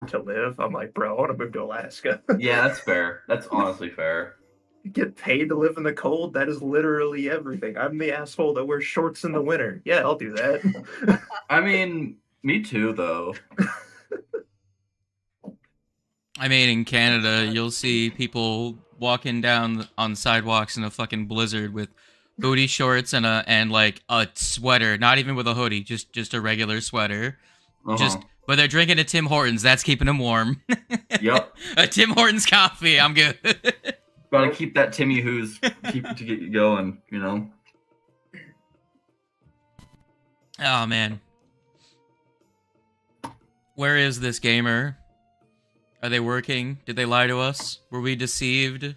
to live. I'm like, bro, I want to move to Alaska. Yeah, that's fair. That's honestly fair. Get paid to live in the cold. That is literally everything. I'm the asshole that wears shorts in the winter. Yeah, I'll do that. I mean, me too, though. I mean, in Canada, you'll see people walking down on sidewalks in a fucking blizzard with booty shorts and like a sweater, not even with a hoodie, just a regular sweater. But they're drinking a Tim Hortons. That's keeping them warm. Yep. A Tim Hortons coffee. I'm good. Gotta keep that Timmy Who's to get you going, you know. Oh man, where is this gamer? Are they working? Did they lie to us? Were we deceived?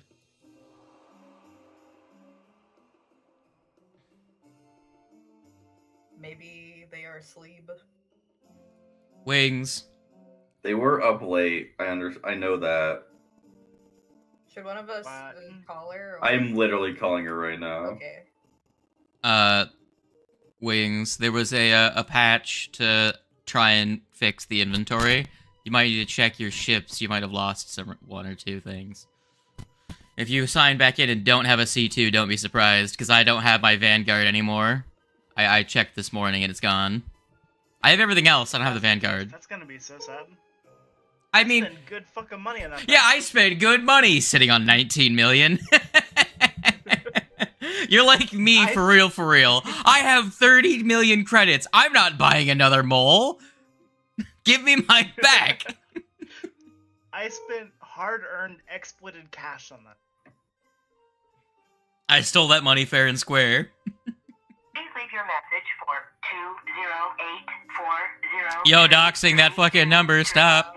Maybe they are asleep. Wings. They were up late. I know that. Should one of us call her? Or... I'm literally calling her right now. Okay. Wings. There was a patch to try and fix the inventory. You might need to check your ships. You might have lost one or two things. If you sign back in and don't have a C2, don't be surprised, because I don't have my Vanguard anymore. I checked this morning and it's gone. I have everything else. I don't have the Vanguard. That's gonna be so sad. I mean, spend good fucking money on that. Yeah, I spent good money sitting on 19 million. You're like me, for real, for real. I have 30 million credits. I'm not buying another mole. Give me my back. I spent hard-earned, exploited cash on that. I stole that money fair and square. Please leave your message for 20840. Yo, doxing that fucking number. Stop.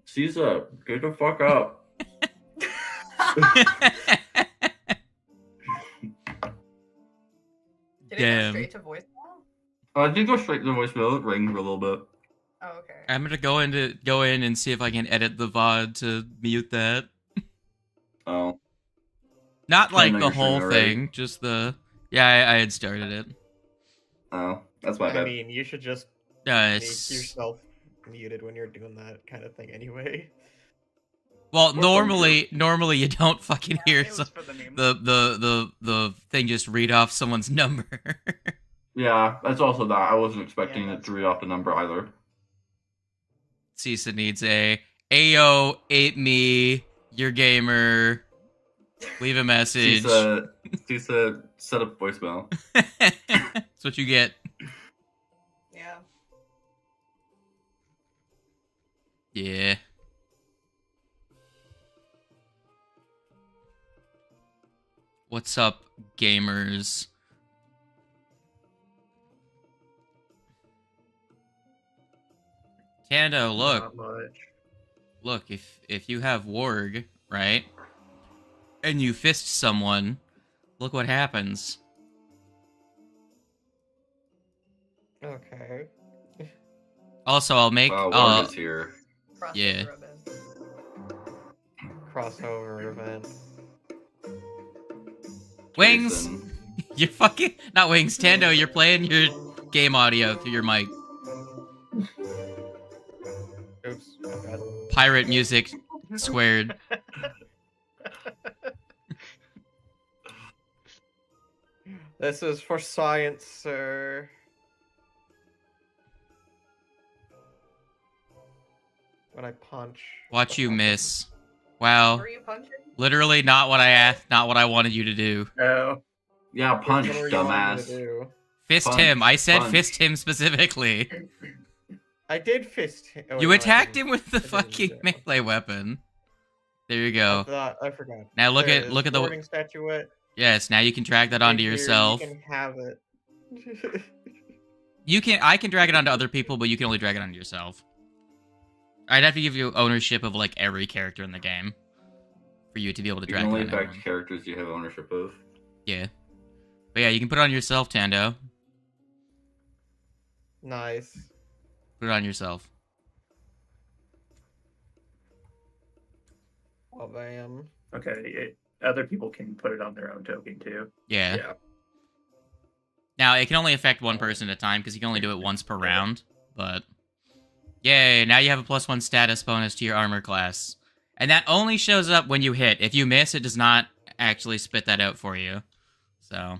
Caesar, get the fuck up. Did it go straight to voicemail? I did go straight to voicemail. It rang for a little bit. Oh, okay. I'm gonna go in and see if I can edit the VOD to mute that. Oh. Not like the whole thing, just the... Yeah, I had started it. Oh, that's my bad. I mean, you should just make yourself muted when you're doing that kind of thing anyway. Well, normally you don't fucking hear the thing just read off someone's number. Yeah, that's also that. I wasn't expecting it to read off the number either. Cisa needs a Ayo, ate me, you're gamer. Leave a message. Cisa, set up voicemail. That's what you get. Yeah. Yeah. What's up, gamers? Tando, look. Not much. Look, if you have Warg, right? And you fist someone, look what happens. Okay. Also, I'll make... Warg is here. Yeah. Crossover event. Wings! Jason. You're fucking... Not Wings, Tando, you're playing your game audio through your mic. Oops, my bad. Pirate music squared. This is for science, sir. When I punch. Watch you miss. Wow. Were you punching? Literally not what I asked, not what I wanted you to do. Oh. Yeah, punch, What were you wanting to dumbass. do? Fist Punch, him. I said punch. fist him specifically. I did fist him. Oh, You no, I attacked didn't. him with the I didn't, fucking yeah. melee weapon. There you I go. thought I forgot. Now look There it at is, the... boarding statuette. Yes, now you can drag that onto Right here, yourself. You can have it. I can drag it onto other people, but you can only drag it onto yourself. I'd have to give you ownership of like every character in the game for you to be able to You drag can it only on affect everyone. characters you have ownership of. Yeah. But yeah, you can put it on yourself, Tando. Nice. Put it on yourself. Well, bam. Okay, other people can put it on their own token too. Yeah. Yeah. Now, it can only affect one person at a time, because you can only do it once per round, but... Yay, now you have a +1 status bonus to your armor class. And that only shows up when you hit. If you miss, it does not actually spit that out for you. So,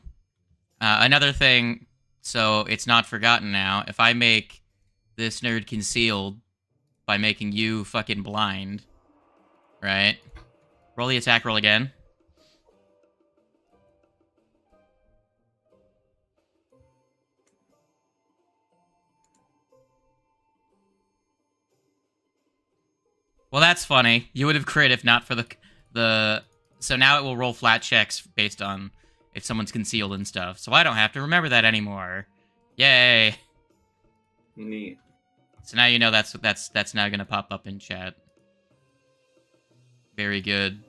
another thing, so it's not forgotten now, if I make this nerd concealed by making you fucking blind, right? Roll the attack roll again. Well, that's funny. You would have crit if not for the... So now it will roll flat checks based on if someone's concealed and stuff. So I don't have to remember that anymore. Yay! Neat. So now you know that's now gonna pop up in chat. Very good.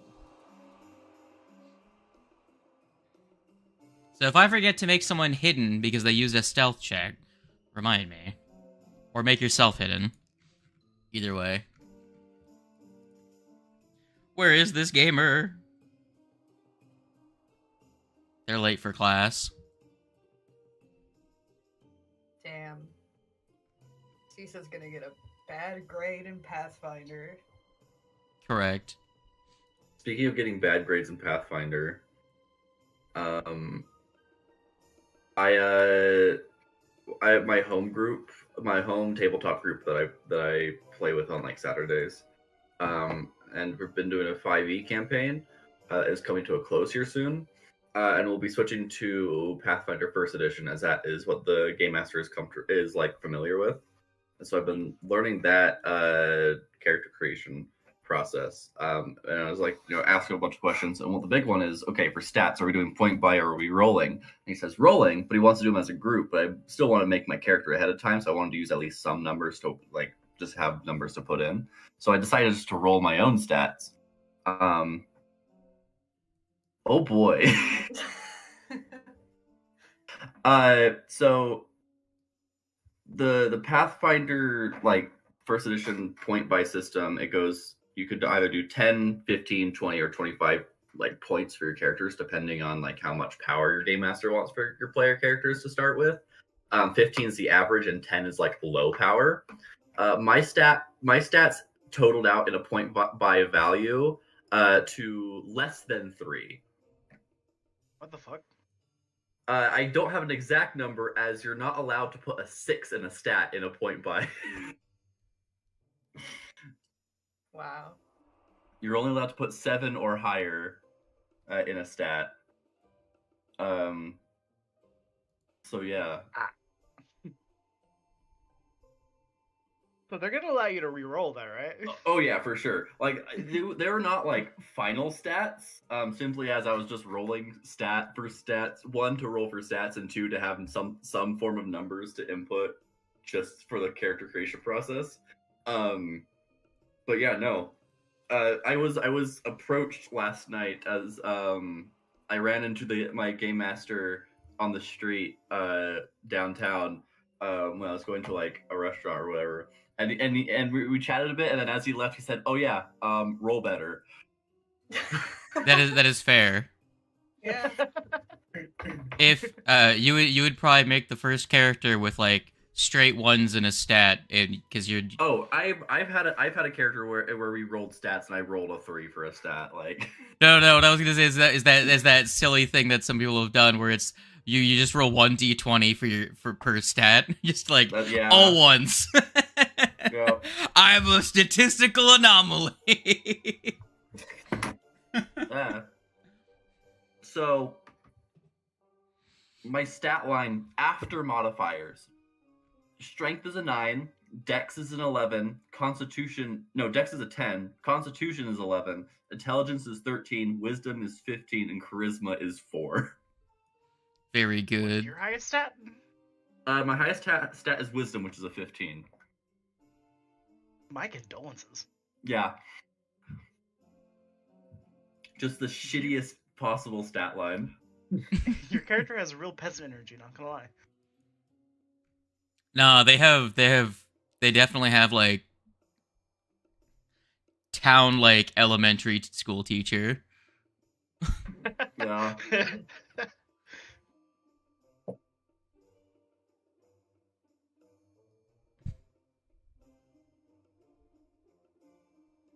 So if I forget to make someone hidden because they used a stealth check, remind me. Or make yourself hidden. Either way. Where is this gamer? They're late for class. Damn. Cisa's gonna get a bad grade in Pathfinder. Correct. Speaking of getting bad grades in Pathfinder, my home group, my home tabletop group that I play with on like Saturdays, and we've been doing a 5e campaign, is coming to a close here soon, and we'll be switching to Pathfinder First Edition, as that is what the game master is like familiar with, and so I've been learning that character creation process, and I was like, asking a bunch of questions, and the big one is, okay, for stats, are we doing point buy or are we rolling? And he says rolling, but he wants to do them as a group, but I still want to make my character ahead of time, so I wanted to use at least some numbers to like just have numbers to put in. So I decided just to roll my own stats. Oh boy. So the Pathfinder like first edition point buy system, it goes, you could either do 10, 15, 20, or 25 like points for your characters, depending on like how much power your game master wants for your player characters to start with. 15 is the average, and 10 is like low power. My stats totaled out in a point buy value to less than 3. What the fuck? I don't have an exact number, as you're not allowed to put a 6 in a stat in a point buy. Wow. You're only allowed to put 7 or higher in a stat. So yeah. So they're gonna allow you to re-roll that, right? Oh yeah, for sure. Like they were not like final stats. Simply as I was just rolling stat for stats, 1 to roll for stats, and 2 to have some form of numbers to input, just for the character creation process. But yeah, no. I was approached last night as I ran into my game master on the street downtown when I was going to like a restaurant or whatever. And we chatted a bit, and then as he left, he said, "Oh yeah, roll better." That is fair. Yeah. If you would probably make the first character with like straight ones in a stat, because you're. Oh, I've had a character where we rolled stats, and I rolled a 3 for a stat. Like No. What I was gonna say is that silly thing that some people have done where it's you just roll 1d20 for per stat, just like yeah. all ones. Yeah. I'm a statistical anomaly. Yeah. So my stat line after modifiers: strength is a 9, dex is an 11, dex is a 10, constitution is 11, intelligence is 13, wisdom is 15, and charisma is 4. Very What's good. your highest stat? My highest stat is wisdom, which is a 15. My condolences. Yeah. Just the shittiest possible stat line. Your character has real peasant energy, not gonna lie. No, they definitely have like town like elementary school teacher. Yeah.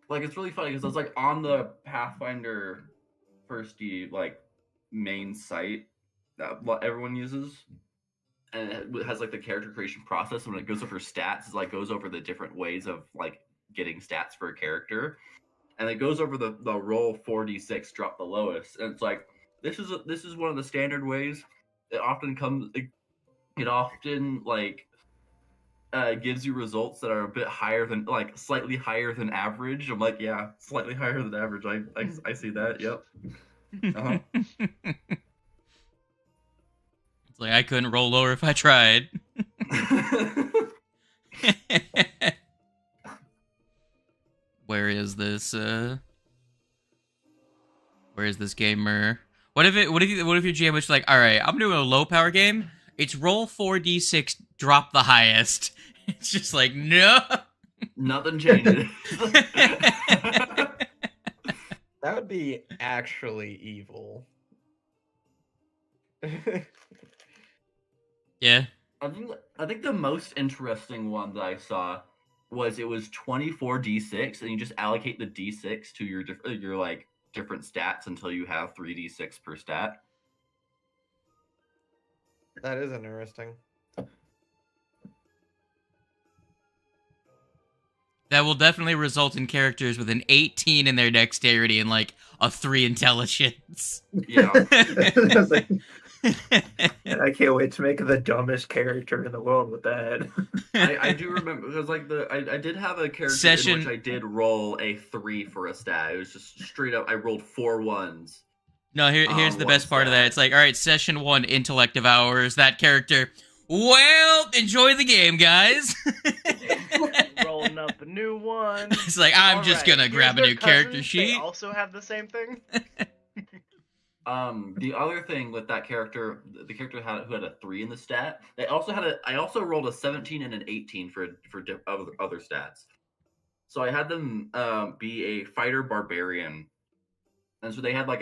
like it's really funny because it's like on the Pathfinder firsty like main site that what everyone uses, and it has like the character creation process. And when it goes over stats, it like goes over the different ways of like getting stats for a character, and it goes over the roll 4d6, drop the lowest, and it's like this is one of the standard ways. It often comes. It often like gives you results that are a bit higher than like slightly higher than average. I'm like, yeah, slightly higher than average. I see that. Yep. Uh-huh. It's like I couldn't roll lower if I tried. Where is this gamer? What if your GM was like, all right, I'm doing a low power game. It's roll 4d6, drop the highest. It's just like, no. Nothing changes. That would be actually evil. Yeah. I think the most interesting one that I saw was it was 24d6, and you just allocate the d6 to your like different stats until you have 3d6 per stat. That is interesting. That will definitely result in characters with an 18 in their dexterity and like a 3 intelligence. Yeah. I was like, I can't wait to make the dumbest character in the world with that. I do remember because like I did have a character in which I did roll a 3 for a stat. It was just straight up. I rolled 4 1s. No, here's the one best part of that. stat. It's like, all right, session 1, intellect devours. That character, well, enjoy the game, guys. Rolling up a new one. It's like, I'm just Alright, gonna here's grab a their new character cousins. sheet. They also have the same thing. The other thing with that character, the character who had a 3 in the stat, I also rolled a 17 and an 18 for other stats. So I had them be a fighter barbarian, and so they had like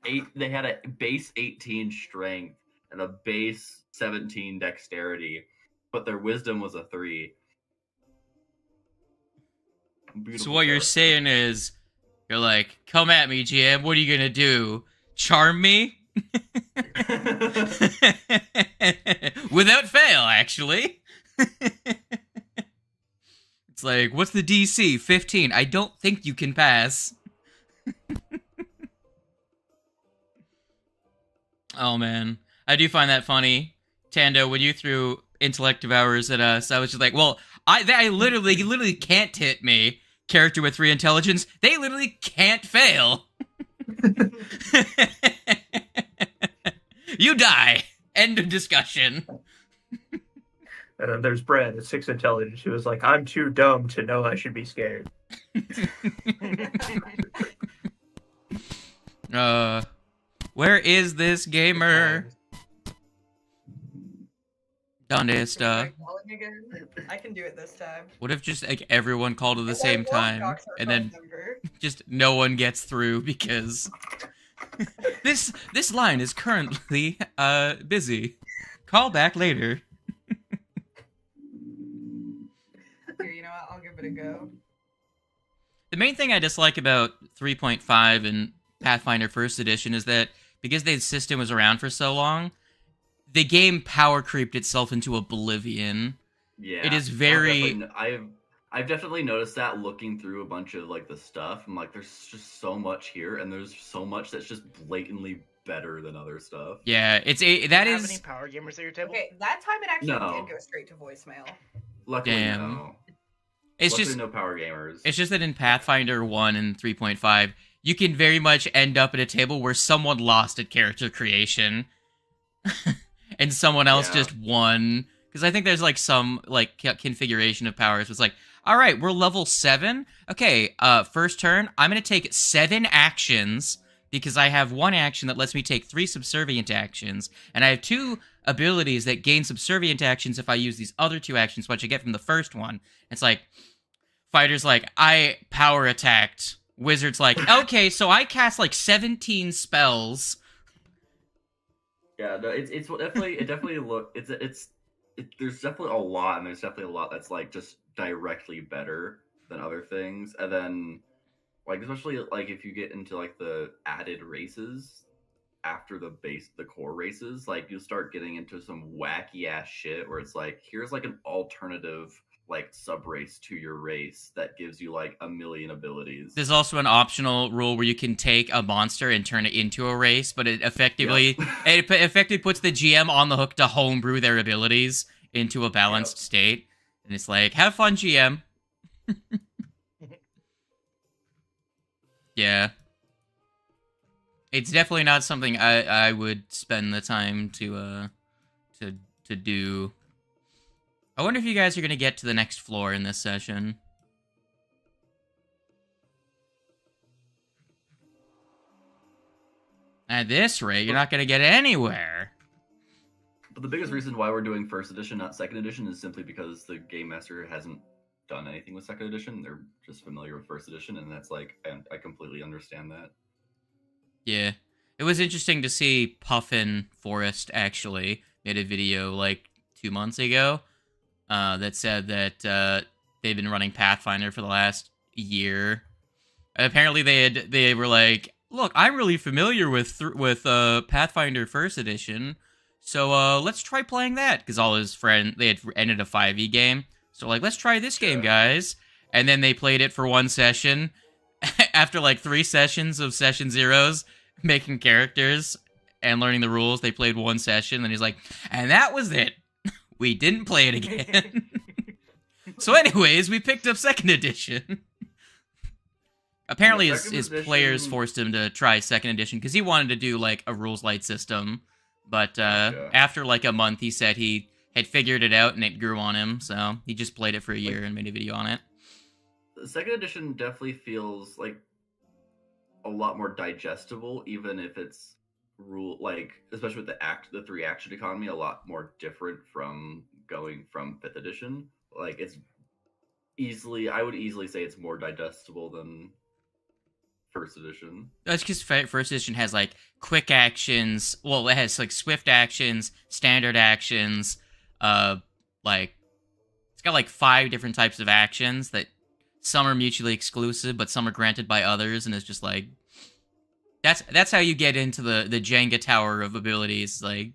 they had a base 18 strength and a base 17 dexterity, but their wisdom was a 3. Beautiful So what you're character. saying is, you're like, come at me, GM. What are you gonna do? Charm me? Without fail, actually. It's like, what's the DC? 15. I don't think you can pass. Oh, man. I do find that funny. Tando, when you threw intellect devours at us, I was just like, well, I literally can't hit me. Character with 3 intelligence, they literally can't fail. You die. End of discussion. And then there's Brad at 6 intelligence who was like, I'm too dumb to know I should be scared. Where is this gamer? Donde está? Calling again? I can do it this time. What if just like everyone called at the same time, and then Number. just no one gets through because this line is currently busy. Call back later. Here, you know what? I'll give it a go. The main thing I dislike about 3.5 and Pathfinder First Edition is that because the system was around for so long, the game power creeped itself into oblivion. Yeah, It is very... I've definitely noticed that looking through a bunch of like the stuff. I'm like, there's just so much here, and there's so much that's just blatantly better than other stuff. Yeah, that Do you have is... any power gamers at your table? Okay, that time it actually No. did go straight to voicemail. Luckily, Damn. no. It's Luckily, just... no power gamers. It's just that in Pathfinder 1 and 3.5, you can very much end up at a table where someone lost at character creation. And someone else Yeah. just won. Because I think there's like some like configuration of powers. It's like, all right, we're level 7. Okay, first turn, I'm going to take 7 actions because I have 1 action that lets me take 3 subservient actions. And I have 2 abilities that gain subservient actions if I use these other 2 actions, which I get from the first one. It's like, fighter's like, I power attacked. Wizard's like, okay, so I cast like 17 spells. Yeah, no, it's there's definitely a lot, and there's definitely a lot that's like just directly better. than other things. And then, like, especially like if you get into like the added races after the core races, like you'll start getting into some wacky ass shit where it's like, here's like an alternative like sub race to your race that gives you like a million abilities. There's also an optional rule where you can take a monster and turn it into a race, but it effectively puts the GM on the hook to homebrew their abilities into a balanced state. And it's like, have fun, GM. Yeah. It's definitely not something I would spend the time to do. I wonder if you guys are gonna get to the next floor in this session. At this rate, you're not gonna get anywhere. But the biggest reason why we're doing first edition, not second edition, is simply because the game master hasn't done anything with second edition. They're just familiar with first edition, and that's like, and I completely understand that. Yeah. It was interesting to see Puffin Forest actually made a video like 2 months ago that said that they've been running Pathfinder for the last year. And apparently they were like, look, I'm really familiar with Pathfinder First Edition, so let's try playing that. Because all his friends, they had ended a 5e game, so like, let's try this game, guys. And then they played it for one session. After like 3 sessions of session zeros, making characters and learning the rules, they played one session, and he's like, and that was it. We didn't play it again. So anyways, we picked up second edition. Apparently his players forced him to try second edition because he wanted to do like a rules light system. But after like a month, he said he had figured it out and it grew on him. So he just played it for a year and made a video on it. The second edition definitely feels like a lot more digestible, even if it's especially with the 3 action economy, a lot more different from going from 5th edition. Like I would easily say it's more digestible than first edition. That's because first edition has like quick actions. Well, it has like swift actions, standard actions. Like it's got like 5 different types of actions that some are mutually exclusive, but some are granted by others, and it's just like that's how you get into the Jenga tower of abilities. Like,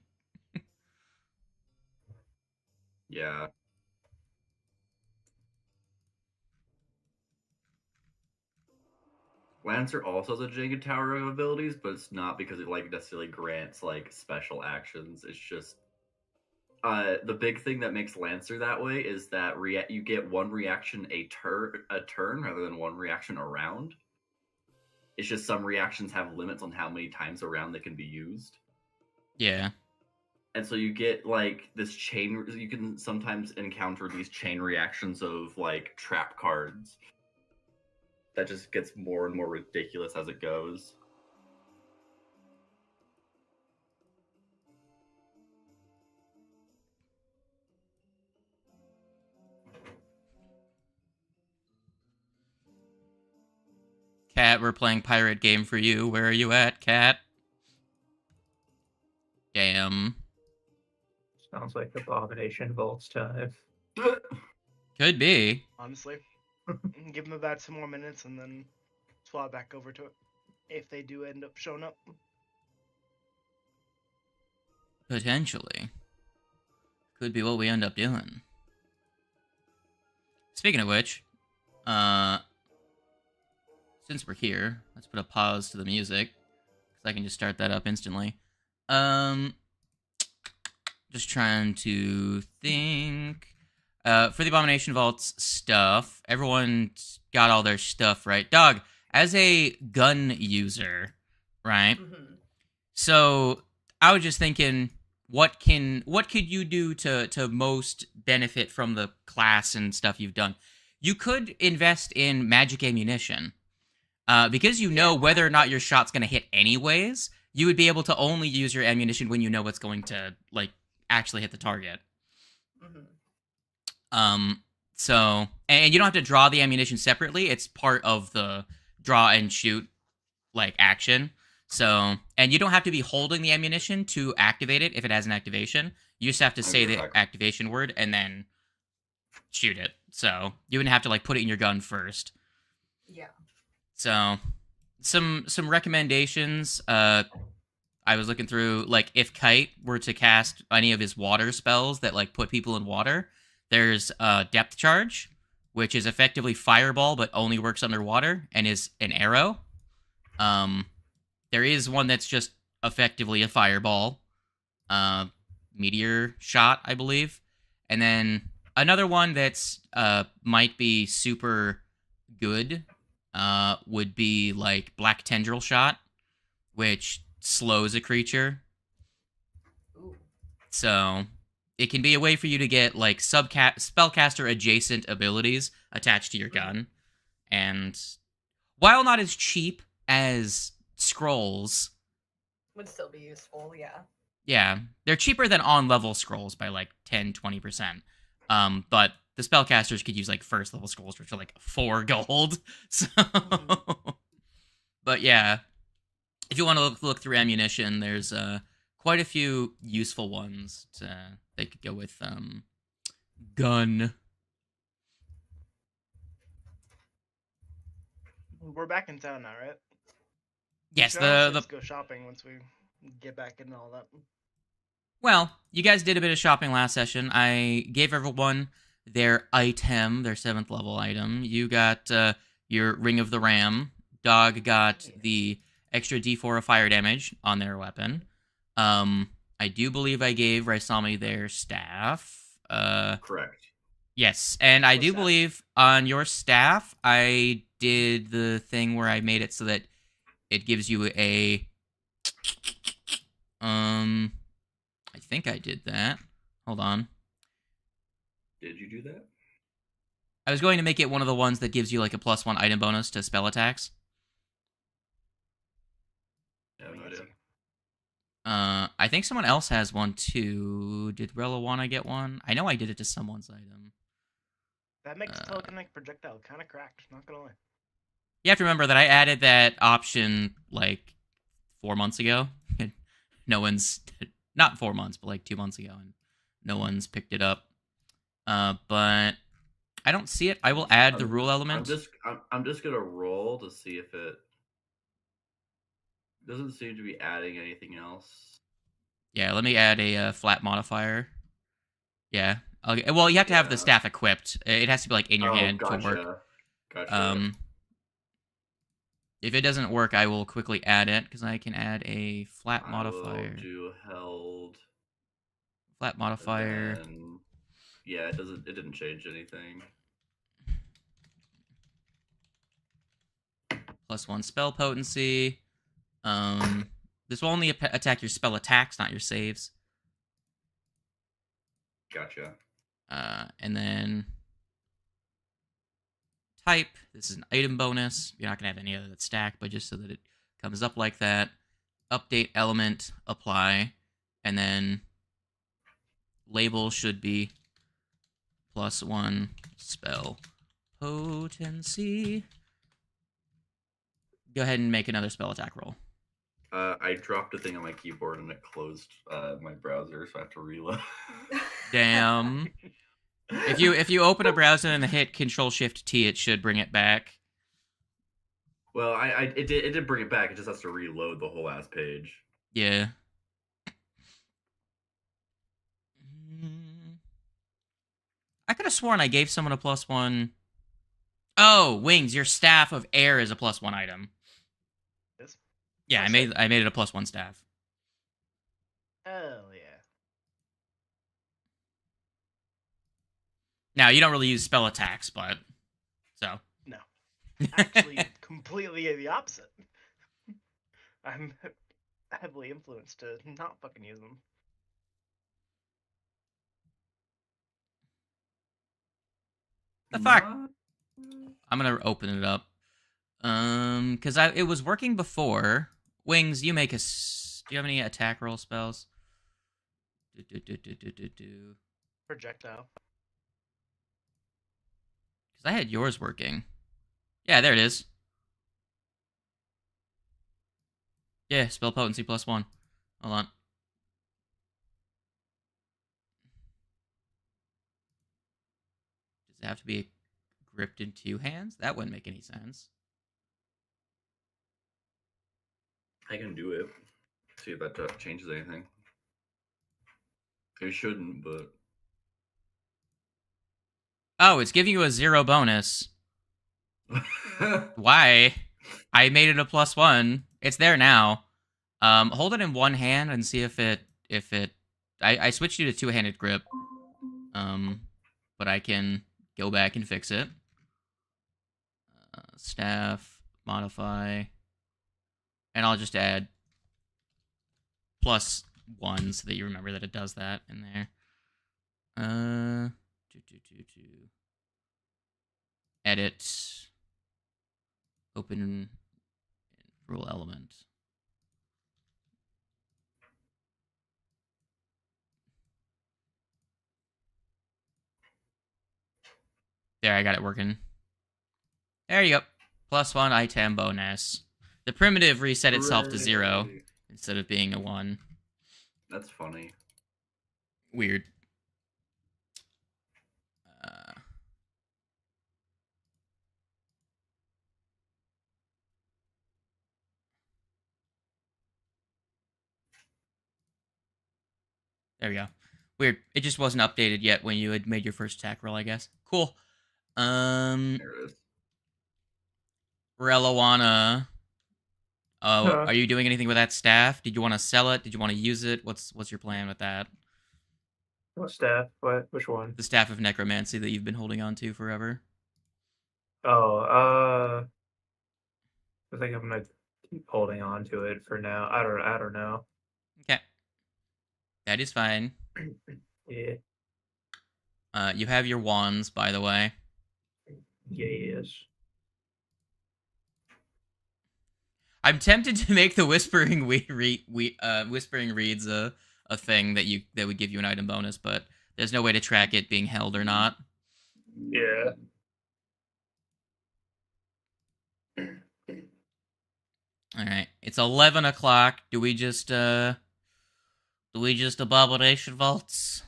yeah. Lancer also has a Jenga tower of abilities, but it's not because it like necessarily grants like special actions. It's just the big thing that makes Lancer that way is that you get 1 reaction a turn rather than 1 reaction a round. It's just some reactions have limits on how many times a round they can be used. yeah. And so you get like this chain. You can sometimes encounter these chain reactions of like trap cards. That just gets more and more ridiculous as it goes. Cat, we're playing pirate game for you. Where are you at, Cat? Damn. Sounds like Abomination Vault's time. Could be. Honestly, give them about some more minutes and then swap back over to it if they do end up showing up. Potentially. Could be what we end up doing. Speaking of which, since we're here, let's put a pause to the music, because I can just start that up instantly. Just trying to think. For the Abomination Vault's stuff, everyone got all their stuff, right? Dog, as a gun user, right? Mm-hmm. So I was just thinking, what could you do to most benefit from the class and stuff you've done? You could invest in magic ammunition. Because you know whether or not your shot's going to hit anyways, you would be able to only use your ammunition when you know it's going to, like, actually hit the target. Mm-hmm. So, and you don't have to draw the ammunition separately. It's part of the draw and shoot, like, action. So, and you don't have to be holding the ammunition to activate it if it has an activation. You just have to say the activation word and then shoot it. So you wouldn't have to like put it in your gun first. Yeah. So some recommendations. I was looking through, like, if Kite were to cast any of his water spells that like put people in water, there's Depth Charge, which is effectively Fireball but only works underwater and is an arrow. There is one that's just effectively a fireball, Meteor Shot, I believe, and then another one that's might be super good would be like Black Tendril Shot, which slows a creature. Ooh. So it can be a way for you to get like spellcaster adjacent abilities attached to your gun. And while not as cheap as scrolls, Would still be useful, yeah. yeah, they're cheaper than on level scrolls by like 10-20%. But the spellcasters could use like first level scrolls, which are like 4 gold. So, but yeah, if you want to look through ammunition, there's quite a few useful ones. They could go with gun. We're back in town now, right? Yes, We should honestly the just go shopping once we get back into all that. well, you guys did a bit of shopping last session. I gave everyone their item, their 7th level item. You got your Ring of the Ram. Dog got the extra D4 of fire damage on their weapon. I do believe I gave Raisami their staff. Correct. Yes, and I Or do staff. believe on your staff, I did the thing where I made it so that it gives you a I think I did that. Hold on. Did you do that? I was going to make it one of the ones that gives you like a +1 item bonus to spell attacks. Yeah, no idea. I think someone else has one too. Did Rella want to get one? I know I did it to someone's item. That makes telekinetic projectile kind of cracked. Not gonna lie. You have to remember that I added that option like 4 months ago. No one's, not 4 months, but like 2 months ago, and no one's picked it up. But I don't see it. I will add the rule element. I'm just gonna roll to see if it doesn't seem to be adding anything else. Yeah, let me add a flat modifier. Yeah. Okay. Well, you have to have the Yeah. staff equipped. It has to be like in your hand gotcha. to work. Gotcha. If it doesn't work, I will quickly add it because I can add a flat I modifier. will do held. Flat modifier. And yeah, it doesn't. It didn't change anything. +1 spell potency. This will only attack your spell attacks, not your saves. Gotcha. And then type. This is an item bonus. You're not gonna have any of that stack, but just so that it comes up like that. Update element, apply, and then label should be +1 spell potency. Go ahead and make another spell attack roll. I dropped a thing on my keyboard and it closed my browser, so I have to reload. Damn. If you open a browser and hit Control-Shift-T, it should bring it back. Well, it did bring it back. It just has to reload the whole ass page. Yeah. I could have sworn I gave someone a +1. Oh, Wings, your staff of air is a +1 item. Yes. Yeah, I made it a +1 staff. Hell yeah. Now you don't really use spell attacks, but so No. Actually, completely the opposite. I'm heavily influenced to not fucking use them. the fuck. I'm gonna open it up. Because it was working before. Wings, you make a. Do you have any attack roll spells? Projectile. Because I had yours working. Yeah, there it is. Yeah, spell potency +1. Hold on. Does it have to be gripped in 2 hands? That wouldn't make any sense. I can do it. See if that changes anything. It shouldn't, but Oh, it's giving you a 0 bonus. Why? I made it a +1. It's there now. Hold it in one hand and see if it. I switched you to 2-handed grip. But I can go back and fix it. Staff, modify, and I'll just add +1 so that you remember that it does that in there. Edit, open rule element. There, I got it working. There you go. +1 item bonus. The primitive reset itself to 0 instead of being a 1. That's funny. Weird. There we go. Weird. It just wasn't updated yet when you had made your first attack roll, I guess. Cool. There it is. Relawana. Are you doing anything with that staff? Did you want to sell it? Did you want to use it? What's your plan with that? What staff? What? Which one? The staff of necromancy that you've been holding on to forever. Oh, I think I'm gonna keep holding on to it for now. I don't know. Okay. That is fine. Yeah. You have your wands, by the way. Yes. I'm tempted to make the whispering whispering reads a thing that would give you an item bonus, but there's no way to track it being held or not. Yeah. All right, it's 11 o'clock. Do we just Abomination vaults?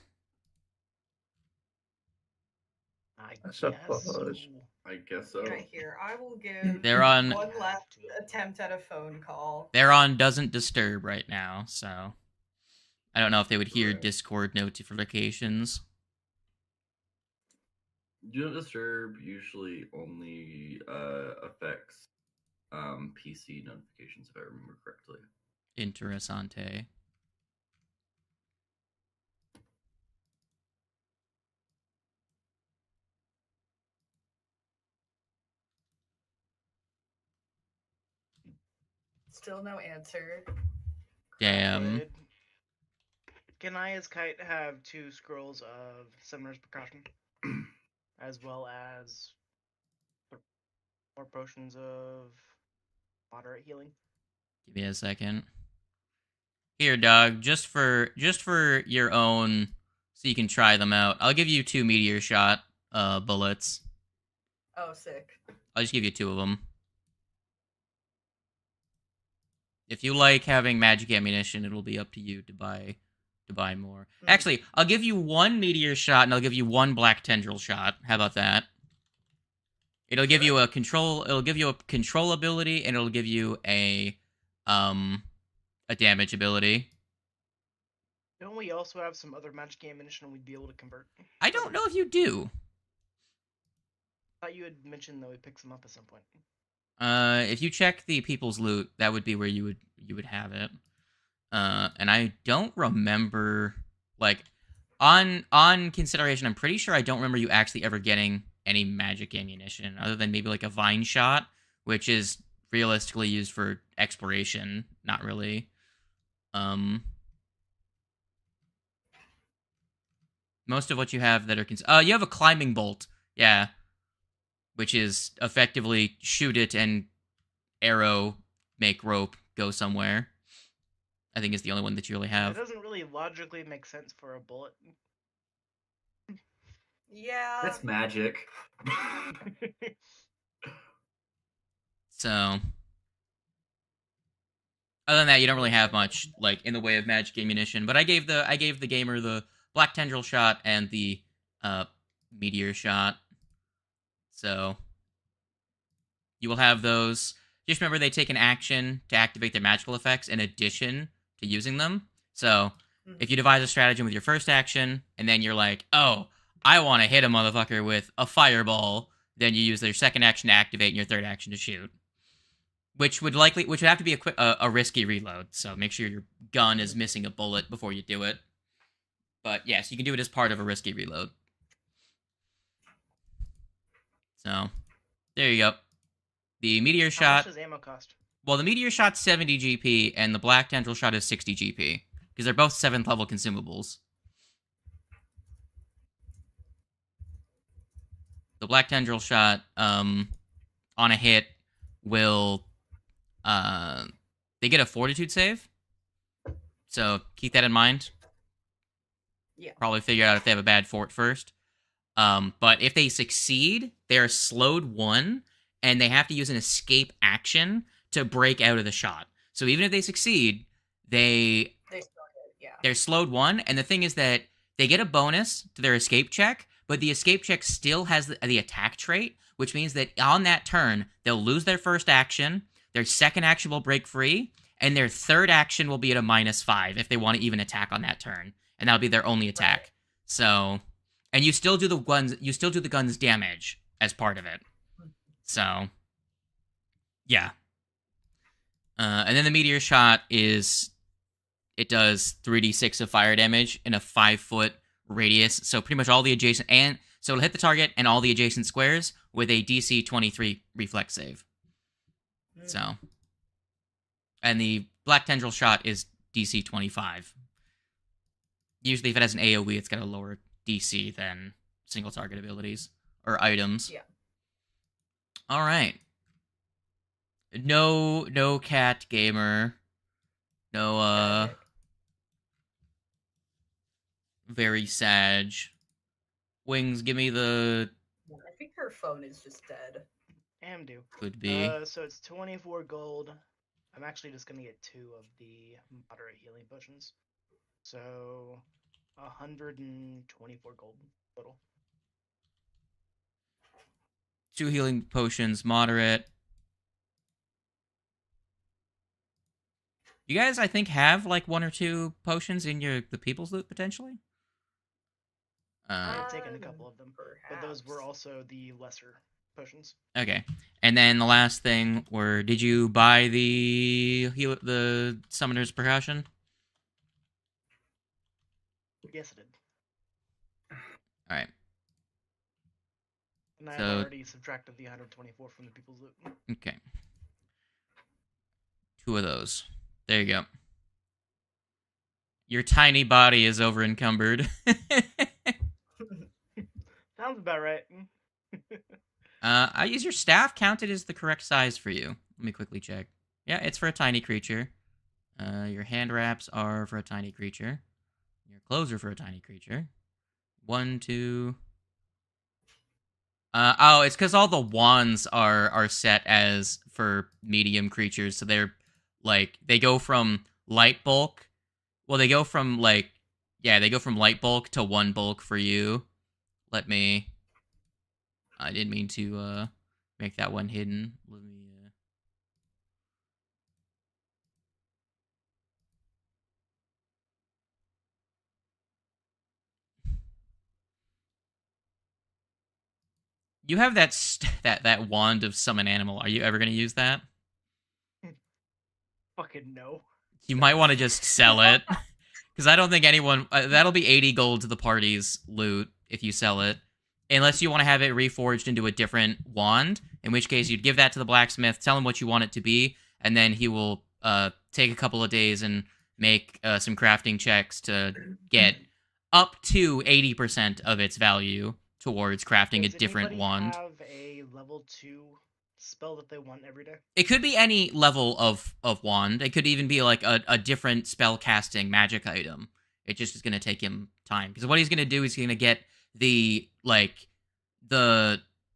I suppose. I guess so. Right here, I will give They're on. one last attempt at a phone call. They're on doesn't disturb right now, so I don't know if they would hear Right. Discord notifications. Do not disturb usually only affects PC notifications, if I remember correctly. Interessante. Still no answer. Damn. Would Ganaya's Kite have 2 scrolls of Summoner's Precaution, as well as 4 potions of moderate healing? Give me a second. Here, dog. Just for your own, so you can try them out. I'll give you 2 meteor shot bullets. Oh, sick. I'll just give you 2 of them. If you like having magic ammunition, it'll be up to you to buy more. Actually, I'll give you 1 meteor shot and I'll give you 1 black tendril shot. How about that? It'll give you a control. It'll give you a control ability and it'll give you a damage ability. Don't we also have some other magic ammunition we'd be able to convert? I don't know if you do. I thought you had mentioned that we picked some up at some point. If you check the people's loot, that would be where you would have it. And I don't remember, like, on consideration, I'm pretty sure I don't remember you actually ever getting any magic ammunition, other than maybe like a vine shot, which is realistically used for exploration, not really. Most of what you have that are you have a climbing bolt, yeah, which is effectively shoot it and arrow, make rope, go somewhere. I think is the only one that you really It have. doesn't really logically make sense for a bullet. Yeah. That's magic. So, other than that, you don't really have much like in the way of magic ammunition. But I gave the gamer the black tendril shot and the meteor shot. So you will have those. Just remember they take an action to activate their magical effects in addition to using them. So if you devise a stratagem with your first action, and then you're like, oh, I want to hit a motherfucker with a fireball, then you use their second action to activate and your third action to shoot. Which would have to be a risky reload. So make sure your gun is missing a bullet before you do it. But yes, you can do it as part of a risky reload. So there you go. The meteor How shot. much does ammo cost? Well, the meteor shot's 70 GP, and the black tendril shot is 60 GP because they're both 7th level consumables. The black tendril shot, on a hit, will they get a fortitude save. So keep that in mind. Yeah. Probably figure out if they have a bad fort first. But if they succeed, they are slowed 1, and they have to use an escape action to break out of the shot. So even if they succeed, they're slowed 1, and the thing is that they get a bonus to their escape check, but the escape check still has the attack trait, which means that on that turn, they'll lose their first action, their second action will break free, and their third action will be at a -5 if they want to even attack on that turn, and that'll be their only attack. Right. So, and you still do the gun's damage as part of it. So, yeah. And then the meteor shot does 3d6 of fire damage in a 5-foot radius. So pretty much all the adjacent, and so it'll hit the target and all the adjacent squares with a DC 23 reflex save. So, and the black tendril shot is DC 25. Usually if it has an AoE, it's got a lower DC than single target abilities or items. Yeah. All right. No cat gamer. No, very sag. Wings, give me the... I think her phone is just dead. Amdu. Could be. So it's 24 gold. I'm actually just gonna get 2 of the moderate healing potions. So 124 gold total. 2 healing potions, moderate. You guys, I think, have like 1 or 2 potions in the people's loot potentially. I've taken a couple of them, Perhaps. but those were also the lesser potions. Okay, and then the last thing did you buy the summoner's precaution? Yes, I did. All right. And I have already subtracted the 124 from the people's loot. Okay. 2 of those. There you go. Your tiny body is over encumbered. Sounds about right. Is your staff counted as the correct size for you? Let me quickly check. Yeah, it's for a tiny creature. Your hand wraps are for a tiny creature. Your clothes are for a tiny creature. 1, 2. Oh, it's because all the wands are set as for medium creatures, so they're like they go from light bulk. Well, they go from light bulk to 1 bulk for you. I didn't mean to make that one hidden. Let me You have that wand of summon animal. Are you ever going to use that? Fucking no. You might want to just sell it. Because I don't think anyone... that'll be 80 gold to the party's loot if you sell it. Unless you want to have it reforged into a different wand. In which case, you'd give that to the blacksmith, tell him what you want it to be, and then he will take a couple of days and make some crafting checks to get up to 80% of its value towards crafting a different wand. Have a level 2 spell that they want every day? It could be any level of wand. It could even be like a different spell casting magic item. It just is going to take him time. Because what he's going to do is he's going to get the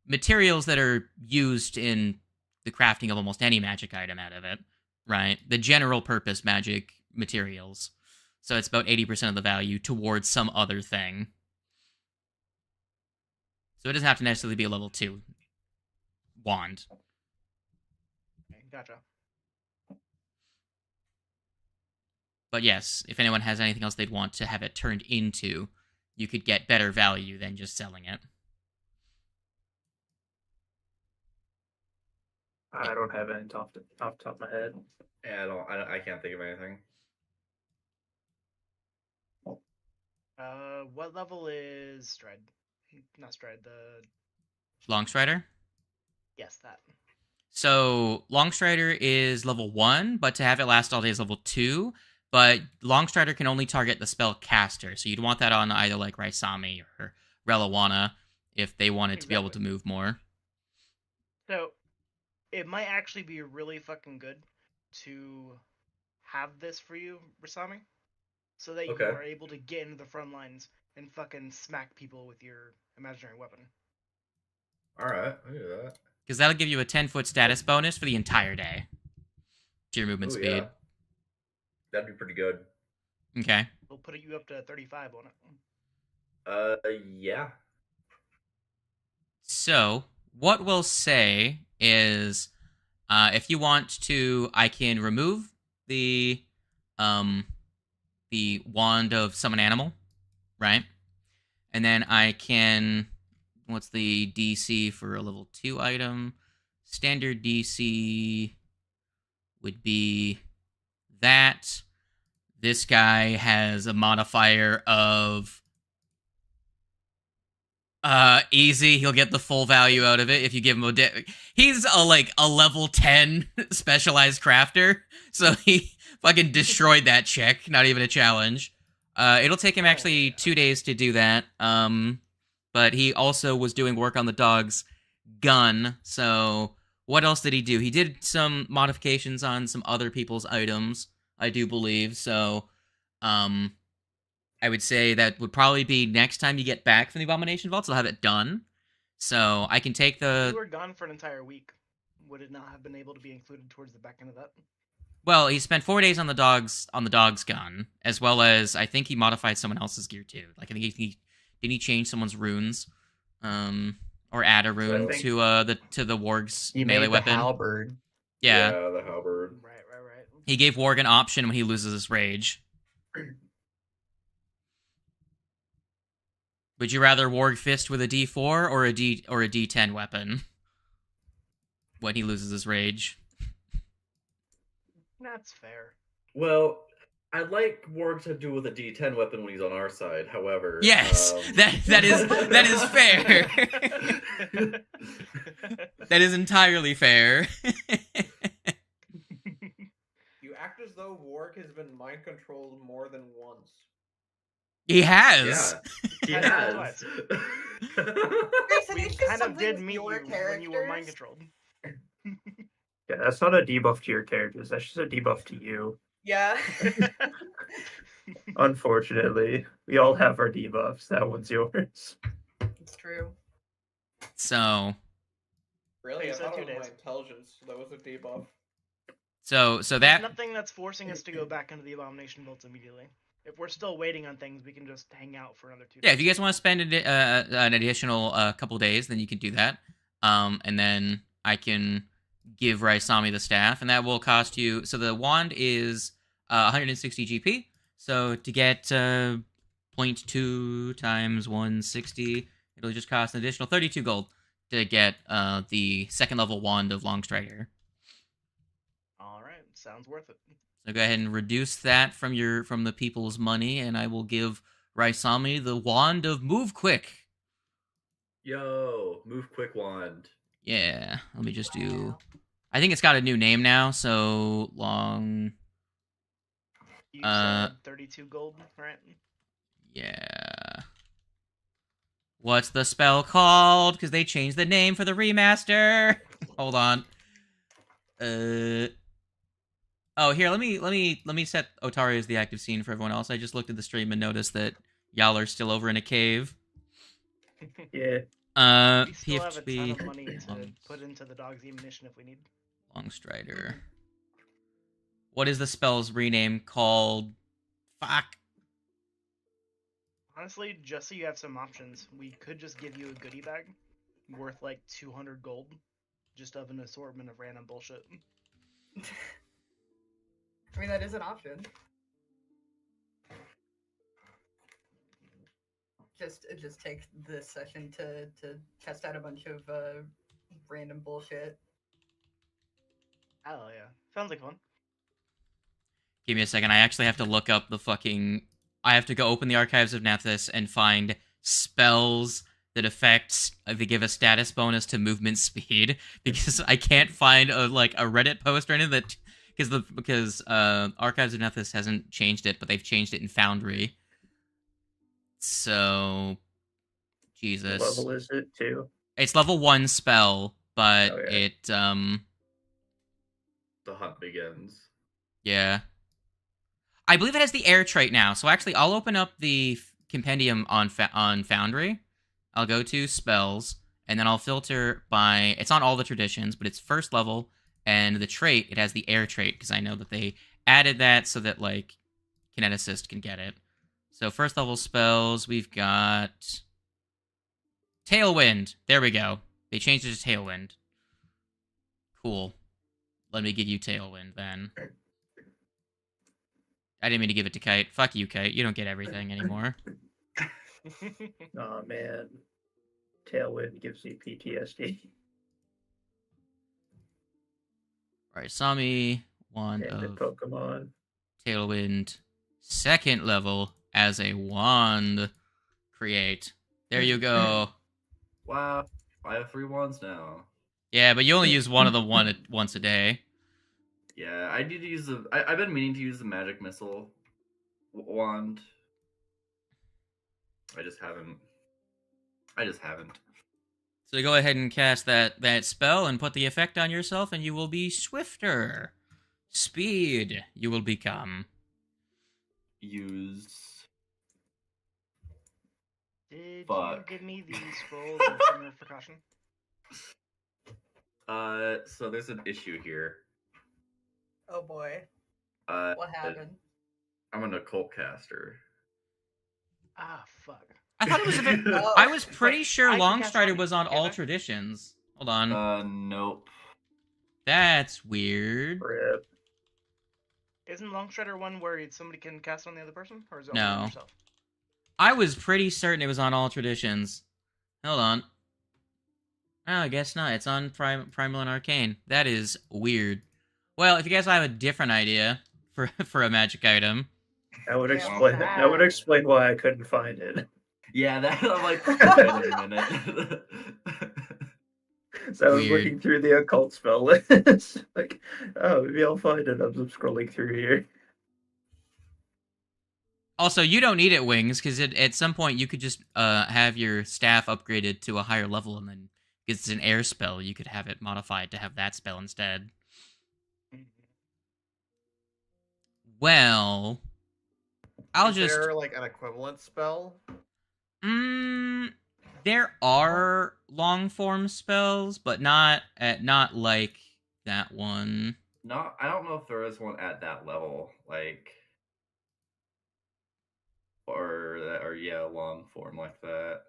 materials that are used in the crafting of almost any magic item out of it, right? The general purpose magic materials. So it's about 80% of the value towards some other thing. So it doesn't have to necessarily be a level 2. wand. Okay, gotcha. But yes, if anyone has anything else they'd want to have it turned into, you could get better value than just selling it. I don't have any off the top of my head. Yeah, I can't think of anything. What level is Stride? Not Stride. Longstrider? Yes, that. So Longstrider is level 1, but to have it last all day is level 2. But Longstrider can only target the spell caster, so you'd want that on either like Raisami or Relawana if they wanted to be able to Exactly. move more. So, it might actually be really fucking good to have this for you, Rasami, so that Okay. you are able to get into the front lines and fucking smack people with your imaginary weapon. All right, I do that. Because that'll give you a 10-foot status bonus for the entire day to your movement Ooh, speed. yeah. That'd be pretty good. Okay. We'll put you up to 35 on it. Yeah. So, what we'll say is, if you want to, I can remove the wand of summon animal, right? And then I can, what's the DC for a level 2 item? Standard DC would be that. This guy has a modifier of easy. He'll get the full value out of it if you give him a he's a level 10 specialized crafter, so he fucking destroyed that check. Not even a challenge. It'll take him actually 2 days to do that. But he also was doing work on the dog's gun. So what else did he do? He did some modifications on some other people's items, I do believe. So I would say that would probably be next time you get back from the Abomination Vaults, I'll have it done. So I can take You the... were gone for an entire week. Would it not have been able to be included towards the back end of that? Well, he spent 4 days on the dog's gun, as well as I think he modified someone else's gear too. Like I think did he change someone's runes, or add a rune think- to the warg's He melee made weapon. the halberd. Yeah. The halberd. Right. He gave Warg an option when he loses his rage. Would you rather Warg fist with a D4 or a D10 weapon when he loses his rage? That's fair. Well, I like Warg to do with a D10 weapon when he's on our side. However, Yes, that is fair. That is entirely fair. You act as though Warg has been mind controlled more than once. He has. Yeah, he Has. has. Grayson, We it's just kind of something did with meet you your when you were mind characters. controlled. Yeah, that's not a debuff to your characters. That's just a debuff to you. Yeah. Unfortunately, we all have our debuffs. That one's yours. It's true. So Really? You I said thought 2 it was my days. intelligence that was a debuff. so There's that nothing that's forcing us to go back into the Abomination Vaults immediately. If we're still waiting on things, we can just hang out for another 2 days. yeah, if you guys want to spend an additional couple days, then you can do that. And then I can give Raisami the staff, and that will cost you. So the wand is 160 GP. So to get 0.2 times 160, it'll just cost an additional 32 gold to get the second level wand of Longstrider. All right, sounds worth it. So go ahead and reduce that from the people's money, and I will give Raisami the wand of Move Quick. Yo, move quick wand. Yeah, let me just do... I think it's got a new name now, so long... You said 32 gold, right? Yeah. What's the spell called? Because they changed the name for the remaster. Hold on. Oh, here, let me set Otari as the active scene for everyone else. I just looked at the stream and noticed that y'all are still over in a cave. Yeah. We still have a ton PFP of money to put into the dog's ammunition if we need. Longstrider. What is the spell's rename called? Fuck. Honestly, just so you have some options, we could just give you a goodie bag worth like 200 gold just of an assortment of random bullshit. I mean, that is an option. Just take this session to test out a bunch of random bullshit. Oh yeah, sounds like fun. Give me a second. I actually have to look up the fucking... I have to go open the Archives of Nethys and find spells that affect... They give a status bonus to movement speed, because I can't find a Reddit post or anything that... Because Archives of Nethys hasn't changed it, but they've changed it in Foundry. So... Jesus. What level is it, too? It's level 1 spell, but Okay. it, The hunt begins. Yeah. I believe it has the air trait now, so actually I'll open up the compendium on Foundry. I'll go to spells, and then I'll filter by... It's on all the traditions, but it's first level, and the trait, it has the air trait, because I know that they added that so that, like, Kineticist can get it. So first level spells, we've got... Tailwind! There we go. They changed it to Tailwind. Cool. Let me give you Tailwind, then. I didn't mean to give it to Kite. Fuck you, Kite. You don't get everything anymore. Oh man, Tailwind gives me PTSD. Alright, Sami, wand And the of Pokemon. Tailwind, second level as a wand. Create. There you go. Wow, I have 3 wands now. Yeah, but you only use one of the once a day. Yeah, I need to use the. I've been meaning to use the magic missile wand. I just haven't. So go ahead and cast that spell and put the effect on yourself, and you will be swifter. Speed you will become. Use. Did Fuck. you give me the scrolls of Finger of Precaution? So there's an issue here. Oh boy, Uh, what happened? I'm an occult caster. Ah, fuck. I thought it was a bit... Oh. I was pretty Wait, sure I can cast Longstrider on was on you, all can't I? traditions. Hold on. Nope. That's weird. Rip. Isn't Longstrider one where somebody can cast on the other person, or is it No. only on yourself? I was pretty certain it was on all traditions. Hold on. Oh, I guess not. It's on Primal and Arcane. That is weird. Well, if you guys have a different idea for a magic item... That would Yeah. explain why I couldn't find it. Yeah, that I'm like. Wait a minute. So I was Weird. looking through the occult spell list. Like, oh, maybe I'll find it. I'm scrolling through here. Also, you don't need it, Wings, because at some point you could just have your staff upgraded to a higher level, and then, because it's an air spell, you could have it modified to have that spell instead. Well, Is there like an equivalent spell? There are long form spells, but not like that one. No, I don't know if there is one at that level, like, or yeah, long form like that.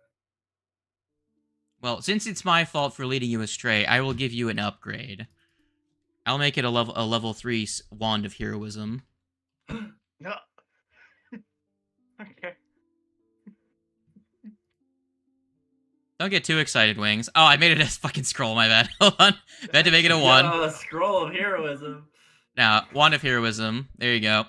Well, since it's my fault for leading you astray, I will give you an upgrade. I'll make it a level 3 wand of heroism. No. Okay. Don't get too excited, Wings. Oh, I made it a fucking scroll, my bad. Hold on. I had to make it a 1. Yeah, scroll of heroism. Now, wand of heroism. There you go.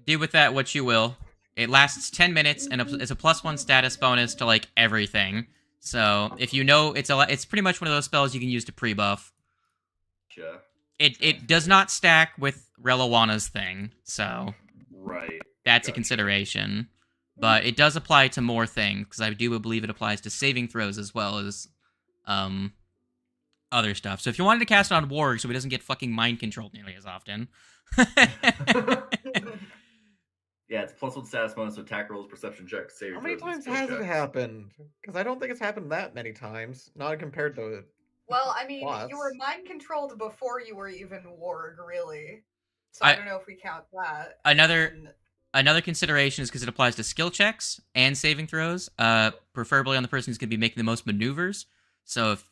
Do with that what you will. It lasts 10 minutes, and it's a +1 status bonus to, like, everything. So, if you know, it's pretty much one of those spells you can use to pre-buff. Gotcha. It does not stack with Relawana's thing, so Right. that's a Gotcha. consideration. But it does apply to more things, because I do believe it applies to saving throws as well as other stuff. So if you wanted to cast it on Warg so he doesn't get fucking mind controlled nearly as often. Yeah, it's +1 status bonus to attack rolls, perception checks, saving How many throws, and times skill has it checks. happened? Because I don't think it's happened that many times. Not compared to. Well, I mean, Plus. you were mind controlled before you were even Warg, really. So I don't know if we count that. Another consideration is because it applies to skill checks and saving throws, preferably on the person who's going to be making the most maneuvers. So if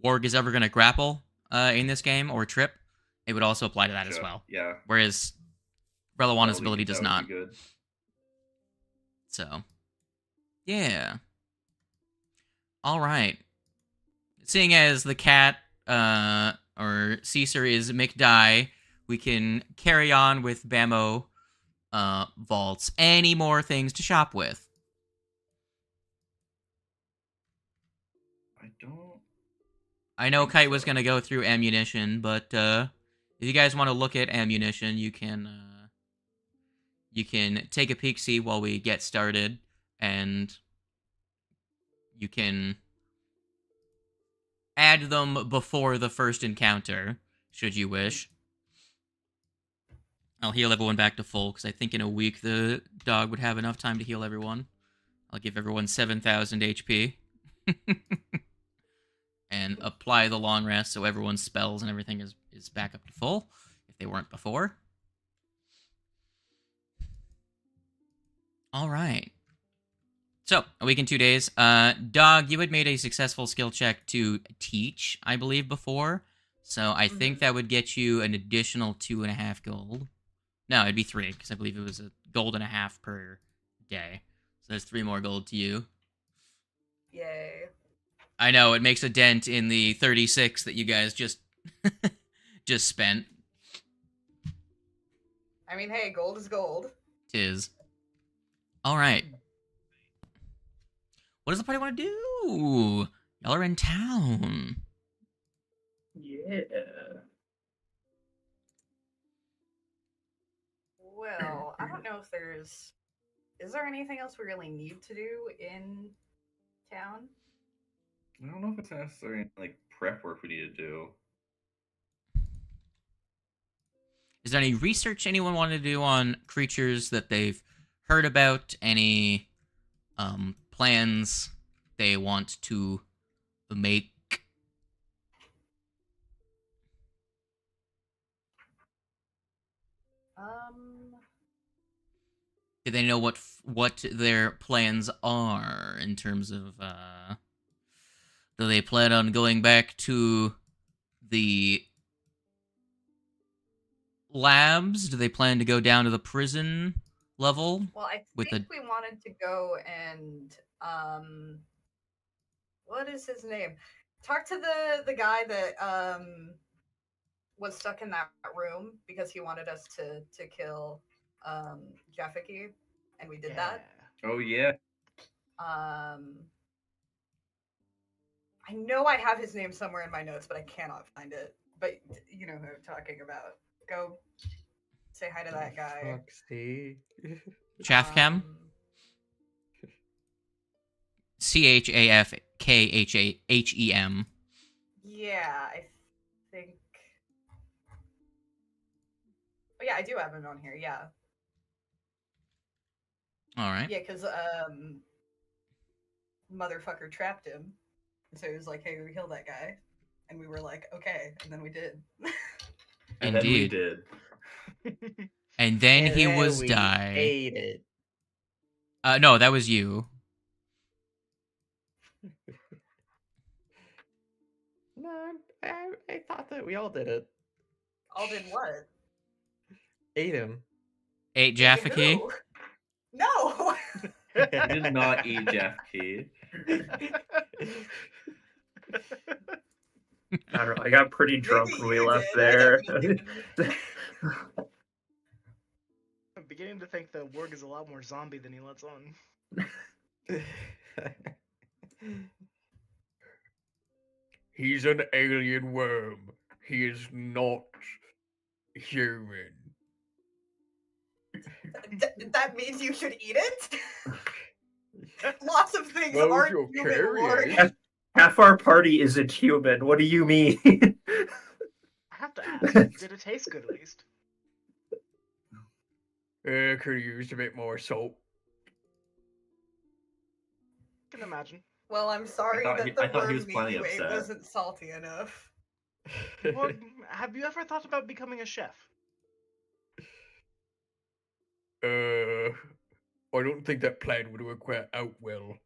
warg is ever going to grapple in this game or trip, it would also apply to that as Sure, well. Yeah. Whereas Relawana's That would ability be- does that would not. be good. So, yeah. All right. Seeing as the cat or Caesar is McDie, we can carry on with Bamo vaults. Any more things to shop with? I don't. I know think Kite was so. going to go through ammunition, but if you guys want to look at ammunition, you can take a peek, see while we get started, and you can add them before the first encounter, should you wish. I'll heal everyone back to full, because I think in a week the dog would have enough time to heal everyone. I'll give everyone 7,000 HP. And apply the long rest so everyone's spells and everything is back up to full, if they weren't before. All right. So, a week and 2 days. Dog, you had made a successful skill check to teach, I believe, before. So I think that would get you an additional 2.5 gold. No, it'd be 3, because I believe it was a gold and a half per day. So there's 3 more gold to you. Yay. I know, it makes a dent in the 36 that you guys just spent. I mean, hey, gold is gold. Tis. All right. What does the party want to do? Y'all are in town. Yeah. Well, I don't know if there's... Is there anything else we really need to do in town? I don't know if it's necessarily like prep work we need to do. Is there any research anyone wanted to do on creatures that they've heard about? Any plans they want to make? Do they know what their plans are in terms of do they plan on going back to the labs? Do they plan to go down to the prison level? Well, I With think we wanted to go and what is his name? Talk to the guy that was stuck in that room because he wanted us to kill Jafiki, and we did that. Oh yeah. I know I have his name somewhere in my notes, but I cannot find it. But you know who I'm talking about. Go say hi to that guy. Foxy. Chafcam? Chafkhem. Yeah, I think. Oh yeah, I do have him on here. Yeah. All right. Yeah, because motherfucker trapped him, and so he was like, "Hey, we kill that guy," and we were like, "Okay," and then we did. And then we Indeed. did. And then And he then was we die. ate it. No, that was you. No, I thought that we all did it. All did what? Ate him. Ate Jafaki. Who? No. I did not eat Jeff Key. I don't know. I got pretty drunk Maybe when we you left did, I there. definitely I'm beginning to think the Warg is a lot more zombie than he lets on. He's an alien worm. He is not human. That means you should eat it. Lots of things Well, aren't you're human. curious. Warg. Half our party isn't human. What do you mean? I have to ask, did it taste good at least? Could have used a bit more salt. I can imagine. Well, I'm sorry I that the thought he worm was meat plenty you ate upset. wasn't salty enough. Warg, have you ever thought about becoming a chef? I don't think that plan would work out well.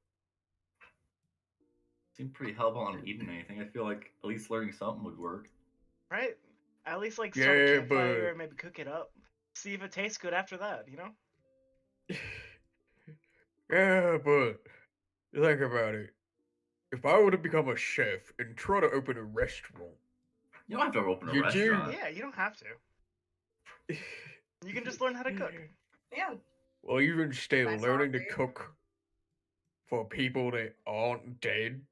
seem pretty hellbound on eating anything. I feel like at least learning something would work. Right? At least like start a Yeah, campfire, maybe cook it up, see if it tastes good after that. You know? Yeah, but think about it. If I were to become a chef and try to open a restaurant, You don't have to open a You do- restaurant. Yeah, you don't have to. You can just learn how to cook. Yeah. well, even still, Nice learning to hungry. cook for people that aren't dead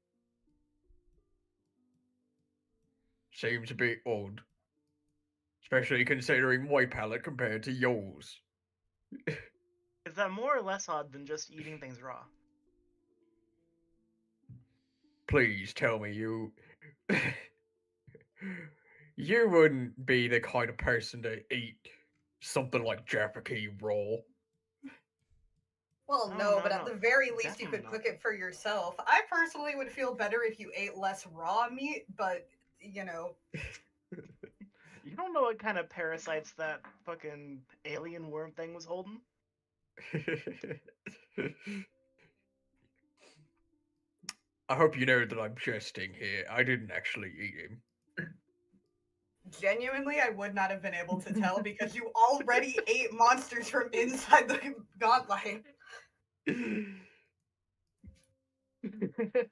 seems a bit odd. Especially considering my palate compared to yours. Is that more or less odd than just eating things raw? Please tell me you. You wouldn't be the kind of person to eat something like Japaki raw. Well, Oh, no, no, but at no. the very least, you Definitely could not. cook it for yourself. I personally would feel better if you ate less raw meat, but you know, You don't know what kind of parasites that fucking alien worm thing was holding. I hope you know that I'm jesting here. I didn't actually eat him. genuinely, I would not have been able to tell because you already ate monsters from inside the godlike.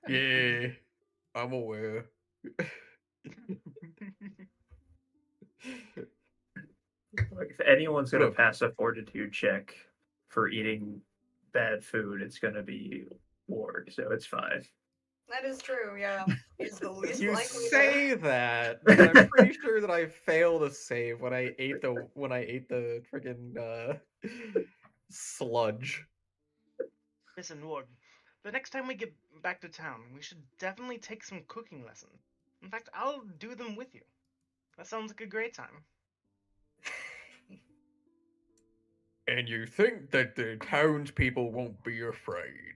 Yeah, I'm aware. Like, if anyone's gonna Look. pass a fortitude check for eating bad food, it's gonna be Ward, so it's fine. That is true, yeah. He's the least You likely to. say that, but I'm pretty sure that I failed a save when I ate the friggin' sludge. Listen, Ward, the next time we get back to town, we should definitely take some cooking lessons. In fact, I'll do them with you. That sounds like a great time. And you think that the townspeople won't be afraid?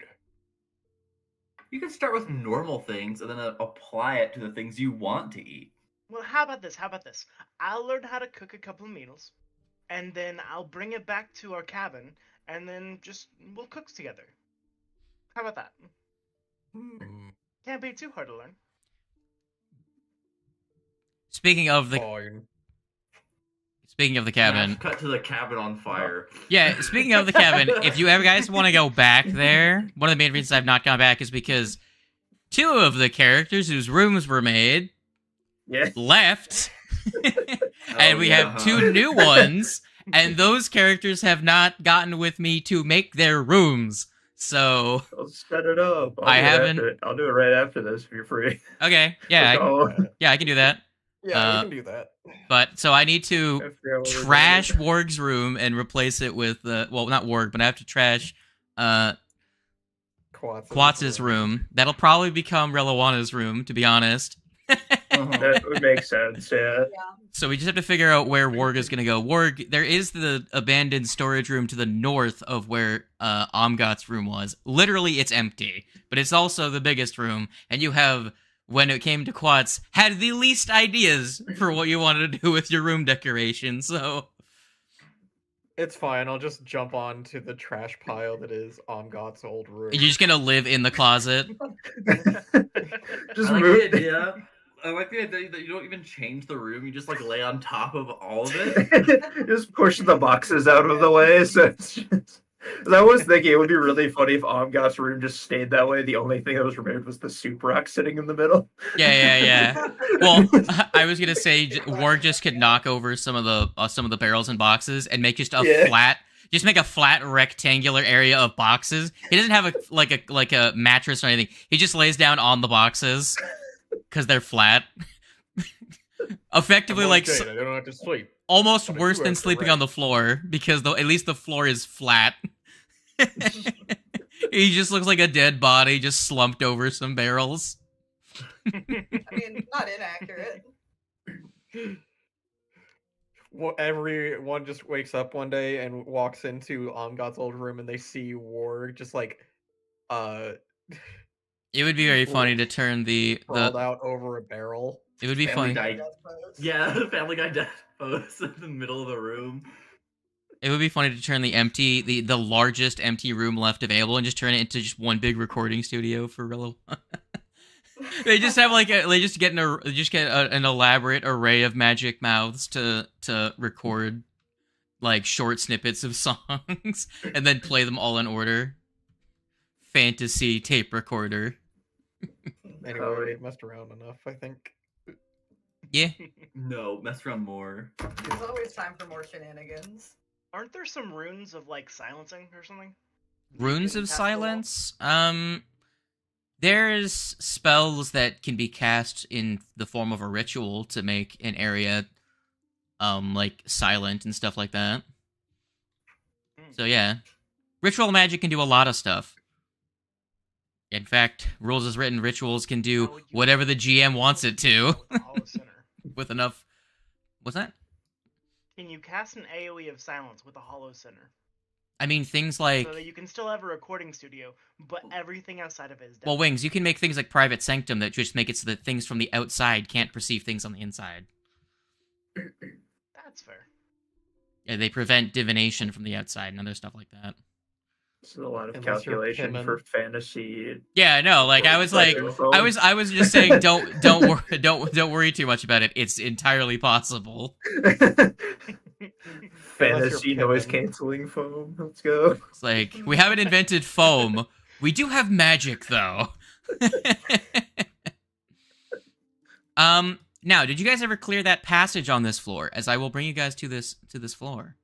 You can start with normal things and then apply it to the things you want to eat. Well, how about this? How about this? I'll learn how to cook a couple of meals, and then I'll bring it back to our cabin, and then just we'll cook together. How about that? Hmm, Can't be too hard to learn. Speaking of the fine. cabin, Cut to the cabin on fire. yeah. Speaking of the cabin, if you ever guys want to go back there, one of the main reasons I've not gone back is because two of the characters whose rooms were made Yeah. left, and we have two new ones, and those characters have not gotten with me to make their rooms. So I'll set it up. I'll do it right after this if you're free. okay, yeah, Let's I can do that. Yeah, we can do that. But so I need I to forgot what we're trash doing. Warg's room and replace it with well, not Warg, but I have to trash Quatz's room. That'll probably become Relawana's room, to be honest. That would make sense, yeah. So we just have to figure out where Warg is going to go. Warg, there is the abandoned storage room to the north of where Omgot's room was. Literally, it's empty, but it's also the biggest room, and you have, when it came to Quatz, had the least ideas for what you wanted to do with your room decoration, so... It's fine. I'll just jump onto the trash pile that is Omgot's old room. You're just going to live in the closet? Just I like move the idea. I like the idea that you don't even change the room. You just like lay on top of all of it. Just push the boxes out of the way. So it's just... I was thinking it would be really funny if Omgot's room just stayed that way. The only thing that was removed was the soup rock sitting in the middle. Yeah. Well, I was gonna say Warg just could knock over some of the barrels and boxes and make just make a flat rectangular area of boxes. He doesn't have a mattress or anything. He just lays down on the boxes because they're flat. Effectively, I'm like dead. I don't have to sleep. almost But I worse do than have to sleeping on the rest. floor because at least the floor is flat. He just looks like a dead body just slumped over some barrels. I mean, not inaccurate. Well, everyone just wakes up one day and walks into Omgot's old room and they see Warg just like It would be very funny to turn crawled out over a barrel. It would be Family funny. Guy. Yeah, the Family Guy death pose in the middle of the room. It would be funny to turn the largest empty room left available and just turn it into just one big recording studio for Rillo. They just have like they just get an elaborate array of magic mouths to record like short snippets of songs and then play them all in order. Fantasy tape recorder. Anyway, Oh, we messed around enough, I think. Yeah. No, mess around more. There's always time for more shenanigans. Aren't there some runes of like silencing or something? that you Runes can of cast on the wall? silence. There's spells that can be cast in the form of a ritual to make an area like silent and stuff like that. So yeah. Ritual magic can do a lot of stuff. In fact, rules as written, rituals can do How would you whatever the GM wants it to. Hollow Center. With enough... What's that? Can you cast an AoE of silence with a Hollow Center? I mean, things like... So that you can still have a recording studio, but everything outside of it is dead. Well, Wings, you can make things like Private Sanctum that just make it so that things from the outside can't perceive things on the inside. That's fair. Yeah, they prevent divination from the outside and other stuff like that. It's a lot of Unless you're calculation Pimmon. for fantasy. Yeah, no, like I was like, I was just saying, don't worry too much about it. It's entirely possible. Fantasy noise Pimmon. canceling foam. Let's go. It's like we haven't invented foam. We do have magic though. Now, did you guys ever clear that passage on this floor? As I will bring you guys to this floor.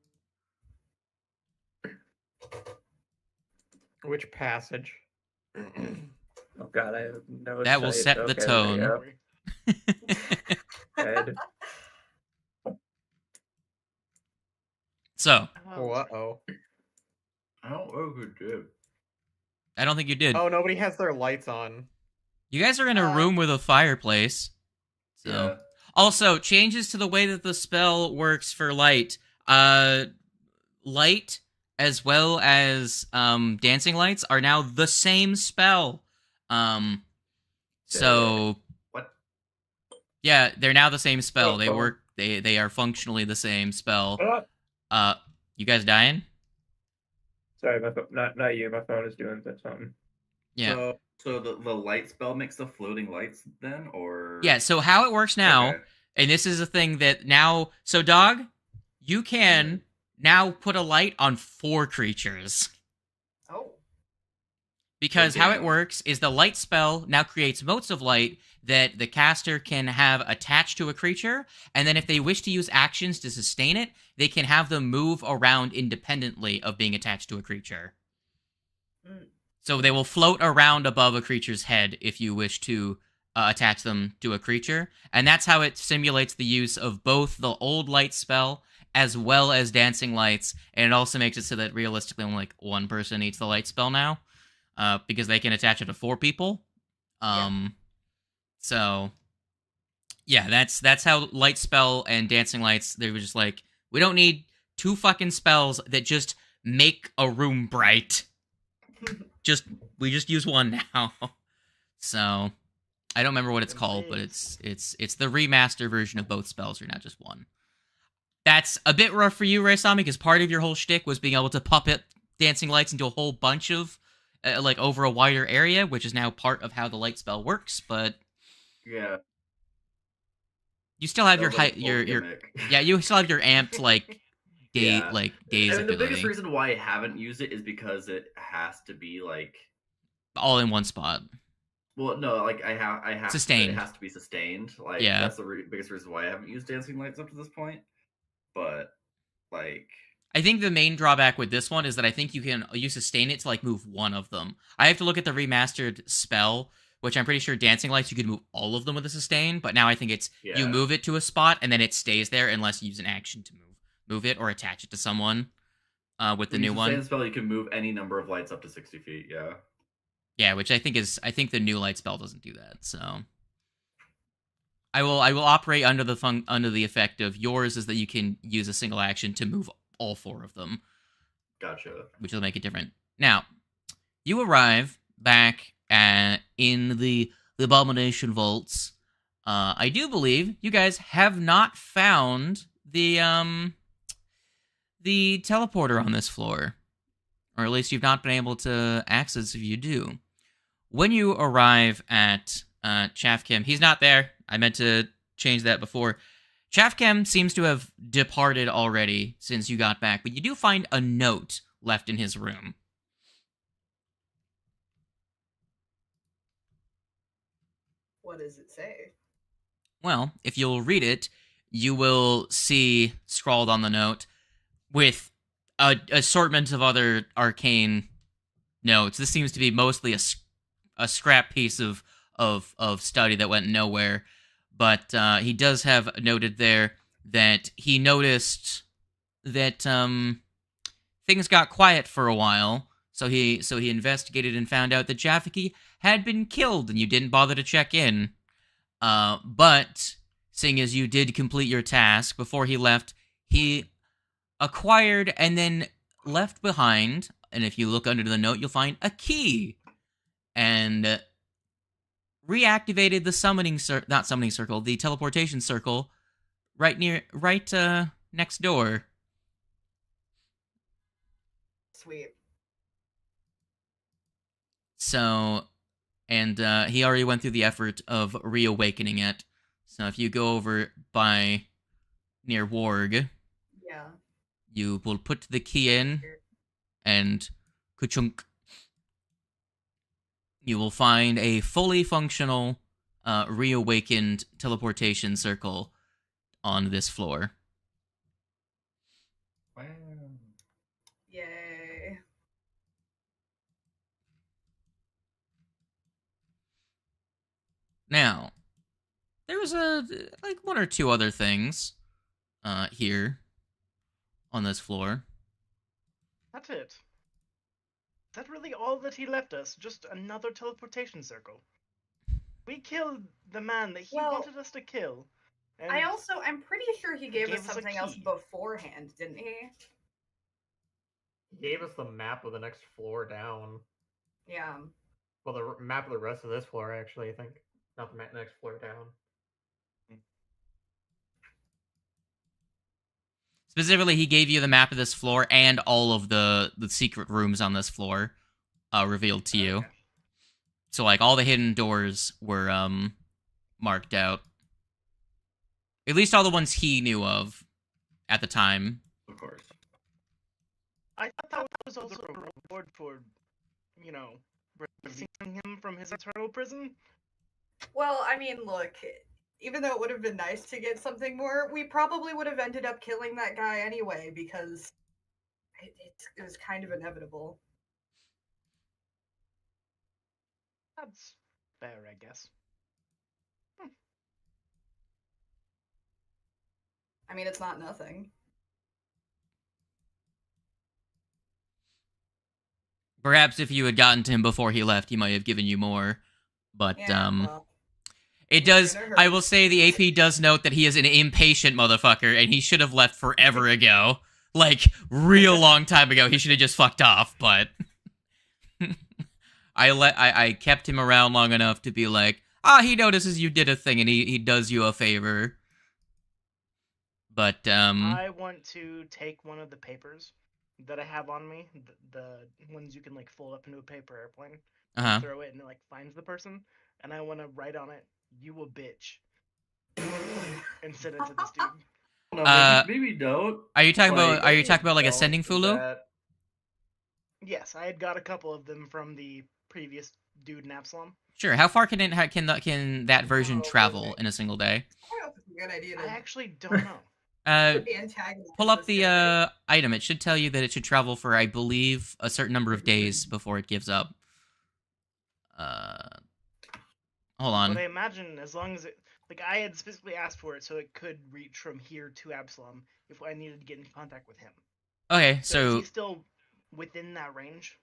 Which passage? Oh god, I have no. That will sight. set the Okay, tone. there you go. Head. So, Oh, uh-oh. I don't know who did. I don't think you did. Oh, nobody has their lights on. You guys are in a room with a fireplace. So, Yeah. also changes to the way that the spell works for light. Light as well as dancing lights are now the same spell. So What? yeah, they're now the same spell. They Uh-oh. work. They are functionally the same spell. Ah, You guys dying? sorry, my not you. My phone is doing something. Yeah. So the light spell makes the floating lights then, or Yeah. So how it works now, Okay. and this is a thing that now. So dog, you can now put a light on 4 creatures. Oh. Because how it Damn. works is the light spell now creates motes of light that the caster can have attached to a creature, and then if they wish to use actions to sustain it, they can have them move around independently of being attached to a creature. Mm. So they will float around above a creature's head if you wish to attach them to a creature, and that's how it simulates the use of both the old light spell as well as dancing lights, and it also makes it so that realistically only like 1 person needs the light spell now. Because they can attach it to 4 people. So yeah, that's how light spell and dancing lights, they were just like, we don't need 2 fucking spells that just make a room bright. We just use 1 now. So I don't remember what it's called, but it's the remaster version of both spells are now just 1. That's a bit rough for you, Raisami, because part of your whole shtick was being able to puppet dancing lights into a whole bunch of like over a wider area, which is now part of how the light spell works. But Yeah. you still have that your was like height, a full your gimmick. yeah, you still have your amped like daze Yeah. daze I mean, the ability biggest reason why I haven't used it is because it has to be like, all in one spot. well, no, like I have Sustained. It has to be sustained. Like Yeah. that's the biggest reason why I haven't used dancing lights up to this point. But like, I think the main drawback with this one is that I think you sustain it to like move 1 of them. I have to look at the remastered spell, which I'm pretty sure dancing lights you could move all of them with a sustain, but now I think it's you Yeah. move it to a spot and then it stays there unless you use an action to move it or attach it to someone. With the when you new sustain one, spell, you can move any number of lights up to 60 feet. Yeah. yeah, which I think the new light spell doesn't do that. So I will operate under the effect of yours is that you can use a single action to move all 4 of them, Gotcha. which will make it different. Now, you arrive back in the Abomination vaults. I do believe you guys have not found the teleporter on this floor, or at least you've not been able to access if you do. When you arrive at Chafkim. He's not there. I meant to change that before. Chafkim seems to have departed already since you got back, but you do find a note left in his room. What does it say? Well, if you'll read it, you will see scrawled on the note with a assortment of other arcane notes. This seems to be mostly a scrap piece of study that went nowhere. But he does have noted there that he noticed that things got quiet for a while. So he investigated and found out that Jafiki had been killed, and you didn't bother to check in. But seeing as you did complete your task before he left, he acquired and then left behind. And if you look under the note, you'll find a key, and reactivated the the teleportation circle right next door. Sweet. So, and he already went through the effort of reawakening it. So if you go over by near Warg, Yeah. you will put the key in, and kuchunk, you will find a fully functional, reawakened teleportation circle on this floor. Wow. Yay. Now, there was like one or two other things here on this floor. That's it. Is that really all that he left us? Just another teleportation circle? We killed the man that he Well, wanted us to kill. And I'm pretty sure he gave us gave us a something else key. beforehand, didn't he? He gave us the map of the next floor down. Yeah. Well, the map of the rest of this floor, actually, I think. Not the next floor down. Specifically, he gave you the map of this floor and all of the secret rooms on this floor revealed to you. Okay. So, like, all the hidden doors were marked out. At least all the ones he knew of at the time. Of course. I thought that was also a reward for, releasing him from his eternal prison. Well, I mean, look, even though it would have been nice to get something more, we probably would have ended up killing that guy anyway because it was kind of inevitable. That's fair, I guess. I mean, it's not nothing. Perhaps if you had gotten to him before he left, he might have given you more. But, Yeah, well, it does, gonna hurt. I will say the AP does note that he is an impatient motherfucker, and he should have left forever ago. Like, real long time ago. He should have just fucked off, but I kept him around long enough to be like, he notices you did a thing, and he does you a favor. But, I want to take one of the papers that I have on me, the ones you can, like, fold up into a paper airplane, and throw it, and it, like, finds the person, and I want to write on it, "You a bitch," and send it to this dude. No, maybe don't. Are you talking Like, about like a Don't sending do Fulu? that. Yes, I had got a couple of them from the previous dude in Absalom. Sure. How far can that version Oh, travel perfect. in a single day? I don't know if it's a good idea I to actually don't know. antagonize Pull up this guy. the item. It should tell you that it should travel for, I believe, a certain number of days before it gives up. Hold on. But I imagine as long as it, like, I had specifically asked for it so it could reach from here to Absalom if I needed to get in contact with him. Okay, Is so he still within that range?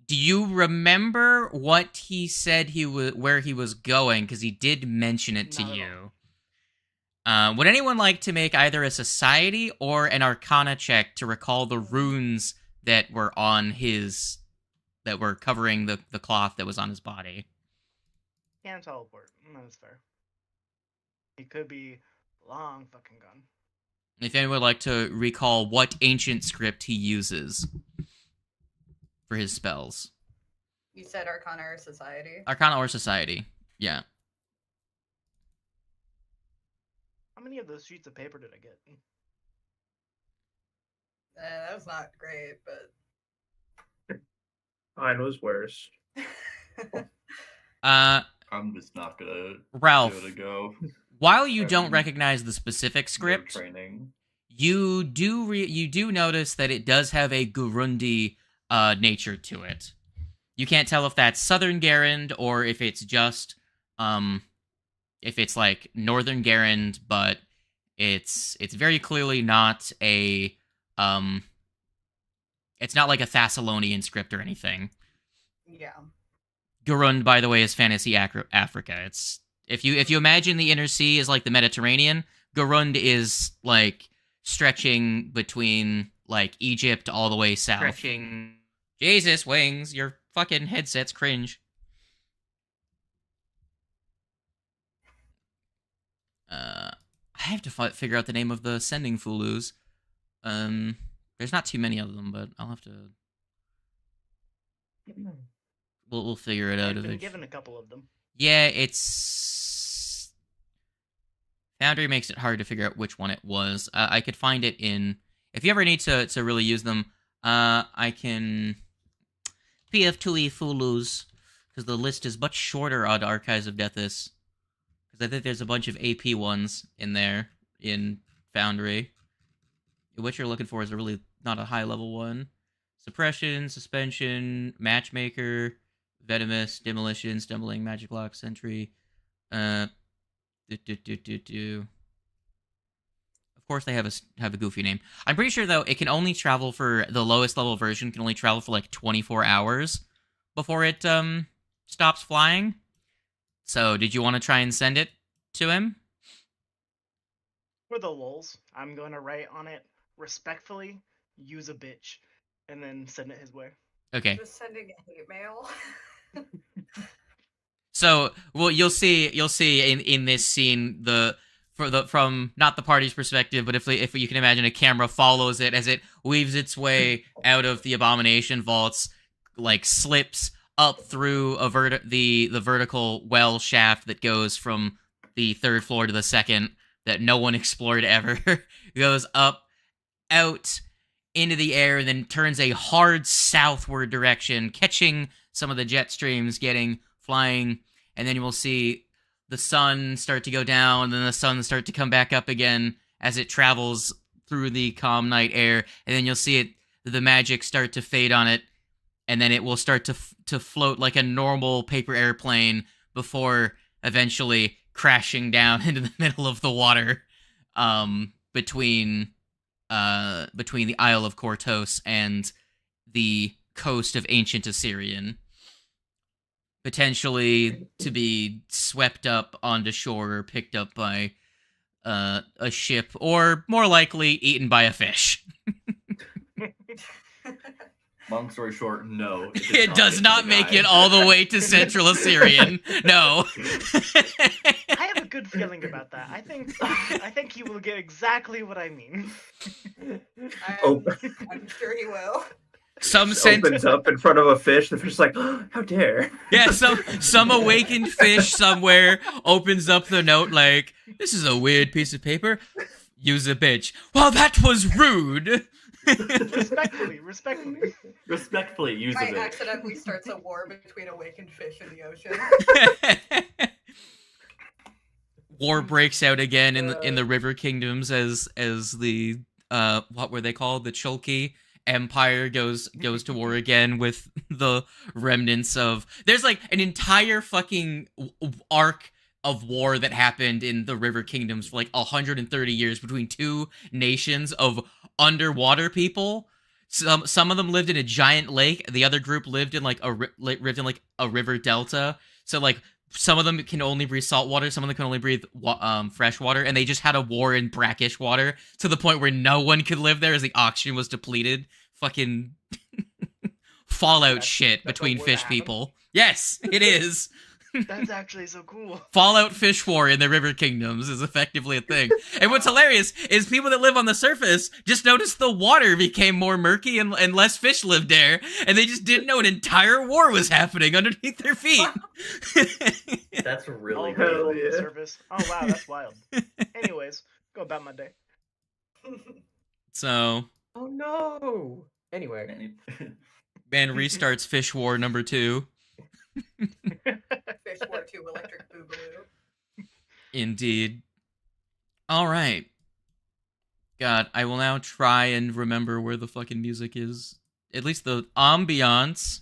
do you remember what he said where he was going? Because he did mention it to Not at you. Would anyone like to make either a society or an arcana check to recall the runes that were on that were covering the cloth that was on his body? Can't teleport. That's fair. He could be long fucking gone. If anyone would like to recall what ancient script he uses for his spells. You said Arcana or Society? Arcana or society. Yeah. How many of those sheets of paper did I get? That was not great, but Mine was worse. I'm just not gonna Ralph, give it a go. while you I don't mean, recognize the specific No script, training. you do notice that it does have a Gurundi nature to it. You can't tell if that's Southern Garand or if it's just if it's like Northern Garand, but it's very clearly not a it's not like a Thessalonian script or anything. yeah. Gurund, by the way, is fantasy Africa. It's if you imagine the Inner Sea is like the Mediterranean, Gurund is like stretching between like Egypt all the way south. Stretching. Jesus, Wings, your fucking headset's cringe. I have to figure out the name of the sending Fulus. There's not too many of them, but I'll have to. We'll figure it out. I've been given a couple of them. Yeah, it's Foundry makes it hard to figure out which one it was. I could find it in. If you ever need to really use them, I can PF2E Fulus because the list is much shorter on Archives of Deathis. Because I think there's a bunch of AP ones in there in Foundry. What you're looking for is really not a high level one. Suppression, Suspension, Matchmaker, Venomous, Demolition, Stumbling, Magic Lock, Sentry. Of course, they have a goofy name. I'm pretty sure though it can only travel for the lowest level version. Can only travel for like 24 hours before it stops flying. So, did you want to try and send it to him? For the lulz, I'm going to write on it respectfully, use a bitch, and then send it his way. Okay. Just sending a hate mail. So, well, you'll see in this scene from not the party's perspective, but if you can imagine a camera follows it as it weaves its way out of the Abomination vaults, like slips up through the vertical well shaft that goes from the third floor to the second that no one explored ever, goes up, out into the air, and then turns a hard southward direction, catching some of the jet streams, flying, and then you will see the sun start to go down, and then the sun start to come back up again as it travels through the calm night air, and then you'll see the magic start to fade on it, and then it will start to float like a normal paper airplane before eventually crashing down into the middle of the water, between the Isle of Kortos and the coast of ancient Assyrian, potentially to be swept up onto shore or picked up by a ship, or more likely eaten by a fish. Long story short, no. It does not make it all the way to Central Assyrian. No. I have a good feeling about that. I think he will get exactly what I mean. I'm sure he will. Opens up in front of a fish. The fish is like, oh, how dare? Yeah, some awakened fish somewhere opens up the note like, this is a weird piece of paper. Use a bitch. Well, that was rude. Respectfully, use a bitch. Accidentally starts a war between awakened fish in the ocean. War breaks out again in the River Kingdoms as the what were they called? The Chulki Empire goes to war again with the remnants of. There's like an entire fucking arc of war that happened in the River Kingdoms for like 130 years between two nations of underwater people. Some of them lived in a giant lake. The other group lived in like a river delta. So like some of them can only breathe salt water. Some of them can only breathe fresh water. And they just had a war in brackish water to the point where no one could live there as the oxygen was depleted. Fucking Fallout shit between fish people. Yes, it is. That's actually so cool. Fallout Fish War in the River Kingdoms is effectively a thing. And what's hilarious is people that live on the surface just noticed the water became more murky and less fish lived there, and they just didn't know an entire war was happening underneath their feet. That's really All good. Hell the yeah. surface. Oh wow, that's wild. Anyways, go about my day. So, Oh no. Anyway, man restarts Fish War number 2. Fish War 2 Electric Boogaloo. Indeed. All right. God, I will now try and remember where the fucking music is. At least the ambiance.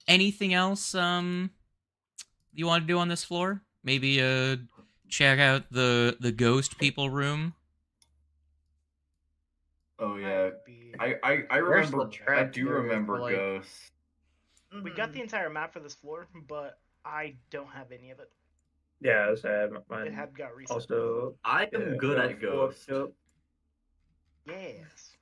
Anything else you want to do on this floor? Maybe check out the ghost people room. Oh yeah, Be- I Where's remember. the trap I do here? remember Like- ghosts. We got the Mhm. entire map for this floor, but I don't have any of it. Yeah, so I have It mine. had got reset. Also, I am yeah, good at ghosts. Yep. Yes.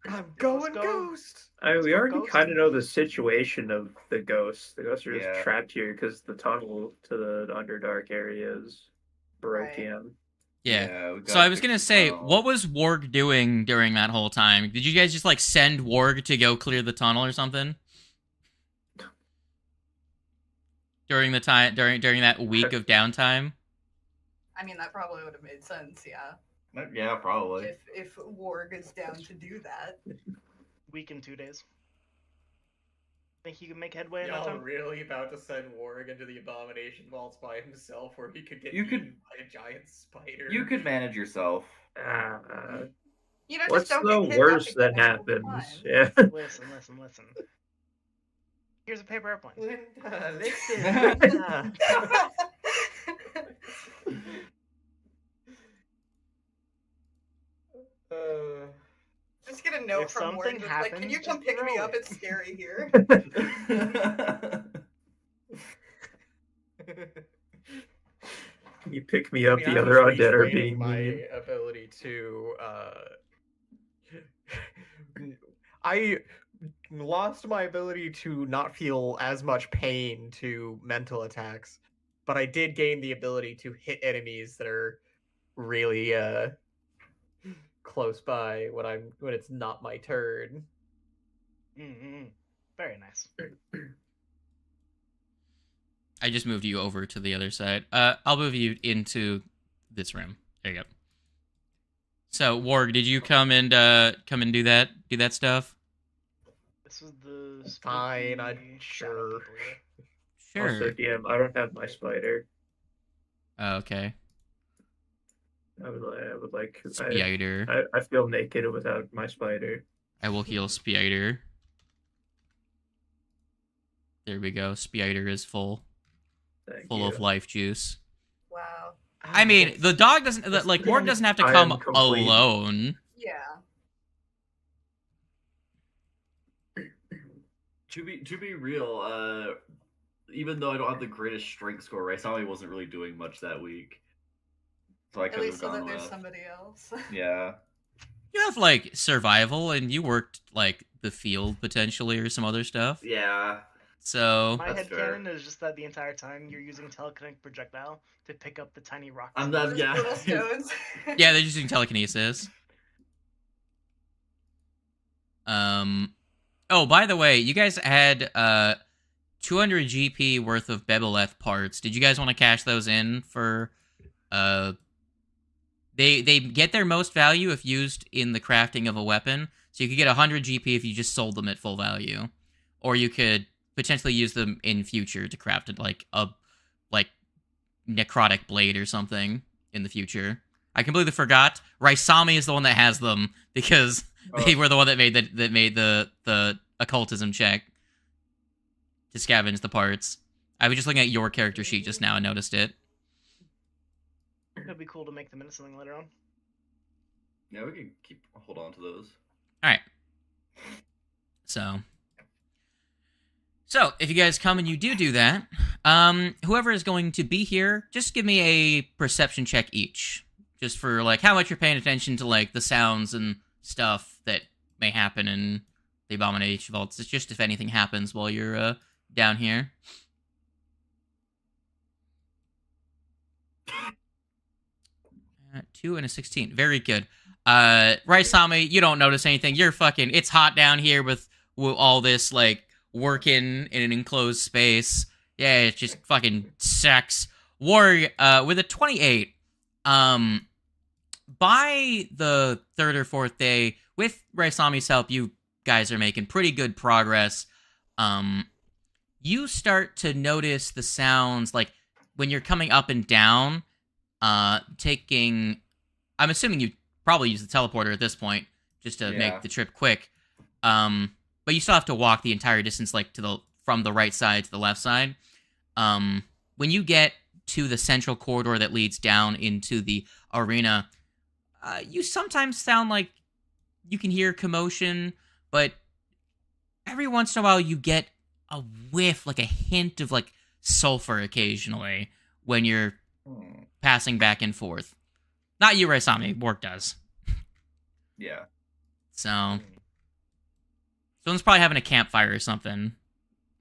I'm Let's going go. ghost. We go already ghost. kind of know the situation of the ghosts. The ghosts are Yeah. just trapped here because the tunnel to the Underdark area is broken. Yeah. we So gotta I was fix gonna the say, tunnel. what was Warg doing during that whole time? Did you guys just like send Warg to go clear the tunnel or something? During the time during that week of downtime? I mean, that probably would have made sense, yeah. Yeah, probably. If Warg is down to do that. Week in 2 days. Think you can make headway in that Y'all time? really about to send Warg into the Abomination Vaults by himself, where he could get You could- eaten by a giant spider? You could manage yourself. You know, What's just don't the get kidnapped worst that again, it'll be happens? fine. Yeah. Listen. Here's a paper airplane. Linda, listen, Linda. Just get a note If from something Warg that's like, can you happens, come just pick me throw up? it." It's scary here. You pick me up, I mean, the I'm other just undead are retraining being my mean. ability to. I lost my ability to not feel as much pain to mental attacks, but I did gain the ability to hit enemies that are really close by when it's not my turn. Mm-hmm. Very nice. I just moved you over to the other side. I'll move you into this room. There you go. So, Warg, did you come and do that stuff? This was the Fine, spooky shadow sure. people, yeah. Sure. Also, DM, I don't have my spider. Oh, okay. I would like. Spider. I feel naked without my spider. I will heal Spider. There we go. Spider is full Thank you. of life juice. Wow. I mean, the dog doesn't like Warg doesn't have to I come am complete. alone. Yeah. To be real, even though I don't have the greatest strength score, Raisami wasn't really doing much that week. So I At could have least so gone that there's with. somebody else. Yeah. You have like survival, and you worked like the field potentially or some other stuff. Yeah. So My That's fair. headcanon is just that the entire time you're using telekinetic projectile to pick up the tiny rocks. I'm not- Just yeah. little stones. yeah, they're just using telekinesis. Oh, by the way, you guys had 200 GP worth of Bebeleth parts. Did you guys want to cash those in for they get their most value if used in the crafting of a weapon. So you could get 100 GP if you just sold them at full value. Or you could potentially use them in future to craft it like a necrotic blade or something in the future. I completely forgot. Raisami is the one that has them because they were the one that made the occultism check to scavenge the parts. I was just looking at your character sheet just now and noticed it. It'd be cool to make them into something later on. Yeah, we can hold on to those. All right. So if you guys come and you do that, whoever is going to be here, just give me a perception check each, just for like how much you're paying attention to like the sounds and stuff that may happen in the Abomination Vaults. It's just if anything happens while you're down here. 2 and a 16. Very good. Raisami, you don't notice anything. You're fucking. It's hot down here with all this like working in an enclosed space. Yeah, it's just fucking sex. War with a 28. By the third or fourth day, with Raisami's help, you guys are making pretty good progress. You start to notice the sounds like when you're coming up and down. Taking. I'm assuming you probably use the teleporter at this point just to make the trip quick. But you still have to walk the entire distance, like from the right side to the left side. When you get to the central corridor that leads down into the arena, you sometimes sound like you can hear commotion, but every once in a while you get a whiff, like a hint of like sulfur occasionally when you're passing back and forth. Not you, Raisami. Work does. Yeah. So someone's probably having a campfire or something.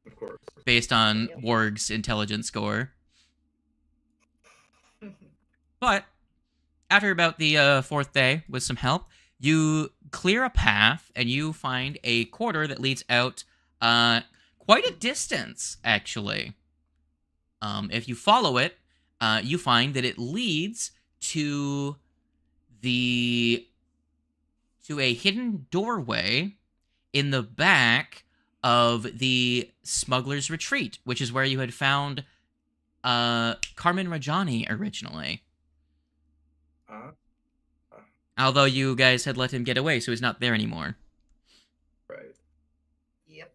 Of course. Based on Warg's intelligence score. But after about the fourth day, with some help, you clear a path and you find a corridor that leads out quite a distance, actually. If you follow it, you find that it leads to a hidden doorway in the back of the Smuggler's Retreat, which is where you had found Carmen Rajani originally. Although you guys had let him get away, so he's not there anymore. Right. Yep.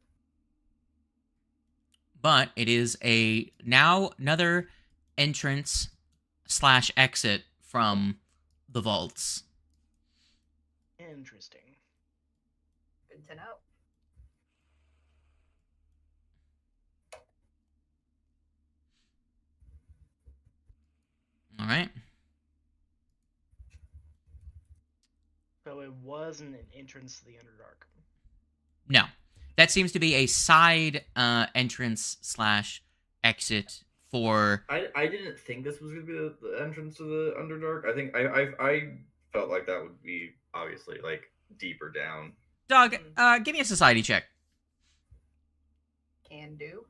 But it is now another entrance/exit from the vaults. Interesting. Good to know. All right. So it wasn't an entrance to the Underdark. No. That seems to be a side entrance/exit for... I didn't think this was going to be the entrance to the Underdark. I think I felt like that would be, obviously, like, deeper down. Doug, give me a society check. Can do.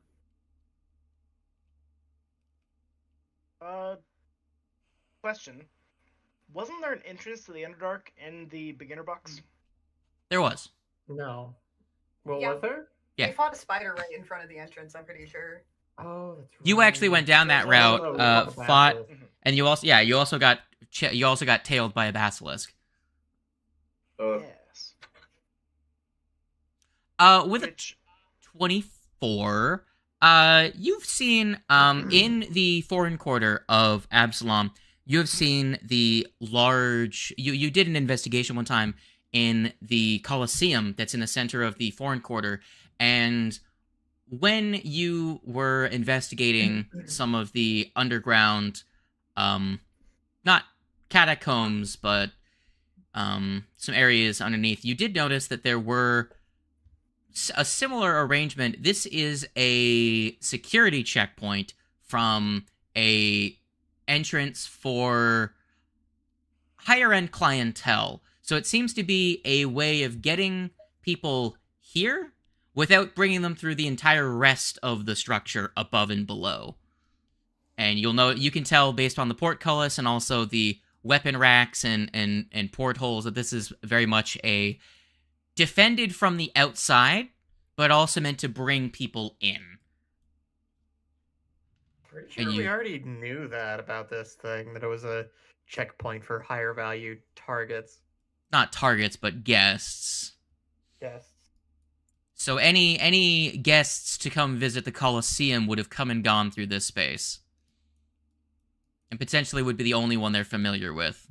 Question. Wasn't there an entrance to the Underdark in the beginner box? There was. No. Well, Yeah. was there? Yeah. We fought a spider right in front of the entrance, I'm pretty sure. Oh, that's right. You actually went down that route, fought, and you also got tailed by a basilisk. Yes. With a 24, you've seen in the foreign quarter of Absalom, you have seen the large. You did an investigation one time in the Colosseum that's in the center of the foreign quarter, and when you were investigating some of the underground, not catacombs, but some areas underneath, you did notice that there were a similar arrangement. This is a security checkpoint from a entrance for higher end clientele. So it seems to be a way of getting people here without bringing them through the entire rest of the structure above and below. And you can tell based on the portcullis and also the weapon racks and portholes that this is very much a defended from the outside, but also meant to bring people in. Pretty sure we already knew that about this thing, that it was a checkpoint for higher value targets. Not targets, but guests. Yes. So any guests to come visit the Colosseum would have come and gone through this space. And potentially would be the only one they're familiar with.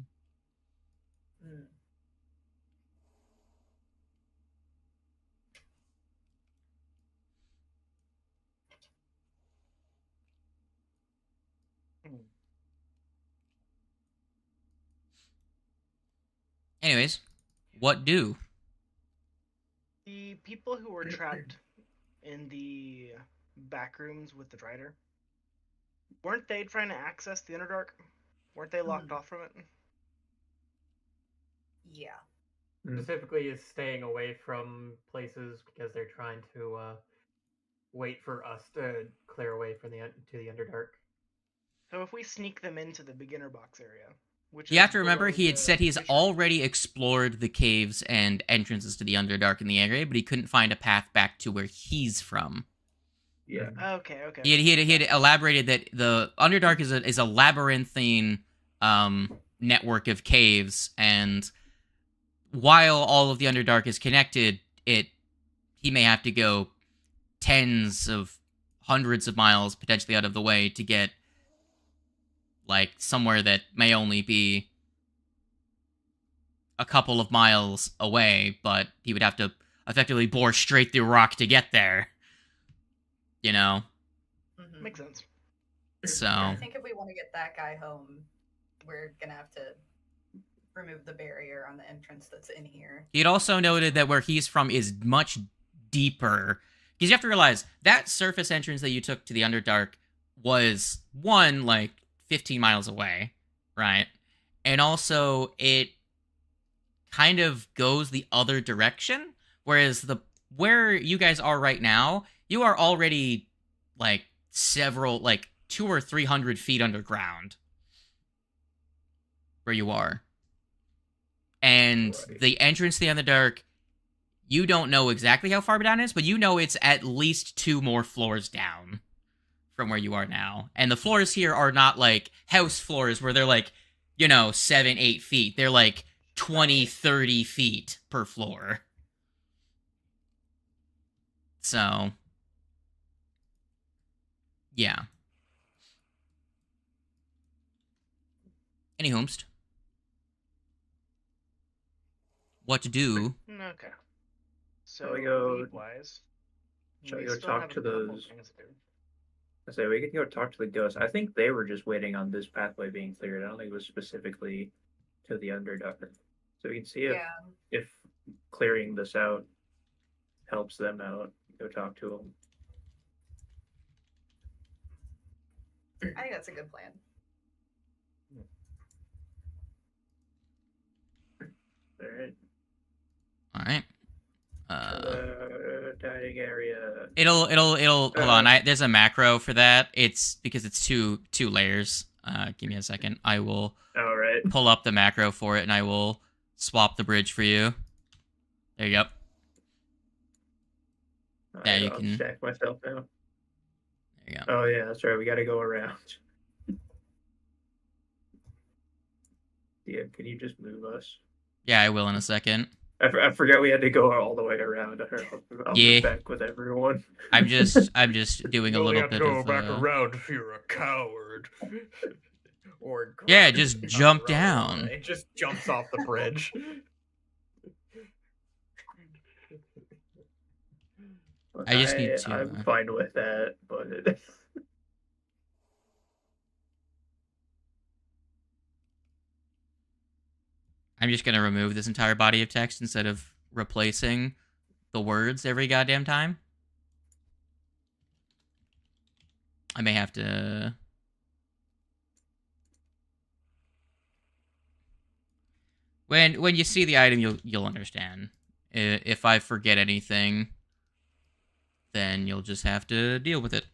Anyways, what do? The people who were trapped in the back rooms with the Drider, weren't they trying to access the Underdark? Weren't they locked off from it? Yeah. Specifically, is staying away from places because they're trying to wait for us to clear away from the Underdark. So if we sneak them into the beginner box area, which You is have to remember, below he had the said he's fishery- already explored the caves and entrances to the Underdark in the area, but he couldn't find a path back to where he's from. Yeah. Okay. He had elaborated that the Underdark is a labyrinthine network of caves, and while all of the Underdark is connected, he may have to go tens of hundreds of miles potentially out of the way to get like somewhere that may only be a couple of miles away, but he would have to effectively bore straight through rock to get there. You know? Mhm. Makes sense. So I think if we want to get that guy home, we're gonna have to remove the barrier on the entrance that's in here. he'd also noted that where he's from is much deeper. Because you have to realize that surface entrance that you took to the Underdark was one, like 15 miles away, right? And also it kind of goes the other direction. Whereas where you guys are right now, you are already like several, like 200 or 300 feet underground where you are. And Right. the entrance to the Underdark, you don't know exactly how far down it is, but you know it's at least 2 more floors down from where you are now. And the floors here are not like house floors where they're like, 7, 8 feet. They're like 20, 30 feet per floor. So, yeah. Any homest? What to do? Okay. So Shall we go- lead-wise, shall we we go still talk have a to couple those- things to do. I say we can go talk to the ghosts. I think they were just waiting on this pathway being cleared. I don't think it was specifically to the Underdark. So we can see if clearing this out helps them out. Go talk to them. I think that's a good plan. All right. All right. Dining area. It'll hold on. There's a macro for that. It's because it's two layers. Give me a second. I will All right. pull up the macro for it and I will swap the bridge for you. There you go. Yeah, you I'll can- check myself now. There you go. Oh yeah, that's right. We got to go around. Yeah, can you just move us? Yeah, I will in a second. I forgot we had to go all the way around. I'll Yeah. move back with everyone. I'm just doing a You only little have to bit go of back around if you're a coward. Or Yeah, grunt just on jump the road. down. It just jumps off the bridge. I just need to, I'm fine with that, but I'm just gonna remove this entire body of text instead of replacing the words every goddamn time. I may have to. When you see the item, you'll understand. If I forget anything, then you'll just have to deal with it.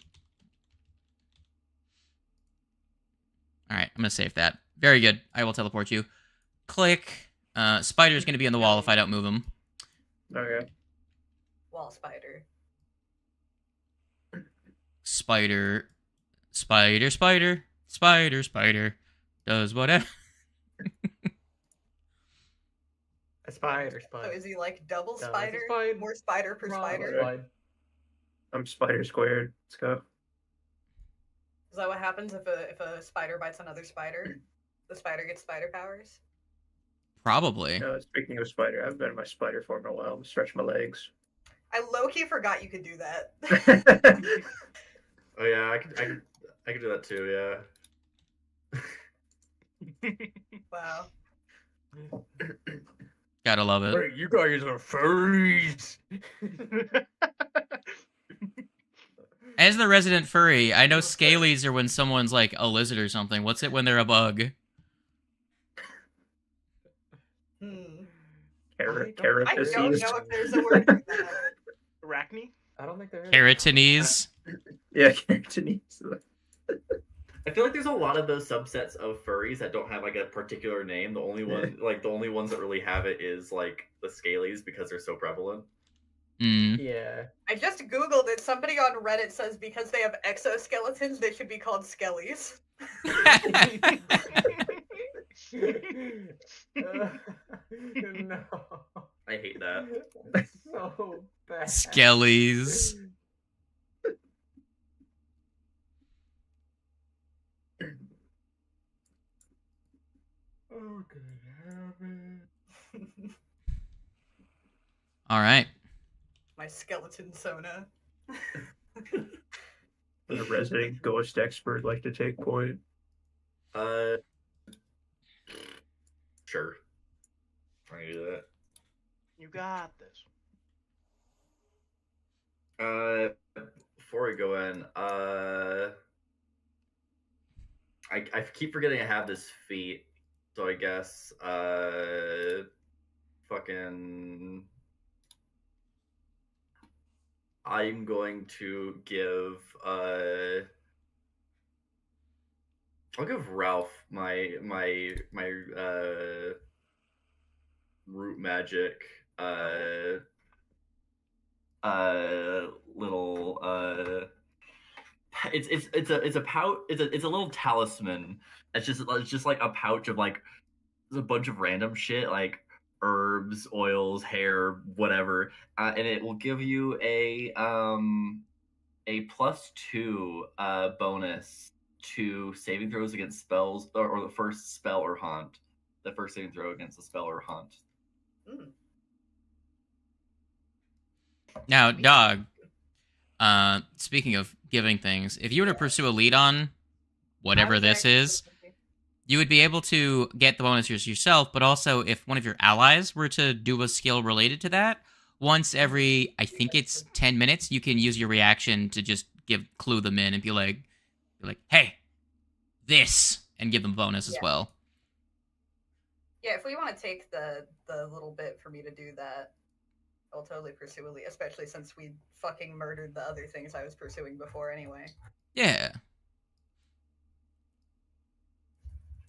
All right, I'm gonna save that. Very good. I will teleport you. Click. Spider's gonna be on the wall if I don't move him. okay. Wall spider. Spider does whatever. A spider, So spider. is he like double No, it's a spider? spider. More spider per spider? Right. I'm spider squared. Let's go. Is that what happens if a spider bites another spider? The spider gets spider powers? Probably. Speaking of spider, I've been in my spider form in a while. I'm stretch my legs. I low-key forgot you could do that. Oh yeah, I could do that too. Yeah. Wow. Gotta love it. Hey, you guys are furries. As the resident furry, I know scalies are when someone's like a lizard or something. What's it when they're a bug? Carrot I don't disease. know if there's a word for that. Arachne? I don't think there is. Keratinese. Yeah, keratinese. I feel like there's a lot of those subsets of furries that don't have like a particular name. The only one, like the only ones that really have it is like the scalies because they're so prevalent. Yeah. I just googled it. Somebody on Reddit says because they have exoskeletons, they should be called skellies. No. I hate that. That's so bad. Skellies. Oh, good heavens. All right. My skeleton Sona. The resident ghost expert like to take point. Sure. I'm gonna do that. You got this. Before we go in, I keep forgetting I have this feat, so I guess, fucking, I'm going to give, I'll give Ralph my root magic, little it's a pouch, it's a little talisman. It's just like a pouch of like a bunch of random shit like herbs, oils, hair, whatever, and it will give you a +2 bonus to saving throws against spells or the first spell or haunt. The first saving throw against a spell or haunt. Now, Dog, speaking of giving things, if you were to pursue a lead on whatever this is, you would be able to get the bonuses yourself, but also if one of your allies were to do a skill related to that, once every, I think it's 10 minutes, you can use your reaction to just clue them in and be like, hey, this, and give them a bonus as well. Yeah, if we want to take the little bit for me to do that, I'll totally pursue a lead, especially since we fucking murdered the other things I was pursuing before anyway. Yeah.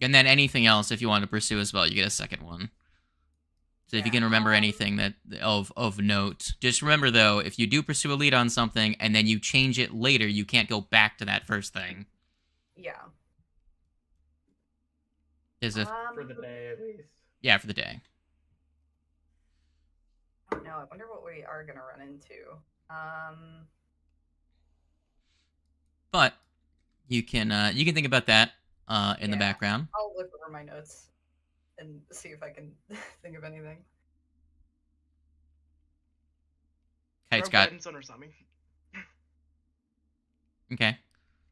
And then anything else, if you want to pursue as well, you get a second one. So if you can remember anything that of note, just remember though, if you do pursue a lead on something and then you change it later, you can't go back to that first thing. Yeah. For the day at least. Yeah, for the day. Oh no, I wonder what we are gonna run into. But you can think about that in the background. I'll look over my notes and see if I can think of anything. Kite's got guidance on Ursami. Okay.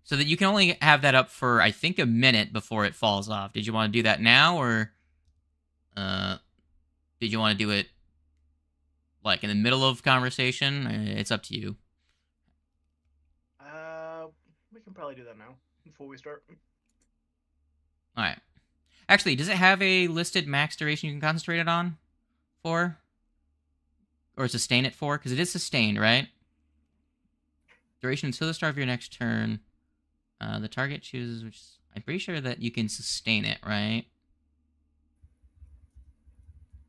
So that you can only have that up for I think a minute before it falls off. Did you want to do that now, or did you want to do it like in the middle of conversation? It's up to you. We can probably do that now before we start. All right. Actually, does it have a listed max duration you can concentrate it on for? Or sustain it for? Because it is sustained, right? Duration until the start of your next turn. The target chooses, which I'm pretty sure that you can sustain it, right?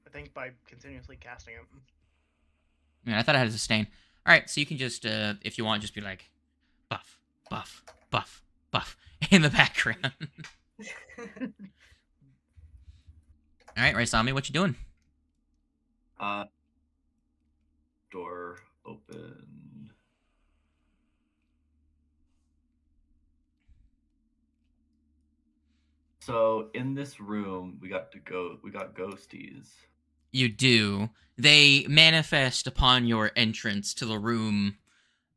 I think by continuously casting it. I thought I had a sustain. All right, so you can just, if you want, just be like, buff, buff, buff, buff, in the background. All right, Raisami, what you doing? Door open. So in this room, we got ghosties. You do. They manifest upon your entrance to the room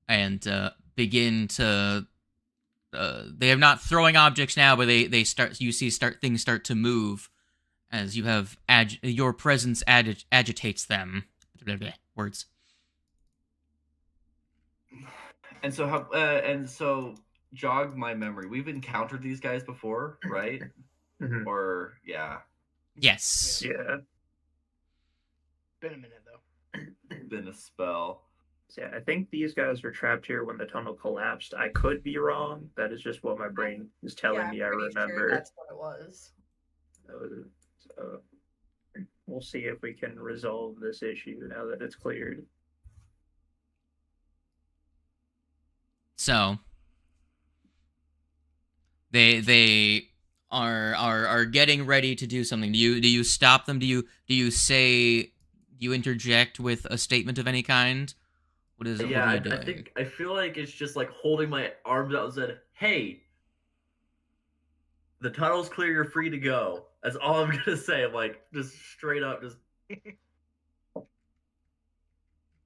and begin to. They are not throwing objects now, but they start. You see, things start to move as you have your presence agitates them. Words. And so jog my memory. We've encountered these guys before, right? Mm-hmm. Or yeah. Yes. Yeah. Been a minute though. Been a spell. So, yeah, I think these guys were trapped here when the tunnel collapsed. I could be wrong. That is just what my brain is telling me. I remember. Sure that's what it was. So we'll see if we can resolve this issue now that it's cleared. So they are getting ready to do something. Do you stop them? Do you interject with a statement of any kind? What is it? Yeah, what are you doing? I feel like it's just like holding my arms out and said, "Hey, the tunnel's clear. You're free to go." That's all I'm gonna say. I'm like, just straight up, just.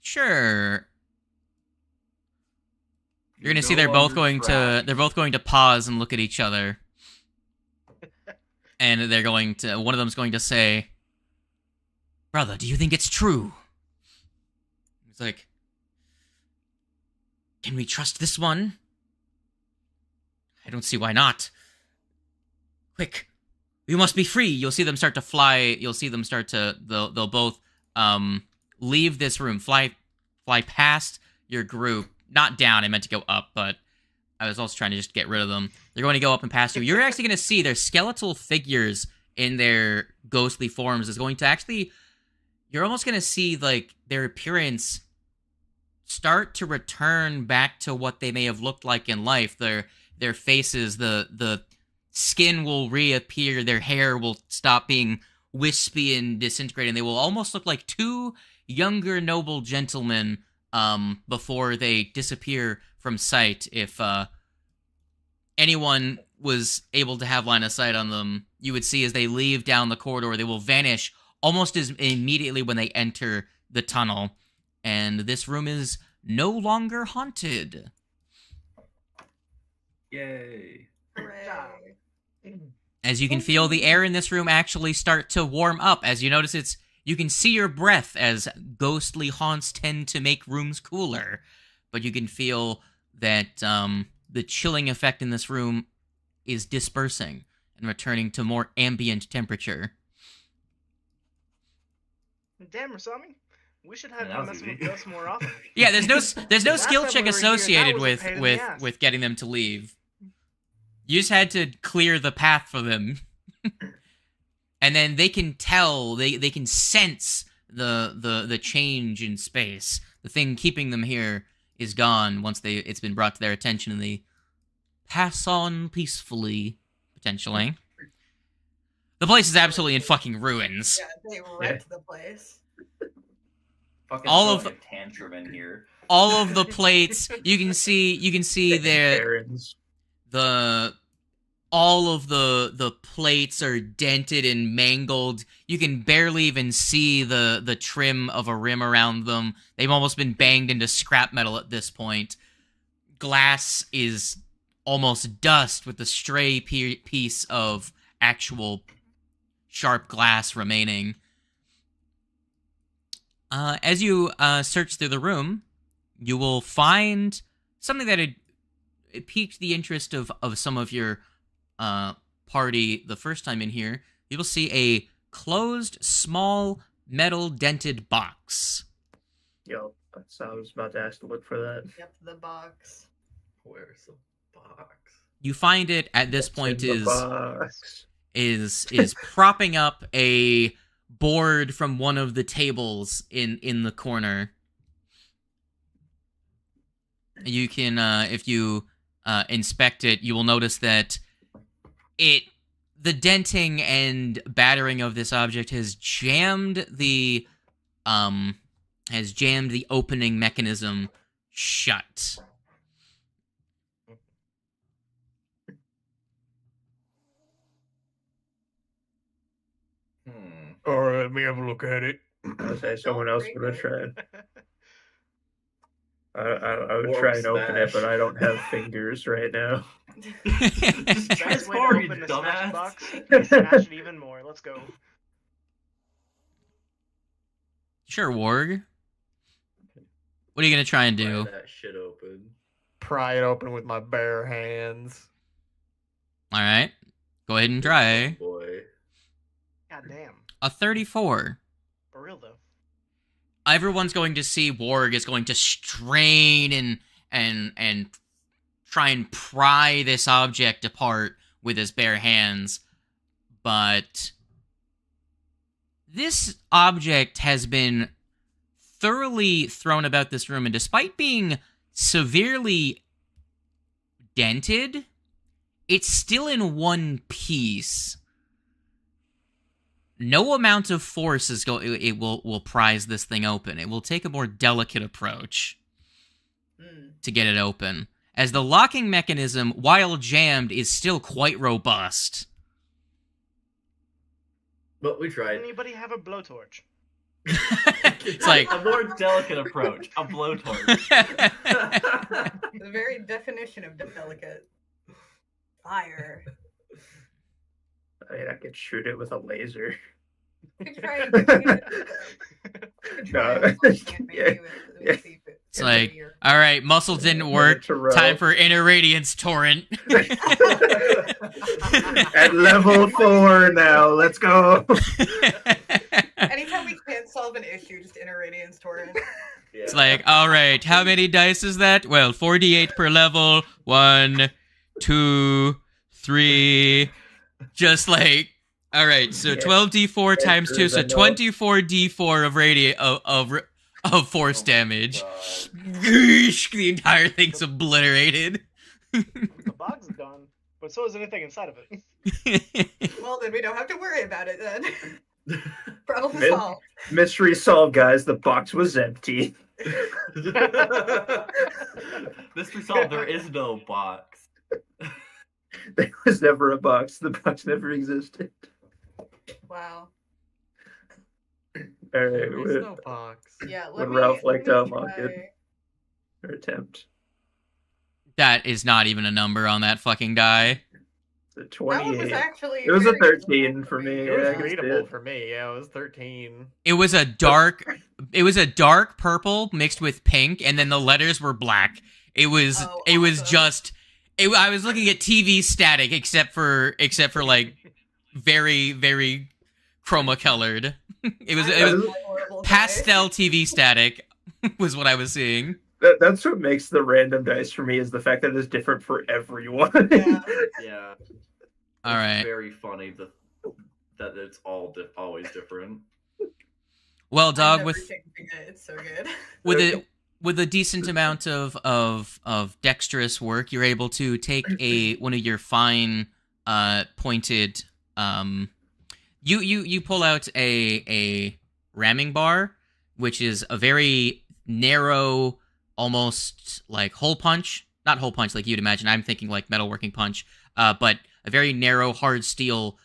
Sure. You're gonna see they're both going to pause and look at each other, and one of them's going to say, "Brother, do you think it's true?" He's like, "Can we trust this one? I don't see why not. Quick, we must be free." You'll see them start to fly. You'll see them start to. They'll both leave this room, fly past your group. Not down, I meant to go up, but I was also trying to just get rid of them. They're going to go up and past you. You're actually going to see their skeletal figures in their ghostly forms is going to actually... You're almost going to see, like, their appearance start to return back to what they may have looked like in life. Their faces, the skin will reappear, their hair will stop being wispy and disintegrating. They will almost look like two younger noble gentlemen before they disappear from sight. If anyone was able to have line of sight on them, you would see as they leave down the corridor, they will vanish almost as immediately when they enter the tunnel. And this room is no longer haunted. Yay. Hooray. As you can feel the air in this room actually start to warm up. As you notice, you can see your breath, as ghostly haunts tend to make rooms cooler. But you can feel that the chilling effect in this room is dispersing and returning to more ambient temperature. Damn, Rasami. We should have you mess with ghosts more often. Yeah, there's no skill check associated with getting them to leave. You just had to clear the path for them. And then they can tell, they can sense the change in space. The thing keeping them here is gone once it's been brought to their attention, and they pass on peacefully, potentially. The place is absolutely in fucking ruins. Yeah, they wrecked the place. Fucking all of a tantrum in here. All of the plates, you can see there all of the plates are dented and mangled. You can barely even see the trim of a rim around them. They've almost been banged into scrap metal at this point. Glass is almost dust with the stray piece of actual sharp glass remaining. As you search through the room, you will find something that had piqued the interest of some of your party the first time in here. You will see a closed, small, metal dented box. Yo, so I was about to ask to look for that. Yep, the box. Where's the box? You find it at this point is box. propping up a board from one of the tables in the corner. You can if you inspect it, you will notice that the denting and battering of this object has jammed the opening mechanism shut. All right, let me have a look at it. I would say someone else would have tried. I would try and open it, but I don't have fingers right now. Best way to open a smash box, smash it even more. Let's go. Sure, Warg. What are you gonna try and do? Pry that shit open. Pry it open with my bare hands. All right, go ahead and try. Boy. God damn. A 34. For real though. everyone's going to see Warg is going to strain and try and pry this object apart with his bare hands. But this object has been thoroughly thrown about this room, and despite being severely dented, it's still in one piece. No amount of force it will prise this thing open. It will take a more delicate approach to get it open, as the locking mechanism, while jammed, is still quite robust. But we tried. Anybody have a blowtorch? It's like a more delicate approach, a blowtorch. The very definition of delicate. Fire. I mean, I could shoot it with a laser. Could try it. It's like, all right, muscle didn't work. Time for inner radiance torrent. At level 4 now. Let's go. Anytime we can't solve an issue, just inner radiance torrent. It's like, all right, how many dice is that? Well, 48 per level. 1, 2, 3. Just like, all right, so 12d4 times 2, so 24d4 of force damage. The entire thing's obliterated. The box is gone, but so is anything inside of it. Well, then we don't have to worry about it then. Problem solved. Mystery solved, guys. The box was empty. Mystery solved. There is no box. There was never a box. The box never existed. Wow. All right. There is no box. Yeah. Would Ralph like to unlock it? Or attempt? That is not even a number on that fucking die. The 28. That one was actually it was a very 13 for me. It was Yeah, readable for me. Yeah, it was 13. It was a dark purple mixed with pink, and then the letters were black. It was awesome. just I was looking at TV static except for like very, very chroma colored. It was pastel TV static was what I was seeing. That's what makes the random dice for me, is the fact that it's different for everyone. Yeah. All right. It's very funny that it's always different. Well, dog, it's so good. with a decent amount of dexterous work, you're able to take one of your fine pointed you pull out a ramming bar, which is a very narrow, almost like hole punch. Not hole punch like you'd imagine. I'm thinking like metalworking punch, but a very narrow, hard steel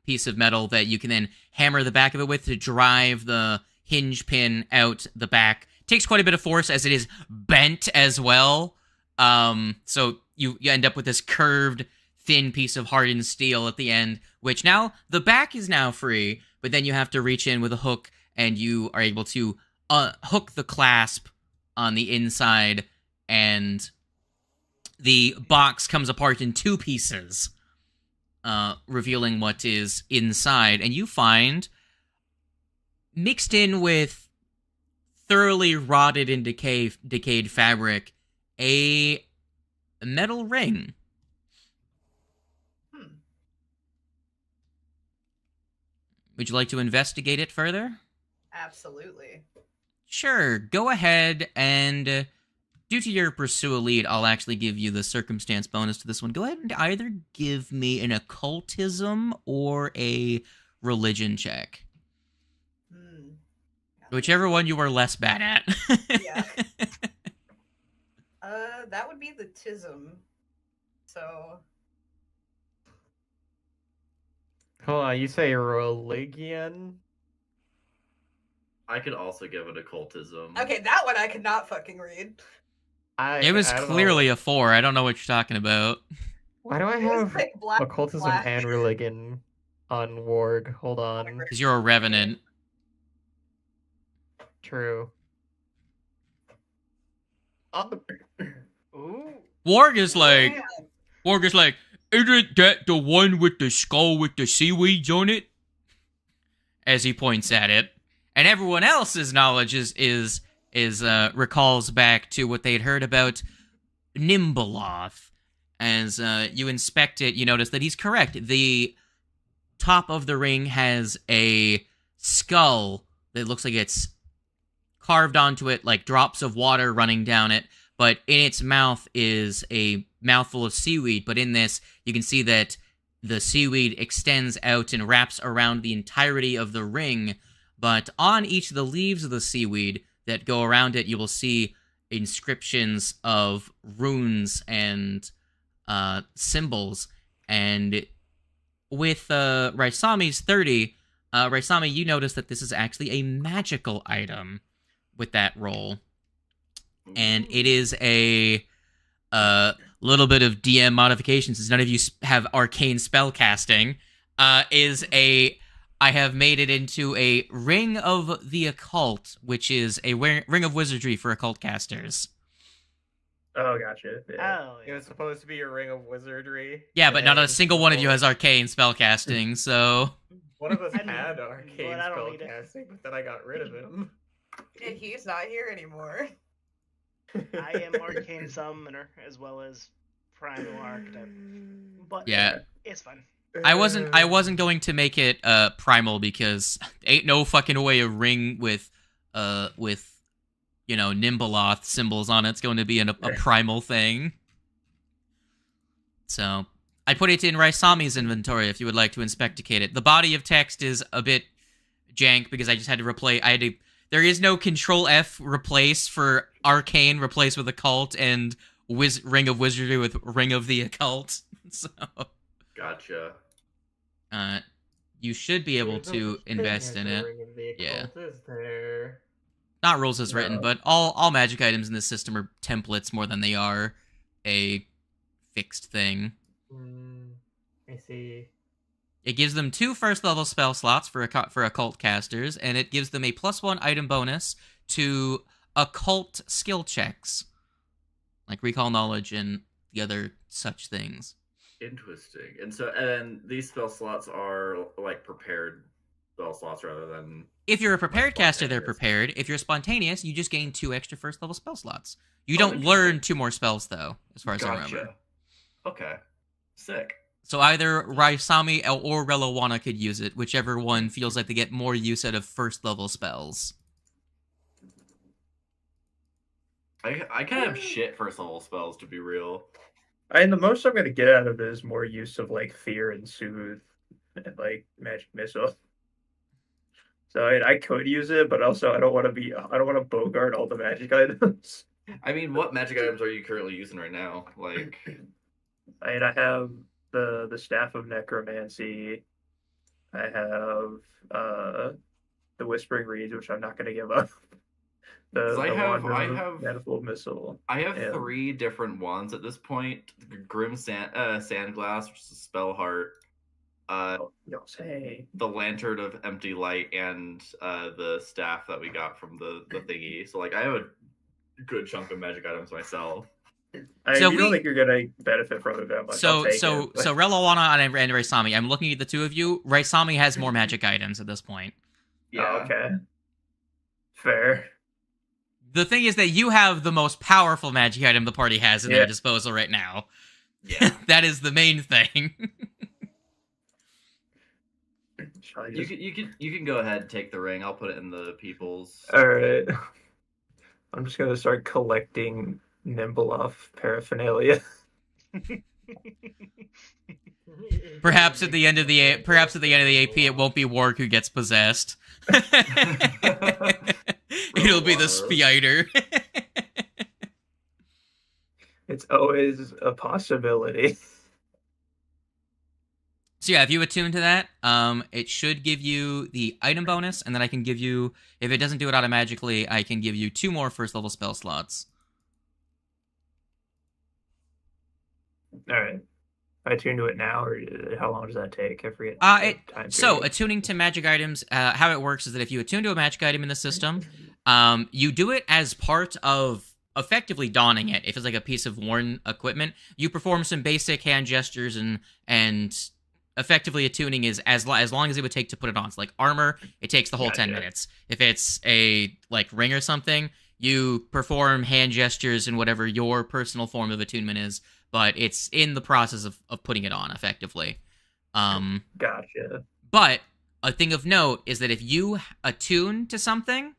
piece of metal that you can then hammer the back of it with to drive the hinge pin out the back. Takes quite a bit of force as it is bent as well. So you end up with this curved, thin piece of hardened steel at the end, which now the back is now free, but then you have to reach in with a hook and you are able to hook the clasp on the inside, and the box comes apart in 2 pieces, revealing what is inside. And you find, mixed in with thoroughly rotted and decayed fabric, a metal ring. Would you like to investigate it further? Absolutely. Sure, go ahead, and due to your pursue a lead, I'll actually give you the circumstance bonus to this one. Go ahead and either give me an occultism or a religion check. Whichever one you are less bad at. Yeah. That would be the tism. So. Hold on, you say religion? I could also give it occultism. Okay, that one I could not fucking read. It was clearly a 4. I don't know what you're talking about. Why do I have occultism and religion on Warg? Hold on. Because you're a revenant. True. Ooh. Warg is like, isn't that the one with the skull with the seaweeds on it? As he points at it. and everyone else's knowledge is recalls back to what they'd heard about Nimbaloth. As you inspect it, you notice that he's correct. The top of the ring has a skull that looks like it's carved onto it, like drops of water running down it, but in its mouth is a mouthful of seaweed. But in this, you can see that the seaweed extends out and wraps around the entirety of the ring, but on each of the leaves of the seaweed that go around it, you will see inscriptions of runes and symbols. And with Raisami's 30, Raisami, you notice that this is actually a magical item with that roll. And it is a little bit of DM modification, since none of you have arcane spell casting. I have made it into a Ring of the Occult, which is a ring of wizardry for occult casters. Oh, gotcha. Yeah. Oh, It was supposed to be a ring of wizardry. Yeah, but not a single one of you has arcane spell casting, so... One of us I mean, had arcane but I don't spell need it. casting, but then I got rid of him. And he's not here anymore. I am arcane summoner as well as primal archetype, but Yeah. it's fine. I wasn't going to make it primal, because ain't no fucking way a ring with you know, Nimbaloth symbols on it's going to be a primal thing. So I put it in Raisami's inventory if you would like to inspecticate it. The body of text is a bit jank because I just had to replace. There is no Control F replace for arcane replace with occult and Ring of Wizardry with Ring of the Occult. So Gotcha. you should be able to invest in it. Ring of the Yeah. Occult, is there? Not rules as written, No. but all magic items in this system are templates more than they are a fixed thing. I see. It gives them 2 first-level spell slots for occult casters, and it gives them a +1 item bonus to occult skill checks, like recall knowledge and the other such things. Interesting. And these spell slots are like prepared spell slots rather than... If you're a prepared caster, they're spontaneous. prepared. If you're spontaneous, you just gain 2 extra first-level spell slots. You Oh, don't interesting. learn 2 more spells, though, as far as I remember. Gotcha. Okay. Sick. So either Raisami or Relawana could use it, whichever one feels like they get more use out of first-level spells. I kind of shit first level spells, to be real. The most I'm gonna get out of it is more use of like fear and soothe and like magic missile. So I could use it, but also I don't want to bogart all the magic items. I mean, what magic items are you currently using right now? Like, I have the staff of necromancy. I have the whispering reeds, which I'm not gonna give up. I have manifold missile. I have and 3 different wands at this point: Grim Sandglass, which is a spell heart, say the Lantern of Empty Light, and the staff that we got from the thingy. So like, I have a good chunk of magic items myself. You So don't think you're gonna benefit from it that much. So I'll take so it, but- so Relawana and Raisami, I'm looking at the 2 of you. Raisami has more magic items at this point. Yeah. Oh, okay. Fair. The thing is that you have the most powerful magic item the party has at their disposal right now. Yeah. That is the main thing. Shall I You just... you can go ahead and take the ring. I'll put it in the people's. All right. I'm just gonna start collecting Nimbaloth paraphernalia. Perhaps at the end of the AP, it won't be Warg who gets possessed. It'll be the spider. It's always a possibility. So yeah, if you attune to that, it should give you the item bonus, and then I can give you, if it doesn't do it automatically, I can give you 2 more first level spell slots. All right. I tune to it now, or how long does that take? I forget. Attuning to magic items, how it works is that if you attune to a magic item in the system, you do it as part of effectively donning it. If it's like a piece of worn equipment, you perform some basic hand gestures and effectively attuning is as long as it would take to put it on. So like armor, it takes the whole 10 minutes. If it's a like ring or something, you perform hand gestures and whatever your personal form of attunement is, but it's in the process of putting it on effectively. Gotcha. But a thing of note is that if you attune to something,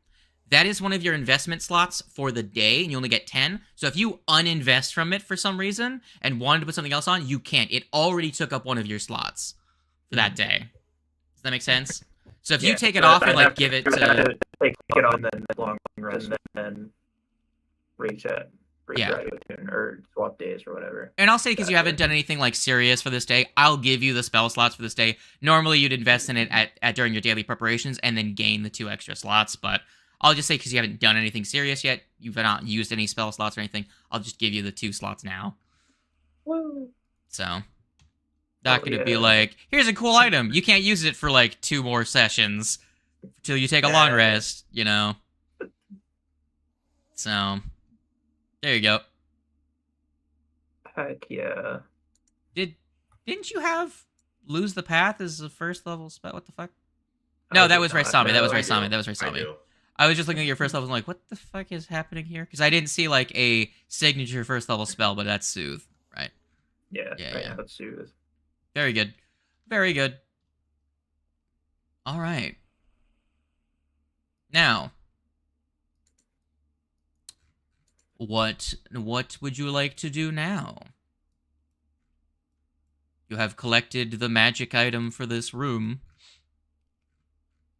that is one of your investment slots for the day, and you only get 10. So if you uninvest from it for some reason and wanted to put something else on, you can't. It already took up one of your slots for that day. Does that make sense? So if you take it off and like give it to take it on, then long rest, then reset or swap days or whatever. And I'll say, because you haven't done anything like serious for this day, I'll give you the spell slots for this day. Normally you'd invest in it at during your daily preparations and then gain the 2 extra slots, but I'll just say, because you haven't done anything serious yet, you've not used any spell slots or anything, I'll just give you the 2 slots now. Woo. So that could be like, here's a cool item. You can't use it for like 2 more sessions till you take a long rest, you know. So there you go. Heck yeah. Didn't you have Lose the Path as the first level spell? What the fuck? No, that was Raisami. That was Raisami. I was just looking at your first level and like, what the fuck is happening here? Because I didn't see like a signature first level spell, but that's Soothe, right? Yeah. That's Soothe. Very good. Very good. All right. Now, what would you like to do now? You have collected the magic item for this room.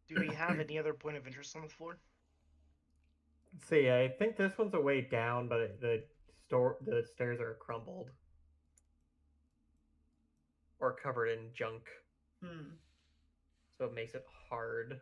Do we have any other point of interest on the floor? Let's see, I think this one's a way down, but the stairs are crumbled. Or covered in junk. So it makes it hard.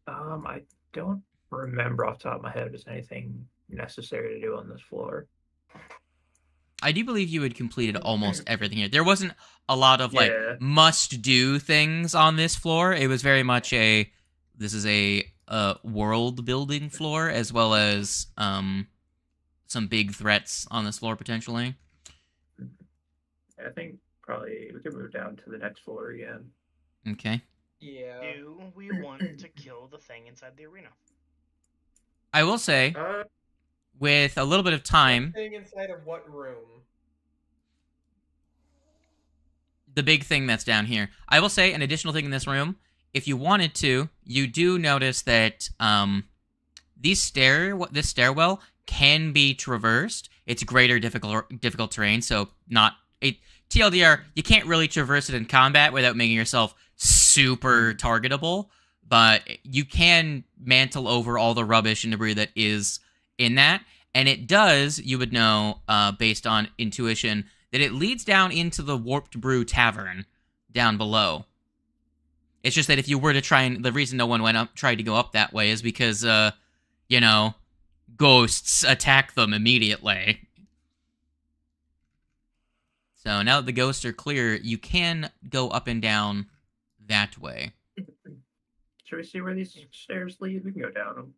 I don't remember off the top of my head if there's anything necessary to do on this floor. I do believe you had completed almost everything here. There wasn't a lot of like must-do things on this floor. It was very much this is a world-building floor, as well as some big threats on this floor potentially. I think probably we could move down to the next floor again. Okay. Yeah. Do we want to kill the thing inside the arena? I will say, with a little bit of time... Thing inside of what room? The big thing that's down here. I will say, an additional thing in this room, if you wanted to, you do notice that this stairwell can be traversed. It's greater difficult terrain, so TLDR, you can't really traverse it in combat without making yourself super targetable, but you can mantle over all the rubbish and debris that is in that, and it does, you would know, based on intuition, that it leads down into the Warped Brew Tavern down below. It's just that if you were to try and... The reason no one tried to go up that way is because, you know, ghosts attack them immediately. So now that the ghosts are clear, you can go up and down that way. Should we see where these stairs lead? We can go down them.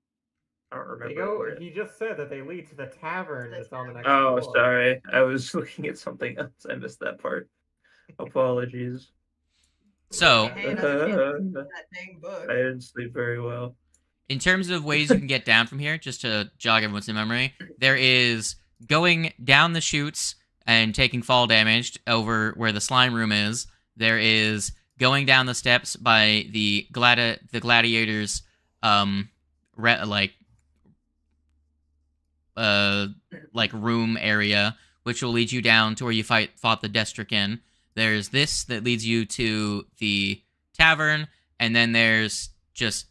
I don't remember. He just said that they lead to the tavern that's on the next floor. Oh, sorry. I was looking at something else. I missed that part. Apologies. So, Hey, that dang book. I didn't sleep very well. In terms of ways you can get down from here, just to jog everyone's memory, there is going down the chutes and taking fall damage over where the slime room is. There is going down the steps by the gladiators, room area, which will lead you down to where you fought the Destrican. There's this that leads you to the tavern, and then there's just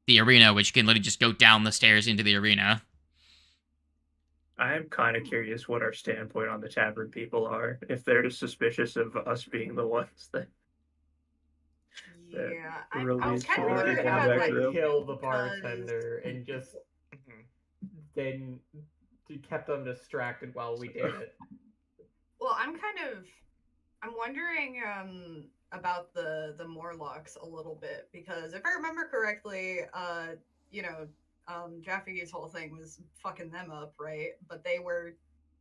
the arena, which you can literally just go down the stairs into the arena. I'm kind of curious what our standpoint on the tavern people are. If they're just suspicious of us being the ones that... Yeah, I was kind of wondering about like kill the bartender and just then kept them distracted while we did it. Well, I'm wondering about the Morlocks a little bit, because if I remember correctly, Jaffi's whole thing was fucking them up, right? But they were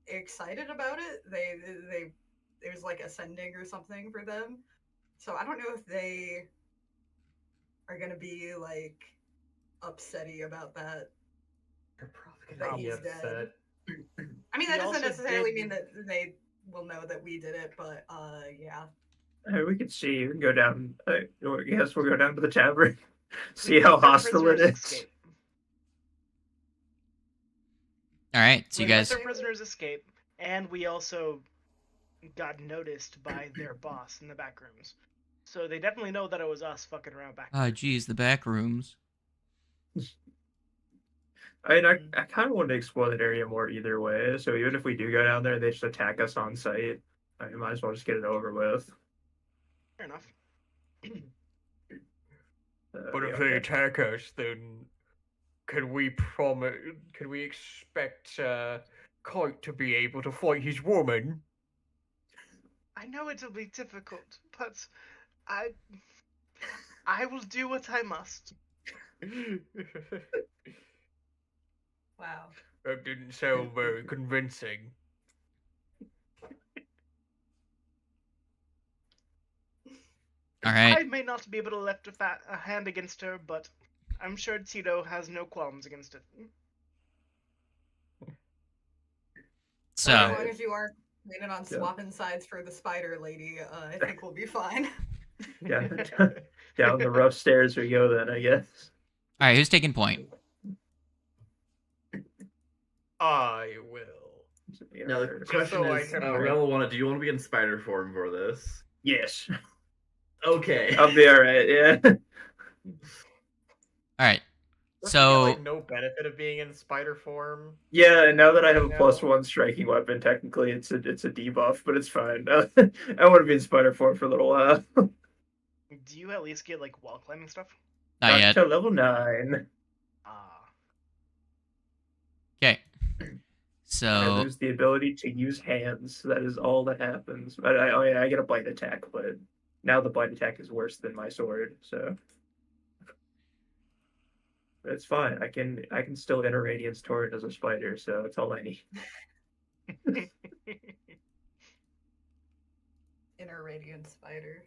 excited about it. It was like ascending or something for them. So I don't know if they are gonna be like upsetty about that. They're probably gonna be upset. I mean, that doesn't necessarily mean that they will know that we did it, but yeah. We can see. You can go down. Yes, we'll go down to the tavern. See how hostile it is. Escape. All right, so you guys. Let their prisoners escape, and we also got noticed by their boss in the back rooms. So they definitely know that it was us fucking around back there. Oh, geez, the back rooms. I mean, I kind of want to explore that area more either way. So even if we do go down there, they just attack us on site. I might as well just get it over with. Fair enough. But if they attack us, then can we expect Kite to be able to fight his woman? I know it'll be difficult, but I will do what I must. Wow. That didn't sound very convincing. All right. I may not be able to lift a hand against her, but I'm sure Tito has no qualms against it. So, as long as you aren't planning on swapping sides for the spider lady, I think we'll be fine. Yeah, down the rough stairs we go then, I guess. All right, who's taking point? I will. Now the question is, do you want to be in spider form for this? Yes. Okay. I'll be alright, yeah. Alright. So like no benefit of being in spider form. Yeah, and now that I have a +1 striking weapon, technically it's a debuff, but it's fine. I want to be in spider form for a little while. Do you at least get like wall climbing stuff? Not yet. Until level 9. Okay. So I lose the ability to use hands. That is all that happens. I get a bite attack, but now the bite attack is worse than my sword, so but it's fine. I can still enter Radiance Torrent as a spider, so that's all I need. Inner Radiant Spider.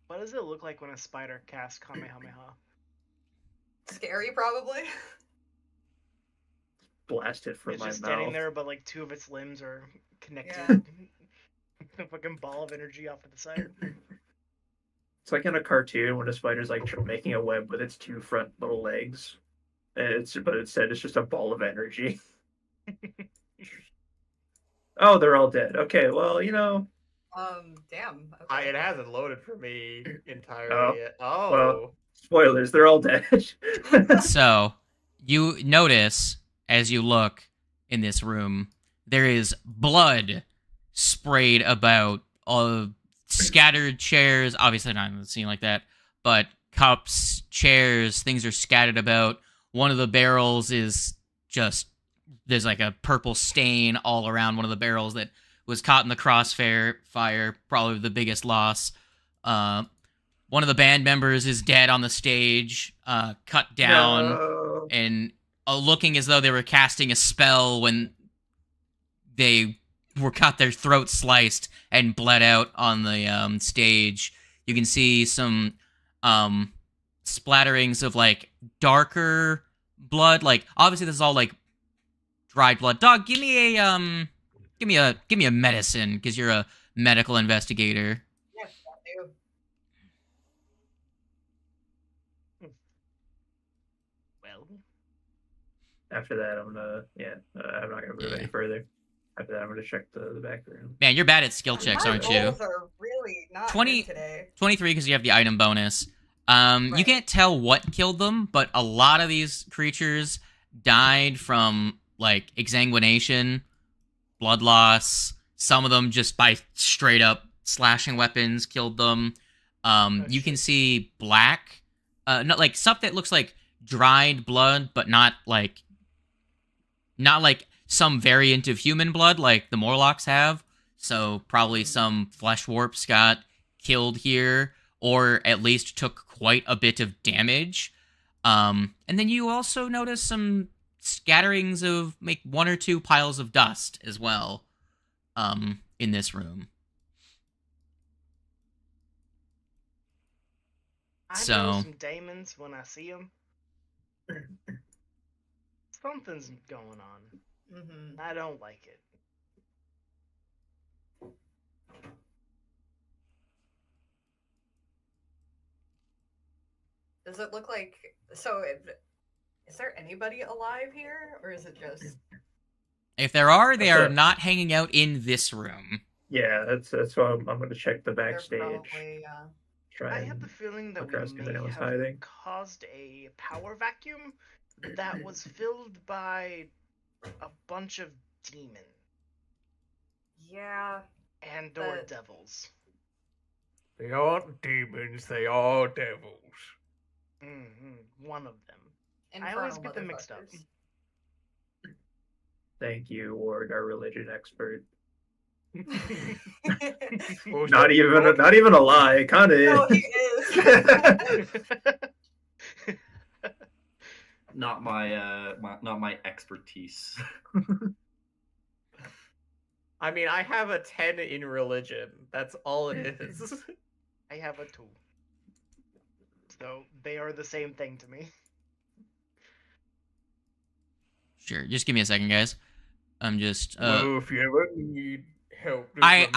What does it look like when a spider casts Kamehameha? Scary, probably. Blast it from it's my just mouth. Standing there, but like 2 of its limbs are connected. Yeah. A fucking ball of energy off to the side. It's like in a cartoon when a spider's like making a web with its 2 front little legs. But instead it's just a ball of energy. Oh, they're all dead. Okay, well, Damn. Okay. It hasn't loaded for me entirely yet. Oh. Well, spoilers, they're all dead. So, you notice as you look in this room, there is blood sprayed about, scattered chairs, obviously not in the scene like that, but cups, chairs, things are scattered about. One of the barrels is just, there's like a purple stain all around one of the barrels that was caught in the crossfire, probably the biggest loss. One of the band members is dead on the stage, cut down, and looking as though they were casting a spell when they got their throats sliced and bled out on the stage. You can see some splatterings of like darker blood. Like obviously this is all like dried blood. Dog, give me a medicine because you're a medical investigator. Yes, I do. Well, after that, I'm not gonna move any further. After that, I'm gonna check the back room. Man, you're bad at skill checks, aren't you? Rolls are really not 20, good today. 23 because you have the item bonus. You can't tell what killed them, but a lot of these creatures died from like exsanguination, blood loss. Some of them just by straight up slashing weapons killed them. You can see black, not like stuff that looks like dried blood, but not like some variant of human blood like the Morlocks have. So probably some flesh warps got killed here, or at least took quite a bit of damage. And then you also notice some scatterings of like 1 or 2 piles of dust as well, in this room. I know some daemons when I see them. Something's going on. Mm-hmm. I don't like it. Does it look like... So, is there anybody alive here? Or is it just... If there are, they are not hanging out in this room. Yeah, that's why I'm going to check the backstage. Probably, I have the feeling that we may have caused a power vacuum that was filled by a bunch of demons. Yeah. And or devils. They aren't demons, they are devils. One of them. I always get them mixed up. Thank you, Ward, our religion expert. Well, not even a lie. It kind of is. No, he is. Not my expertise. I mean, I have a 10 in religion. That's all it is. I have a 2. So they are the same thing to me. Sure, just give me a second, guys. I'm just. Well, if you ever need help, I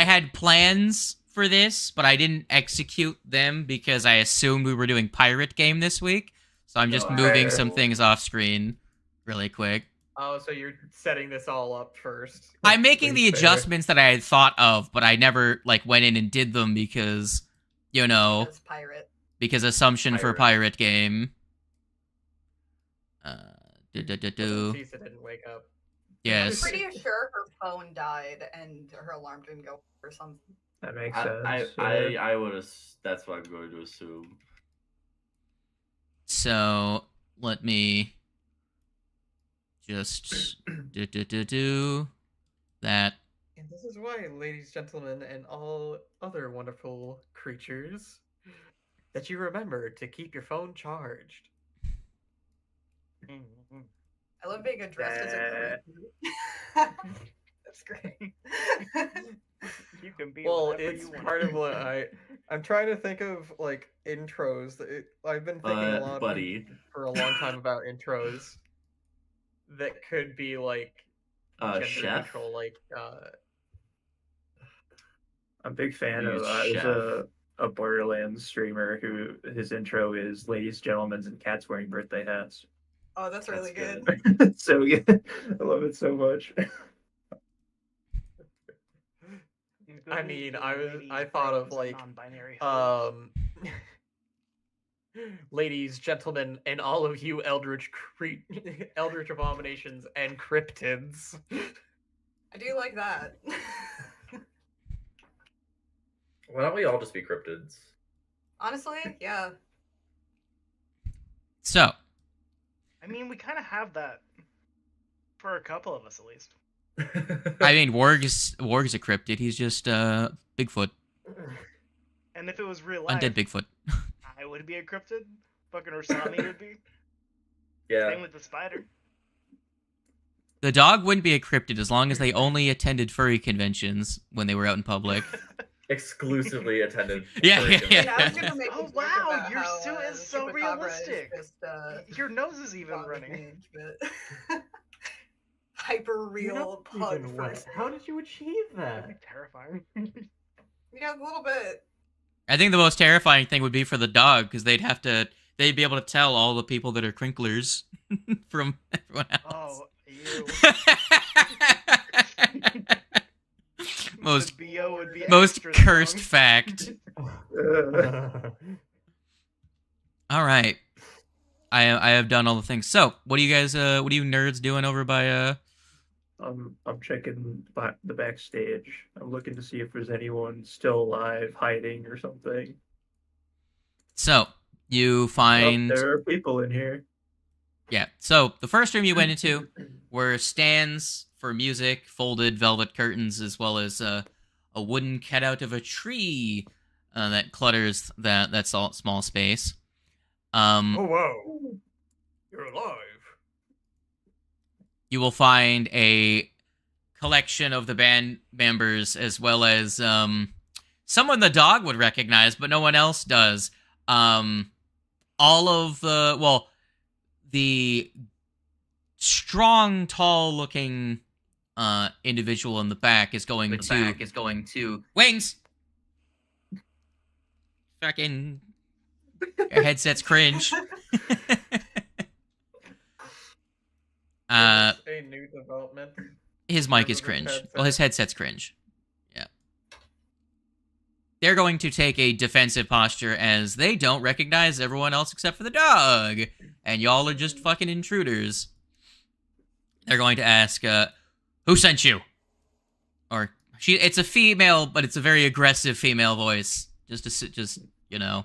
had plans for this, but I didn't execute them because I assumed we were doing pirate game this week. So I'm just moving some things off screen, really quick. Oh, so you're setting this all up first. I'm making the adjustments that I had thought of, but I never went in and did them because, Because pirate. Because assumption for pirate game. Lisa didn't wake up. Yes. I'm pretty sure her phone died and her alarm didn't go or something. That makes sense. I would. That's what I'm going to assume. So let me just do that. And this is why, ladies, gentlemen, and all other wonderful creatures, that you remember to keep your phone charged. I love being addressed as a That's great. You can be. Well, it's part of what I'm trying to think of, intros. I've been thinking a lot for a long time about intros that could be gender chef. Neutral, I'm a big fan of there's a Borderlands streamer who his intro is "Ladies, gentlemen, and cats wearing birthday hats." Oh, that's really good. So good. I love it so much. I mean, I thought of ladies, gentlemen, and all of you eldritch abominations and cryptids. I do like that. Why don't we all just be cryptids? Honestly, yeah. So. I mean, we kind of have that for a couple of us, at least. I mean, Warg's a cryptid. He's just Bigfoot. And if it was real life, undead Bigfoot. I would be a cryptid. Fucking Ursami would be. Yeah. Same with the spider. The dog wouldn't be a cryptid as long as they only attended furry conventions when they were out in public. Exclusively attended. Yeah. Oh wow, your suit is so realistic. Your nose is even running. Hyper real pug first. How did you achieve that? That'd be terrifying. Yeah, a little bit. I think the most terrifying thing would be for the dog, because they'd be able to tell all the people that are crinklers from everyone else. Oh, ew. most cursed fact. All right, I have done all the things. So, what are you guys? What are you nerds doing over by? I'm checking the backstage. I'm looking to see if there's anyone still alive, hiding or something. So you find there are people in here. Yeah. So the first room you went into were stands for music, folded velvet curtains, as well as a wooden cutout of a tree that clutters that small space. Oh, whoa. You're alive. You will find a collection of the band members, as well as someone the dog would recognize, but no one else does. All of the strong, tall-looking individual in the back is going to wings. Fucking your headset's cringe. A new development. His mic is cringe. Well, his headset's cringe. Yeah. They're going to take a defensive posture as they don't recognize everyone else except for the dog. And y'all are just fucking intruders. They're going to ask, who sent you? Or, it's a female, but it's a very aggressive female voice. Just, you know.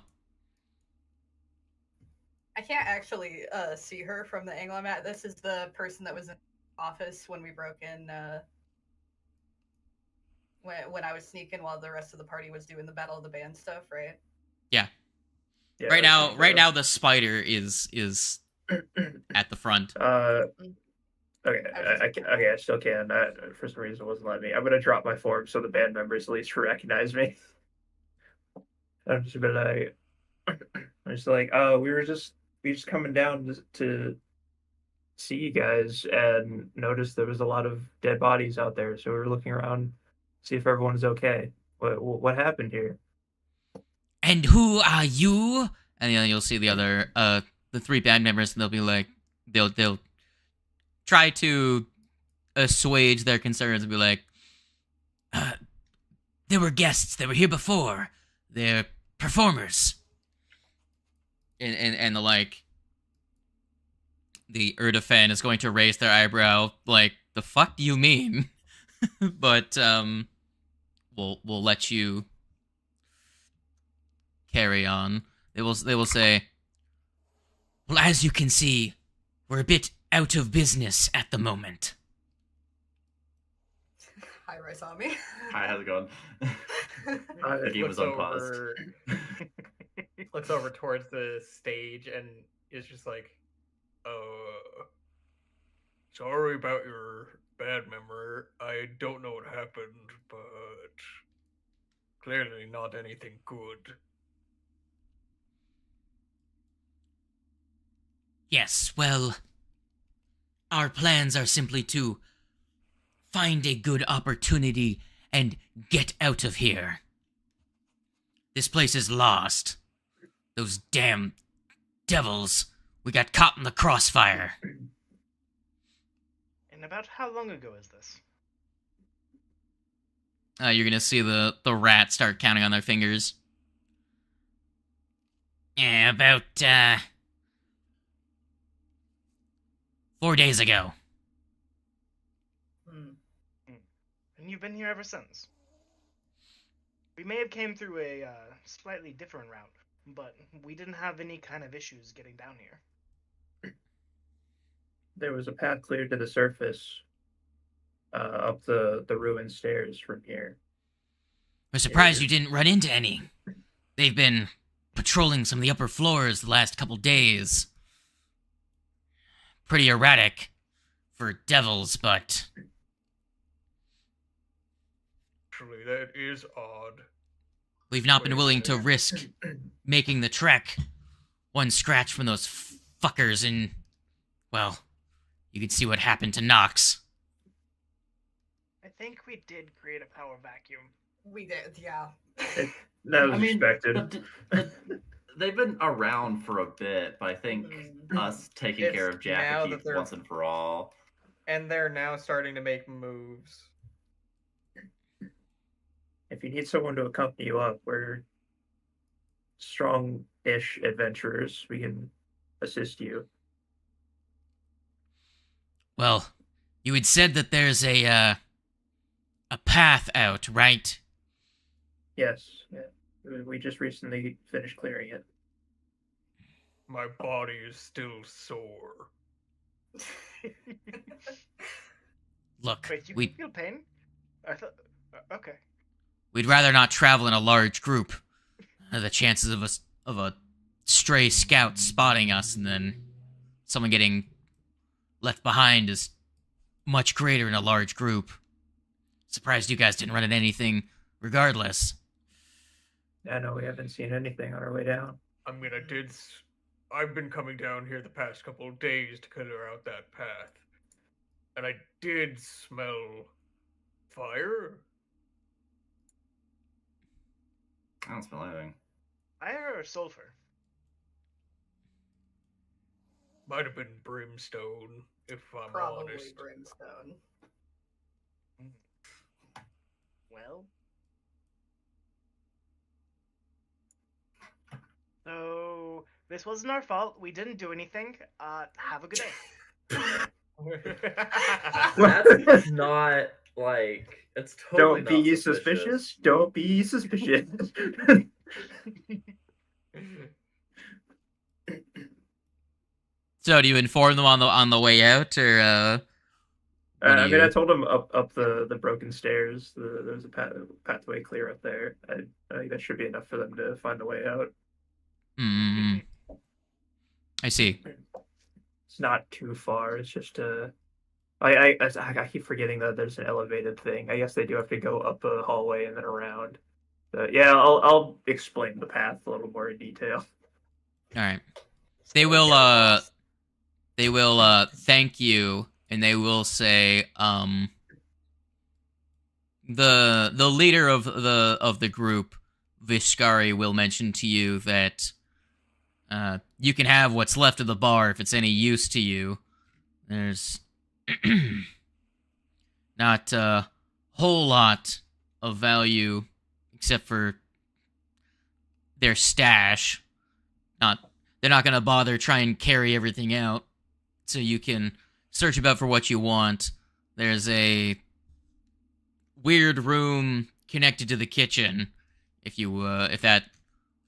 I can't actually see her from the angle I'm at. This is the person that was in the office when we broke in, when I was sneaking while the rest of the party was doing the Battle of the Band stuff, right? Yeah. Right now, the spider is at the front. Okay, I still can. For some reason, it wasn't letting me. I'm gonna drop my form so the band members at least recognize me. I'm just like, oh, we just coming down to see you guys and noticed there was a lot of dead bodies out there, so we were looking around, see if everyone's okay. What happened here? And who are you? And then you'll see the other, the three band members, and they'll be like, they'll try to assuage their concerns and be like, there were guests that were here before. They're performers. And the like, the Erdefan is going to raise their eyebrow, like, the fuck do you mean? But, we'll let you carry on. They will say, well, as you can see, we're a bit out of business at the moment. Hi, Raisami. Hi, how's it going? The game was unpaused. Looks over towards the stage and is just like, sorry about your bad memory. I don't know what happened, but clearly not anything good. Yes, well, our plans are simply to find a good opportunity and get out of here. This place is lost. Those damn devils. We got caught in the crossfire. And about how long ago is this? You're gonna see the rats start counting on their fingers. Yeah, about, 4 days ago. And you've been here ever since? We may have came through a slightly different route, but we didn't have any kind of issues getting down here. There was a path cleared to the surface, up the ruined stairs from here. We're surprised you didn't run into any. They've been patrolling some of the upper floors the last couple days. Pretty erratic for devils, but... Actually, that is odd. We've not been willing to risk making the trek. One scratch from those fuckers and... well, you can see what happened to Nox. I think we did create a power vacuum. We did, yeah. That was expected. They've been around for a bit, but I think us taking care of Jack once and for all. And they're now starting to make moves. If you need someone to accompany you up, we're strong-ish adventurers. We can assist you. Well, you had said that there's a path out, right? Yes, yeah. We just recently finished clearing it. My body is still sore. Look, Wait, you can feel pain? I thought... okay. We'd rather not travel in a large group. The chances of a stray scouts spotting us and then someone getting left behind is much greater in a large group. Surprised you guys didn't run into anything regardless. Yeah, no, we haven't seen anything on our way down. I mean, I've been coming down here the past couple of days to clear out that path. And I did smell fire. I don't smell anything. Fire or sulfur? Might have been brimstone, if I'm Probably honest. brimstone. Well. So, this wasn't our fault. We didn't do anything. Have a good day. That's not, like, it's totally Don't be not suspicious. Don't be suspicious. So, do you inform them on the way out, or I mean, I told them up the broken stairs. There's a pathway clear up there. I think that should be enough for them to find a way out. I see. It's not too far. It's just I keep forgetting that there's an elevated thing. I guess they do have to go up a hallway and then around. But yeah, I'll explain the path a little more in detail. All right. They will thank you, and they will say the leader of the group, Vishkari, will mention to you that you can have what's left of the bar if it's any use to you. There's not a whole lot of value except for their stash. They're not gonna bother try and carry everything out, so you can search about for what you want. There's a weird room connected to the kitchen. If that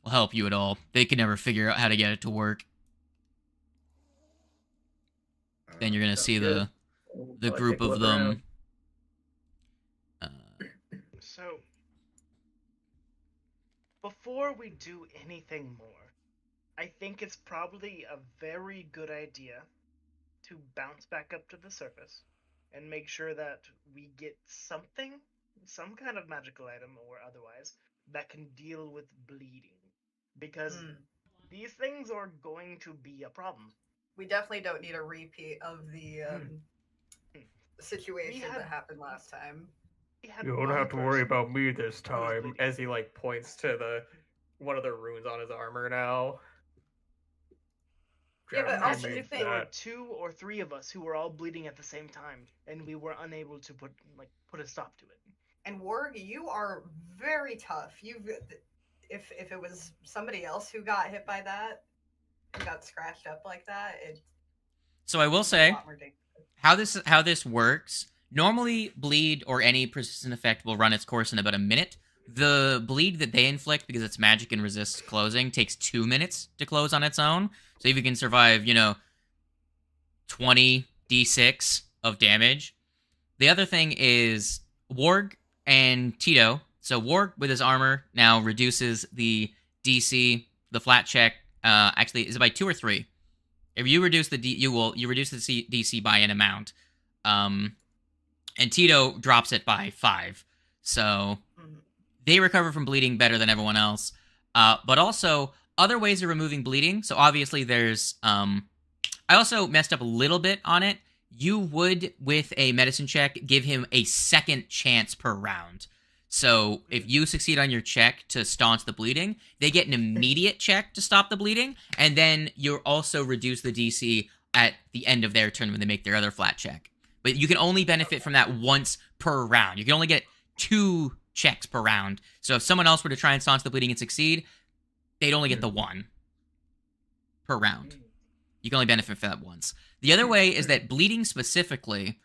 will help you at all, they can never figure out how to get it to work. Then you're gonna see the group of them. So, before we do anything more, I think it's probably a very good idea to bounce back up to the surface and make sure that we get something, some kind of magical item or otherwise, that can deal with bleeding. Because these things are going to be a problem. We definitely don't need a repeat of the situation that happened last time. You don't have to worry about me this time. As he points to one of the runes on his armor now. Yeah, but also if there were 2 or 3 of us who were all bleeding at the same time, and we were unable to put a stop to it. And Warg, you are very tough. If it was somebody else who got hit by that, who got scratched up like that, So I will say how this works. Normally, bleed or any persistent effect will run its course in about a minute. The bleed that they inflict, because it's magic and resists closing, takes 2 minutes to close on its own. So if you can survive, 20 d6 of damage. The other thing is Warg and Tito. So Warg with his armor now reduces the DC, the flat check. Actually, is it by 2 or 3? If you reduce the you reduce the DC by an amount. And Tito drops it by 5. So they recover from bleeding better than everyone else. But also, other ways of removing bleeding. So obviously there's... I also messed up a little bit on it. You would, with a medicine check, give him a second chance per round. So if you succeed on your check to staunch the bleeding, they get an immediate check to stop the bleeding, and then you also reduce the DC at the end of their turn when they make their other flat check. But you can only benefit from that once per round. You can only get 2 checks per round. So if someone else were to try and staunch the bleeding and succeed, they'd only get the 1 per round. You can only benefit from that once. The other way is that bleeding specifically,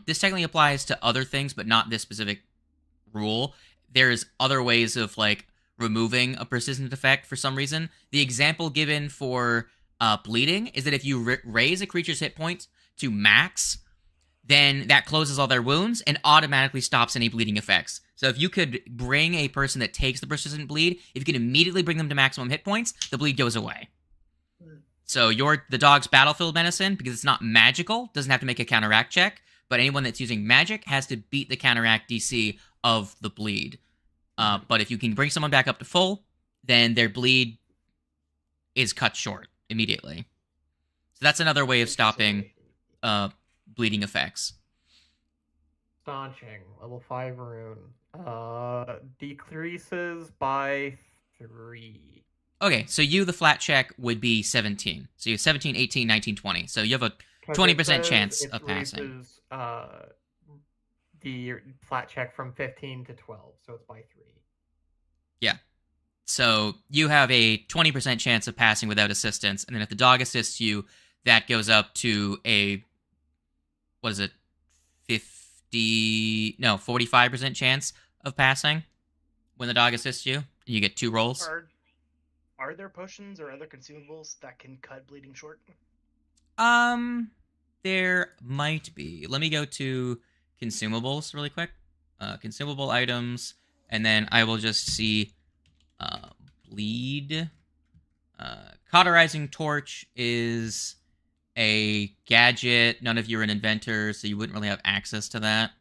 this technically applies to other things, but not this specific rule. There's other ways of removing a persistent effect for some reason. The example given for bleeding is that if you raise a creature's hit points to max, then that closes all their wounds and automatically stops any bleeding effects. So if you could bring a person that takes the persistent bleed, if you can immediately bring them to maximum hit points, the bleed goes away. So the dog's battlefield medicine, because it's not magical, doesn't have to make a counteract check, but anyone that's using magic has to beat the counteract DC of the bleed. But if you can bring someone back up to full, then their bleed is cut short immediately. So that's another way of stopping bleeding effects. Staunching, level 5 rune. Decreases by 3. Okay, so you, the flat check, would be 17. So you have 17, 18, 19, 20. So you have a 20% chance of passing. The flat check from 15 to 12, so it's by 3. Yeah. So you have a 20% chance of passing without assistance, and then if the dog assists you, that goes up to a, 45% chance of passing when the dog assists you. You get 2 rolls. Are there potions or other consumables that can cut bleeding short? There might be. Let me go to consumables really quick. Consumable items, and then I will just see bleed. Cauterizing torch is a gadget. None of you are an inventor, so you wouldn't really have access to that.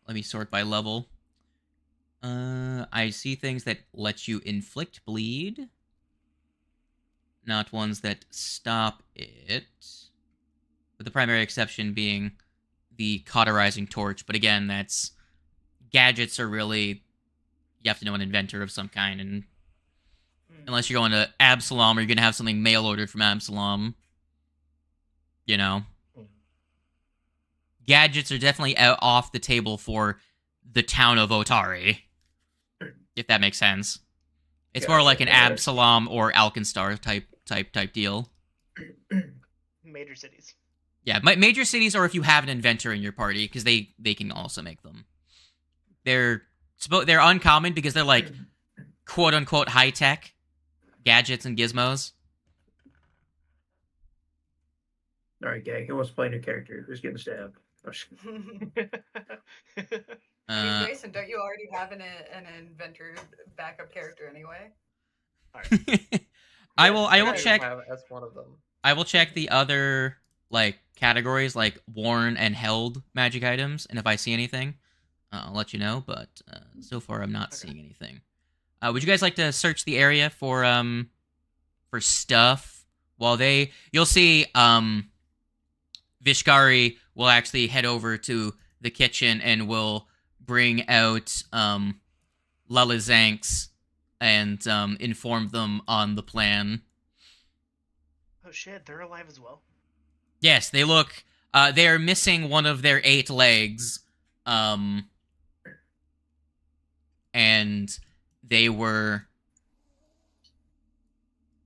Let me sort by level. I see things that let you inflict bleed, not ones that stop it. With the primary exception being the cauterizing torch. But again, that's gadgets are really, you have to know an inventor of some kind, and unless you're going to Absalom or you're going to have something mail ordered from Absalom, you know. Gadgets are definitely off the table for the town of Otari, if that makes sense. It's more like an Absalom or Alkenstar type deal. Major cities. Yeah, major cities, or if you have an inventor in your party, because they can also make them. They're uncommon because they're like quote unquote high tech gadgets and gizmos. All right, gang. Who wants to play a new character? Who's getting stabbed? Jason, don't you already have an inventor backup character anyway? I will check. As one of them. I will check the other like categories, like worn and held magic items, and if I see anything, I'll let you know. But so far, I'm not seeing anything. Would you guys like to search the area for stuff? While you'll see Vishkari will actually head over to the kitchen and will bring out Lelizanks and inform them on the plan. Oh shit, they're alive as well? Yes, they look... they are missing one of their 8 legs. And they were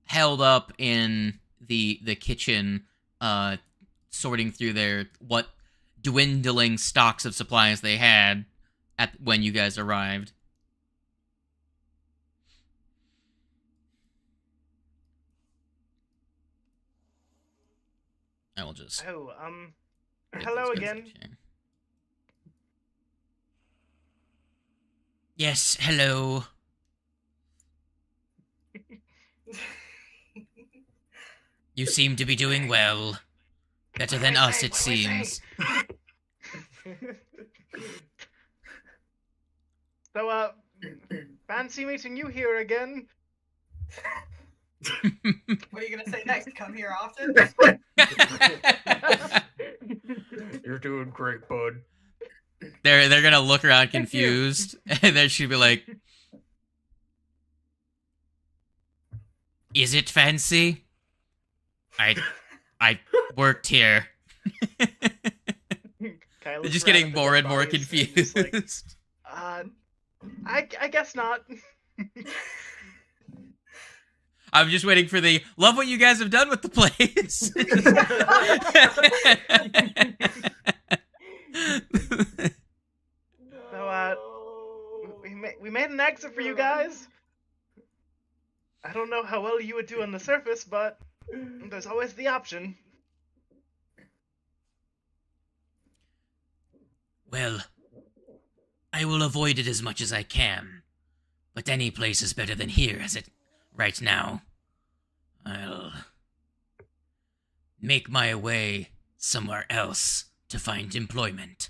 held up in the kitchen, sorting through their what dwindling stocks of supplies they had when you guys arrived. I will just... Oh, hello again. Yes, hello. You seem to be doing well. Better than us, it seems. So, fancy meeting you here again. What are you gonna say next? Come here often? You're doing great, bud. They're gonna look around confused, and then she'll be like, "Is it fancy? I worked here." They're just getting more and more confused. Like, I guess not. I'm just waiting for the love what you guys have done with the place. So, we made an exit for you guys. I don't know how well you would do on the surface, but there's always the option. Well, I will avoid it as much as I can. But any place is better than here, as it right now. I'll make my way somewhere else to find employment.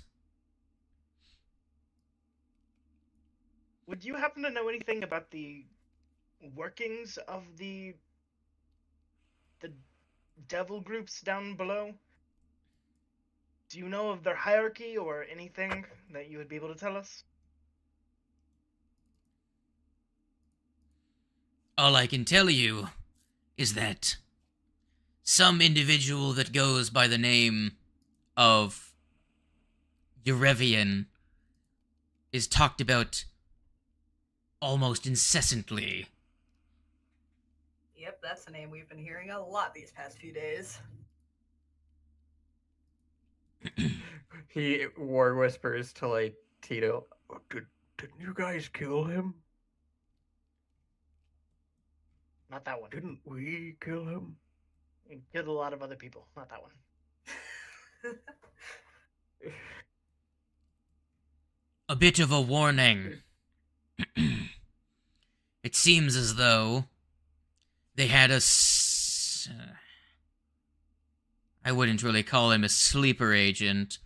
Would you happen to know anything about the workings of the devil groups down below? Do you know of their hierarchy or anything that you would be able to tell us? All I can tell you is that some individual that goes by the name of Eurevian is talked about almost incessantly. Yep, that's a name we've been hearing a lot these past few days. He war whispers to like Tito. Didn't you guys kill him? Not that one. Didn't we kill him? We killed a lot of other people. Not that one. A bit of a warning. It seems as though they had I wouldn't really call him a sleeper agent,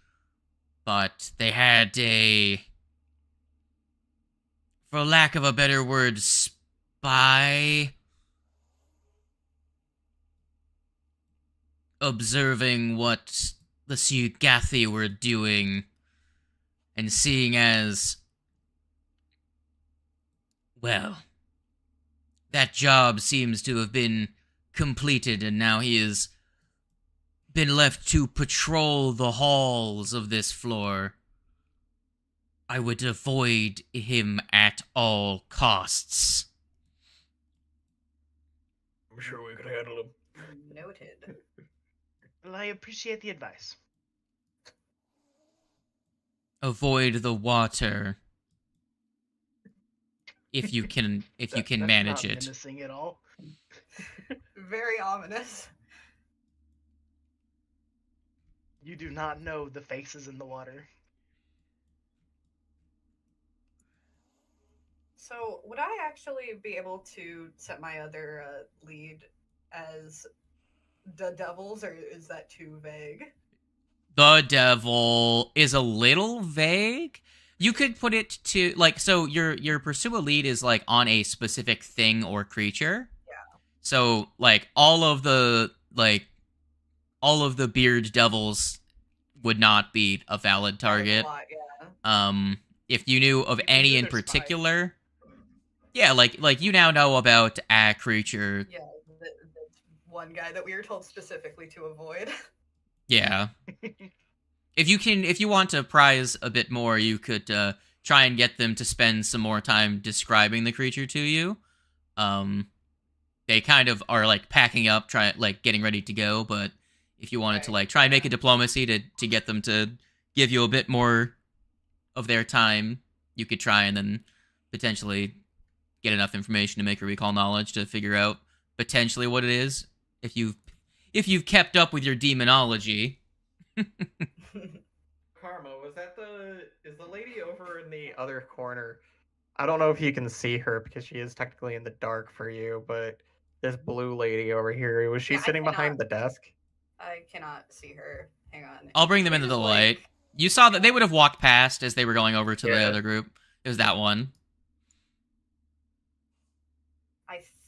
but they had for lack of a better word, spy observing what the Sugathi were doing and seeing as, well, that job seems to have been completed and now he has been left to patrol the halls of this floor. I would avoid him at all costs. I'm sure we could handle him. Noted. Well, I appreciate the advice. Avoid the water. If you can manage it. That's not menacing at all. Very ominous. You do not know the faces in the water. So, would I actually be able to set my other lead as the devils, or is that too vague? The devil is a little vague. You could put it to, like, so your pursue a lead is, like, on a specific thing or creature. Yeah. So, like, all of the beard devils would not be a valid target. A lot, yeah. If you knew of any in particular... Yeah, like you now know about a creature. Yeah, the one guy that we were told specifically to avoid. Yeah. If you want to prize a bit more, you could try and get them to spend some more time describing the creature to you. They kind of are like packing up, getting ready to go, but if you wanted to like try and make a diplomacy to get them to give you a bit more of their time, you could try and then potentially get enough information to make a recall knowledge to figure out potentially what it is if you've kept up with your demonology. Karma, is the lady over in the other corner? I don't know if you can see her because she is technically in the dark for you, but this blue lady over here, was she sitting behind the desk? I cannot see her. Hang on. I'll bring them into the light. You saw that they would have walked past as they were going over to the other group. It was that one.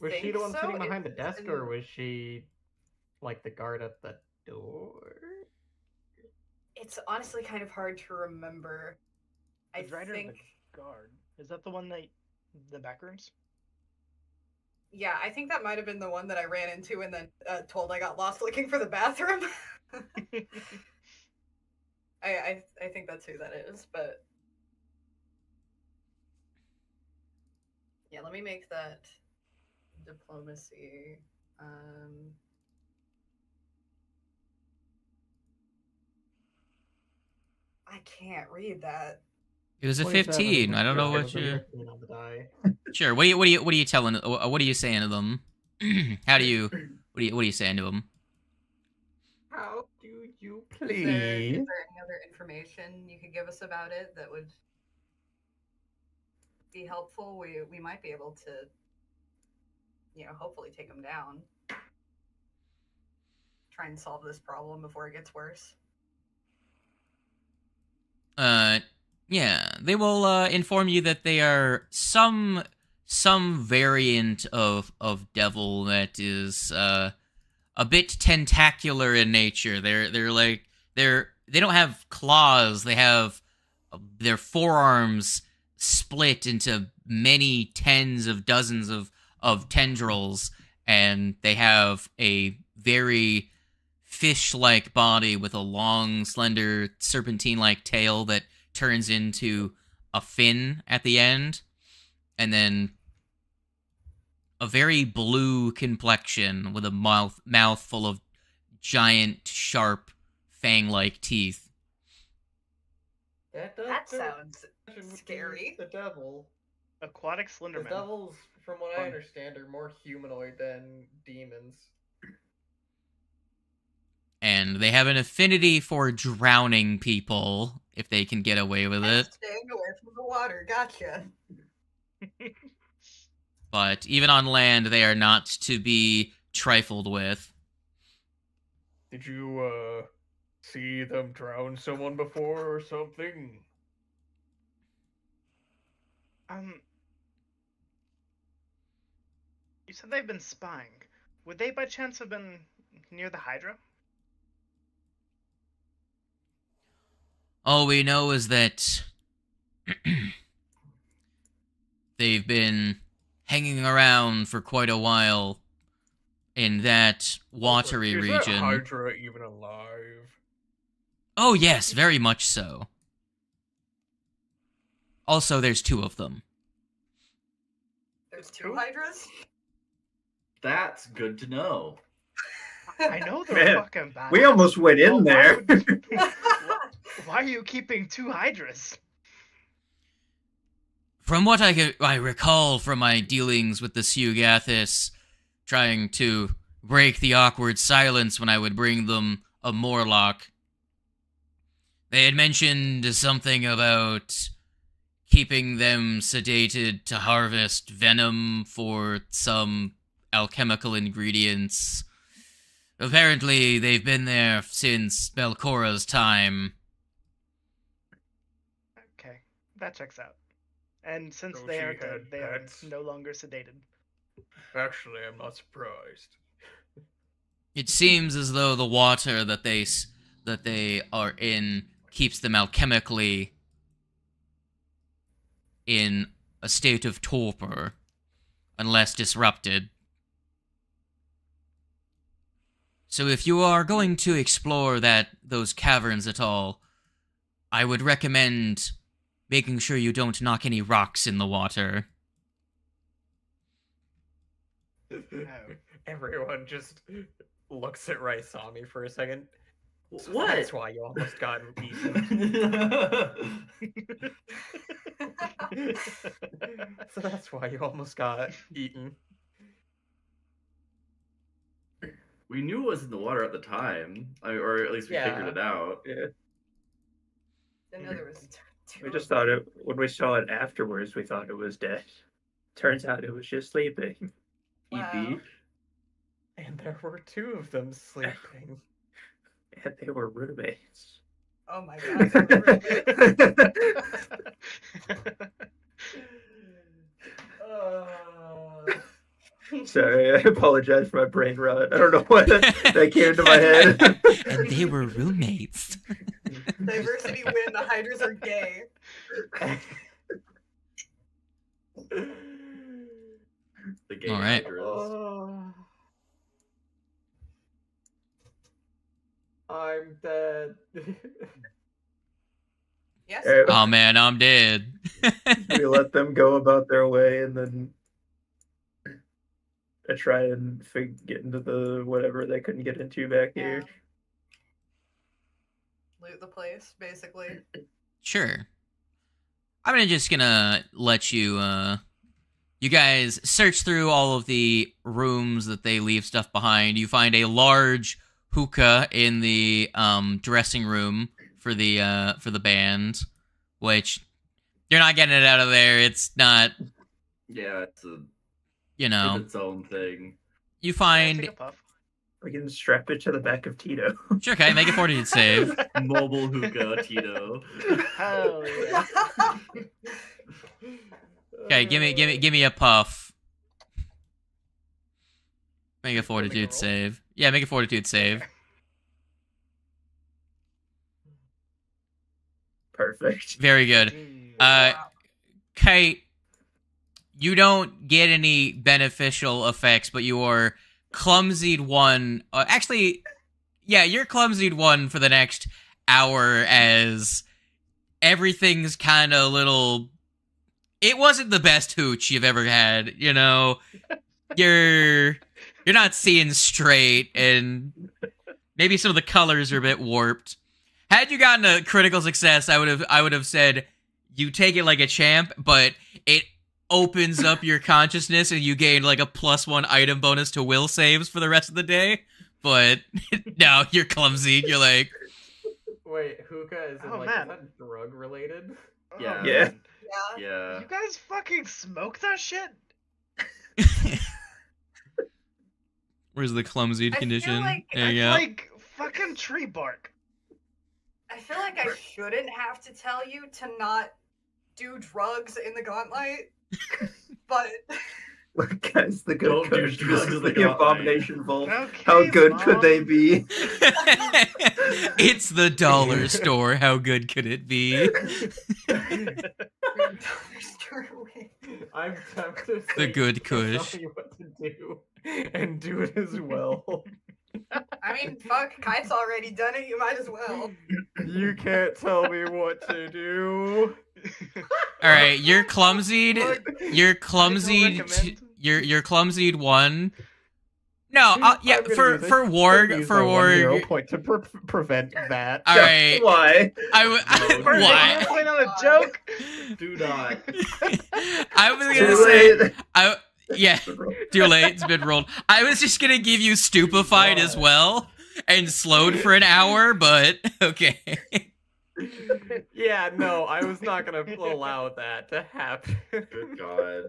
Was she the one sitting behind the desk, or was she like the guard at the door? It's honestly kind of hard to remember. I think the guard. Is that the one that the back rooms? Yeah, I think that might have been the one that I ran into and then told I got lost looking for the bathroom. I think that's who that is, but yeah, let me make that diplomacy. I can't read that. It was a 15. I don't know what you. Sure. What are you telling? What are you saying to them? What are you saying to them? How do you please? Is there any other information you could give us about it that would be helpful? We might be able to, hopefully take them down. Try and solve this problem before it gets worse. Yeah, they will inform you that they are some variant of devil that is a bit tentacular in nature. They don't have claws. They have their forearms split into many tens of dozens of tendrils, and they have a very fish-like body with a long, slender, serpentine-like tail that turns into a fin at the end, and then a very blue complexion with a mouth full of giant, sharp, fang-like teeth. That sounds scary. The devil. Aquatic Slenderman. The devils, from what I understand, are more humanoid than demons. And they have an affinity for drowning people, if they can get away with it. Staying away from the water, gotcha. But even on land, they are not to be trifled with. Did you, see them drown someone before or something? You said they've been spying. Would they by chance have been near the Hydra? All we know is that they've been hanging around for quite a while in that watery region. Is that Hydra even alive? Oh yes, very much so. Also, there's 2 of them. There's 2 Hydras? That's good to know. I know they're fucking bad. We almost went in there. Why are you keeping 2 Hydras? From what I recall from my dealings with the Siugathis, trying to break the awkward silence when I would bring them a Morlock, they had mentioned something about keeping them sedated to harvest venom for some alchemical ingredients. Apparently, they've been there since Belcora's time. Okay, that checks out. And since they are dead, they are no longer sedated. Actually, I'm not surprised. It seems as though the water that they are in keeps them alchemically in a state of torpor, unless disrupted. So if you are going to explore those caverns at all, I would recommend making sure you don't knock any rocks in the water. Everyone just looks at Raisami for a second. So what? That's why you almost got eaten. So that's why you almost got eaten. We knew it was in the water at the time, or at least we figured it out. Yeah. I know there was we just thought it, when we saw it afterwards, we thought it was dead. Turns out it was just sleeping. Wow. And there were 2 of them sleeping. And they were roommates. Oh my god. Sorry, I apologize for my brain rot. I don't know what that came into my head. And they were roommates. Diversity win, the Hydras are gay. The gay All right. Hydras. I'm dead. Yes. Oh man, I'm dead. We let them go about their way, and then I try and get into the whatever they couldn't get into back here. Loot the place, basically. Sure. I'm just gonna let you, you guys search through all of the rooms that they leave stuff behind. You find a large hookah in the dressing room for the band, which you're not getting it out of there. It's not. Yeah, it's its own thing. You find. We can strap it to the back of Tito. Sure, okay, make a fortitude save. Mobile hookah, Tito. Hell yeah. Okay, give me a puff. Make a fortitude save. Yeah, make a fortitude save. Perfect. Very good. Kate, you don't get any beneficial effects, but you are clumsied 1. Actually, yeah, you're clumsied 1 for the next hour as everything's kind of a little. It wasn't the best hooch you've ever had, you know. You're not seeing straight, and maybe some of the colors are a bit warped. Had you gotten a critical success, I would have said you take it like a champ, but it opens up your consciousness and you gain like a +1 item bonus to will saves for the rest of the day. But no, you're clumsy. You're like, wait, hookah is that drug related? Yeah. Yeah. Yeah. You guys fucking smoke that shit? where's the clumsy condition? Like there you go. Like fucking tree bark. I feel like I shouldn't have to tell you to not do drugs in the gauntlet, but Look, guys, the good Don't do coach drugs is in the the Abomination Vault. Okay, How good Mom. could they be? It's the dollar store. How good could it be? I'm tempted to The good kush. tell you what to do and do it as well. I mean, fuck, Kite's already done it, you might as well. You can't tell me what to do. Alright, you're clumsied. You're clumsied. recommend. You're clumsied 1. No, yeah, I'm gonna for use it. for I'm gonna Warg, use for my 1 hero Warg. point to prevent that. All right, Why? why? You're playing on a joke. Do not. I was Too gonna say, late. yeah, too late. It's been rolled. I was just gonna give you stupefied as well and slowed for an hour, but okay. Yeah, no, I was not gonna allow that to happen. Good God.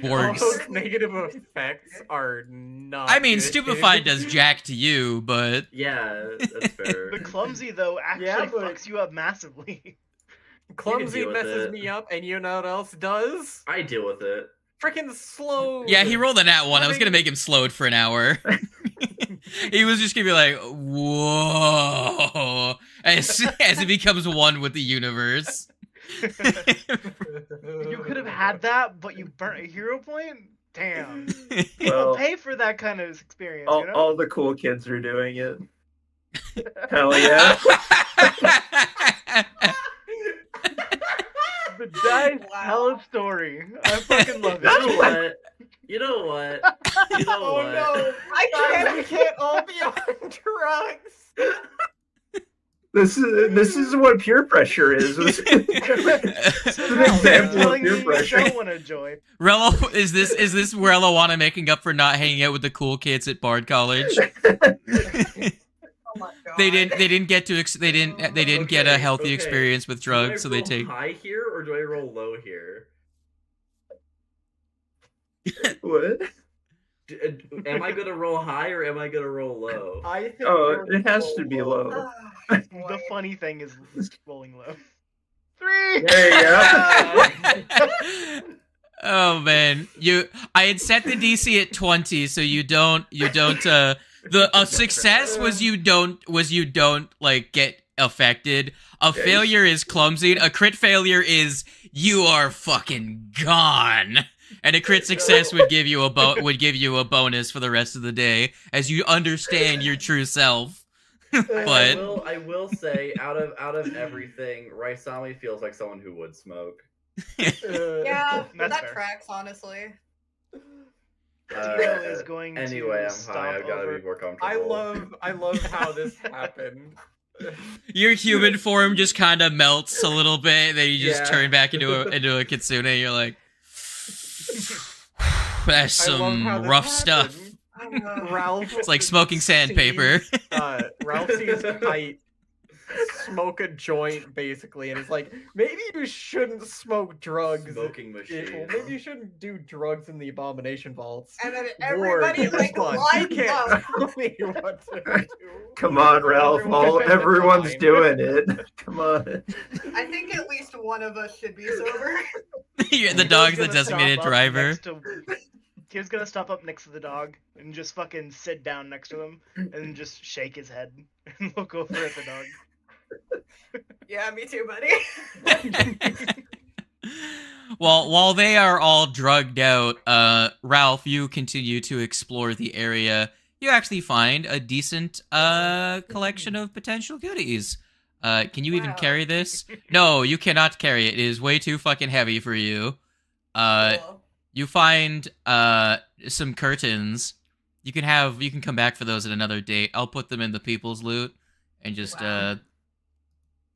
All Wargs. those negative effects are not. I mean, good. stupefied does jack to you, but Yeah, that's fair. The clumsy though actually Yeah, but- fucks you up massively. Clumsy deal with messes it. me up, and you know what else does? I deal with it. Freaking slow. yeah, he rolled a nat 1. I was gonna make him slowed for an hour. He was just gonna be like, whoa, as it becomes one with the universe. You could have had that, but you burnt a hero point? Damn. People Well, pay for that kind of experience, you know? all the cool kids are doing it. Hell yeah. The dice tell a story. I fucking love You know it. what? You know what? You know Oh what? no! We can't all be on drugs. This is what peer pressure is. This is an example of Telling me peer you pressure. don't want to join. Rello, is this Rellowana making up for not hanging out with the cool kids at Bard College? Oh my god. They didn't get a healthy Okay. experience with drugs, so do I they roll take. high here or do I roll low here? What? Am I gonna roll high or am I gonna roll low? I think Oh, it has to be low. The funny thing is rolling low. 3! There you go. Oh man, I had set the DC at 20, so you don't a success was you don't like get affected. A failure is clumsy. A crit failure is you are fucking gone. And a crit success would give you a bonus for the rest of the day as you understand your true self. But I will say, out of everything, Raisami feels like someone who would smoke. Yeah, That's that fair. tracks, honestly. Tito is going Anyway, to I'm stop high. I've got to over. be more comfortable. I love how this happened. your human form just kind of melts a little bit, then you just Yeah. turn back into a kitsune. You're like, that's I love how some this rough happened. stuff. Ralph. It's like smoking sandpaper. Ralph sees Kite smoke a joint, basically, and is like, maybe you shouldn't smoke drugs. Smoking machine. Well, maybe you shouldn't do drugs in the Abomination vaults. And then everybody like lines up. Tell me what to do. Come on, Ralph. Everyone's doing it. Come on. I think at least one of us should be sober. The dog's the designated driver. He was gonna stop up next to the dog and just fucking sit down next to him and just shake his head and look over at the dog. Yeah, me too, buddy. Well, while they are all drugged out, Ralph, you continue to explore the area. You actually find a decent collection of potential goodies. Can you even carry this? No, you cannot carry it. It is way too fucking heavy for you. Cool. You find some curtains. You can come back for those at another date. I'll put them in the people's loot and just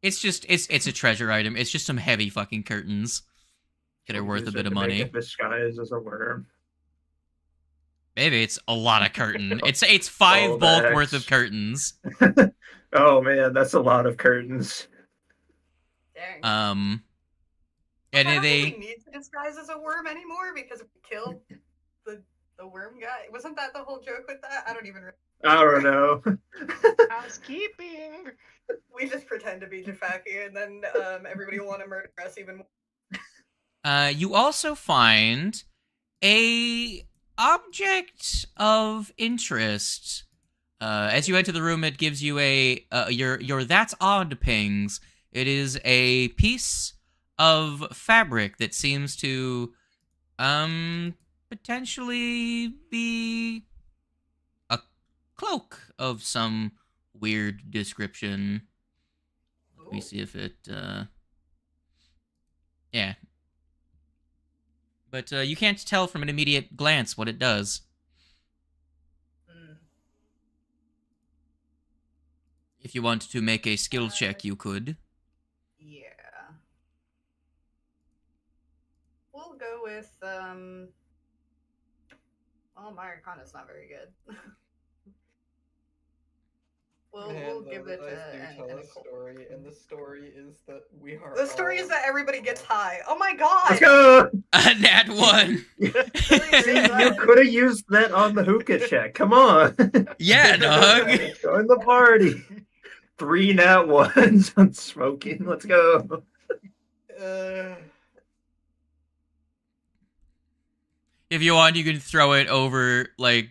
it's a treasure item. It's just some heavy fucking curtains that are worth a bit of money. Disguise as a worm. Maybe it's a lot of curtain. It's 5 bulk worth of curtains. Oh man, that's a lot of curtains. Dang. And I don't they really need to disguise as a worm anymore because we killed the worm guy. Wasn't that the whole joke with that? I don't even. I don't know. Housekeeping. We just pretend to be Jafaki, and then everybody will want to murder us even more. You also find a object of interest. As you enter the room, it gives you your that's odd pings. It is a piece of fabric that seems to potentially be a cloak of some weird description. Let me see if it yeah. But you can't tell from an immediate glance what it does. If you want to make a skill check, you could. Yeah. We'll go with, well, my Arcana's not very good. We'll give it a story, and the story is that we are. The story is that everybody gets high. Oh my god! Let's go! Nat 1! You could have used that on the hookah check. Come on. Yeah, dog. Join the party. 3 nat 1s on smoking. Let's go. If you want, you can throw it over, like,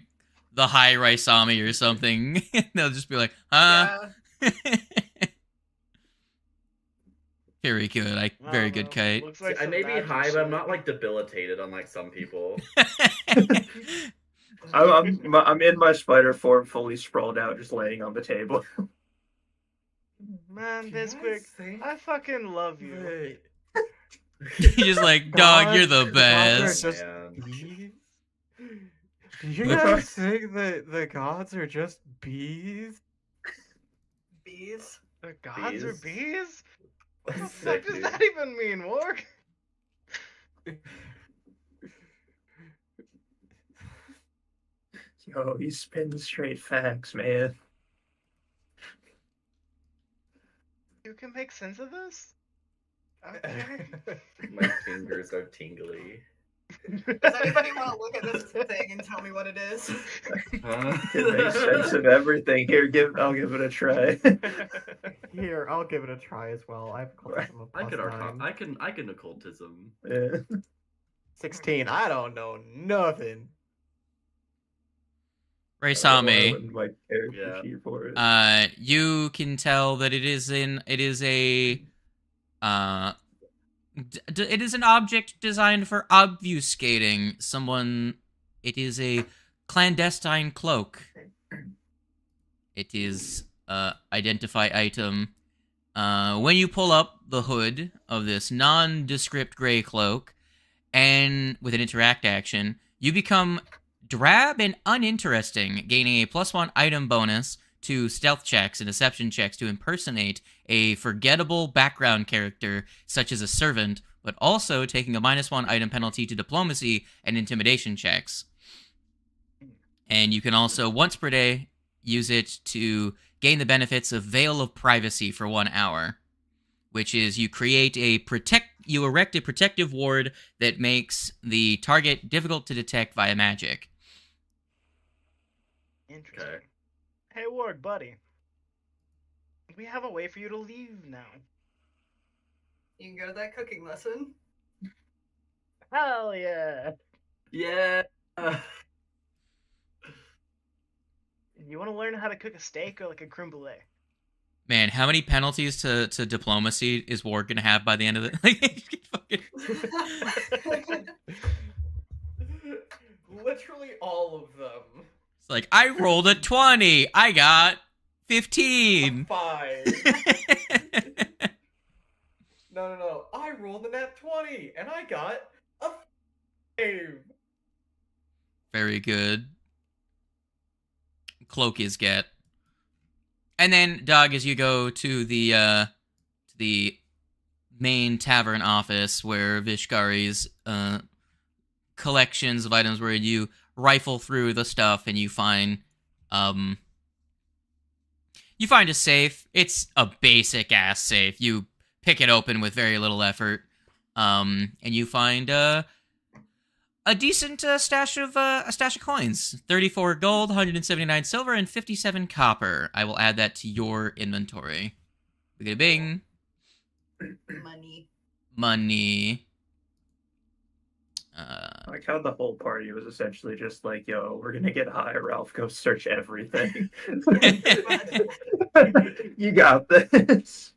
the high Raisami or something. They'll just be like, huh? Yeah. Very good. Very good, Kite. Like I may be high, but I'm not, like, debilitated unlike some people. I'm in my spider form, fully sprawled out, just laying on the table. Man, this quick. I fucking love you. He's just like, dog, you're the best. Do you guys think that the gods are just bees? Bees? The gods are bees? What the fuck does that even mean, Warg? Yo, he's spinning straight facts, man. You can make sense of this? Okay. My fingers are tingly. Does anybody want to look at this thing and tell me what it is? It makes sense of everything. Here, I'll give it a try. Here, I'll give it a try as well. I have occultism of I can occultism. Yeah. 16. I don't know nothing. Raisami, yeah. You can tell that it is an object designed for obfuscating someone. It is a clandestine cloak. It is identify item. When you pull up the hood of this nondescript gray cloak, and with an interact action, you become drab and uninteresting, gaining a +1 item bonus to stealth checks and deception checks to impersonate a forgettable background character, such as a servant, but also taking a -1 item penalty to diplomacy and intimidation checks. And you can also, once per day, use it to gain the benefits of Veil of Privacy for 1 hour, which is you erect a protective ward that makes the target difficult to detect via magic. Interesting. Okay. Hey, Ward, buddy. We have a way for you to leave now. You can go to that cooking lesson. Hell yeah! Yeah! You want to learn how to cook a steak or like a creme brulee? Man, how many penalties to diplomacy is Ward gonna have by the end of it? Literally all of them. It's like, I rolled a 20. I got 15. 5. No. I rolled a nat 20, and I got a 5. Very good. Cloak is get. And then, Doug, as you go to the main tavern office where Vishkari's collections of items, where you rifle through the stuff and you find a safe. It's a basic ass safe. You pick it open with very little effort, and you find a decent stash of coins. 34 gold, 179 silver, and 57 copper. I will add that to your inventory. We get a bing. Money. I like how the whole party was essentially just like, yo, we're gonna get high, Ralph, go search everything. You got this.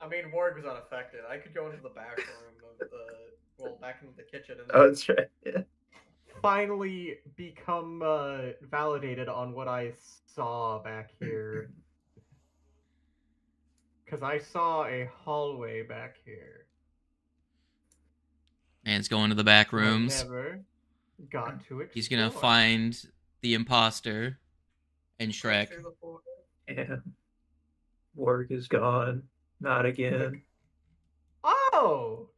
I mean, Ward was unaffected. I could go into the back room back into the kitchen and that's right. Yeah. Finally become validated on what I saw back here. Because I saw a hallway back here. Man's going to the back rooms. I never got to explore. He's gonna find the imposter and Shrek. Yeah. Work is gone. Not again. Oh!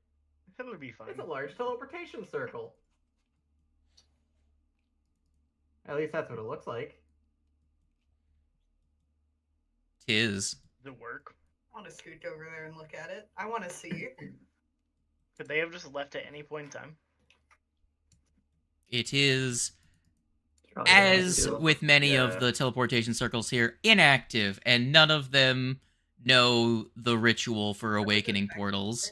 It'll be fine. It's a large teleportation circle. At least that's what it looks like. Tis. Does it work? I want to scoot over there and look at it. I want to see. Could they have just left at any point in time? It is, as with many of the teleportation circles here, inactive, and none of them know the ritual for awakening portals.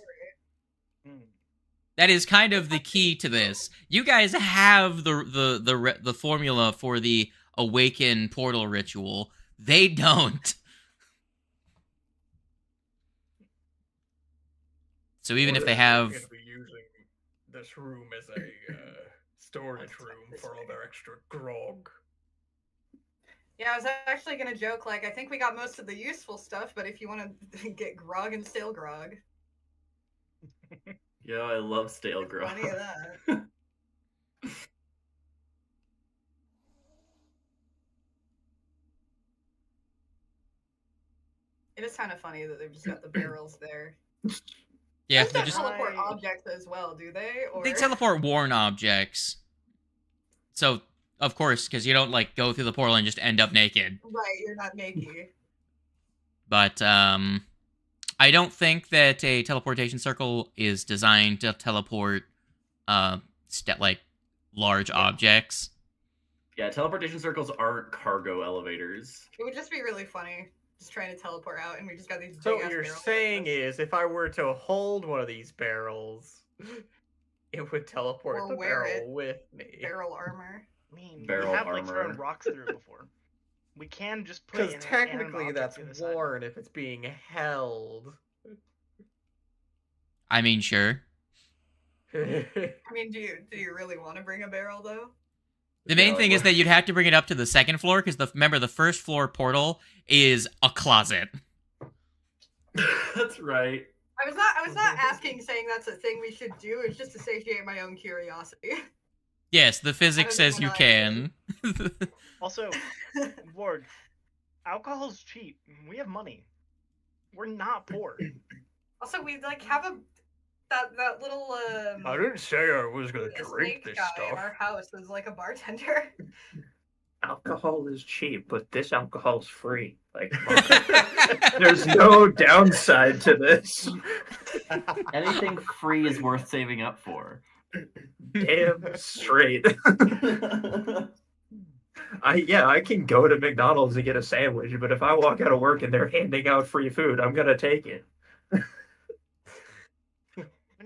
That is kind of the key to this. You guys have the formula for the awaken portal ritual. They don't. So even if they have... We're going to be using this room as a storage room for all their extra grog. Yeah, I was actually going to joke, like, I think we got most of the useful stuff, but if you want to get grog and stale grog... Yeah, I love stale grog. Plenty of that. It is kind of funny that they've just got the barrels there. Yeah, they just teleport objects as well, do they? Or... They teleport worn objects. So, of course, because you don't, like, go through the portal and just end up naked. Right, you're not naked. But, I don't think that a teleportation circle is designed to teleport, large objects. Yeah, teleportation circles aren't cargo elevators. It would just be really funny, just trying to teleport out, and we just got these big So what you're saying is, if I were to hold one of these barrels, it would teleport the barrel with me. Barrel armor. I mean, barrel we have, armor. like, thrown rocks through it before. We can just put because technically that's worn if it's being held. I mean, sure. I mean, do you really want to bring a barrel though? The main thing is that you'd have to bring it up to the second floor because remember the first floor portal is a closet. That's right. I was not asking, saying that's a thing we should do. It's just to satiate my own curiosity. Yes, the physics says you can. Also, Ward, alcohol's cheap. We have money. We're not poor. Also, we have that little I didn't say I was gonna drink this guy stuff. In our house is like a bartender. Alcohol is cheap, but this alcohol is free. Like, there's no downside to this. Anything free is worth saving up for. Damn straight. I can go to McDonald's and get a sandwich, but if I walk out of work and they're handing out free food, I'm gonna take it. When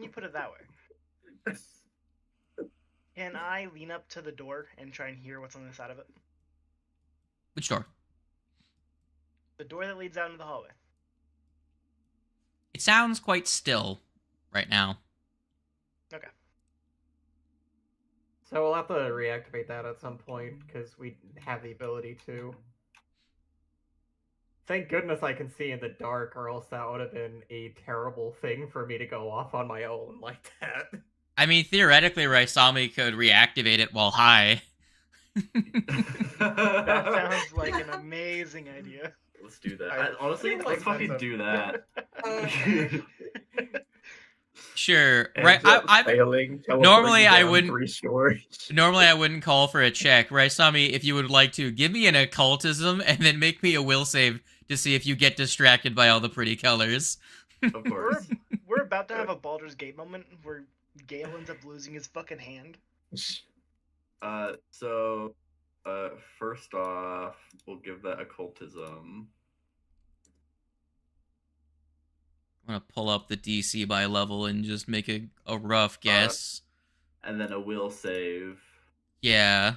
you put it that way. Can I lean up to the door and try and hear what's on the side of it? Which door? The door that leads out into the hallway. It sounds quite still right now. Okay. So we'll have to reactivate that at some point, because we have the ability to. Thank goodness I can see in the dark, or else that would have been a terrible thing for me to go off on my own like that. I mean, theoretically, Raisami could reactivate it while high. That sounds like an amazing idea. Let's do that. Honestly, let's fucking do that. Sure. Right. Normally I wouldn't call for a check. Raisami, if you would like to, give me an occultism and then make me a will save to see if you get distracted by all the pretty colors. Of course. We're about to have a Baldur's Gate moment where Gale ends up losing his fucking hand. First off, we'll give that occultism. I'm gonna pull up the DC by level and just make a rough guess. And then a will save. Yeah.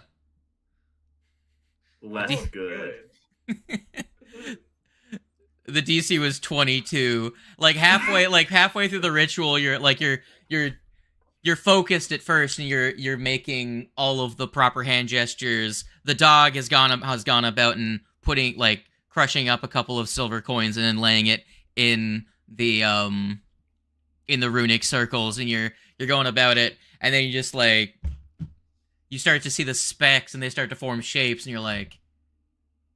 Less good. The DC was 22. Like halfway through the ritual, you're focused at first, and you're making all of the proper hand gestures. The dog has gone about and crushing up a couple of silver coins and then laying it in the runic circles, and you're going about it, and then you start to see the specks, and they start to form shapes, and you're like,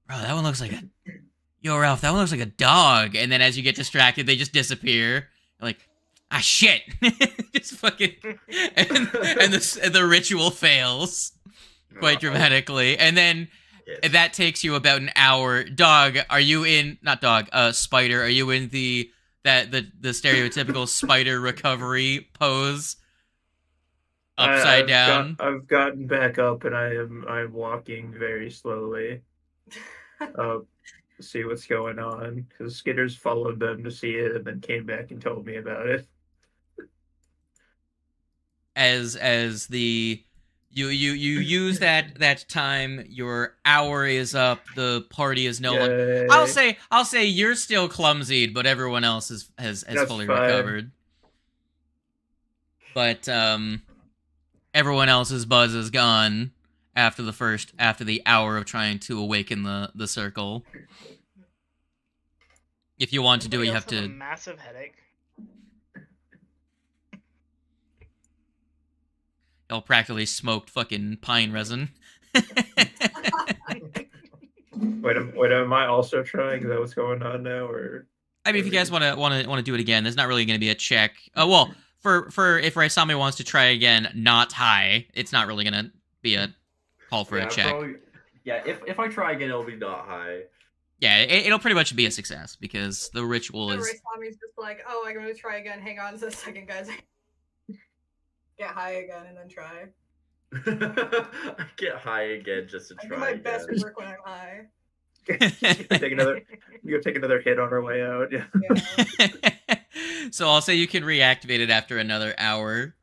bro, that one looks like a Ralph, that one looks like a dog. And then as you get distracted, they just disappear. You're like, ah, shit. Just fucking, and the ritual fails quite dramatically. And then that takes you about an hour. Dog, are you in, not dog, Spider, are you in the stereotypical Spider recovery pose? Upside down? I've gotten back up, and I'm walking very slowly. See what's going on, because Skitters followed them to see it and then came back and told me about it. As you use that time, your hour is up, the party is no longer. I'll say you're still clumsied, but everyone else has fully recovered. But everyone else's buzz is gone after the hour of trying to awaken the circle. If you want to do it, you have to. A massive headache. Y'all practically smoked fucking pine resin. Wait, am I also trying? Is that what's going on now, or? I mean, if you guys want to do it again, there's not really going to be a check. Well, for if Raisami wants to try again, not high, it's not really going to be a call for a check. Probably, if I try again, it'll be not high. Yeah, it'll pretty much be a success, because the ritual is... Raisami's just like, oh, I'm going to try again. Hang on a second, guys. Get high again and then try. I get high again just to try. I do my best to work when I'm high. Take another hit on our way out. Yeah. So I'll say you can reactivate it after another hour.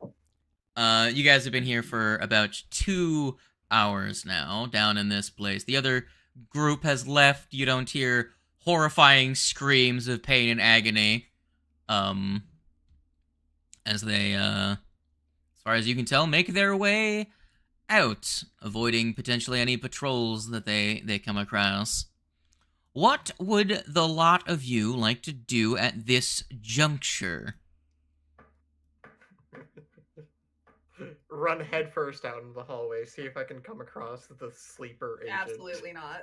You guys have been here for about 2 hours now, down in this place. The other group has left. You don't hear horrifying screams of pain and agony. As they, as far as you can tell, make their way out, avoiding potentially any patrols that they come across. What would the lot of you like to do at this juncture? Run headfirst out into the hallway, see if I can come across the sleeper agent. Absolutely not.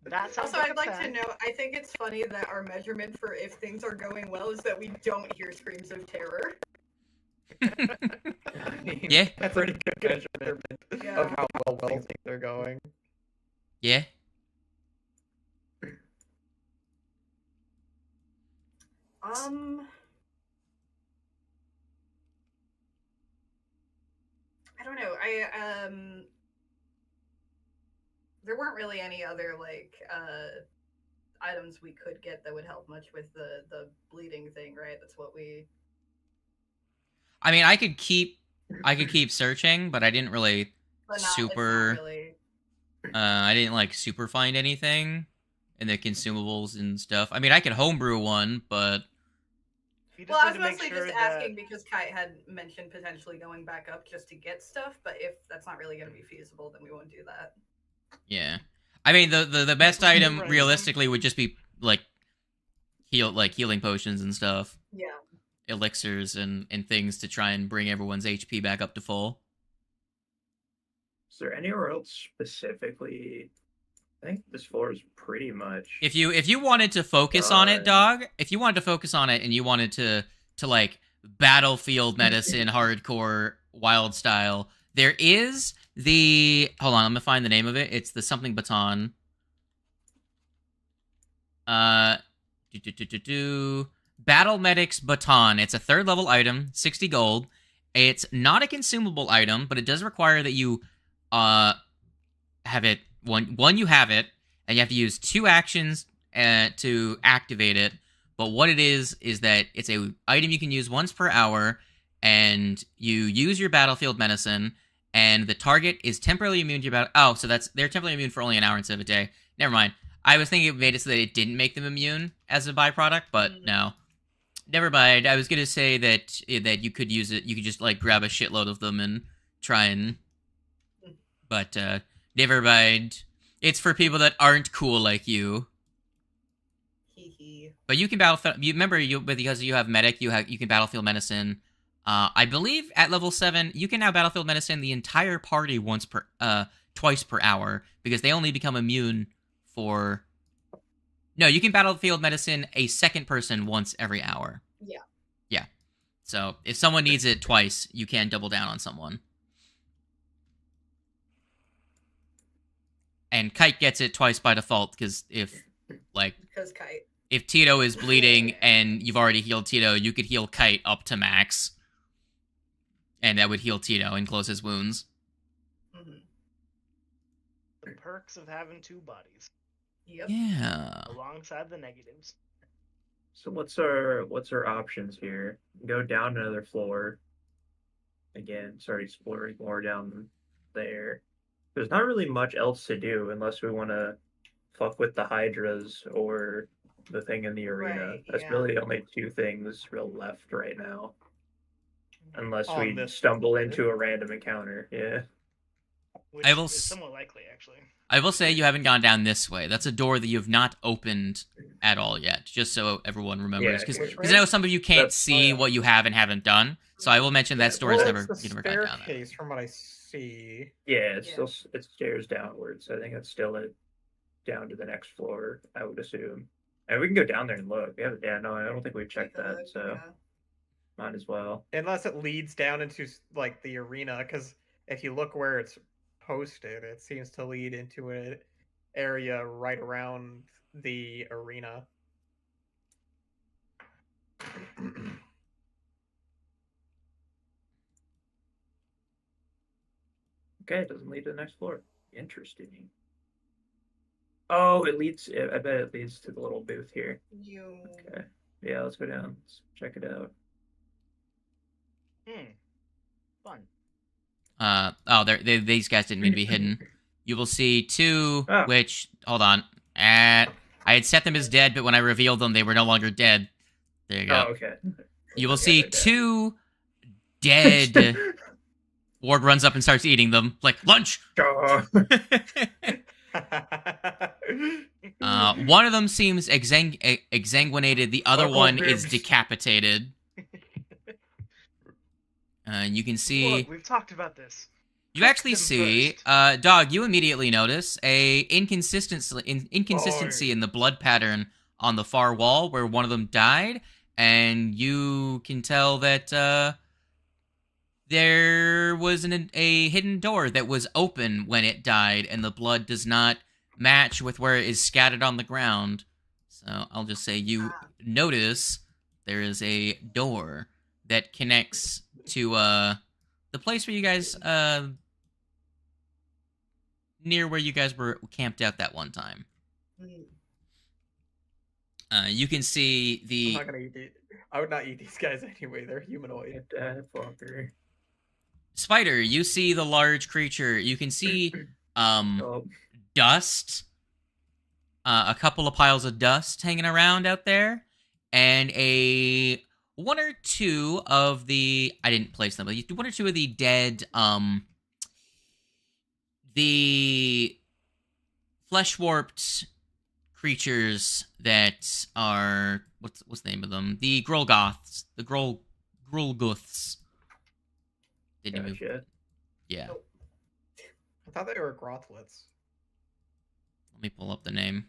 That sounds also, like I'd like to know, I think it's funny that our measurement for if things are going well is that we don't hear screams of terror. Yeah. That's a pretty good measurement of how well things are going. Yeah. I don't know. There weren't really any other items we could get that would help much with the bleeding thing, right? That's what we. I mean, I could keep searching, but I didn't really super. I didn't like super find anything in the consumables and stuff. I mean, I could homebrew one, but. Well, I was mostly just asking because Kite had mentioned potentially going back up just to get stuff, but if that's not really going to be feasible, then we won't do that. Yeah, I mean the best item realistically would just be healing potions and stuff. Yeah. Elixirs and things to try and bring everyone's HP back up to full. Is there anywhere else specifically? I think this floor is pretty much. If you wanted to focus on it, dog. If you wanted to focus on it and you wanted to like battlefield medicine, hardcore, wild style, there is the. Hold on, I'm gonna find the name of it. It's the something baton. Battle Medics Baton. It's a 3rd level item, 60 gold. It's not a consumable item, but it does require that you have it. One, you have it, and you have to use 2 actions to activate it. But what it is that it's a item you can use once per hour, and you use your battlefield medicine, and the target is temporarily immune to your battle. Oh, so they're temporarily immune for only an hour instead of a day. Never mind. I was thinking it made it so that it didn't make them immune as a byproduct, but no. Never mind. I was gonna say that you could use it. You could just like grab a shitload of them and try and. But never mind. It's for people that aren't cool like you. But you can battlefield. You remember because you have medic. You can battlefield medicine. I believe at level 7 you can now battlefield medicine the entire party twice per hour because they only become immune for. No, you can battlefield medicine a second person once every hour. Yeah. Yeah. So if someone needs it twice, you can double down on someone. And Kite gets it twice by default because if Tito is bleeding and you've already healed Tito, you could heal Kite up to max. And that would heal Tito and close his wounds. Mm-hmm. The perks of having 2 bodies. Yep. Yeah. Alongside the negatives. So what's our options here? Go down another floor. Again, start exploring more down there. There's not really much else to do unless we want to fuck with the Hydras or the thing in the arena. Right, That's yeah. really the only 2 things real left right now. Unless we stumble into a random encounter. Yeah. Which is somewhat likely, actually. I will say you haven't gone down this way. That's a door that you have not opened at all yet, just so everyone remembers. Because I know some of you can't see what you have and haven't done, so I will mention that door is never gone down there. From what I see. Yeah, it's stairs downwards. I think it's still down to the next floor, I would assume. And we can go down there and look. I don't think we've checked that, so might as well. Unless it leads down into like the arena, because if you look where it's posted, it seems to lead into an area right around the arena. Okay, it doesn't lead to the next floor. Interesting. Oh, it leads. I bet it leads to the little booth here. Okay. Yeah, let's go down. Let's check it out. Fun. These guys didn't mean to be hidden. You will see 2, which, hold on. I had set them as dead, but when I revealed them, they were no longer dead. There you go. Oh, okay. You will see 2 dead. Ward runs up and starts eating them. Like, lunch! One of them seems exsanguinated. The other one is decapitated. You can see. Look, we've talked about this. You actually see, Dog, you immediately notice a inconsistency in the blood pattern on the far wall where one of them died, and you can tell that there was a hidden door that was open when it died, and the blood does not match with where it is scattered on the ground. So I'll just say you notice there is a door that connects to the place where you guys near where you guys were camped out that one time. You can see the. I'm not gonna eat these. I would not eat these guys anyway. They're humanoid. Spider, you see the large creature. You can see dust. A couple of piles of dust hanging around out there, and one or two of the. I didn't place them, but one or two of the dead. The flesh warped creatures that are what's the name of them? The Grolgoths. The Grolgoths. Didn't move. Yeah. I thought they were Grothlets. Let me pull up the name.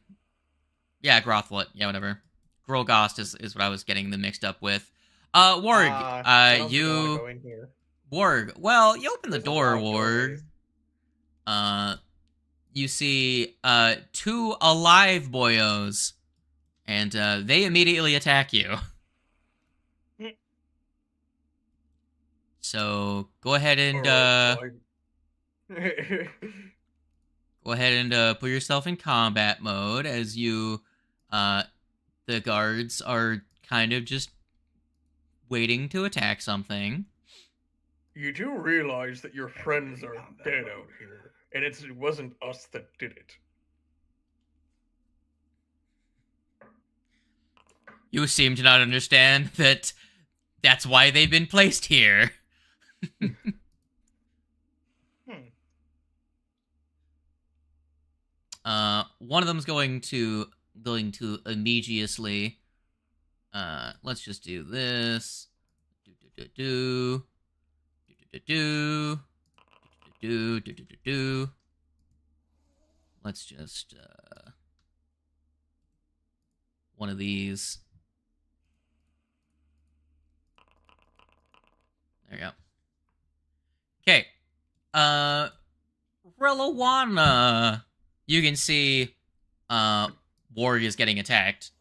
Yeah, Grothlet. Yeah, whatever. Grolgost is what I was getting them mixed up with. Warg, you. Go in here. Warg. Well, you open the door, Warg. You see two alive boyos, and they immediately attack you. So go ahead and go ahead and put yourself in combat mode as you the guards are kind of just waiting to attack something. You do realize that your friends are dead out here, and it wasn't us that did it. You seem to not understand that that's why they've been placed here. One of them's going to immediately. Let's just do this. Let's just one of these. There you go. Okay. Relawana. You can see Warg is getting attacked.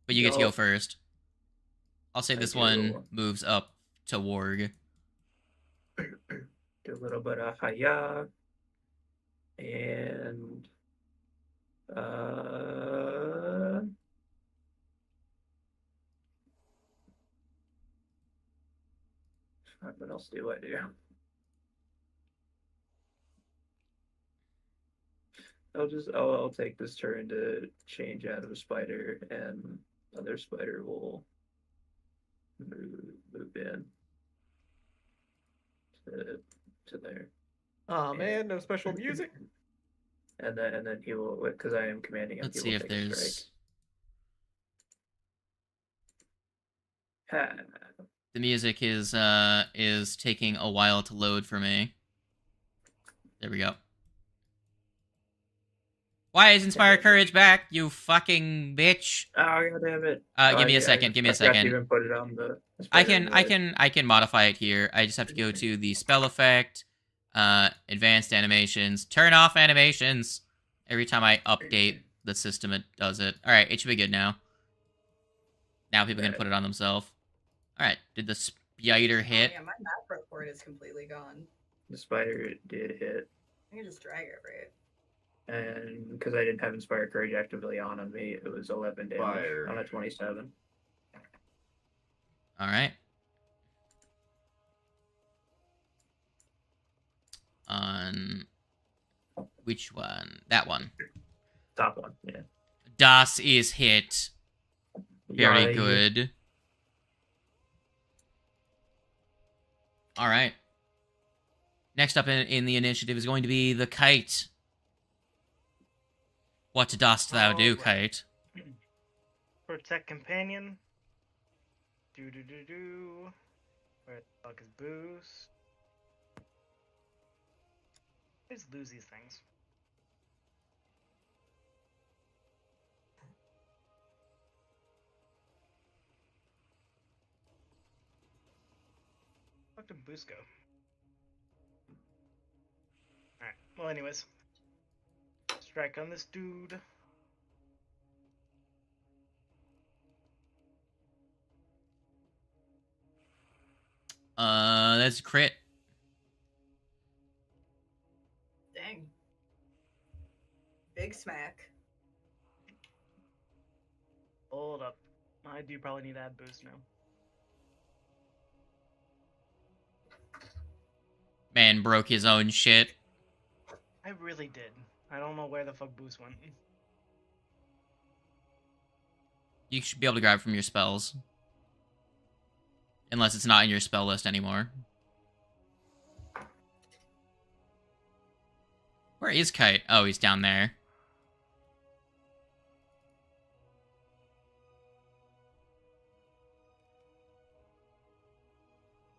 But you get to go first. I'll say this one moves up to Warg. Do a little bit of Haya. And what else do I do? I'll take this turn to change out of a spider, and other spider will move in to there. Oh man, no special music. And then he will, because I am commanding him. Let's see if there's. The music is taking a while to load for me. There we go. Why is Inspire Courage back, you fucking bitch? Oh, god damn it. Give me a second, give me a second. Even put it on the I can modify it here. I just have to go to the spell effect, advanced animations, turn off animations. Every time I update the system, it does it. Alright, it should be good now. Now people can put it on themselves. Alright, did the spider hit? Yeah, my macro port is completely gone. The spider did hit. I can just drag it, right? And because I didn't have Inspire Courage actively on me, it was 11 damage on a 27. Alright. On which one? That one. Top one, yeah. Das is hit. Very good. Alright. Next up in the initiative is going to be the kite. What dost thou do, kite? Protect companion. Do. Where the fuck is boost? always lose these things. Fuck to Busco. Alright, well anyways. Strike on this dude. That's crit. Dang. Big smack. Hold up. I do probably need to add boost now. Man broke his own shit. I really did. I don't know where the fuck boost went. You should be able to grab it from your spells. Unless it's not in your spell list anymore. Where is Kite? Oh, he's down there.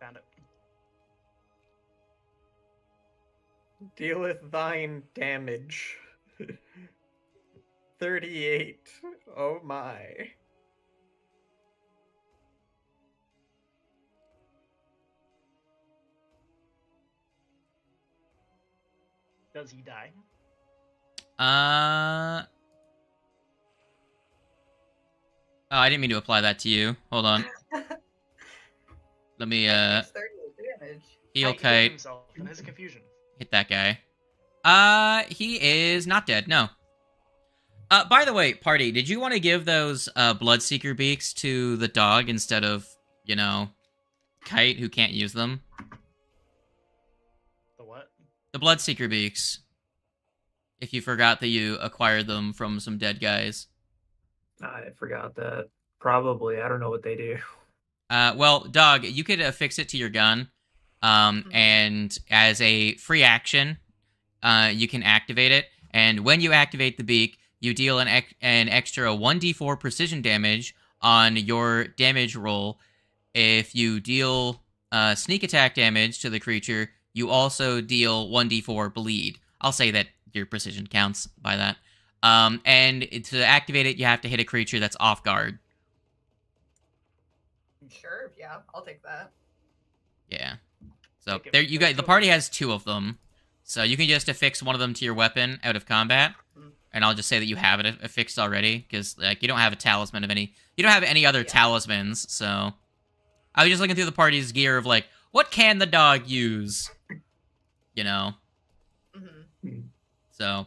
Found it. Dealeth thine damage. 38. Oh my. Does he die? Oh, I didn't mean to apply that to you. Hold on. Let me, heal Kite. Himself in his confusion. Hit that guy. He is not dead, no. By the way, party, did you want to give those, Bloodseeker beaks to the dog instead of, you know, Kite, who can't use them? The what? The Bloodseeker beaks. If you forgot that you acquired them from some dead guys. I forgot that. Probably. I don't know what they do. Well, dog, you could affix it to your gun. And as a free action, you can activate it. And when you activate the beak, you deal an extra 1d4 precision damage on your damage roll. If you deal sneak attack damage to the creature, you also deal 1d4 bleed. I'll say that your precision counts by that. And to activate it, you have to hit a creature that's off guard. Sure, yeah, I'll take that. Yeah. So there you guys. The party has 2 of them, so you can just affix one of them to your weapon out of combat, and I'll just say that you have it affixed already, because like you don't have a talisman of any. You don't have any other talismans, so I was just looking through the party's gear of like, what can the dog use? You know. So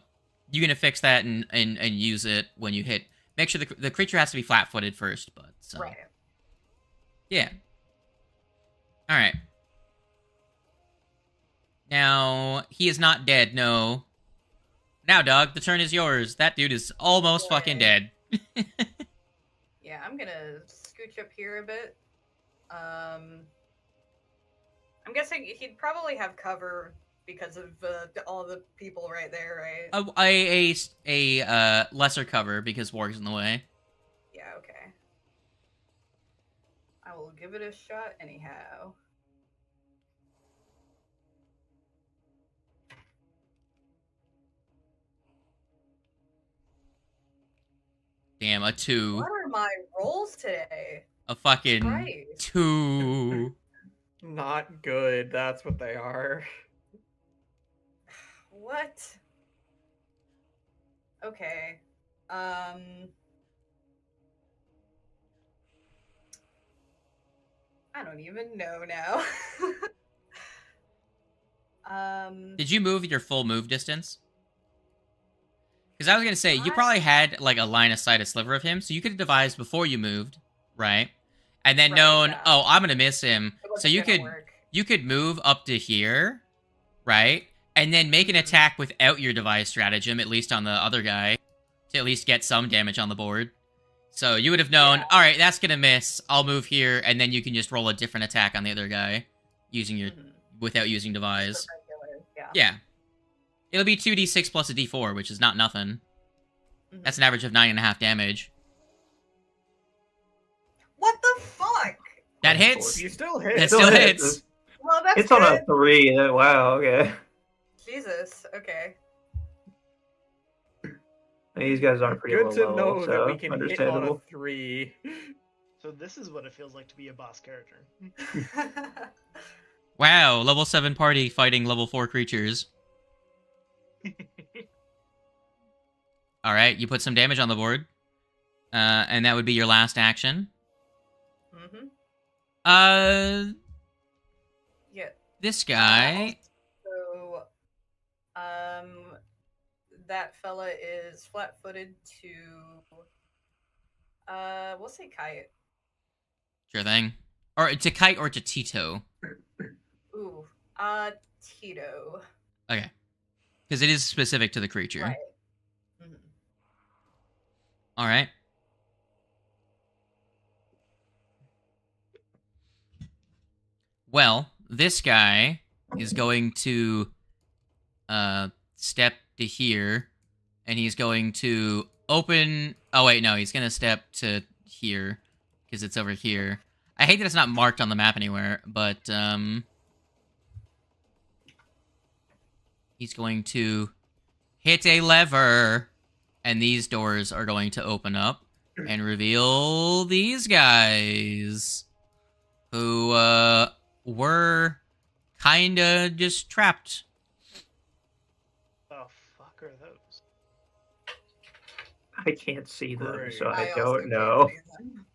you can affix that and use it when you hit. Make sure the creature has to be flat-footed first, but so. Right. Yeah. All right. Now, he is not dead, no. Now, dog, the turn is yours. That dude is almost fucking dead. Yeah, I'm gonna scooch up here a bit. I'm guessing he'd probably have cover because of all the people right there, right? A lesser cover because Warg's in the way. Yeah, okay. I will give it a shot anyhow. Damn, a 2. What are my rolls today? A fucking 2. Not good, that's what they are. What? Okay. I don't even know now. Did you move your full move distance? Because I was going to say, you probably had, like, a line of sight, a sliver of him, so you could have devised before you moved, right? And then known, oh, I'm going to miss him. So you could move up to here, right? And then make an attack without your devised stratagem, at least on the other guy, to at least get some damage on the board. So you would have known, all right, that's going to miss. I'll move here, and then you can just roll a different attack on the other guy using your without using devise. Yeah. It'll be 2d6 plus a d4, which is not nothing. That's an average of 9.5 damage. What the fuck? That hits. You still hit. That still hits. Well, that's it's good. on a 3. Wow, okay. Jesus. Okay. These guys are pretty Good low to level, know so that we can hit on a understandable. 3. So this is what it feels like to be a boss character. Wow, level 7 party fighting level 4 creatures. Alright, you put some damage on the board. And that would be your last action. Mm-hmm. Yeah. This guy... So, that fella is flat-footed to... we'll say kite. Sure thing. Or to kite or to Tito. Ooh, Tito. Okay. Because it is specific to the creature. Right. Mm-hmm. Alright. Well, this guy is going to step to here, and he's going to open... Oh, wait, no, he's going to step to here, because it's over here. I hate that it's not marked on the map anywhere, but he's going to hit a lever, and these doors are going to open up and reveal these guys, who were kinda just trapped. The fuck are those? I can't see them, Great. so I also don't know. can't see them.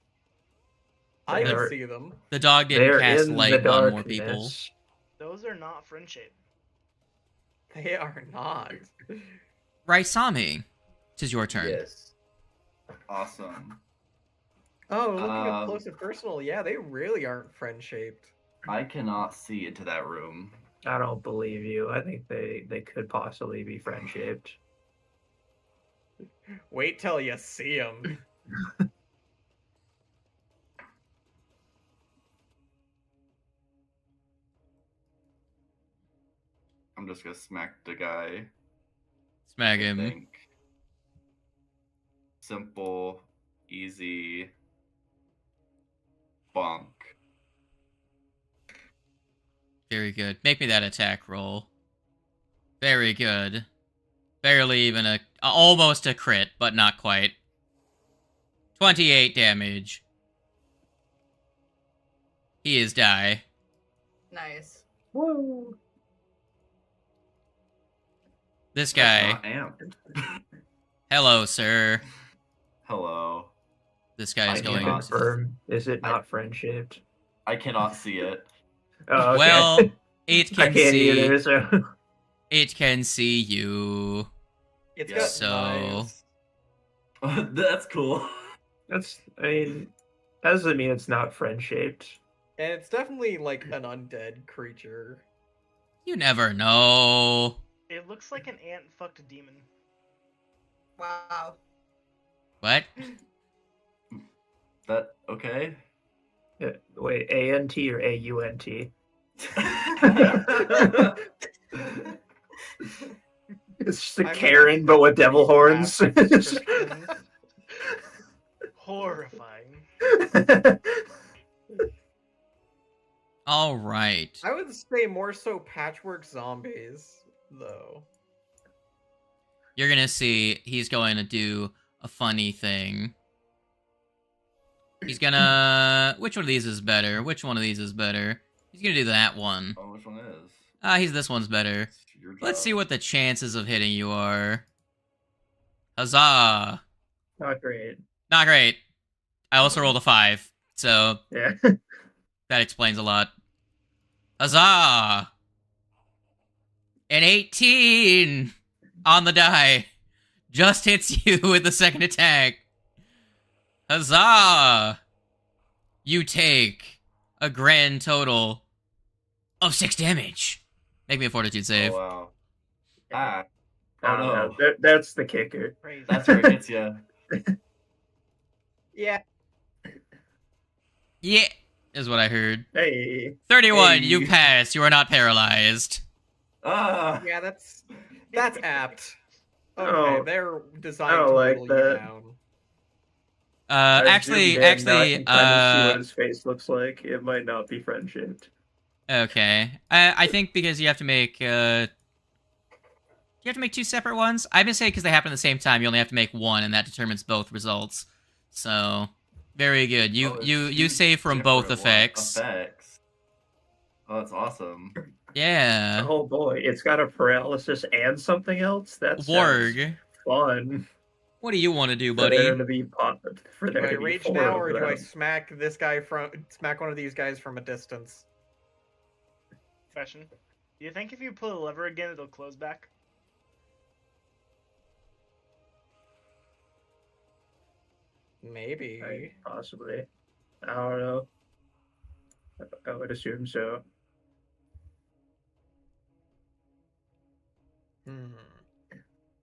I They can are- see them. The dog didn't They're cast in light the on darkness. more people. Those are not friend shaped. They are not. Raisami, 'tis your turn. Yes. Awesome. Oh, looking up close and personal, yeah, they really aren't friend-shaped. I cannot see into that room. I don't believe you. I think they could possibly be friend shaped. Wait till you see them. I'm just gonna smack the guy. Smack I him. think. Simple, easy, bonk. Very good. Make me that attack roll. Very good. Barely even almost a crit, but not quite. 28 damage. He is die. Nice. Woo! This guy. That's not amped. Hello, sir. Hello. This guy is I going. cannot- Confirm. Is it not friend shaped? I cannot see it. Oh, okay. Well, it I can can't see. either. So It can see you. It's Yeah. got So- knives. That's cool. that's. I mean, that doesn't mean it's not friend shaped. And it's definitely like an undead creature. You never know. It looks like an ant fucked a demon. Wow. What? That okay? Wait, ANT or AUNT? It's just a I mean, Karen, but with devil horns. Horrifying. All right. I would say more so patchwork zombies, though. You're gonna see he's going to do a funny thing. He's gonna... Which one of these is better? Which one of these is better? He's gonna do that one. Oh, which one is? This one's better. It's your Let's job. see what the chances of hitting you are. Huzzah! Not great. Not great. I also rolled a 5, so Yeah. that explains a lot. Huzzah! An 18 on the die. Just hits you with the second attack. Huzzah! You take a grand total of 6 damage. Make me a fortitude save. Oh, wow. Ah. I Oh don't no. know. That's the kicker. Crazy. That's where it hits you. Yeah. Yeah, is what I heard. Hey. 31, Hey. you pass. You are not paralyzed. Ah. Yeah, that's apt. Okay, Oh, they're I designed don't to like whittle you that. down. I Actually, zoomed in, now I can kind of see what his face looks like. It might not be friend shaped. okay. I think because you have to make, you have to make 2 separate ones? I'm gonna say because they happen at the same time, you only have to make one, and that determines both results. So, very good. You save from both effects. Oh, that's awesome. Yeah. Oh boy, it's got a paralysis and something else. That's Warg. Fun. What do you want to do, buddy? For there to be do I rage now, or do I smack one of these guys from a distance? Question. Do you think if you pull a lever again, it'll close back? Maybe. Possibly. I don't know. I would assume so.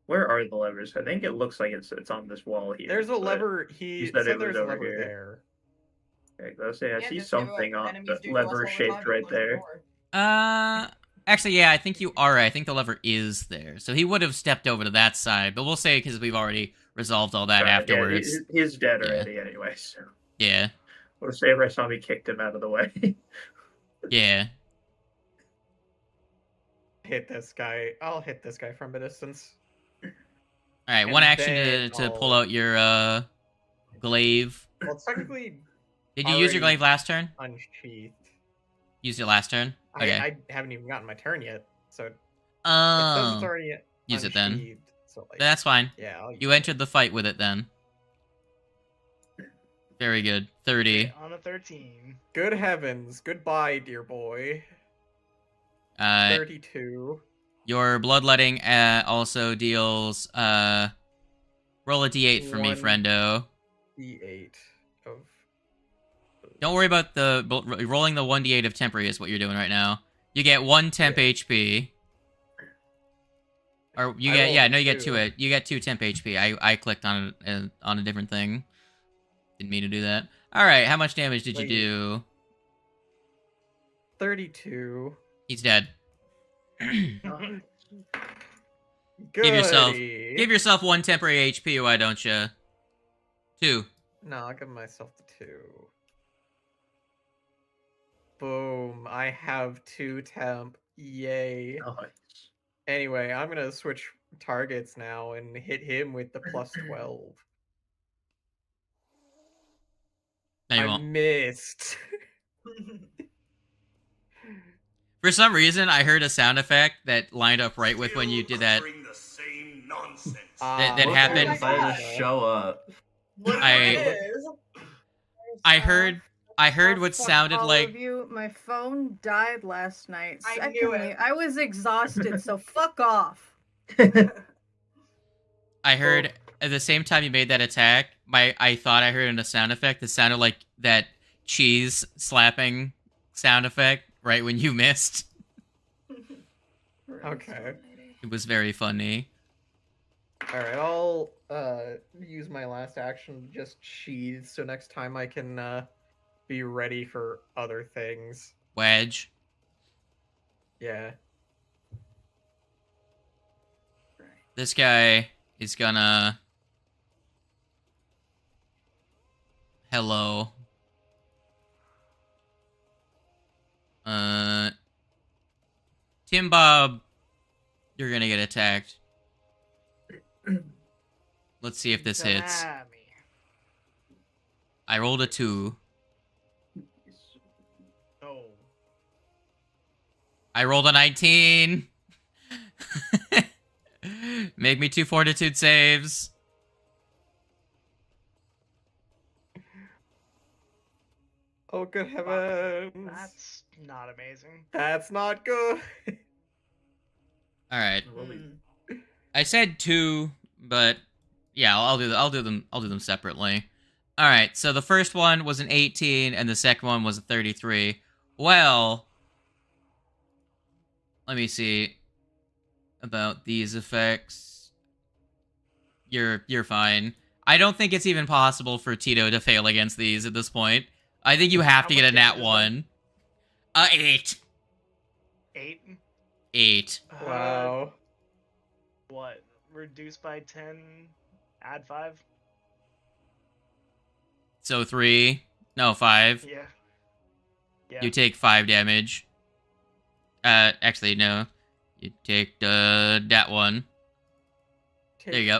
Where are the levers? I think it looks like it's on this wall here. There's a lever. He said there's a lever there. Okay, let's say I see something on the lever shaped right there. Actually, yeah, I think you are right. I think the lever is there. So he would have stepped over to that side, but we'll say because we've already resolved all that afterwards. Yeah, he's dead already anyway, so. Yeah. We'll say if I saw me kicked him out of the way. Yeah. Hit this guy. I'll hit this guy from a distance. Alright, one action to pull out your glaive. Well, it's technically... Did you use your glaive last turn? Unsheathed. Used it last turn? Okay. I haven't even gotten my turn yet, so... It Oh. says it's already use it then. So, like, that's fine. Yeah, you entered the fight with it then. Very good. 30. Okay, on a 13. Good heavens. Goodbye, dear boy. 32. Your bloodletting also deals roll a d8 for me, friendo. D8 of... Don't worry about the rolling the 1d8 of temporary is what you're doing right now. You get 1 temp HP. Or you get you get 2 you get 2 temp HP. I clicked on a different thing. Didn't mean to do that. All right, how much damage did you do? 32. He's dead. Give yourself 1 temporary HP, why don't you? 2. No, I'll give myself the 2. Boom! I have 2 temp. Yay! Nice. Anyway, I'm gonna switch targets now and hit him with the plus 12. No, you won't. Missed. For some reason, I heard a sound effect that lined up right with when you did that. That happened. Decided to show up. I heard what sounded like. Of you, my phone died last night. Secondly, I was exhausted, so fuck off. I heard at the same time you made that attack. I thought I heard a sound effect that sounded like that cheese slapping sound effect right when you missed. Okay. It was very funny. Alright, I'll use my last action to just sheathe, so next time I can be ready for other things. Wedge. Yeah. This guy is gonna... Hello. Tim Bob, you're gonna get attacked. Let's see if this hits. I rolled a 2. No. I rolled a 19. Make me 2 fortitude saves. Oh, good heavens. That's not amazing. That's not good. Alright. I said 2, but yeah, I'll do them separately. Alright, so the first one was an 18 and the second one was a 33. Well, let me see about these effects. You're fine. I don't think it's even possible for Tito to fail against these at this point. I think you have to get a nat 1. 8. 8? 8. Wow. What? Reduce by 10, add 5? So 3. No, 5. Yeah. You take 5 damage. Actually, no. You take that 1. There you go.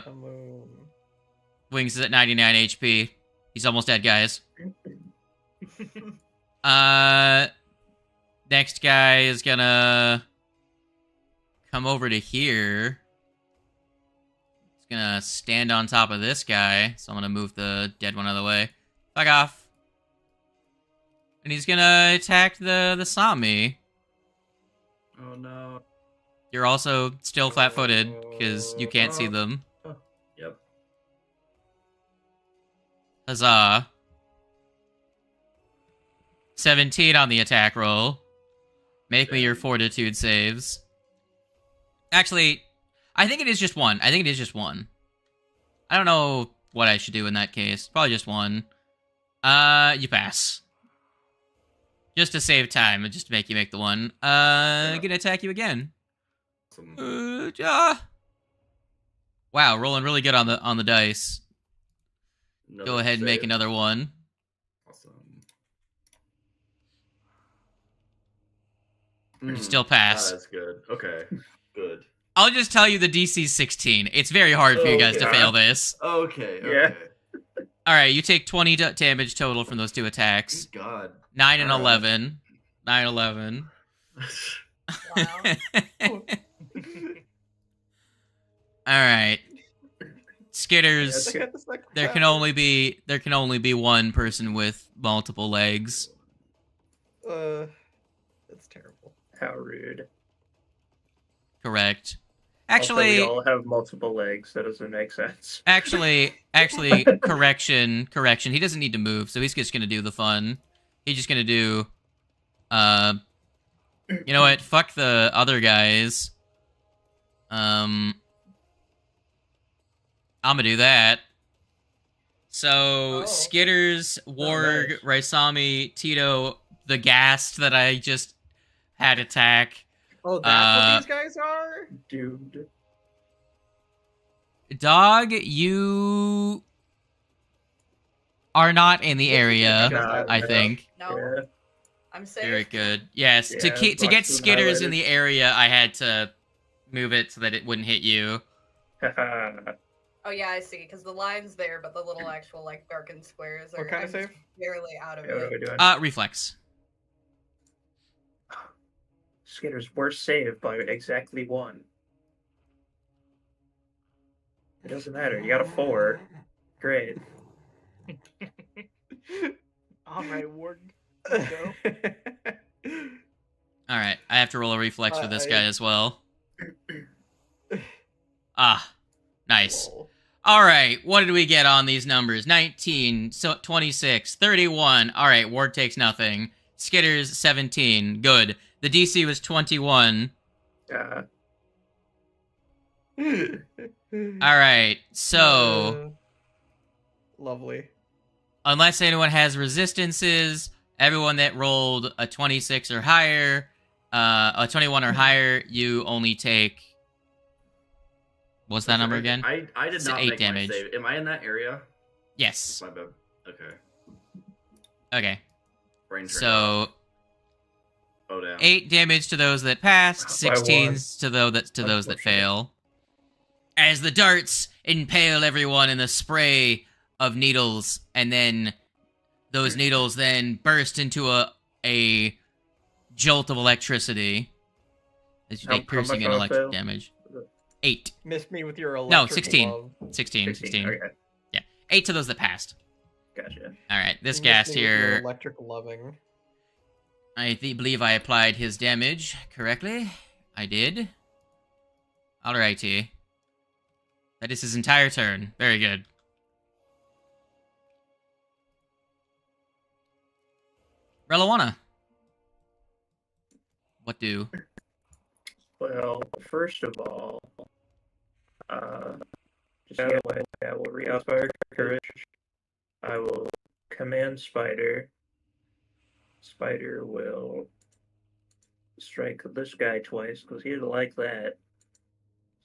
Wings is at 99 HP. He's almost dead, guys. Next guy is gonna come over to here. He's gonna stand on top of this guy. So I'm gonna move the dead one out of the way. Fuck off. And he's gonna attack the Sami. Oh no. You're also still flat-footed, because you can't see them. Yep. Huzzah. 17 on the attack roll. Make me your fortitude saves. Actually, I think it is just one. I don't know what I should do in that case. Probably just one. You pass. Just to save time, and just to make you make the one. Gonna attack you again. Wow, rolling really good on the dice. Go ahead and make another one. Awesome. You still pass. That's good. Okay, good. I'll just tell you the DC's 16. It's very hard for you guys to fail this. Okay. Yeah. Alright, you take 20 damage total from those two attacks. Good God. 9 and 11. 9, 11. Wow. Alright. Skitters. There can only be one person with multiple legs. That's terrible. How rude. Correct. Actually, also, we all have multiple legs. That doesn't make sense. Actually, correction. He doesn't need to move, so he's just gonna do the fun. He's just gonna do, you know what? Fuck the other guys. I'm gonna do that. So, Skitters, Warg, Raisami, Tito, the Ghast that I just had attack. Oh, that's what these guys are? Dude. Dog, you are not in the area, I think. No. Yeah. I'm safe. Very good. Yes, Yeah, to get Skitters in highlighted. the area, I had to move it so that it wouldn't hit you. Oh yeah, I see. Because the line's there, but the little actual like darkened squares are What kind of I'm save? barely out of Yeah, what are we it. doing? Reflex. Skitter's worst save by exactly 1. It doesn't matter. You got a 4. Great. All right, Ward. Let's go. All right, I have to roll a reflex for this guy as well. Nice. Whoa. All right, what did we get on these numbers? 19, 26, 31. All right, Ward takes nothing. Skitter's 17. Good. The DC was 21. All right, so lovely. Unless anyone has resistances, everyone that rolled a 26 or higher, a 21 or higher, you only take. What's that number again? I did not 8 make damage. my save. Am I in that area? Yes. My bad. Okay. Okay. Brain turned So off. Oh, damn. 8 damage to those that passed, By 16 one. to those that Unfortunate. fail. As the darts impale everyone in the spray of needles, and then those needles then burst into a jolt of electricity as you take How much piercing and on a electric fail? damage. 8. Missed me with your electric No, 16. love. 16. 16. Okay. Yeah. 8 to those that passed. Gotcha. Alright, this You ghast missed me with your here, electric loving. I believe I applied his damage correctly. I did. Alrighty. That is his entire turn. Very good. Relawana. What do? Well, first of all, just get away. I will re-inspire courage. I will command Spider. Spider will strike this guy twice because he didn't like that.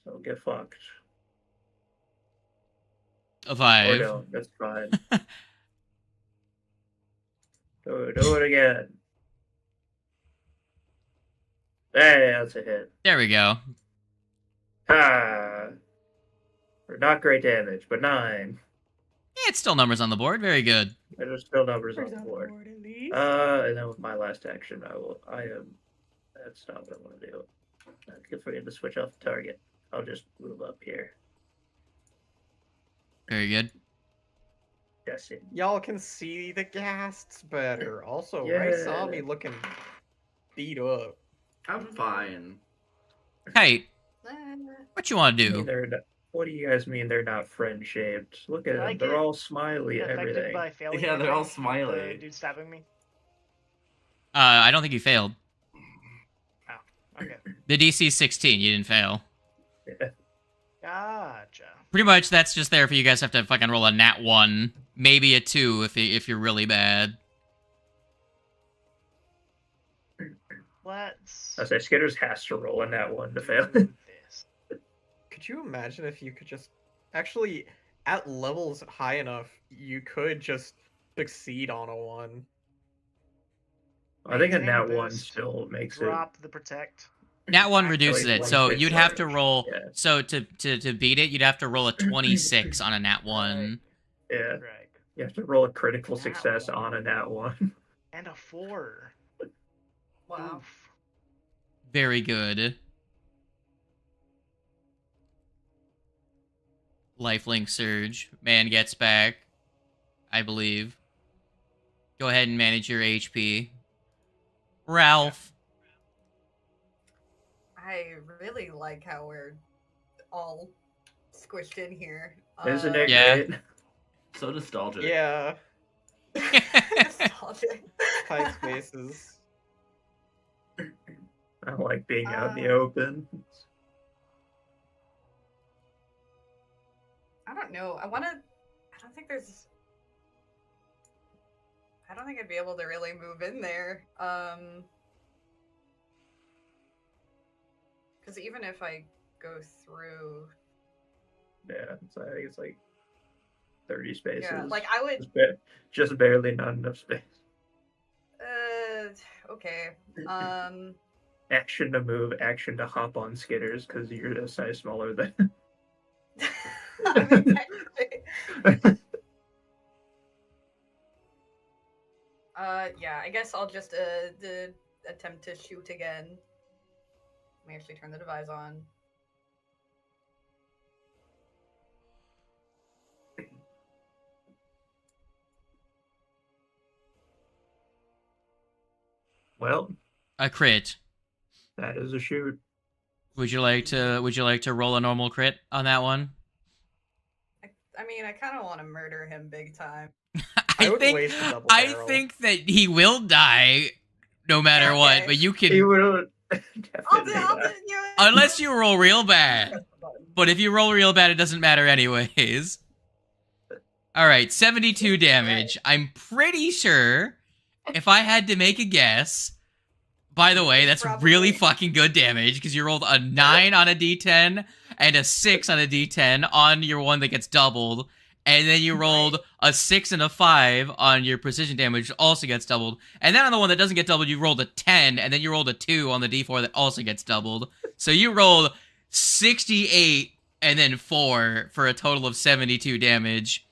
So get fucked. A Or 5. don't. That's fine. Do it again. Hey, that's a hit. There we go. Ah. Or not great damage, but 9. Yeah, it's still numbers on the board. Very good. There's still numbers on the board. At least. And then with my last action, that's not what I want to do. I can forget to switch off the target. I'll just move up here. Very good. That's it. Y'all can see the ghasts better. Also, Ray saw me looking beat up. I'm fine. Hey, what you want to do? What do you guys mean they're not friend-shaped? Look at them. They're all smiley and everything. Yeah, they're all smiley. The dude stabbing me? I don't think you failed. Oh, okay. The DC 16, you didn't fail. Yeah. Gotcha. Pretty much, that's just there for you guys to have to fucking roll a nat 1. Maybe a 2 if you're really bad. Let's... I say Skitters has to roll a nat 1 to fail. Could you imagine if you could just... Actually, at levels high enough, you could just succeed on a 1. I think a nat 1 still makes Drop the protect. Nat 1 reduces it, so you'd have to roll... Yeah. So to beat it, you'd have to roll a 26 on a nat 1. Yeah. Right. You have to roll a critical success on a nat 1. And a 4. Wow. Oof. Very good. Lifelink Surge. Man gets back, I believe. Go ahead and manage your HP. Ralph. I really like how we're all squished in here. Isn't it Yeah. great? So nostalgic. Yeah. Nostalgic. Tight spaces. I like being out in the open. I don't know. I don't think I'd be able to really move in there. Because even if I go through... Yeah, so I think it's like 30 spaces. Yeah, like I would... Just barely not enough space. Okay. Action to move, action to hop on Skitters, because you're a size smaller than... I mean, technically. Yeah, I guess I'll just attempt to shoot again. Let me actually turn the device on. Well, A crit. that is a shoot. Would you like to roll a normal crit on that one? I mean, I kind of want to murder him big time. I think that he will die no matter what, but you can... He will I'll do it. Unless you roll real bad. But if you roll real bad, it doesn't matter anyways. Alright, 72 damage. I'm pretty sure, if I had to make a guess... By the way, that's really fucking good damage, because you rolled a 9 on a d10, and a 6 on a d10 on your one that gets doubled, and then you rolled a 6 and a 5 on your precision damage, which also gets doubled, and then on the one that doesn't get doubled, you rolled a 10, and then you rolled a 2 on the d4 that also gets doubled. So you rolled 68 and then 4 for a total of 72 damage.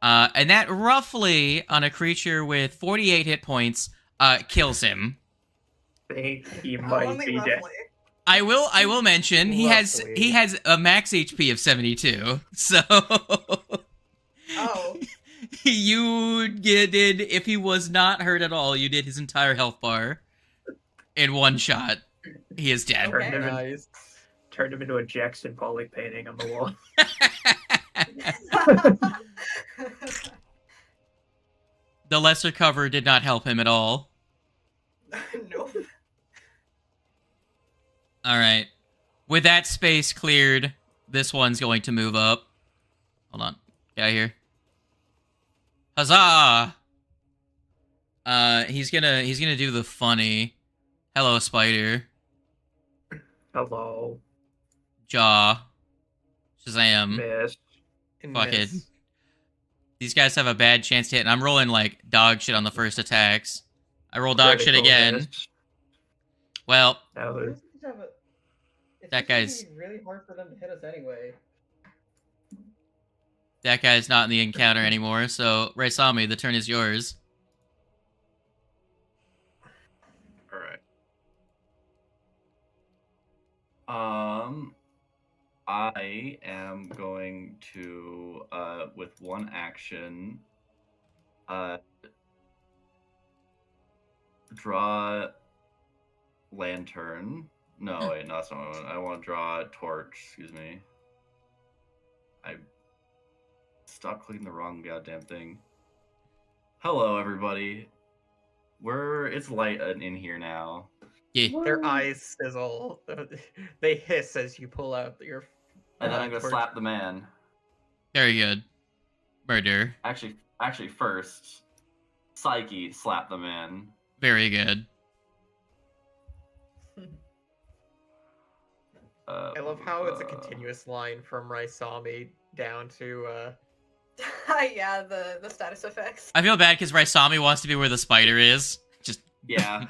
And that roughly, on a creature with 48 hit points, kills him. He might be dead. I will mention he has a max HP of 72. So you did, if he was not hurt at all, you did his entire health bar in one shot. He is dead. Turned him into a Jackson Pollock painting on the wall. The lesser cover did not help him at all. Nope. Alright. With that space cleared, this one's going to move up. Hold on. Get out of here. Huzzah! He's gonna do the funny. Hello, spider. Hello. Jaw. Shazam. Miss. Fuck it. These guys have a bad chance to hit, and I'm rolling like dog shit on the first attacks. I roll dog shit again. Miss. Well, That guy's really hard for them to hit us anyway. That guy's not in the encounter anymore, so Raisami, the turn is yours. I am going to, with one action, draw lantern. No, wait, no, that's not what I want. I want to draw a torch. Excuse me. I stopped clicking the wrong goddamn thing. Hello, everybody. It's light in here now. Yeah. Their eyes sizzle. They hiss as you pull out your. And then I'm gonna slap the man. Very good. Murder. Actually, first, Psyche slap the man. Very good. I love how it's a continuous line from Raisami down to. Yeah, the status effects. I feel bad because Raisami wants to be where the spider is. Just yeah.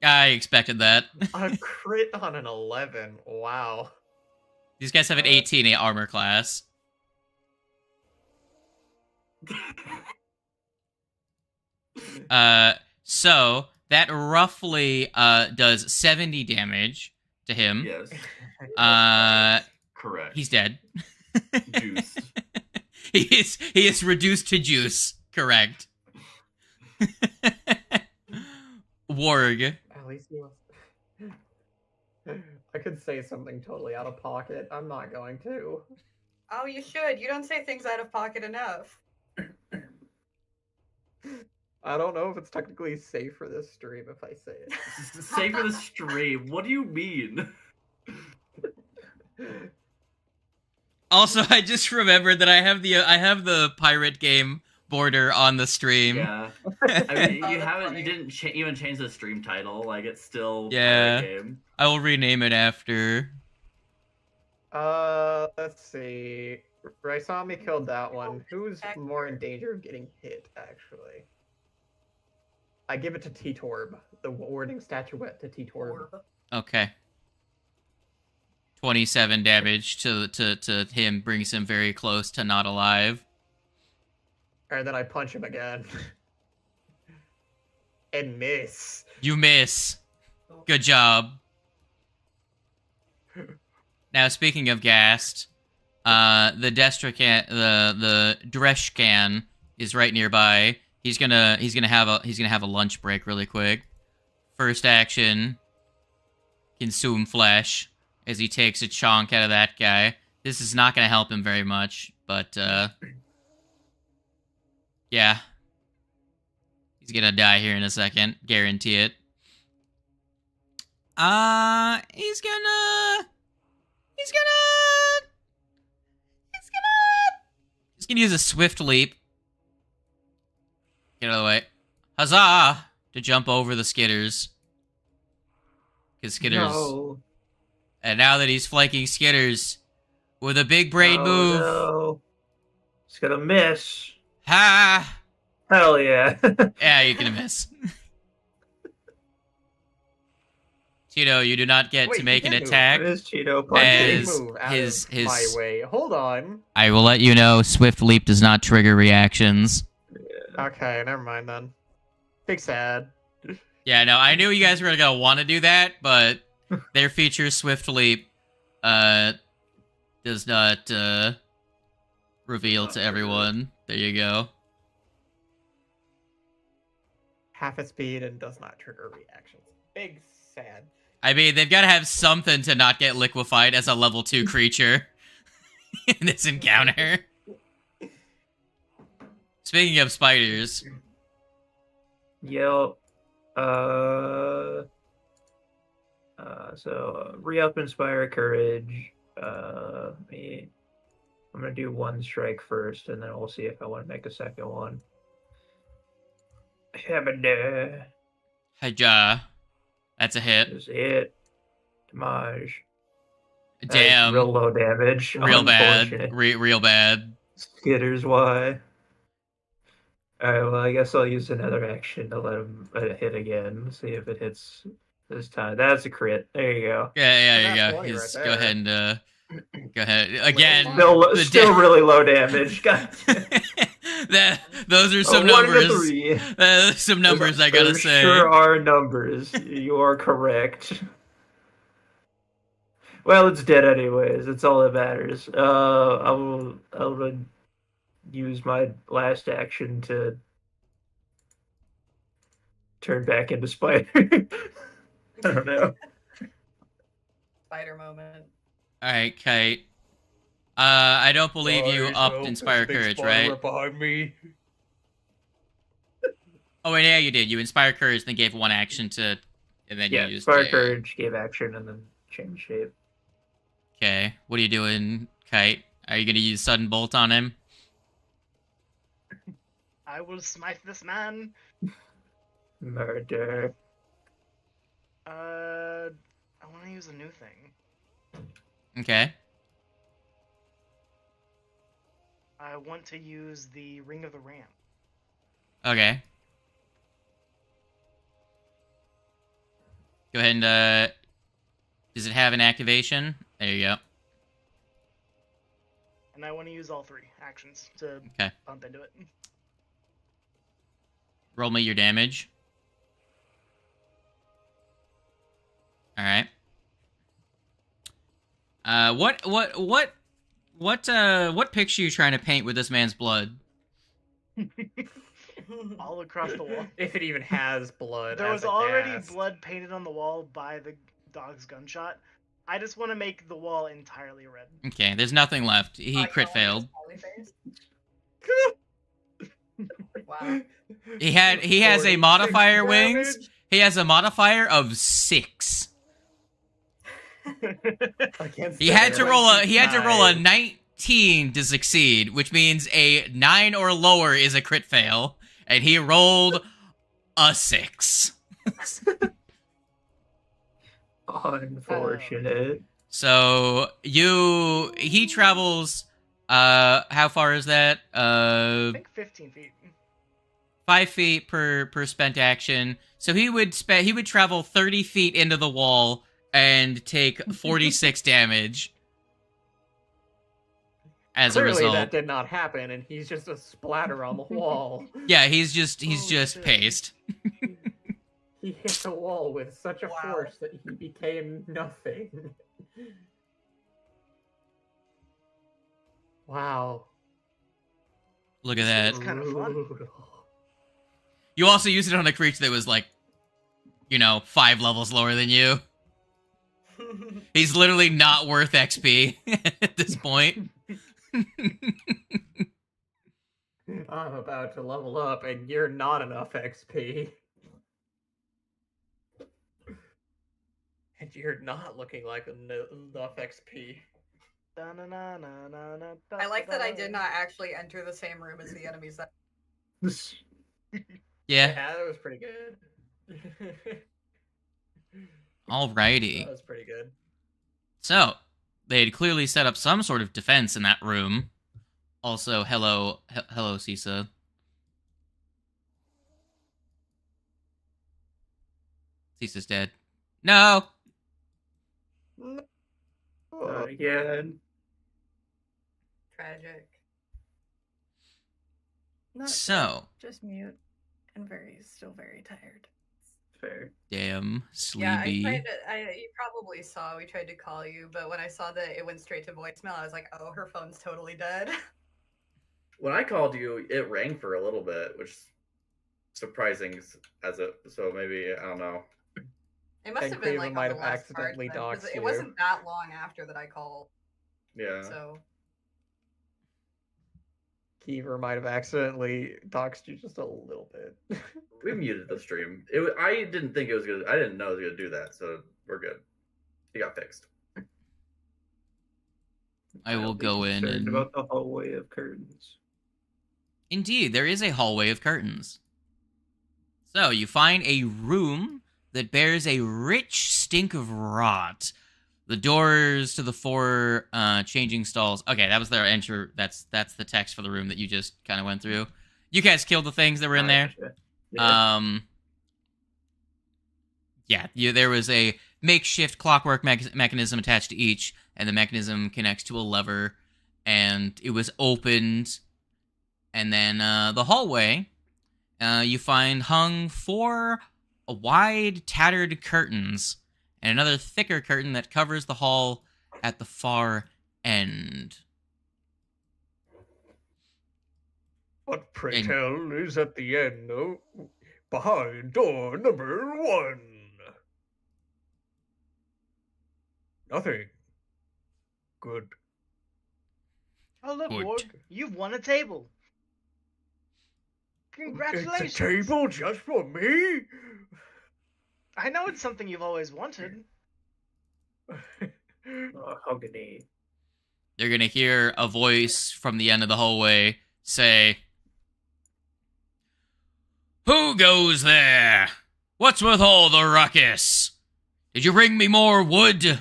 I expected that. A crit on an 11. Wow. These guys have an 18 armor class. So that roughly does 70 damage to him. Yes. Correct. He's dead. Juiced. He is reduced to juice. Correct. Warg. At least he was. I could say something totally out of pocket. I'm not going to. Oh, you should. You don't say things out of pocket enough. I don't know if it's technically safe for this stream if I say it. Safe for the stream? What do you mean? Also, I just remembered that I have the pirate game border on the stream. Yeah. I mean, you didn't even change the stream title. Like, it's still pirate game. I will rename it after. Let's see. Raisami killed that one. Who's more in danger of getting hit, actually? I give it to T-Torb. The warding statuette to T-Torb. Okay. 27 damage to him brings him very close to not alive. And then I punch him again. And miss. You miss. Good job. Now, speaking of gassed, the Dreshkan is right nearby. He's gonna have a lunch break really quick. First action, consume flesh as he takes a chunk out of that guy. This is not gonna help him very much, but yeah, he's gonna die here in a second, guarantee it. He's gonna use a swift leap. Get out of the way. Huzzah! To jump over the Skitters. Because Skitters... No. And now that he's flanking Skitters with a big brain move. No. It's gonna miss. Ha! Hell yeah. Yeah, you're gonna miss. Cheeto, you do not get to make an attack. It is Cheeto as his my way. Hold on. I will let you know, Swift Leap does not trigger reactions. Yeah. Okay, never mind then. Big sad. Yeah, no, I knew you guys were gonna want to do that, but their feature Swift Leap does not reveal to everyone. There you go. Half its speed and does not trigger reactions. Big sad. I mean, they've got to have something to not get liquefied as a level 2 creature in this encounter. Speaking of spiders. Yep. So re-up Inspire Courage. I'm gonna do one strike first, and then we'll see if I want to make a second one. Hija. That's a hit. That's it. Damage. Damn. Real low damage. Real bad. Real bad. Skitters, why? Alright, well, I guess I'll use another action to let him hit again. See if it hits this time. That's a crit. There you go. Yeah, there you go. Right Go ahead and Go ahead again. Still really low damage. Those are some numbers. Some numbers I gotta say. Sure are numbers. You are correct. Well, it's dead anyways. It's all that matters. I'll use my last action to turn back into Spider. I don't know. Spider moment. All right, Kite. I don't believe you upped Inspire Courage, right? Behind me. Oh, wait, yeah, you did. You Inspire Courage, then gave one action to, and then you used Inspire Courage, gave action, and then changed shape. Okay, what are you doing, Kite? Are you gonna use Sudden Bolt on him? I will smite this man. Murder. I want to use a new thing. Okay. I want to use the Ring of the Ram. Okay. Go ahead and, does it have an activation? There you go. And I want to use all 3 actions to bump into it. Roll me your damage. All right. What picture are you trying to paint with this man's blood? All across the wall. If it even has blood. There was already blood painted on the wall by the dog's gunshot. I just want to make the wall entirely red. Okay, there's nothing left. He crit failed. Wow. He has a modifier wings. He has a modifier of 6. He had to roll a 19 to succeed, which means a 9 or lower is a crit fail, and he rolled a 6. Unfortunate. So he travels. How far is that? I think 15 feet. 5 feet per spent action. So he would travel 30 feet into the wall and take 46 damage. As a result, clearly that did not happen, and he's just a splatter on the wall. Yeah, he's just paste. He hit the wall with such a force that he became nothing. Wow. Look at that. It's kind of fun. You also used it on a creature that was like, 5 levels lower than you. He's literally not worth XP at this point. I'm about to level up, and you're not enough XP. And you're not looking like enough XP. I like that I did not actually enter the same room as the enemies. Yeah, that was pretty good. Alrighty. That was pretty good. So, they had clearly set up some sort of defense in that room. Also, hello, Sisa. Sisa's dead. No! Not again. Tragic. So. Just mute. And still very tired. Fair. Damn, sleepy. Yeah, you probably saw, we tried to call you, but when I saw that it went straight to voicemail, I was like, oh, her phone's totally dead. When I called you, it rang for a little bit, which is surprising so maybe, I don't know. It must have been like might have accidentally doxed you. It wasn't that long after that I called. Yeah. So Kiever might have accidentally doxed you just a little bit. We muted the stream. I didn't think it was gonna. I didn't know it was gonna do that, so we're good. It got fixed. I will go in and about the hallway of curtains. Indeed, there is a hallway of curtains. So you find a room that bears a rich stink of rot. The doors to the 4 changing stalls. Okay, that was their enter. That's the text for the room that you just kind of went through. You guys killed the things that were in there. Yeah. There was a makeshift clockwork mechanism attached to each. and the mechanism connects to a lever, and it was opened. And then the hallway, you find hung 4 wide, tattered curtains, and another thicker curtain that covers the hall at the far end. What, pray tell, is at the end of... behind door number 1? Nothing. Good. Oh, look, Ward, you've won a table. Congratulations. It's a table just for me? I know it's something you've always wanted. Mahogany. You're gonna hear a voice from the end of the hallway say, "Who goes there? What's with all the ruckus? Did you bring me more wood?"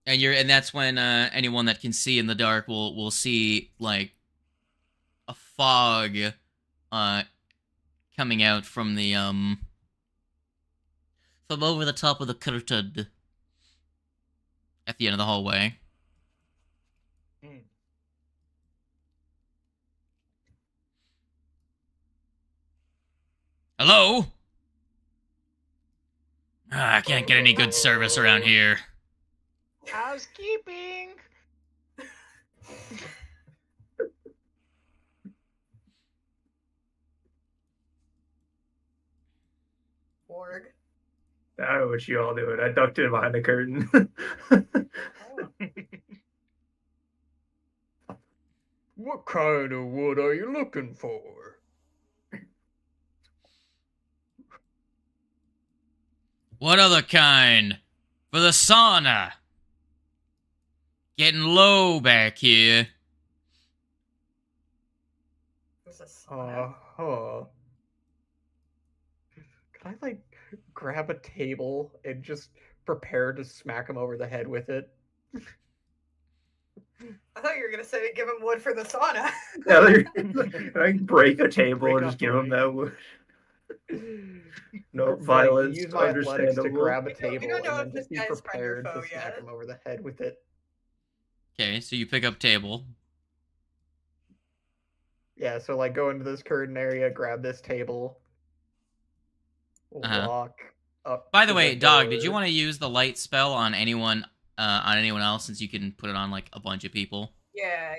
And that's when anyone that can see in the dark will see like a fog coming out from the from over the top of the curtain at the end of the hallway. Hello? I can't get any good service around here. Housekeeping. Org. I don't know what you all doing. I ducked in behind the curtain. What kind of wood are you looking for? What other kind? For the sauna. Getting low back here. Can I, like, grab a table and just prepare to smack him over the head with it? I thought you were gonna say give him wood for the sauna. Yeah, I can break a table and just give him that wood. No violence. Use my athletics to grab a We table don't know and then if just this be guy's friend or prepared to foe smack yet. him over the head with it. Okay, so you pick up table. Yeah, so like go into this curtain area, grab this table, walk up. By the way, Dog, did door. you want to use the light spell on anyone else, since you can put it on like a bunch of people? Yeah.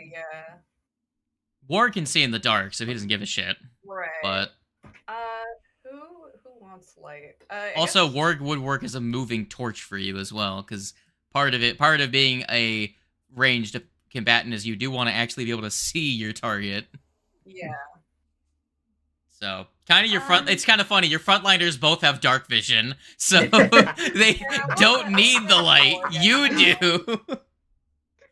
Ward can see in the dark, so he doesn't give a shit. Right. But who wants light? also, Ward would work as a moving torch for you as well, because part of being a ranged combatant is you do want to actually be able to see your target. Yeah. So, kind of your front. It's kind of funny. Your frontliners both have dark vision, so they don't need the light. You do.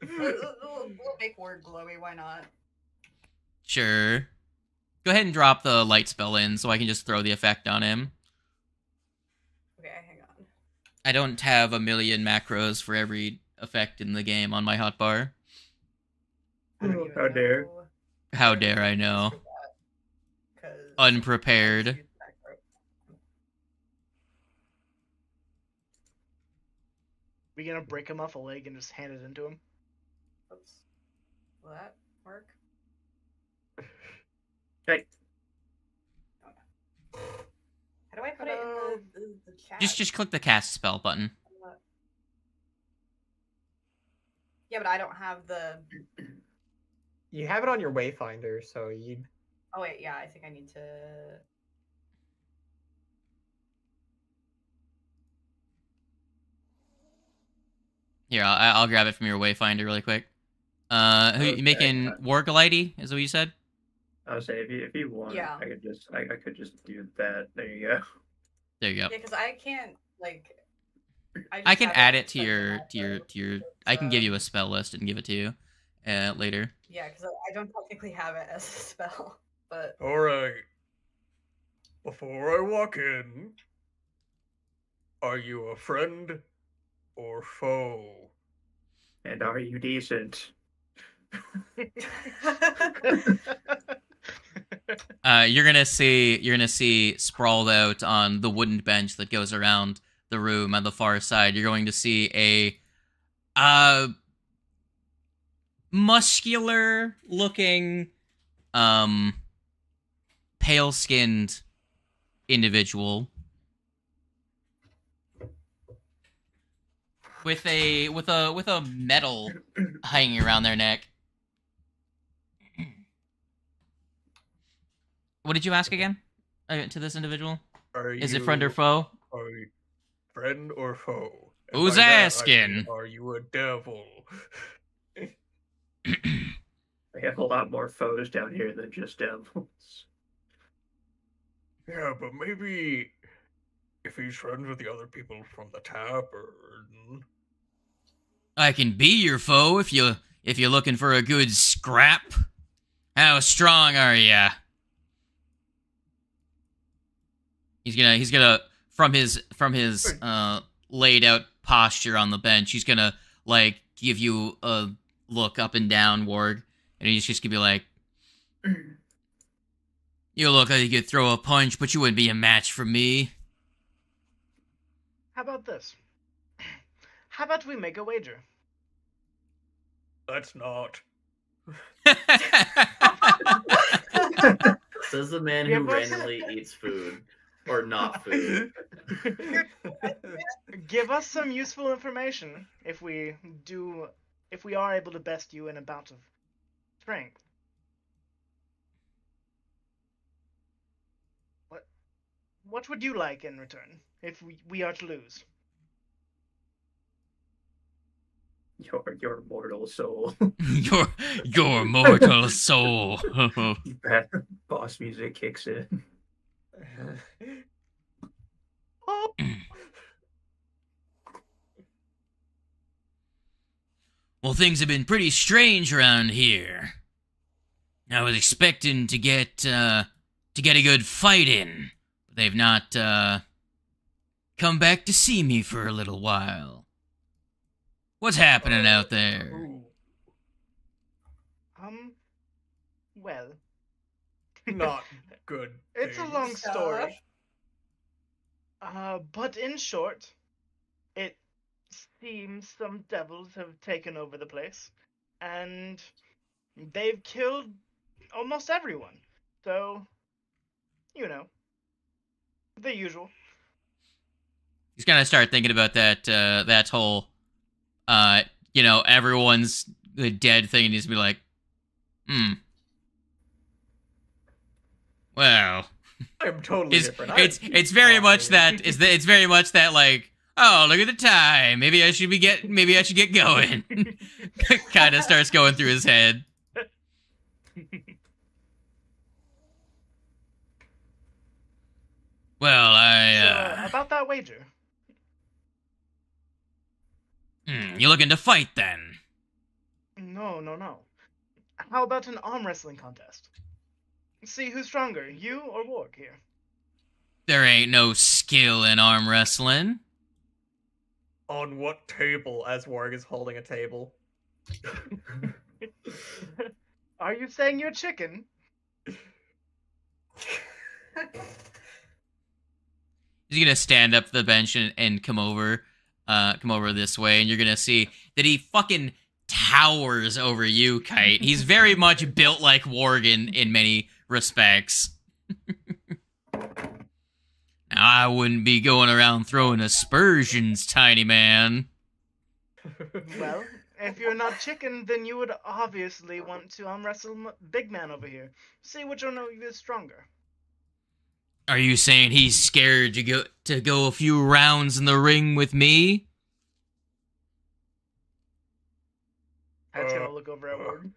We'll make Word glowy. Why not? Sure. Go ahead and drop the light spell in, so I can just throw the effect on him. Okay, hang on. I don't have a million macros for every effect in the game on my hotbar. How dare? How dare I know? Unprepared. We gonna break him off a leg and just hand it into him? Oops. Will that work? Okay. How do I put it in the chat? Just click the cast spell button. Yeah, but I don't have the... You have it on your Wayfinder, so you... Oh wait, yeah, I think I need to... Here, I'll grab it from your Wayfinder really quick. Who you making Wargality? Is what you said? I would say if you want, yeah. I could just do that. There you go. There you go. Yeah, because I can't like. I can add it to your. I can give you a spell list and give it to you later. Yeah, because I don't technically have it as a spell, but. All right. Before I walk in, are you a friend or foe? And are you decent? You're gonna see sprawled out on the wooden bench that goes around the room on the far side, you're going to see a muscular looking pale skinned individual with a medal hanging around their neck. What did you ask again to this individual? Is it friend or foe? Are you friend or foe? And who's asking? Are you a devil? We have a lot more foes down here than just devils. Yeah, but maybe if he's friends with the other people from the tavern. I can be your foe if you're looking for a good scrap. How strong are ya? He's gonna from his laid out posture on the bench, he's gonna like give you a look up and down, Warg, and he's just gonna be like, "You look like you could throw a punch, but you wouldn't be a match for me." How about this? How about we make a wager? That's not. Says the man who randomly eats food. Or not food. Give us some useful information if we are able to best you in a bout of strength. What would you like in return if we are to lose? Your mortal soul. your mortal soul. Boss music kicks in. Well, things have been pretty strange around here. I was expecting to get a good fight in, but they've not come back to see me for a little while. What's happening out there? Well, not good. It's a long story. But in short, it seems some devils have taken over the place, and they've killed almost everyone. So, the usual. He's gonna start thinking about that whole, everyone's the dead thing, and he's gonna be like, well. I'm totally different. It's very much that it's very much that like, oh, look at the time. Maybe I should get going. Kind of starts going through his head. Well, about that wager. You looking to fight then? No. How about an arm wrestling contest? See who's stronger, you or Warg here. There ain't no skill in arm wrestling. On what table? As Warg is holding a table. Are you saying you're chicken? He's gonna stand up the bench and come over this way, and you're gonna see that he fucking towers over you, Kite. He's very much built like Warg in many respects. Now, I wouldn't be going around throwing aspersions, tiny man. Well, if you're not chicken, then you would obviously want to arm wrestle big man over here. See which one of you is stronger. Are you saying he's scared to go a few rounds in the ring with me? That's gonna look over at Warg.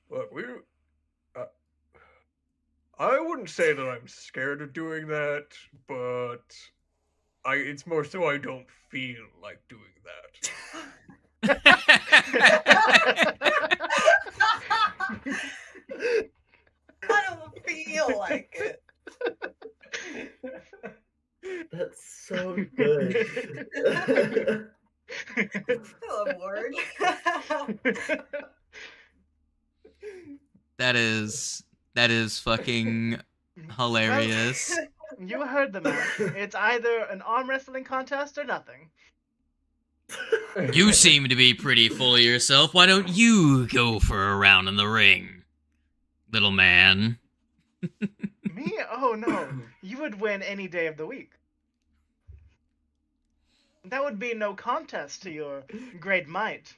Look, I wouldn't say that I'm scared of doing that, but it's more so I don't feel like doing that. I don't feel like it. That's so good. Still a word. That is fucking hilarious. You heard the man. It's either an arm wrestling contest or nothing. You seem to be pretty full of yourself. Why don't you go for a round in the ring, little man? Me? Oh no. You would win any day of the week. That would be no contest to your great might.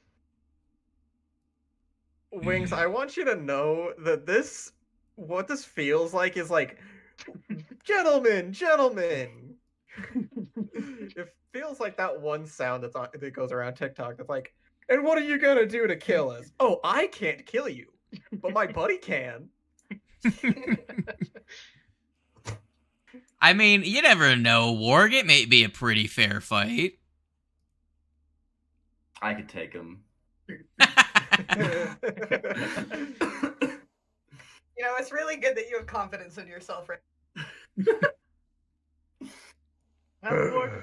Wings, I want you to know that what this feels like is like, gentlemen. It feels like that one sound that goes around TikTok that's like, and what are you gonna do to kill us? Oh, I can't kill you, but my buddy can. I mean, you never know, Warg. It may be a pretty fair fight. I could take him. It's really good that you have confidence in yourself, right? Well, Warg,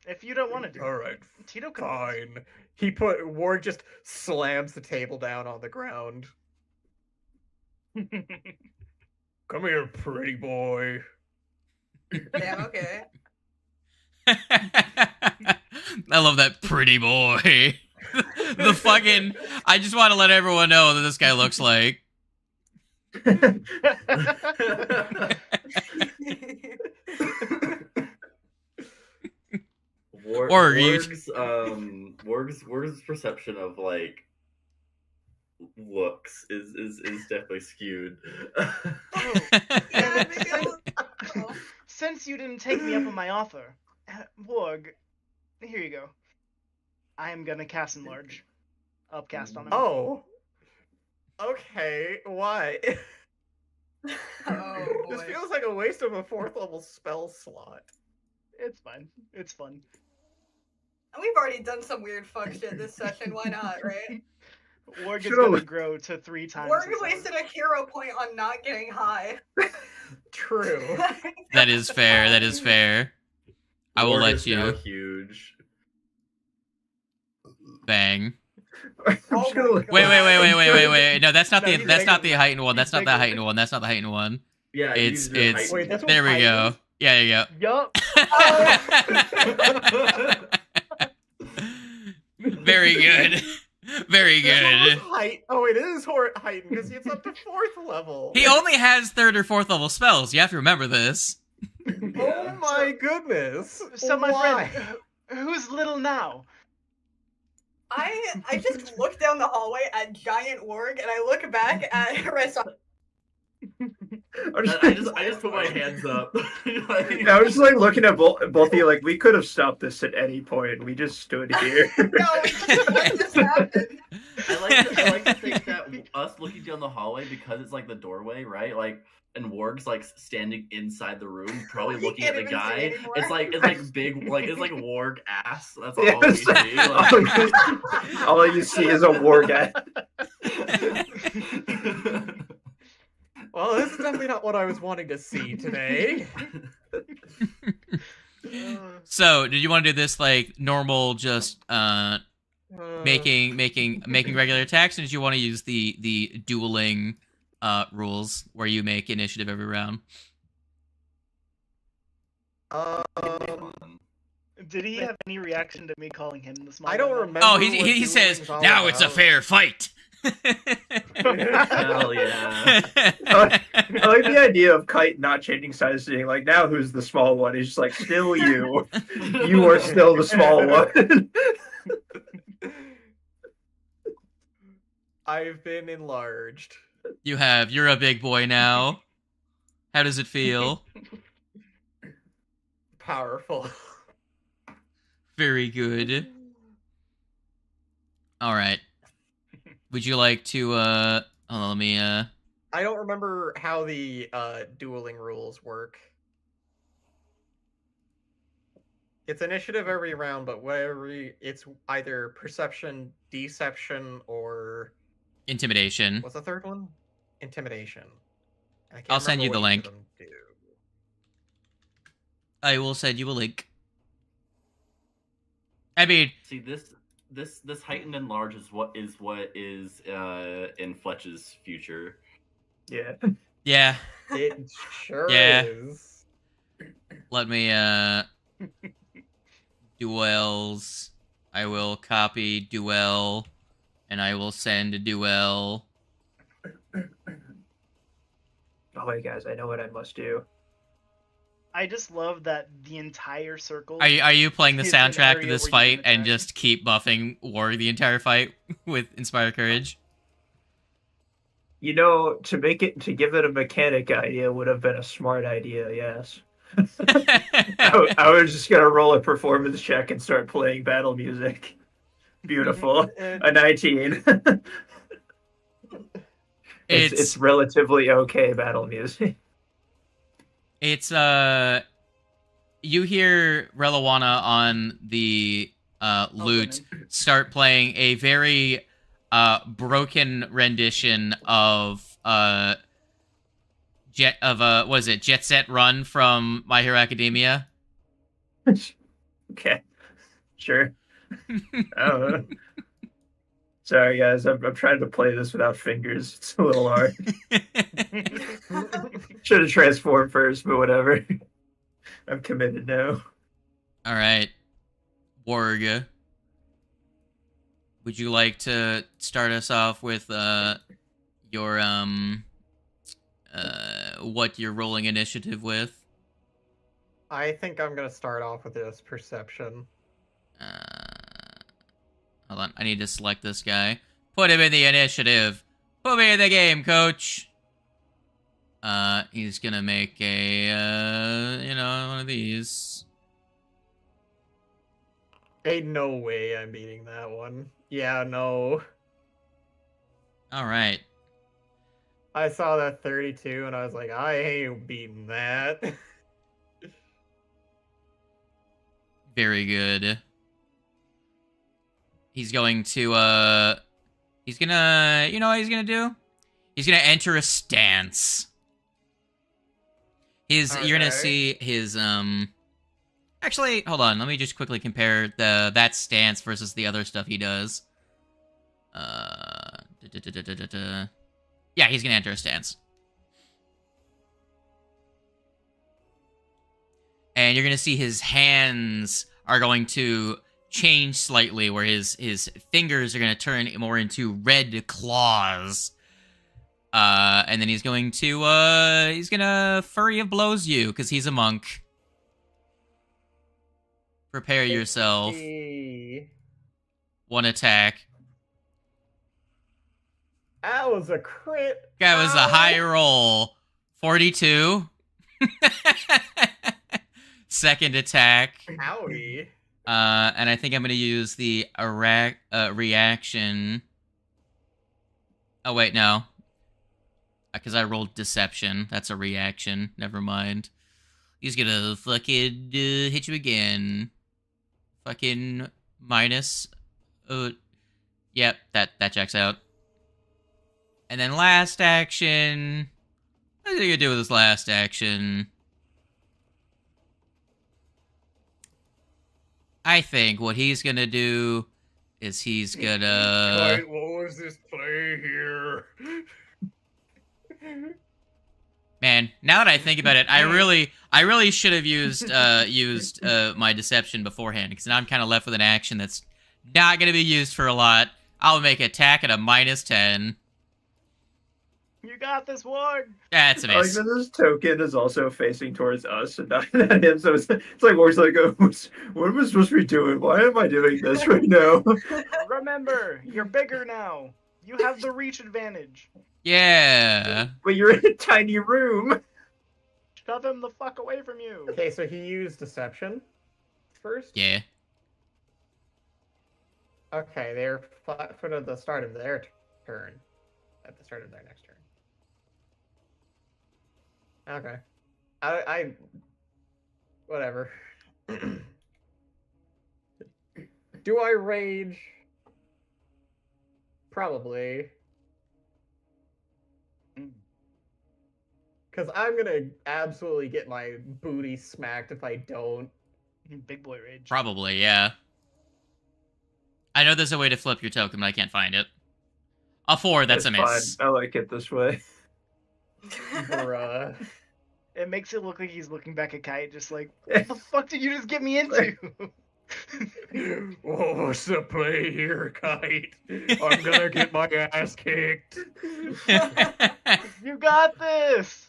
if you don't want to do all right, Tito can. Fine. Ward just slams the table down on the ground. Come here, pretty boy. Damn, okay. I love that pretty boy. The fucking... I just want to let everyone know that this guy looks like... Warg's perception of like looks is definitely skewed. Since you didn't take me up on my offer, Warg, here you go. I am gonna cast Enlarge. Upcast on him. Oh. Okay, why? Oh, boy. This feels like a waste of a 4th level spell slot. It's fine. It's fun. And we've already done some weird fuck shit this session. Why not, right? Warg is gonna grow to 3 times. Warg wasted a hero point on not getting high. True. That is fair. That is fair. I will let you. Now huge. Bang. Oh Wait. No, that's not No, that's not the heightened one. That's not the heightened one. That's not the heightened one. Yeah, It's Wait, that's what there we go. Yeah, you go. Yup. Very good. Very good. Oh, it is heightened because it's up to 4th level. He only has 3rd or 4th level spells. You have to remember this. Oh my goodness. So my Why? friend, who's little now? I just look down the hallway at giant Warg and I look back at Ressa. I just put my hands up. I was like looking at both of you like we could have stopped this at any point. We just stood here. No, what just happened? I like to think that us looking down the hallway, because it's like the doorway, right? Like, and Warg's like standing inside the room, probably looking at the guy. It's like big, like it's like Warg ass. That's all we see. Like... all you see is a Warg ass. Well, this is definitely not what I was wanting to see today. So, did you want to do this like normal, just making regular attacks, or did you want to use the dueling rules where you make initiative every round? Did he have any reaction to me calling him the small? I don't remember. Oh, he says now it's a fair fight. Hell yeah. I like the idea of Kite not changing size, saying like, now who's the small one? He's just like, still you. You are still the small one. I've been enlarged. You have. You're a big boy now. How does it feel? Powerful. Very good. All right. Would you like to, hold on, let me, I don't remember how the, dueling rules work. It's initiative every round, but it's either perception, deception, or... Intimidation. What's the third one? Intimidation. I'll send you the link. I will send you a link. I mean... See, this heightened and large is what is in Fletch's future. Yeah. Yeah. It sure Yeah. is. let me duels. I will copy duel, and I will send a duel. Oh wait, guys, I know what I must do. I just love that the entire circle. Are you playing the soundtrack to this fight and just keep buffing War the entire fight with Inspire Courage? You know, to give it a mechanic idea would have been a smart idea, yes. I was just gonna roll a performance check and start playing battle music. Beautiful. A 19. It's relatively okay battle music. It's you hear Relawana on the lute start playing a very broken rendition of Jet Set Run from My Hero Academia? Okay. Sure. I don't know. Sorry, guys. I'm trying to play this without fingers. It's a little hard. Should have transformed first, but whatever. I'm committed now. All right. Warga. Would you like to start us off with your what you're rolling initiative with? I think I'm gonna start off with this perception. Hold on, I need to select this guy. Put him in the initiative. Put me in the game, coach. He's gonna make a, one of these. Ain't no way I'm beating that one. Yeah, no. Alright. I saw that 32 and I was like, I ain't beating that. Very good. He's going to, he's gonna, you know what he's gonna do? He's gonna enter a stance. You're gonna see his, actually, hold on, let me just quickly compare that stance versus the other stuff he does. Yeah, he's gonna enter a stance. And you're gonna see his hands are going to change slightly, where his fingers are gonna turn more into red claws. And then he's gonna Flurry of Blows you, because he's a monk. Prepare yourself. One attack. That was a crit. That was a high roll. 42. Second attack. Howdy. And I think I'm going to use the reaction. Oh, wait, no. Because I rolled Deception. That's a reaction. Never mind. He's going to fucking hit you again. Fucking minus. Yep, that checks out. And then last action. What are you going to do with this last action? I think what he's gonna do is he's gonna... What was this play here? Man, now that I think about it, I really should have used my deception beforehand, because now I'm kind of left with an action that's not gonna be used for a lot. I'll make attack at a -10. You got this, Ward. That's an ace. Like this token is also facing towards us and not him, so it's like Ward's like, oh, what am I supposed to be doing? Why am I doing this right now? Remember, you're bigger now. You have the reach advantage. Yeah. But you're in a tiny room. Shove him the fuck away from you. Okay, so he used Deception first? Yeah. Okay, they're flat-footed at the start of their turn. At the start of their next turn. Okay. I whatever. Do I rage? Probably. Because I'm gonna absolutely get my booty smacked if I don't. Big boy rage. Probably, yeah. I know there's a way to flip your token, but I can't find it. A 4, that's a miss. Fine. I like it this way. Bruh. It makes it look like he's looking back at Kite, just like, what the fuck did you just get me into? What's the play here, Kite? I'm gonna get my ass kicked. You got this!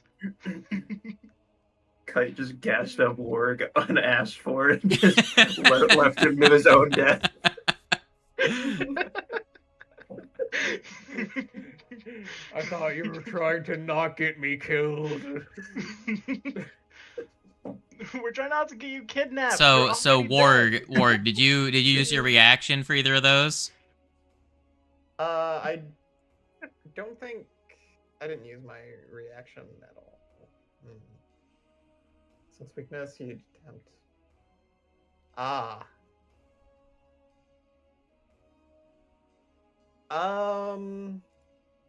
Kite just gassed up Warg unasked for it and just left him to his own death. I thought you were trying to not get me killed. We're trying not to get you kidnapped. So Warg, did you use your reaction for either of those? I don't think I didn't use my reaction at all. Since weakness, you attempt.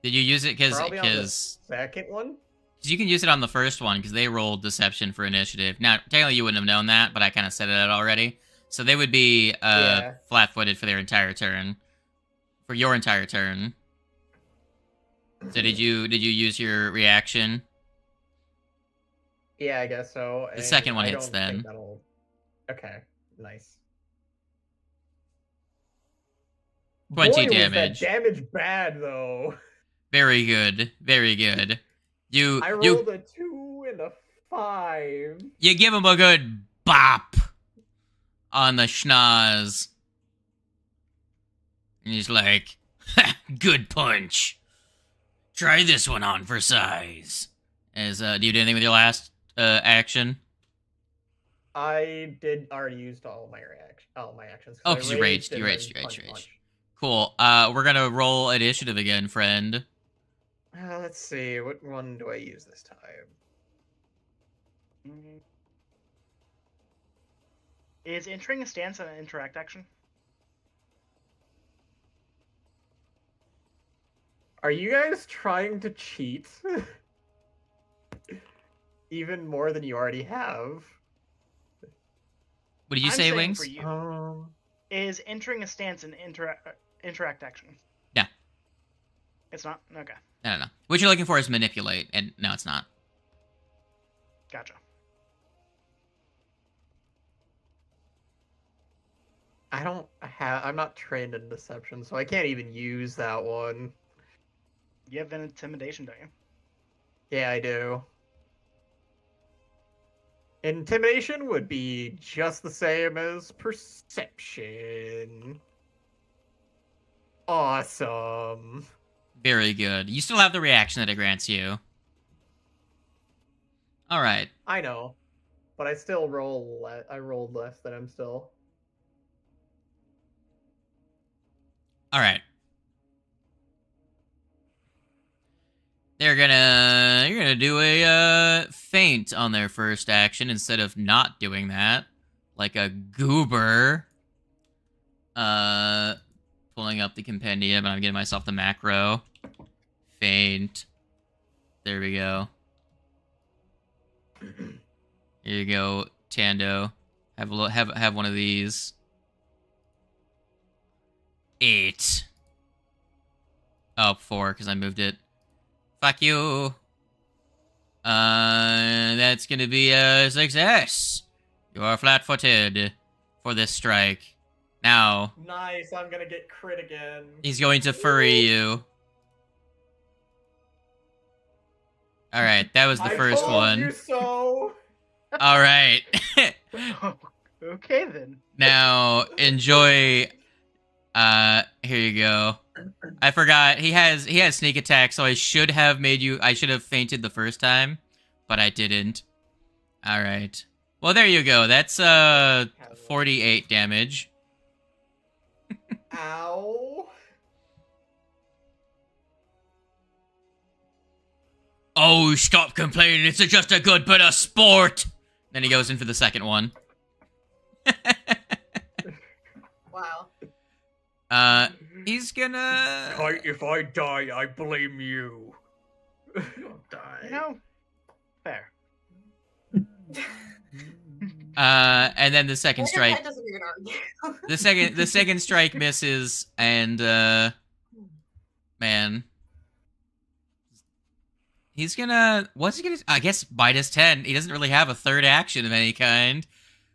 Did you use it because second one? Because you can use it on the first one because they rolled deception for initiative. Now, technically you wouldn't have known that, but I kind of said it already. So they would be flat-footed for their entire turn, for your entire turn. So did you use your reaction? Yeah, I guess so. The second one hits then. Okay, nice. 20 Boy, damage. Was that damage bad though. Very good. Very good. I rolled a 2 and a 5. You give him a good bop on the schnoz. And he's like, ha, good punch. Try this one on for size. Do you do anything with your last action? I did already used all my actions. Oh, because you raged. You raged. Cool. We're gonna roll initiative again, friend. Let's see. What one do I use this time? Is entering a stance an interact action? Are you guys trying to cheat? Even more than you already have. What did you say, Wings? For you, is entering a stance an interact action? Yeah. It's not? Okay. No. What you're looking for is manipulate, and no, it's not. Gotcha. I'm not trained in deception, so I can't even use that one. You have an intimidation, don't you? Yeah, I do. Intimidation would be just the same as perception. Awesome. Very good. You still have the reaction that it grants you. All right. I know, but I still roll. I rolled less than I'm still. All right. You're gonna do a feint on their first action instead of not doing that, like a goober. Pulling up the compendium, and I'm getting myself the macro. Feint. There we go. Here you go, Tando. Have one of these. 8. Oh, 4 because I moved it. Fuck you. That's gonna be a success. You are flat-footed for this strike. Now. Nice, I'm gonna get crit again. He's going to furry you. Alright, that was the first one. You so. Alright. Okay then. Now, enjoy. Here you go. I forgot he has sneak attack, so I should have feinted the first time, but I didn't. All right. Well, there you go. That's 48 damage. Ow. Oh, stop complaining. It's just a good bit of sport. Then he goes in for the second one. Wow. He's gonna... If I die, I blame you. You don't die. No. Fair. And then the second strike... Doesn't even argue. the second strike misses, and, man... He's gonna. What's he gonna? I guess -10. He doesn't really have a third action of any kind.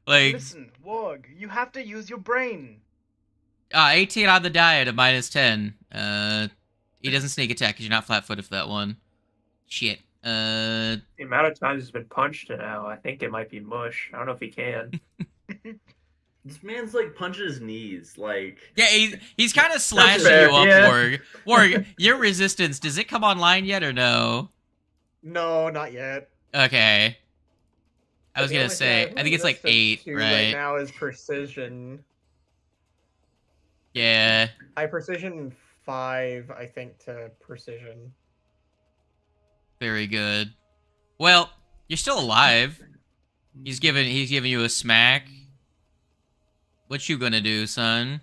Like, listen, Warg, you have to use your brain. 18 on the die at a -10. He doesn't sneak attack because you're not flat-footed for that one. Shit. The amount of times he's been punched now, I think it might be mush. I don't know if he can. This man's like punching his knees, like. Yeah, he's kind of slashing you up, yeah. Warg. Warg, your resistance, does it come online yet or no? No, not yet. Okay. I was gonna say, I think it's like 8, right? Right now is precision. Yeah. I precision 5, I think, to precision. Very good. Well, you're still alive. He's giving you a smack. What you gonna do, son?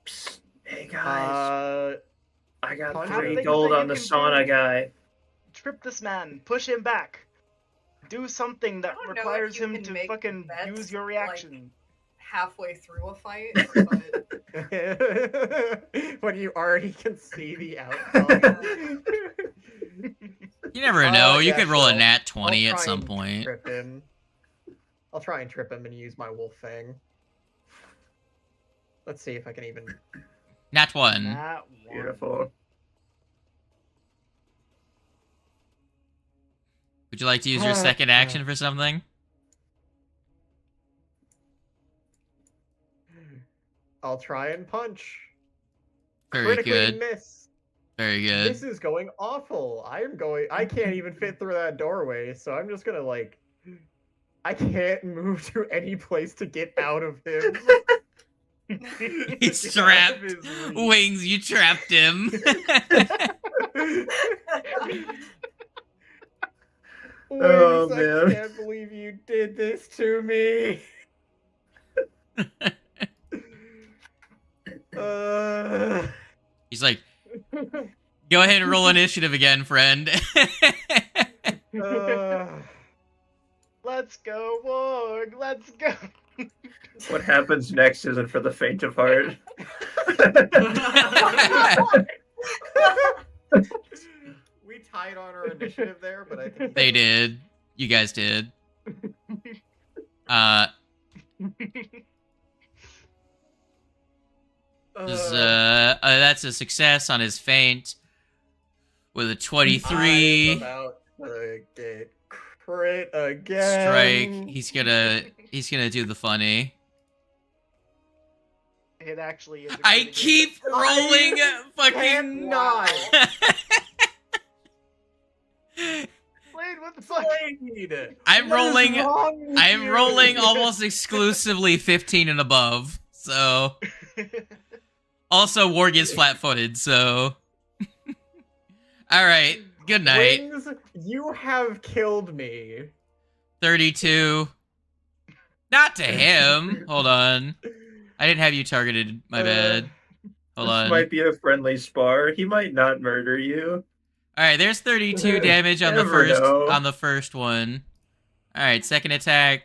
Psst. Hey guys. I got 3 think gold that on you the can sauna do- guy. Trip this man. Push him back. Do something that I don't know if requires you him can to make fucking bets, use your reaction. Halfway through a fight, but when you already can see the outcome. You never know. You yeah, could roll a sure. nat 20 I'll at try some and point. Trip him. I'll try and trip him and use my wolf fang. Let's see if I can even. Nat 1. Nat 1. Beautiful. Would you like to use your second action for something? I'll try and punch. Very Critically good. Miss. Very good. This is going awful. I can't even fit through that doorway, so I'm just gonna like. I can't move to any place to get out of him. He's trapped. Wings, you trapped him. Oh, Wings, man. I can't believe you did this to me. He's like, go ahead and roll initiative again, friend. Let's go, Warg. Let's go. What happens next isn't for the faint of heart. We tied on our initiative there, but I think They did. You guys did. That's a success on his feint with a 23. I'm about to get crit again. Strike. He's gonna do the funny. It actually is. I keep rolling fucking. Not. Blade, what the fuck? Blade. I'm rolling. wrong with I'm you? rolling almost exclusively 15 and above. So. Also, Warg is flat-footed. So. All right. Good night. Wings, you have killed me. 32. Not to him. Hold on. I didn't have you targeted. My bad. Hold This on. might be a friendly spar. He might not murder you. All right, there's 32 damage on Never know. the first one. All right, second attack.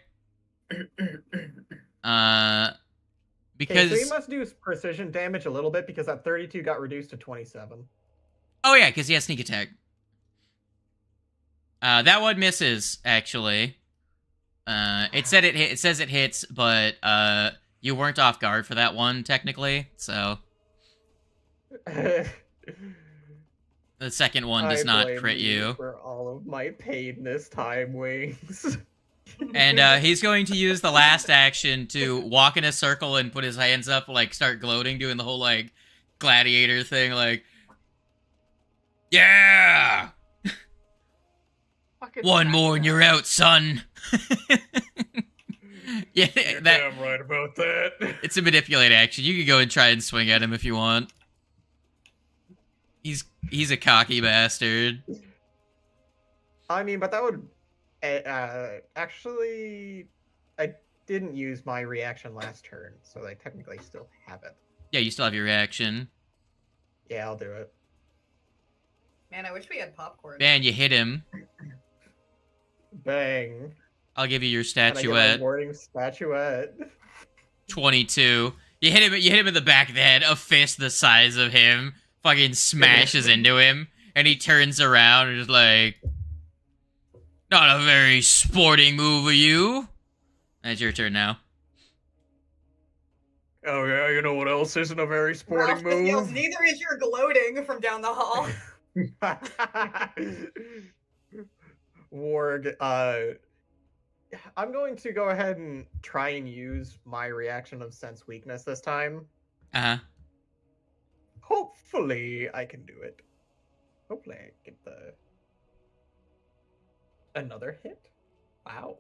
Because Okay, so he must do precision damage a little bit because that 32 got reduced to 27. oh yeah, because he has sneak attack. That one misses actually. It says it hits, but you weren't off guard for that one technically, so the second one does not blame crit you. for all of my pain this time, Wings. And he's going to use the last action to walk in a circle and put his hands up, like start gloating, doing the whole like gladiator thing, like, yeah, one more and you're out, son. Yeah, You're damn right about that. It's a manipulate action. You can go and try and swing at him if you want. He's a cocky bastard. I mean, but that would actually, I didn't use my reaction last turn, so I technically still have it. Yeah, you still have your reaction. Yeah, I'll do it. Man, I wish we had popcorn. Man, you hit him. Bang. I'll give you your And I get a statuette. rewarding statuette. 22. You hit him in the back of the head. A fist the size of him fucking smashes into him. and he turns around and is like, not a very sporting move of you. It's your turn now. Oh yeah, you know what else isn't a very sporting Ralph move? Yells, neither is your gloating from down the hall. Warg, I'm going to go ahead and try and use my reaction of sense weakness this time. Uh-huh. Hopefully I can do it. Hopefully I get another hit. Wow.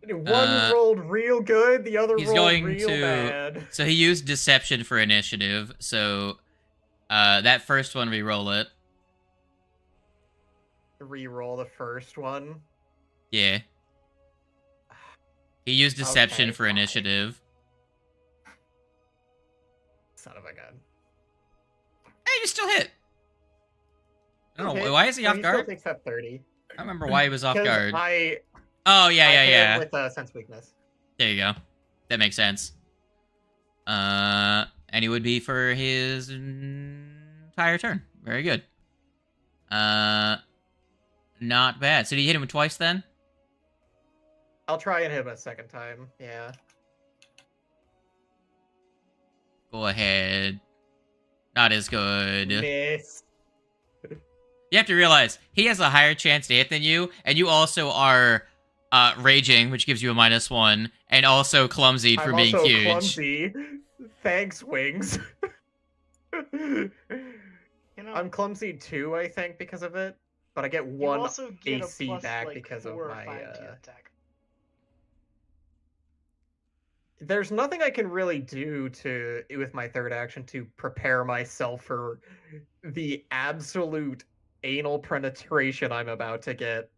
One rolled real good, the other rolled real bad. So he used deception for initiative, so that first one, re-roll it. Re-roll the first one? Yeah. He used deception for initiative. Son of a gun. Hey, you still hit. I don't know, why is he off guard? He still takes up 30. I don't remember why he was off guard. Oh, yeah. With sense weakness. There you go. That makes sense. And he would be for his entire turn. Very good. Not bad. So did you hit him twice then? I'll try and hit him a second time. Yeah. Go ahead. Not as good. Miss. You have to realize, he has a higher chance to hit than you, and you also are raging, which gives you a -1, and also clumsy for being huge. Clumsy. Thanks, Wings. I'm clumsy too, I think, because of it. But I get one AC back because of my... There's nothing I can really do with my third action to prepare myself for the absolute anal penetration I'm about to get.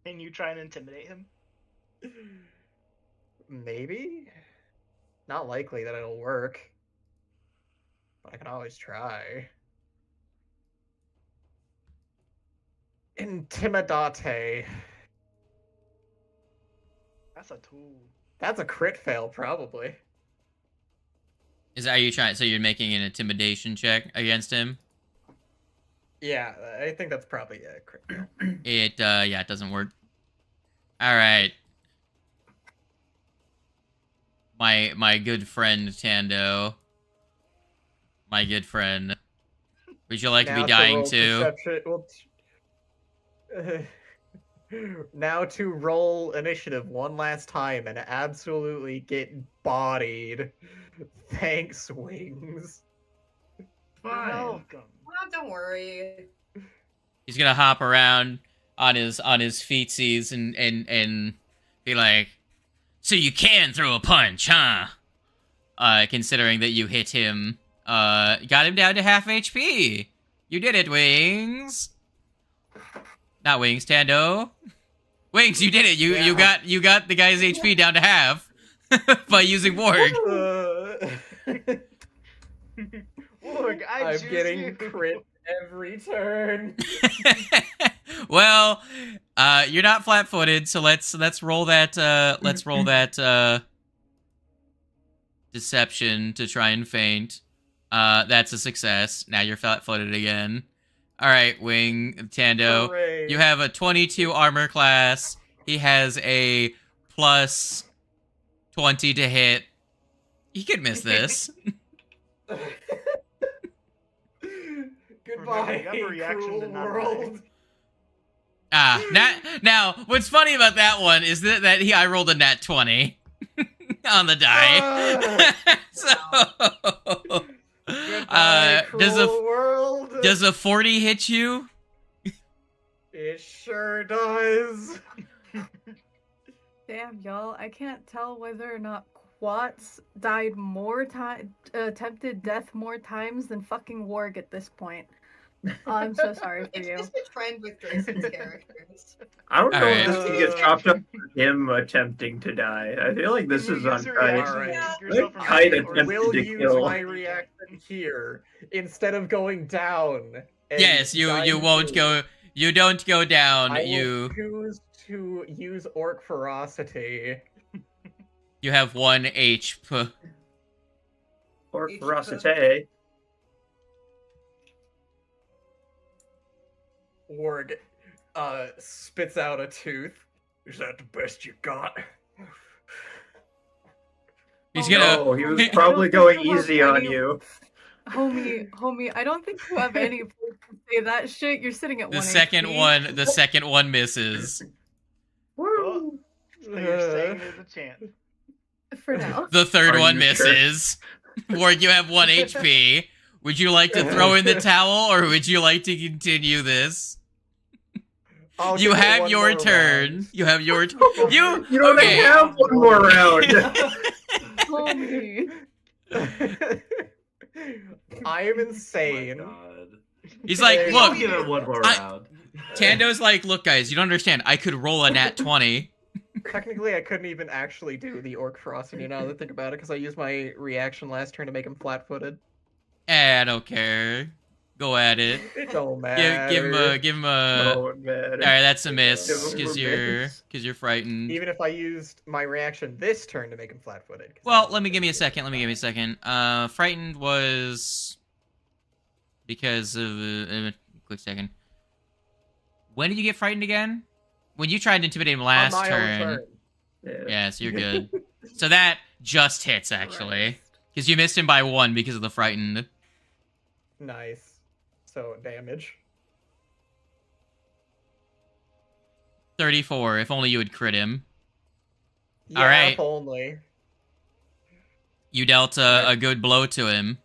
Can you try and intimidate him? Maybe? Not likely that it'll work. But I can always try. Intimidate. That's a tool. That's a crit fail, probably. Are you trying? So you're making an intimidation check against him? Yeah, I think that's probably a crit fail. It doesn't work. All right. My good friend Tando. My good friend. Would you like to be dying too? Now to roll initiative one last time and absolutely get bodied. Thanks, Wings. Fine. Welcome. Oh, don't worry. He's gonna hop around on his feetsies and be like, so you can throw a punch, huh? Considering that you hit him, got him down to half HP. You did it, Wings. Not Wings, Tando. Wings, you did it. You got the guy's HP down to half by using Warg. Warg, I'm getting crit every turn. Well, you're not flat-footed, so let's roll that deception to try and feint. That's a success. Now you're flat-footed again. All right, Tando. Hooray. You have a 22 armor class. He has a plus 20 to hit. He could miss this. Goodbye, cruel world. Now, what's funny about that one is that I rolled a nat 20 on the die. So... does a 40 hit you? It sure does. Damn, y'all. I can't tell whether or not Quats died attempted death more times than fucking Warg at this point. Oh, I'm so sorry for you. It's just a trend with Jason's characters. I don't know if this can get chopped up for him attempting to die. I feel like this is on Kite attempted will to use kill. my reaction here instead of going down. Yes, you won't go. You don't go down. I will choose to use Orc Ferocity. You have 1 HP. Or ferocity. Warg spits out a tooth. Is that the best you got? He's gonna. No, he was probably going easy on you. Homie, I don't think you have any place to say that shit. You're sitting at The 1 second HP. the second one misses. Oh, so you're saying there's a chance. For now. The third Are one you misses. Ward, you have 1 HP. Would you like to throw in the towel, or would you like to continue this? You have your turn. You have your turn. You don't okay. have one more round. Homie. I am insane. Oh my God. He's like, I'll look, I'll give it one more round. Tando's like, look, guys, you don't understand. I could roll a nat 20. Technically, I couldn't even actually do the orc ferocity now that I think about it, because I used my reaction last turn to make him flat-footed. I don't care. Go at it. It don't matter. Give him a. No, man. All right, that's a miss Give him because a you're miss. frightened. Even if I used my reaction this turn to make him flat-footed. Well, give me a second. Frightened was because of quick second. When did you get frightened again? When you tried to intimidate him last On my own turn. Yeah, so you're good. So that just hits actually, because you missed him by 1 because of the frightened. Nice. So damage. 34. If only you would crit him. Yeah, All right. if only. You dealt a good blow to him.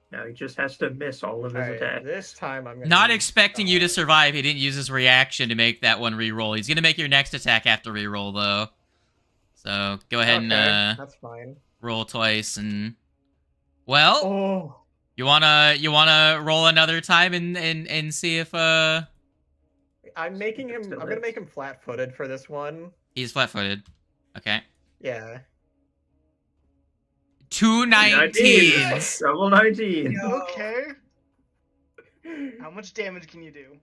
Now he just has to miss all of his Alright, attacks. this time I'm gonna Not use, expecting you to survive, he didn't use his reaction to make that one reroll. He's gonna make your next attack have to reroll though. So go ahead and that's fine. roll twice and well, Oh, you wanna roll another time and see if I'm gonna make him flat-footed for this one. he's flat-footed. Okay. Yeah. 2 19s. Double 19. Okay. How much damage can you do?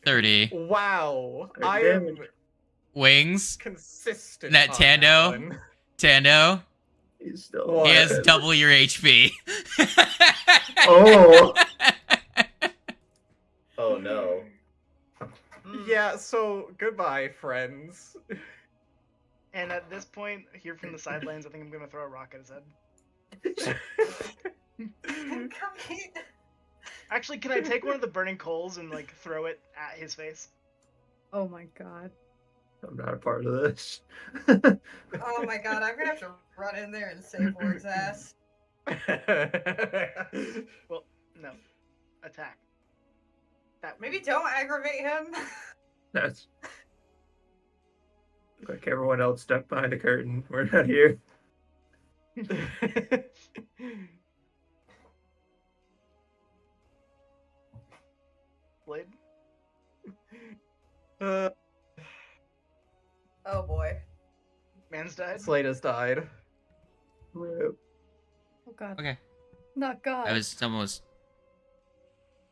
30. Wow. Good I damage. am Wings. consistent. That on Tando? that one. Tando. He's still What? He has double your HP. Oh. Oh no. Yeah, so goodbye, friends. And at this point, here from the sidelines, I think I'm gonna throw a rock at his head. Actually, can I take one of the burning coals and like throw it at his face? Oh my god. I'm not a part of this. Oh my god, I'm gonna have to run in there and save Ward's ass. Well, no. Attack. That Maybe don't aggravate him. That's like everyone else stuck behind the curtain. We're not here. blade. Uh, Oh boy. Man's died. Slade has died. Rip. Oh god. Okay. Not god.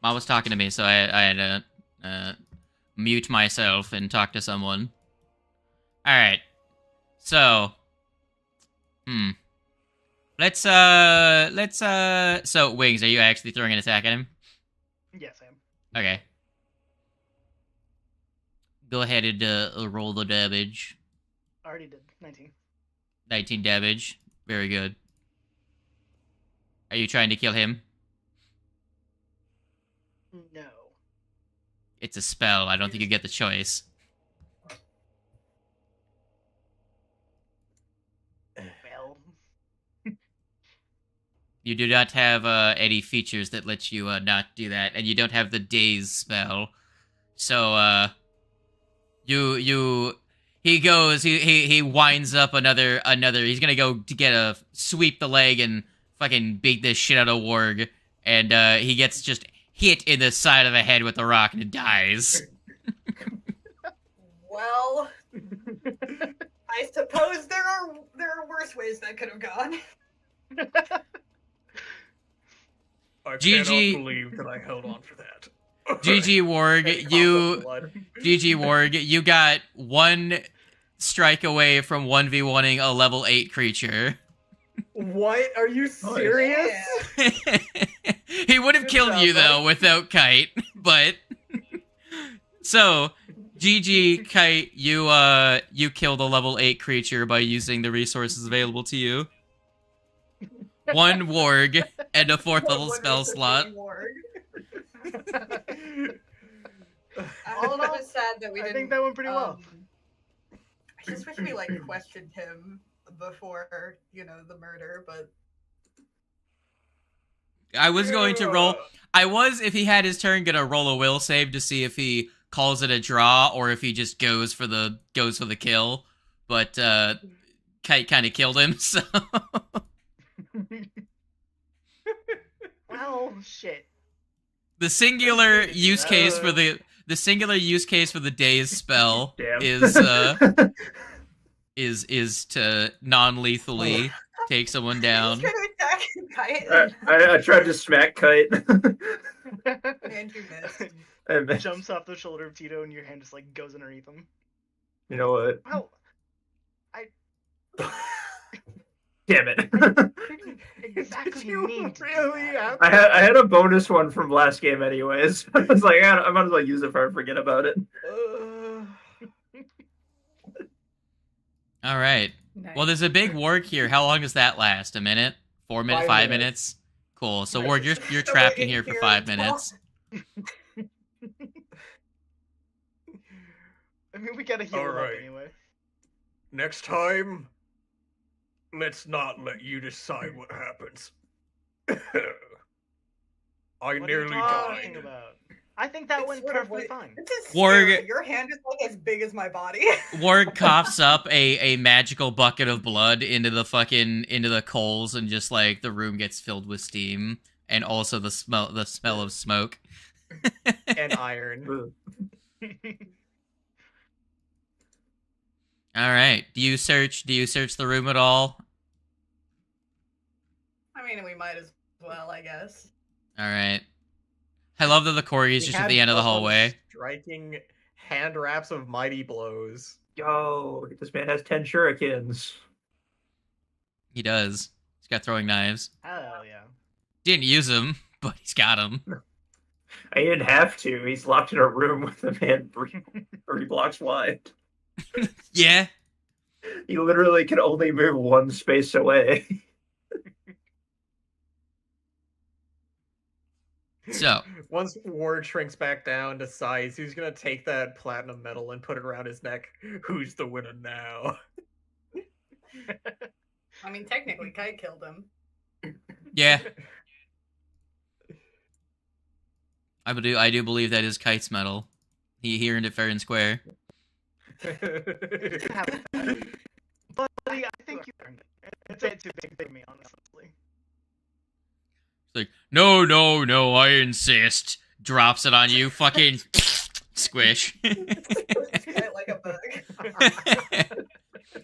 Mom was talking to me, so I had to mute myself and talk to someone. Alright. So. So, Wings, are you actually throwing an attack at him? Yes, I am. Okay. Go ahead and roll the damage. Already did. 19. 19 damage. Very good. Are you trying to kill him? No. It's a spell. I don't think you get the choice. Well. You do not have any features that let you not do that, and you don't have the daze spell. So he winds up another. He's gonna go to get a sweep the leg and fucking beat this shit out of Warg, and he gets just hit in the side of the head with a rock and dies. Well, I suppose there are worse ways that could have gone. I GG. cannot believe that I held on for that. GG Warg, GG Warg, you got one strike away from 1v1ing a level 8 creature. What? Are you serious? He would have killed you though without Kite, but so GG Kite, you killed a level 8 creature by using the resources available to you. 1 warg and a 4th level spell slot. I'm kind of sad that we didn't. I think that went pretty well. I just wish we like questioned him before, the murder, but I was going to roll. I was, if he had his turn, gonna roll a will save to see if he calls it a draw or if he just goes for the kill. But Kite kind of killed him, so. Well, shit. The singular use case for the day's spell is to non-lethally take someone down. I tried to smack Kite. And you missed. Jumps off the shoulder of Tito and your hand just like goes underneath him. You know what? Well, Damn it. Exactly mean really I had a bonus one from last game anyways. I was like, I might as well use it if I forget about it. All right. Nice. Well, there's a big warg here. How long does that last? A minute? 4 minutes? 5 minutes? Cool. So warg, you're trapped in here for 5 minutes. I mean, we gotta heal him up anyway. Next time, let's not let you decide what happens. I nearly died. I think that went perfectly fine. Warg, your hand is like as big as my body. Warg coughs up a magical bucket of blood into the coals, and just like the room gets filled with steam, and also the smell of smoke and iron. All right. Do you search the room at all? I mean, we might as well, I guess. All right. I love that the corgi's just at the end of the hallway. Striking hand wraps of mighty blows. Yo, this man has 10 shurikens. He does. He's got throwing knives. Hell yeah. Didn't use them, but he's got them. I didn't have to. He's locked in a room with a man 3 blocks wide. Yeah. He literally can only move 1 space away. So, once Ward shrinks back down to size, who's gonna take that platinum medal and put it around his neck? Who's the winner now? I mean, technically, Kite killed him. Yeah. I do believe that is Kite's medal. He earned it fair and square. Buddy, I think you earned it. It's too big for me, honestly. Like, no, I insist. Drops it on you, fucking squish. Like a bug.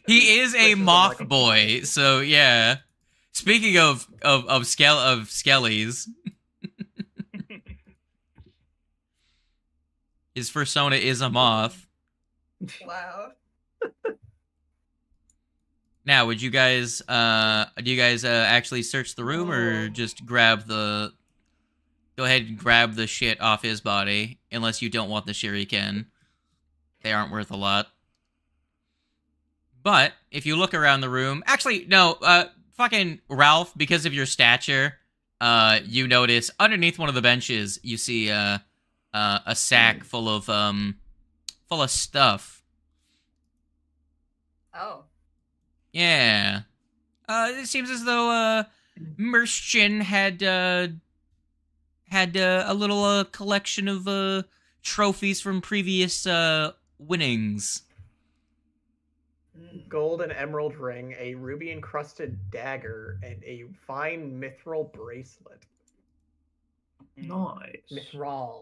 He is a moth boy, so yeah. Speaking of skellies, his persona is a moth. Wow. Now, would you guys, do you guys actually search the room, or just grab the... Go ahead and grab the shit off his body, unless you don't want the shuriken. They aren't worth a lot. But, if you look around the room... Actually, no, fucking Ralph, because of your stature, you notice underneath one of the benches, you see a sack full of stuff. Oh. Yeah. It seems as though Merschin had a little collection of trophies from previous winnings. Gold and emerald ring, a ruby encrusted dagger, and a fine mithril bracelet. Nice. Mithril.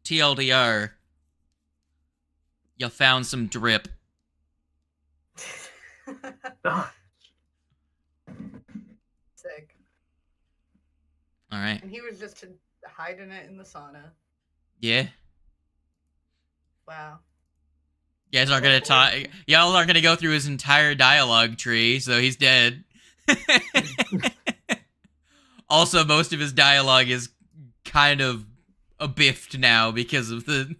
TLDR. You found some drip. Sick. All right. And he was just hiding it in the sauna. Yeah. Wow. You guys aren't gonna talk. Y'all aren't gonna go through his entire dialogue tree, so he's dead. Also, most of his dialogue is kind of biffed now because of the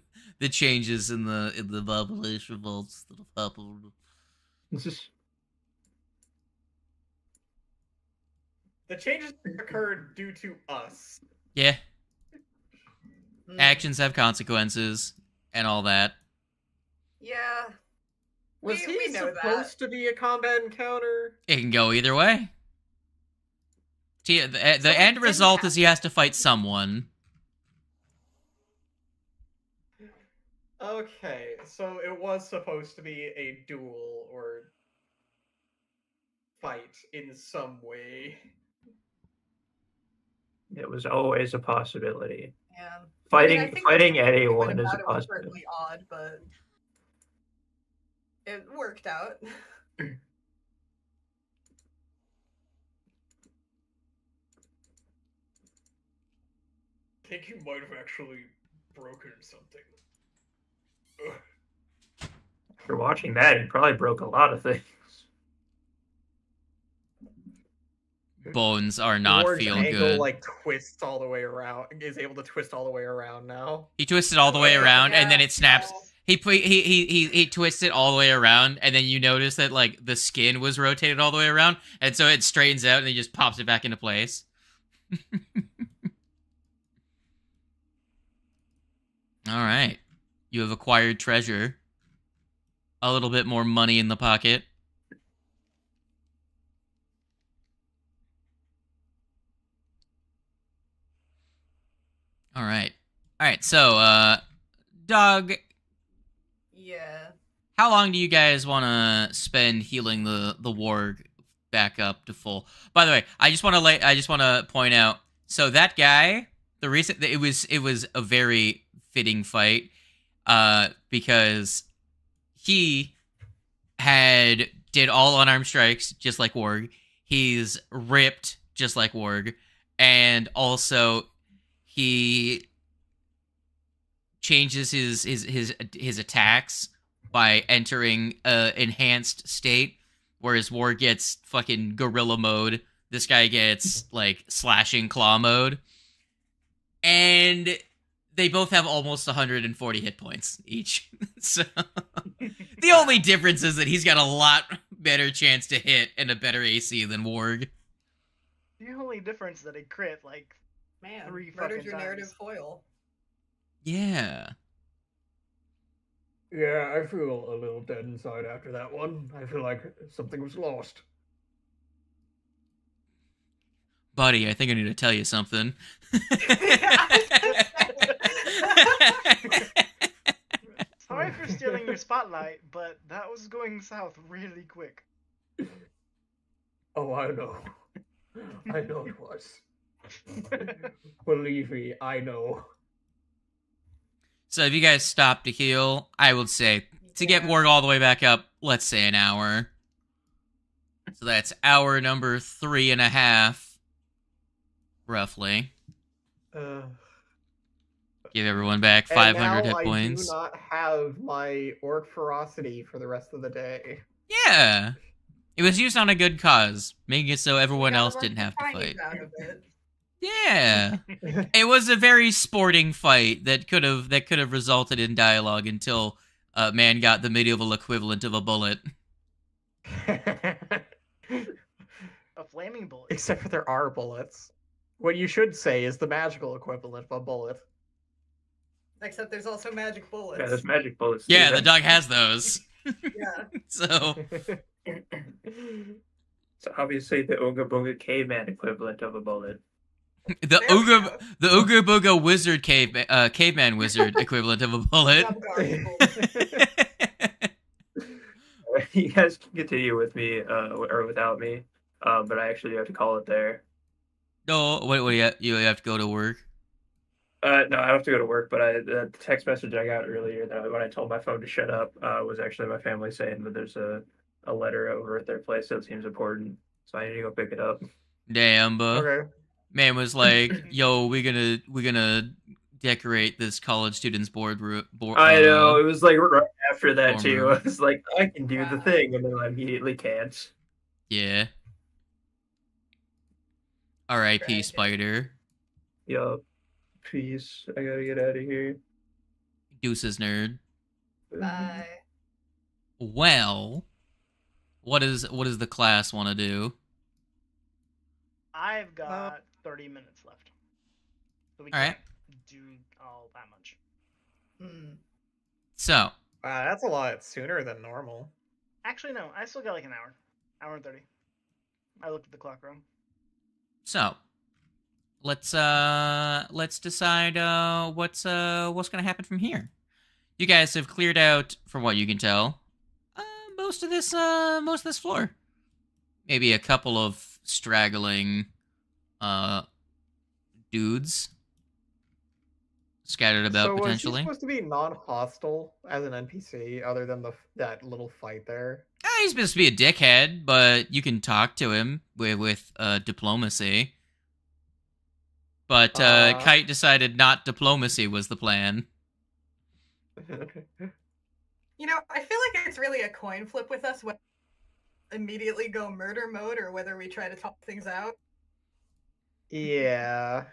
changes in the population votes. The changes occurred due to us. Yeah. Actions have consequences and all that. Yeah. Was he supposed to be a combat encounter? It can go either way. The end result is he has to fight someone. Okay, so it was supposed to be a duel or fight in some way. It was always a possibility. Yeah. Fighting anyone is a possibility. Odd, but it worked out. I think you might have actually broken something. After watching that, he probably broke a lot of things. Bones are not feel good. Like twists all the way around. Is able to twist all the way around now. He twisted all the way around, and then it snaps. He twists it all the way around, and then you notice that like the skin was rotated all the way around, and so it straightens out, and he just pops it back into place. All right, you have acquired treasure. A little bit more money in the pocket. All right. So, Doug. Yeah. How long do you guys want to spend healing the warg back up to full? By the way, I just want to point out. So that guy, it was a very fitting fight, because he did all unarmed strikes just like warg. He's ripped just like warg, and also he changes his attacks by entering enhanced state, whereas War gets fucking gorilla mode. This guy gets like slashing claw mode, and they both have almost 140 hit points each. So the only difference is that he's got a lot better chance to hit and a better AC than Warg. The only difference that it crit like. Man, 3 murdered fucking your times. narrative foil. Yeah. Yeah, I feel a little dead inside after that one. I feel like something was lost. Buddy, I think I need to tell you something. Sorry for stealing your spotlight, but that was going south really quick. Oh, I know. I know it was. Believe me, I know. So if you guys stop to heal, I would say to get Warg all the way back up, let's say an hour. So that's hour number 3.5, roughly. Give everyone back 500 hit points. I do not have my orc ferocity for the rest of the day. Yeah. It was used on a good cause, making it so everyone else didn't have to fight. Yeah. It was a very sporting fight that could have resulted in dialogue until man got the medieval equivalent of a bullet. A flaming bullet. Except for there are bullets. What you should say is the magical equivalent of a bullet. Except there's also magic bullets. Yeah, there's magic bullets. Yeah, the dog has those. Yeah. So obviously the Ooga Booga caveman equivalent of a bullet. The Ooga Booga wizard caveman wizard equivalent of a bullet. You guys can continue with me or without me, but I actually have to call it there. No, what you have to go to work? No, I don't have to go to work, but the text message I got earlier that when I told my phone to shut up was actually my family saying that there's a letter over at their place that seems important, so I need to go pick it up. Damn, Okay. Man was like, "Yo, we're gonna decorate this college students board." I know, it was like right after that too. I was like, I can do the Wow. thing, and then I immediately can't. Yeah. R.I.P. Dragon. Spider. Yup. Peace. I gotta get out of here. Deuces, nerd. Bye. Well, what does the class want to do? I've got 30 minutes left. So we All right. can't do all that much. So. Wow, that's a lot sooner than normal. Actually, no. I still got like an hour. Hour and 30. I looked at the clock wrong. So, let's decide what's gonna happen from here. You guys have cleared out, from what you can tell, most of this floor. Maybe a couple of straggling dudes scattered about potentially. Was he supposed to be non-hostile as an NPC, other than that little fight there? He's supposed to be a dickhead, but you can talk to him with diplomacy. But Kite decided not diplomacy was the plan. You know, I feel like it's really a coin flip with us whether we immediately go murder mode or whether we try to talk things out. Yeah.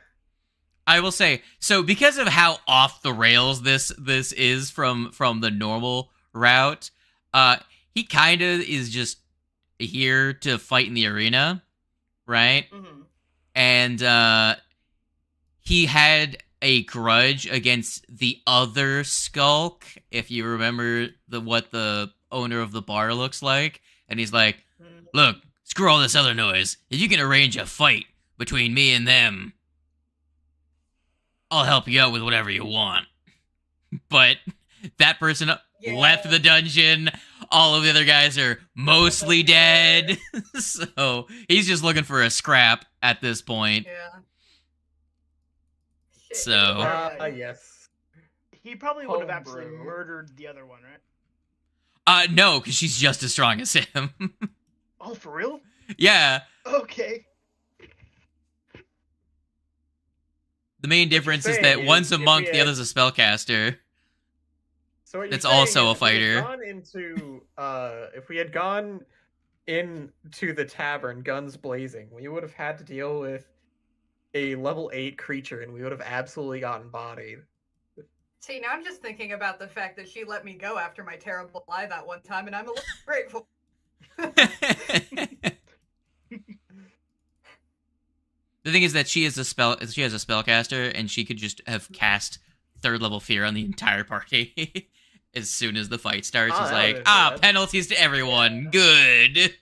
I will say, so because of how off the rails this is from the normal route, he kind of is just here to fight in the arena, right? Mm-hmm. And he had a grudge against the other Skulk, if you remember what the owner of the bar looks like. And he's like, look, screw all this other noise. If you can arrange a fight between me and them, I'll help you out with whatever you want. But that person left the dungeon. All of the other guys are mostly dead. So he's just looking for a scrap at this point. Yeah. So yes. He probably would have absolutely murdered the other one, right? No, because she's just as strong as him. Oh, for real? Yeah. Okay. The main difference is that one's a monk, the other's a spellcaster. So it's also a fighter. If we had gone into the tavern, guns blazing, we would have had to deal with a level 8 creature, and we would have absolutely gotten bodied. See, now I'm just thinking about the fact that she let me go after my terrible lie that one time, and I'm a little grateful. The thing is that she has a spellcaster, and she could just have cast 3rd level fear on the entire party as soon as the fight starts. It's like, penalties to everyone. Good.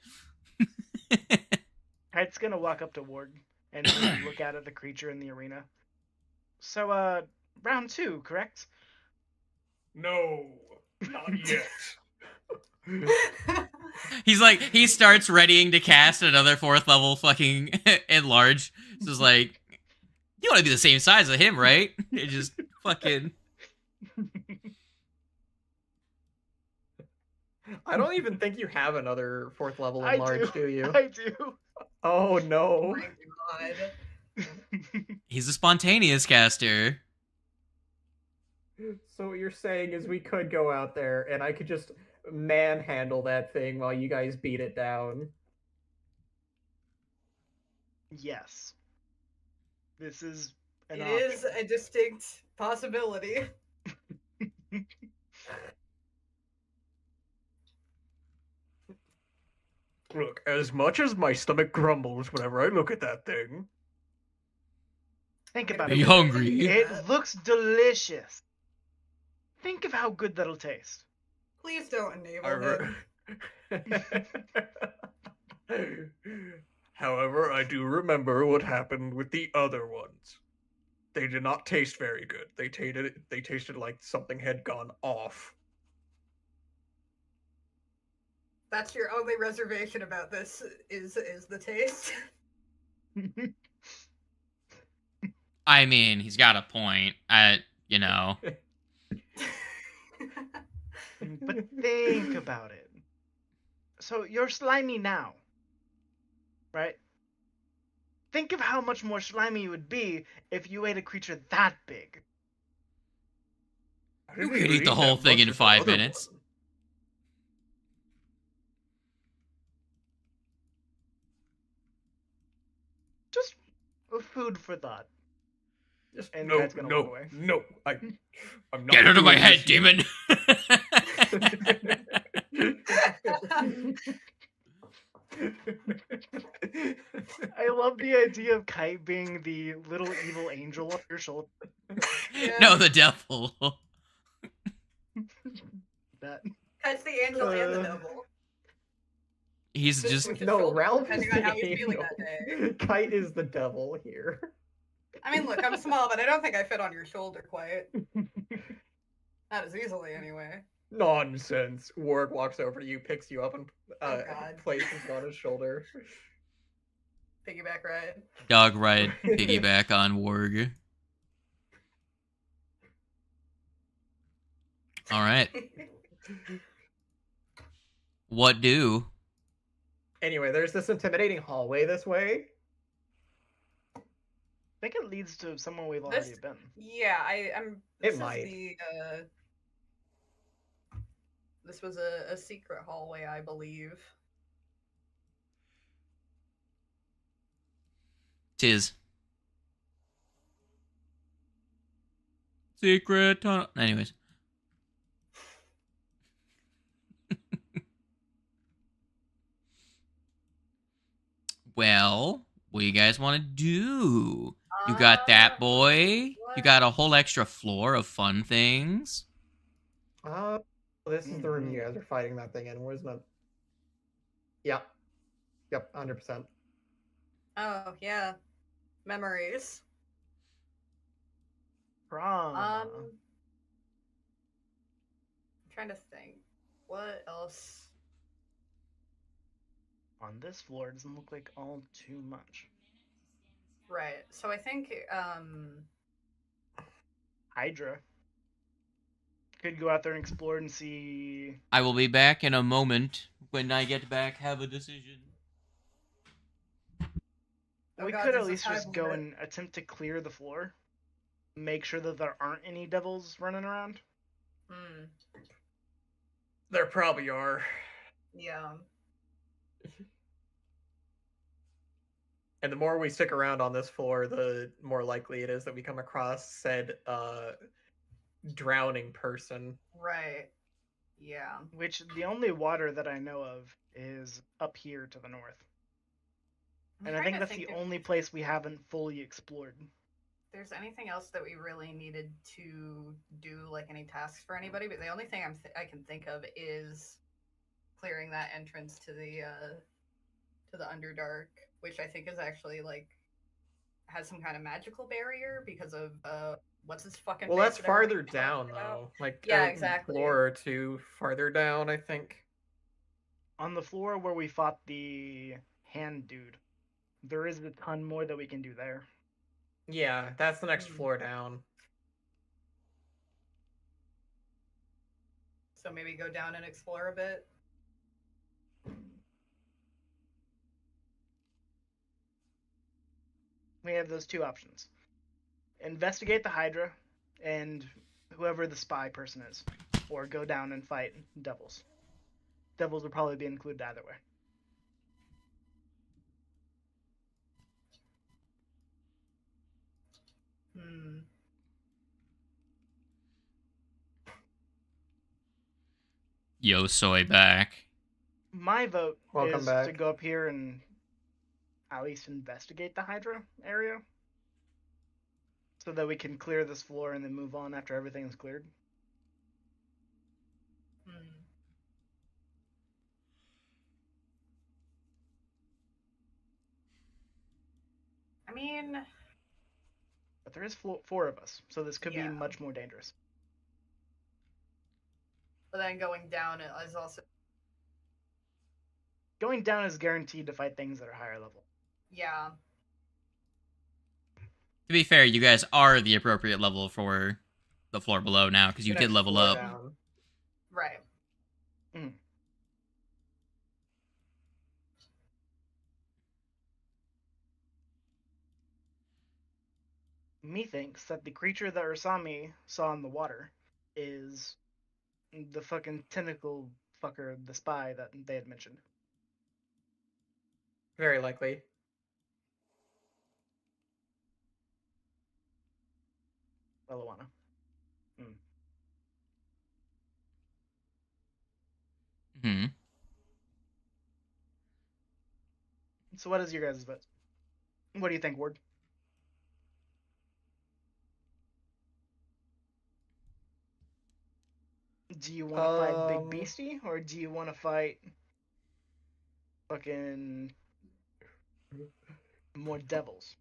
Kite's gonna walk up to Ward and look at the creature in the arena. So, round 2, correct? No, not yet. He starts readying to cast another 4th level fucking enlarge. So it's like, you want to be the same size as him, right? It just fucking. I don't even think you have another 4th level enlarge, do you? I do. Oh no. Oh my god. He's a spontaneous caster. So what you're saying is we could go out there and I could just manhandle that thing while you guys beat it down. Yes. This is an option. Is a distinct possibility. Look, as much as my stomach grumbles whenever I look at that thing. Think about it. Are you it. Hungry? It looks delicious. Think of how good that'll taste. Please don't enable him. However, I do remember what happened with the other ones. They did not taste very good. They tasted like something had gone off. That's your only reservation about this is the taste. I mean, he's got a point. You know. But think about it. So you're slimy now, right? Think of how much more slimy you would be if you ate a creature that big. You could eat the whole thing in 5 minutes. food for thought. Just And no, Kite's gonna walk away. no, I'm not. Get out of my doing head, this demon! I love the idea of Kite being the little evil angel on your shoulder. Yeah. No, the devil. That Kite's the angel and the devil. He's just Switch his No, shoulders Ralph is depending the on how he's feeling angel. that day. Kite is the devil here. I mean, look, I'm small, but I don't think I fit on your shoulder quite. Not as easily, anyway. Nonsense. Warg walks over to you, picks you up, and Oh, God. places it on his shoulder. Piggyback ride. dog ride piggyback on Warg. All right. What do? Anyway, there's this intimidating hallway this way. I think it leads to somewhere we've already been. Yeah, I'm. It This is might. This was a secret hallway, I believe. Tis. Secret tunnel. Anyways. Well, what do you guys want to do? You got that, boy. You got a whole extra floor of fun things. This is the room you guys are fighting that thing in. Where's my... Yep. Yep, 100%. Oh, yeah. Memories. I'm trying to think. What else? On this floor, it doesn't look like all too much. Right. So I think, Hydra. Could go out there and explore and see. I will be back in a moment. When I get back, have a decision. We could at least just go and attempt to clear the floor. Make sure that there aren't any devils running around. There probably are. Yeah. And the more we stick around on this floor, the more likely it is that we come across said drowning person. Right. Yeah. Which the only water that I know of is up here to the north. And I think that's the only place we haven't fully explored. There's anything else that we really needed to do, like any tasks for anybody, but the only thing I can think of is clearing that entrance to the Underdark, which I think is actually like has some kind of magical barrier because of what's his fucking. Well, that's farther down though. Like yeah, exactly. Floor or two farther down, I think. On the floor where we fought the hand dude, there is a ton more that we can do there. Yeah, that's the next floor down. So maybe go down and explore a bit. We have those two options. Investigate the Hydra and whoever the spy person is. Or go down and fight devils. Devils will probably be included either way. Yo soy back. My vote Welcome is back. to go up here and at least investigate the Hydra area. So that we can clear this floor and then move on after everything is cleared. I mean... But there is 4 of us, so this could be much more dangerous. But then going down is also... Going down is guaranteed to fight things that are higher level. Yeah. To be fair, you guys are the appropriate level for the floor below now, because you did level up. Down. Right. Methinks that the creature that Urasami saw in the water is the fucking tentacle fucker, the spy that they had mentioned. Very likely. Reliwana. Hmm. So what is your guys' vote? What do you think, Ward? Do you want to fight Big Beastie, or do you want to fight fucking more devils?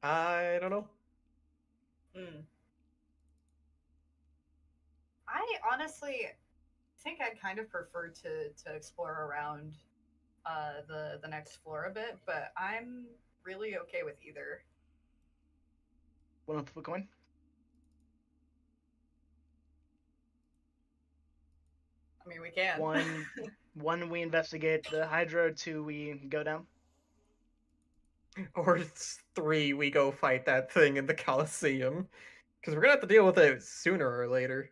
I don't know. I honestly think I'd kind of prefer to explore around the next floor a bit, but I'm really okay with either. Want to flip a coin? I mean, we can. One, we investigate the Hydra. 2, we go down. Or 3, we go fight that thing in the Coliseum. Because we're gonna have to deal with it sooner or later.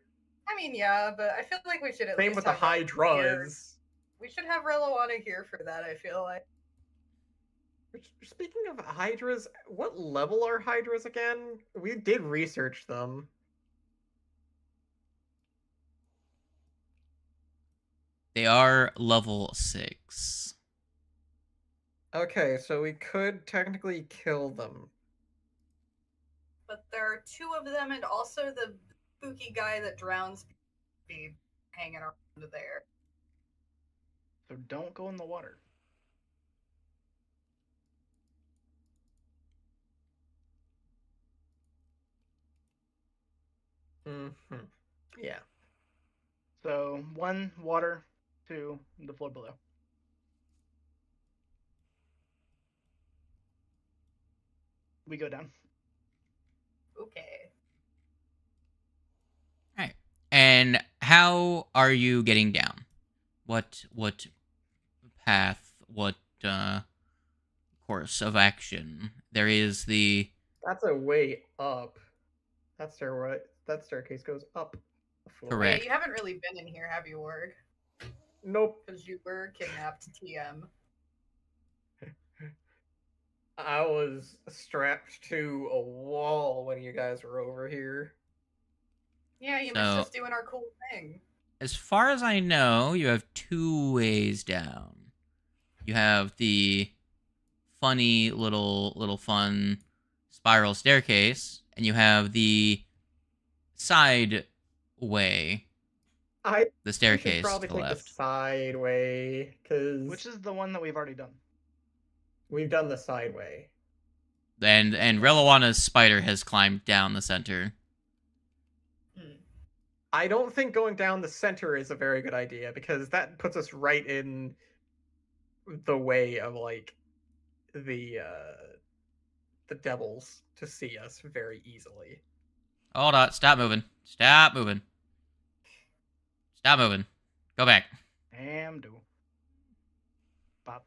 I mean, yeah, but I feel like we should at least Same with the Hydras. We should have Reliwana here for that, I feel like. Speaking of Hydras, what level are Hydras again? We did research them. They are level 6. Okay, so we could technically kill them. But there are 2 of them, and also the spooky guy that drowns be hanging around there. So don't go in the water. Yeah. So 1, water. 2, the floor below. We go down. Okay. Alright. And how are you getting down? What path, what course of action? There is the... That's a way up. That staircase goes up. Correct. Wait, you haven't really been in here, have you, Org? Nope. Because you were kidnapped, TM. I was strapped to a wall when you guys were over here. Yeah, you missed us doing our cool thing. As far as I know, you have 2 ways down. You have the funny little fun spiral staircase, and you have the side way. The staircase should probably to the take left. the side way, because Which is the one that we've already done? We've done the side way. And Relawana's spider has climbed down the center. I don't think going down the center is a very good idea, because that puts us right in the way of, like, the devils to see us very easily. Hold on, stop moving. Stop moving. Stop moving. Go back. Damn, do. Pop.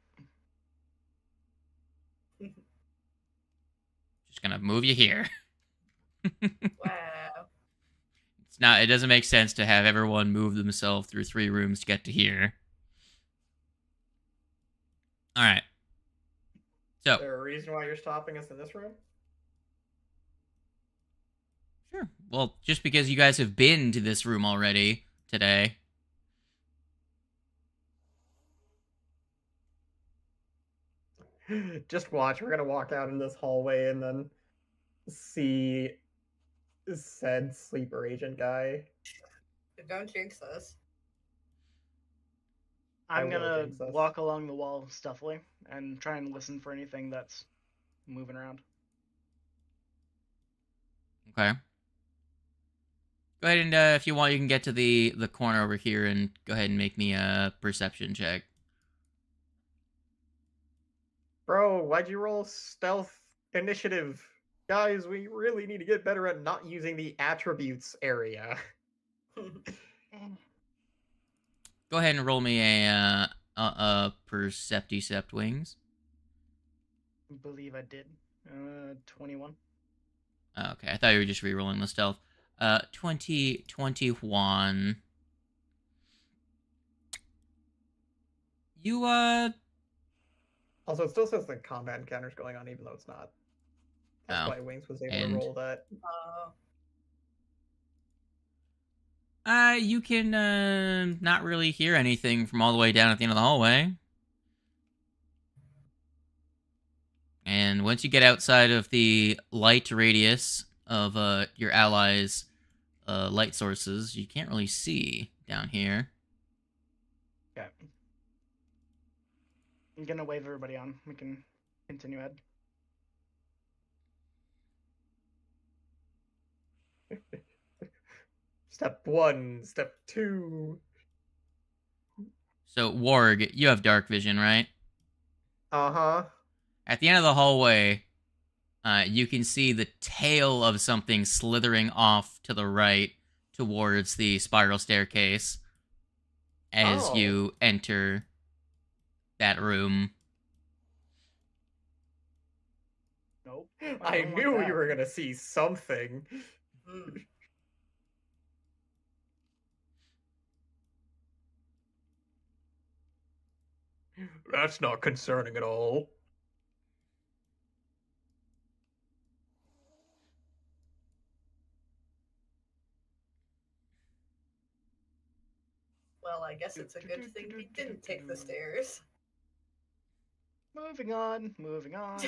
Just gonna move you here. Wow. It doesn't make sense to have everyone move themselves through 3 rooms to get to here. Alright. So. Is there a reason why you're stopping us in this room? Sure. Well, just because you guys have been to this room already today. Just watch. We're gonna walk out in this hallway and then see said sleeper agent guy. Don't jinx us. I'm gonna walk along the wall stealthily and try and listen for anything that's moving around. Okay. Go ahead and, if you want, you can get to the corner over here and go ahead and make me a perception check. Bro, why'd you roll stealth initiative? Guys, we really need to get better at not using the attributes area. Go ahead and roll me a Percepticept Wings. I believe I did. 21. Okay, I thought you were just re-rolling the stealth. 21. You Also, it still says the combat encounter's going on, even though it's not. That's why Wings was able to roll that. You can not really hear anything from all the way down at the end of the hallway. And once you get outside of the light radius of your allies' light sources, you can't really see down here. Okay. I'm gonna wave everybody on. We can continue, Ed. Step 1, step 2. So, Warg, you have dark vision, right? Uh-huh. At the end of the hallway, you can see the tail of something slithering off to the right towards the spiral staircase as you enter that room. Nope. I knew you were gonna see something. That's not concerning at all. Well, I guess it's a good thing we didn't take the stairs. Moving on, moving on.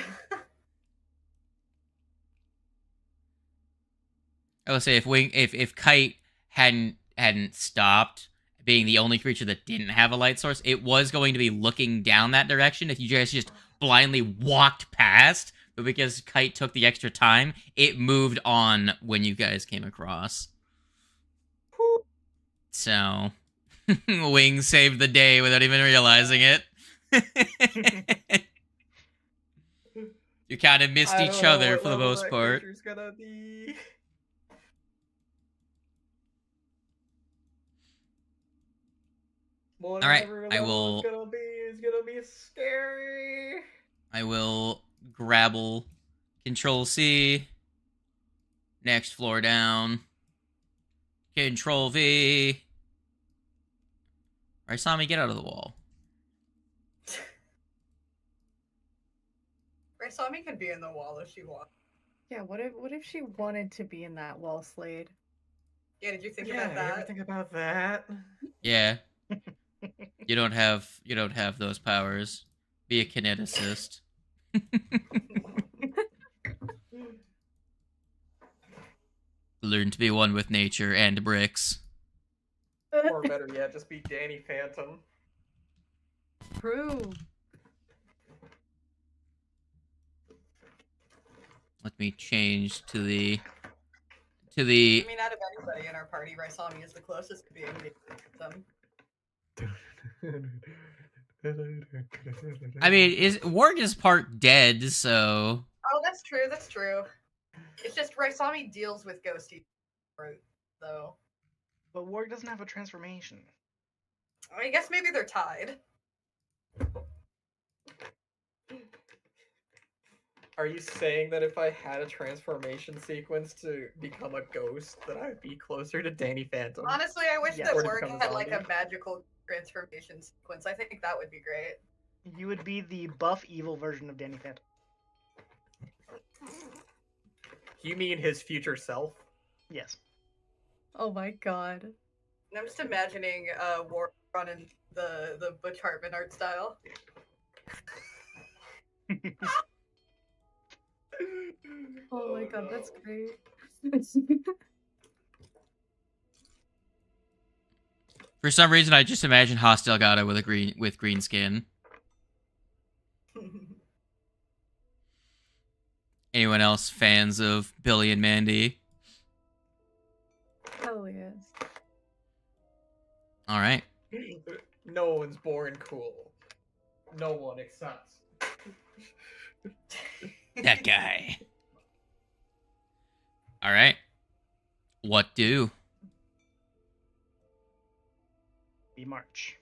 I would say if Kite hadn't stopped being the only creature that didn't have a light source, it was going to be looking down that direction if you guys just blindly walked past. But because Kite took the extra time, it moved on when you guys came across. So, Wings saved the day without even realizing it. You kind of missed each other for the most part. Gonna be. All right, I will. It's gonna be scary. I will grapple, Control C. Next floor down. Control V. I saw me get out of the wall. Raisami could be in the wall if she wanted. Yeah, what if she wanted to be in that wall, Slade? Yeah, did you think about that? You ever think about that? Yeah. You don't have those powers. Be a kineticist. Learn to be one with nature and bricks. Or better yet, just be Danny Phantom. True. Let me change to the. I mean, out of anybody in our party, Raisami is the closest to being them. I mean, Warg is part dead, so. Oh, that's true. That's true. It's just Raisami deals with ghosty, though. But Warg doesn't have a transformation. I guess maybe they're tied. Are you saying that if I had a transformation sequence to become a ghost, that I'd be closer to Danny Phantom? Honestly, I wish that Or to Warg become a had like a zombie? magical transformation sequence. I think that would be great. You would be the buff evil version of Danny Phantom. You mean his future self? Yes. Oh my god. And I'm just imagining Warg running the Butch Hartman art style. Oh my god, that's great. For some reason, I just imagine Hostile Gata with green skin. Anyone else fans of Billy and Mandy? Hell yes. All right. No one's born cool. No one except That guy. All right. What do? Be March.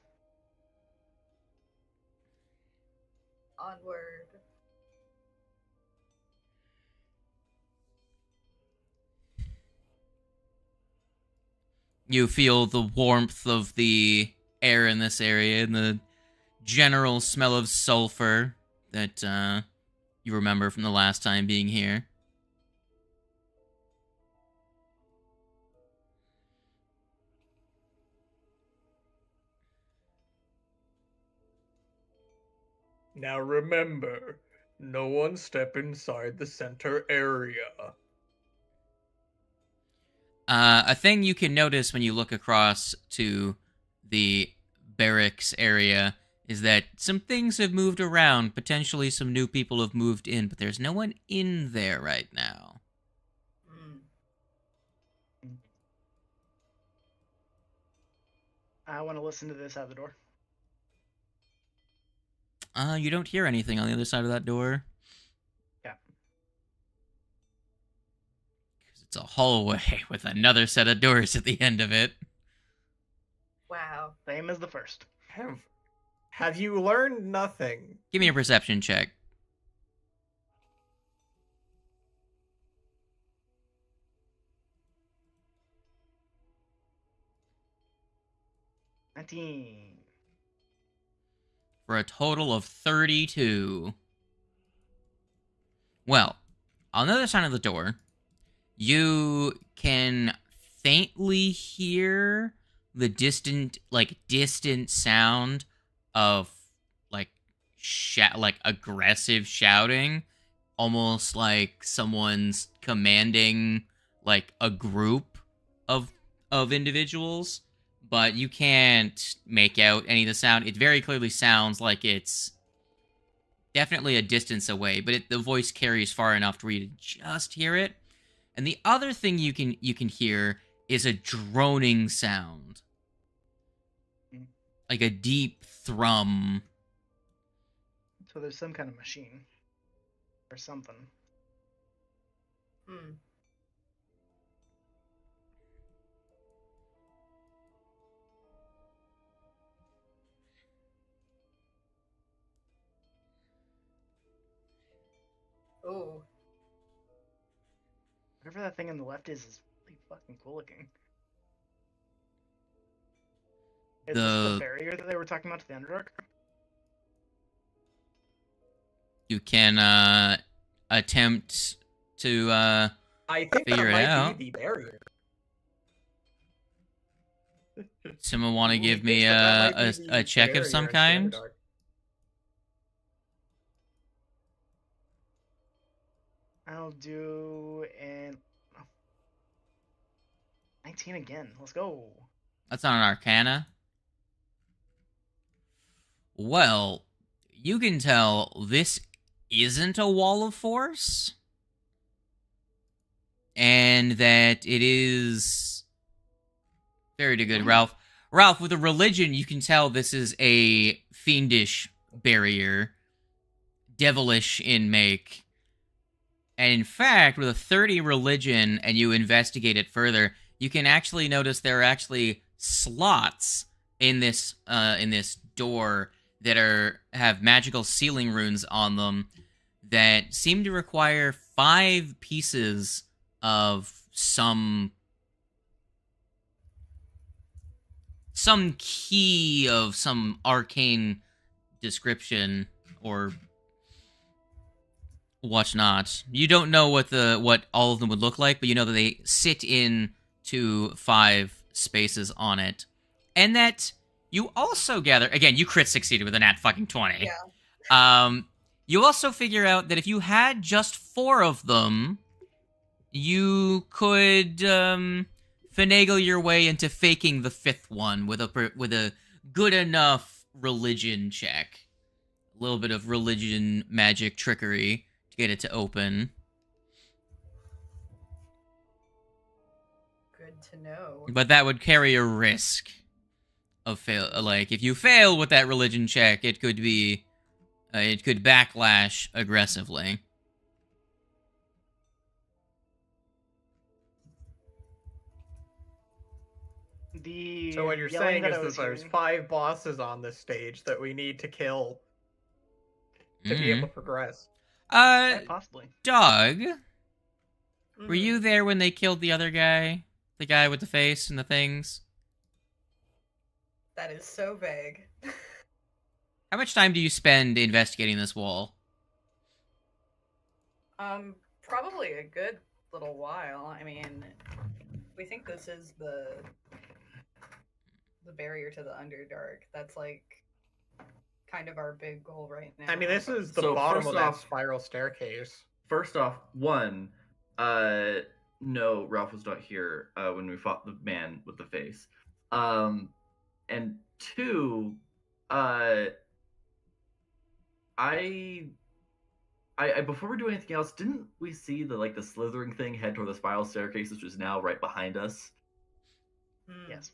Onward. You feel the warmth of the air in this area and the general smell of sulfur that you remember from the last time being here. Now remember, no one step inside the center area. A thing you can notice when you look across to the barracks area is that some things have moved around. Potentially some new people have moved in, but there's no one in there right now. I want to listen to this out the door. You don't hear anything on the other side of that door. Yeah. Because it's a hallway with another set of doors at the end of it. Wow. Same as the first. Have you learned nothing? Give me a perception check. For a total of 32. Well, on the other side of the door, you can faintly hear the distant sound of like aggressive shouting, almost like someone's commanding like a group of individuals. But you can't make out any of the sound. It very clearly sounds like it's definitely a distance away, but the voice carries far enough to where you just hear it. And the other thing you can hear is a droning sound, like a deep thrum. So there's some kind of machine or something. Oh. Whatever that thing on the left is really fucking cool looking. Is this the barrier that they were talking about to the Underdark? You can attempt to I think figure that it might out. be the barrier. Someone want to give me a check of some kind? I'll do an 19 again. Let's go. That's not an Arcana. Well, you can tell this isn't a wall of force, and that it is very good. Ralph, with a religion, you can tell this is a fiendish barrier, devilish in make. And in fact, with a 30 religion, and you investigate it further, you can actually notice there are actually slots in this door that have magical sealing runes on them that seem to require 5 pieces of some key of some arcane description or whatnot. You don't know what all of them would look like, but you know that they sit in to 5 spaces on it. And that you also gather, again, you crit succeeded with a nat fucking 20. Yeah. You also figure out that if you had just 4 of them, you could finagle your way into faking the 5th one with a good enough religion check. A little bit of religion magic trickery to get it to open. Good to know. But that would carry a risk of fail. Like, if you fail with that religion check, it could be... it could backlash aggressively. So what you're saying is that there's 5 bosses on this stage that we need to kill to be able to progress. Possibly. Doug, were you there when they killed the other guy? The guy with the face and the things? That is so vague. How much time do you spend investigating this wall? Probably a good little while. I mean, we think this is the barrier to the Underdark. That's like kind of our big goal right now. I mean, this is the bottom of that spiral staircase. First off, one, no, Ralph was not here when we fought the man with the face. And two, I before we do anything else, didn't we see the slithering thing head toward the spiral staircase, which is now right behind us? Yes.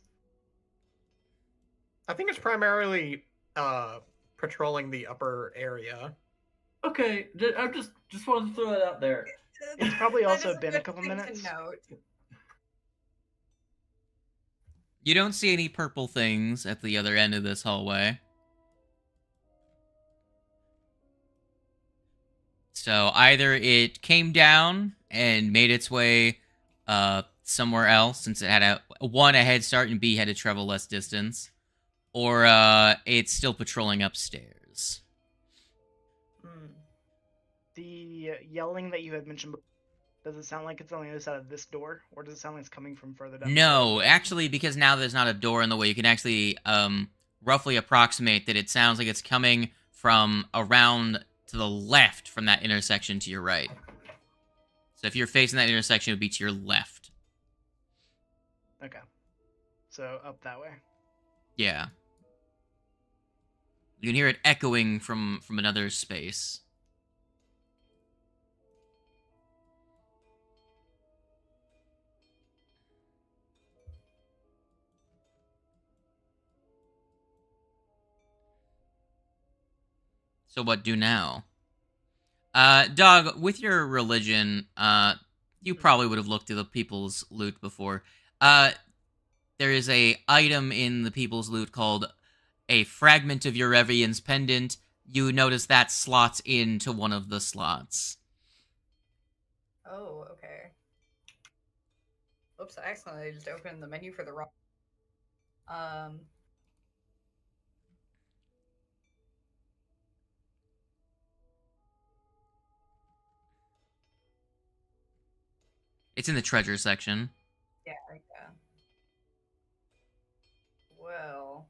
I think it's primarily patrolling the upper area. Okay, I just wanted to throw that out there. It's probably also been a couple minutes. You don't see any purple things at the other end of this hallway. So either it came down and made its way somewhere else, since it had a head start and B had to travel less distance, or it's still patrolling upstairs. The yelling that you had mentioned, does it sound like it's on the other side of this door, or does it sound like it's coming from further down? No, actually, because now there's not a door in the way, you can actually roughly approximate that it sounds like it's coming from around to the left from that intersection to your right. So if you're facing that intersection, it would be to your left. Okay. So up that way. Yeah. You can hear it echoing from another space. So what do now? Dog, with your religion, you probably would have looked through the people's loot before. There is a item in the people's loot called a fragment of Eurevian's pendant. You notice that slots into one of the slots. Oh, okay. Oops, I accidentally just opened the menu for the wrong... It's in the treasure section. Yeah. Well...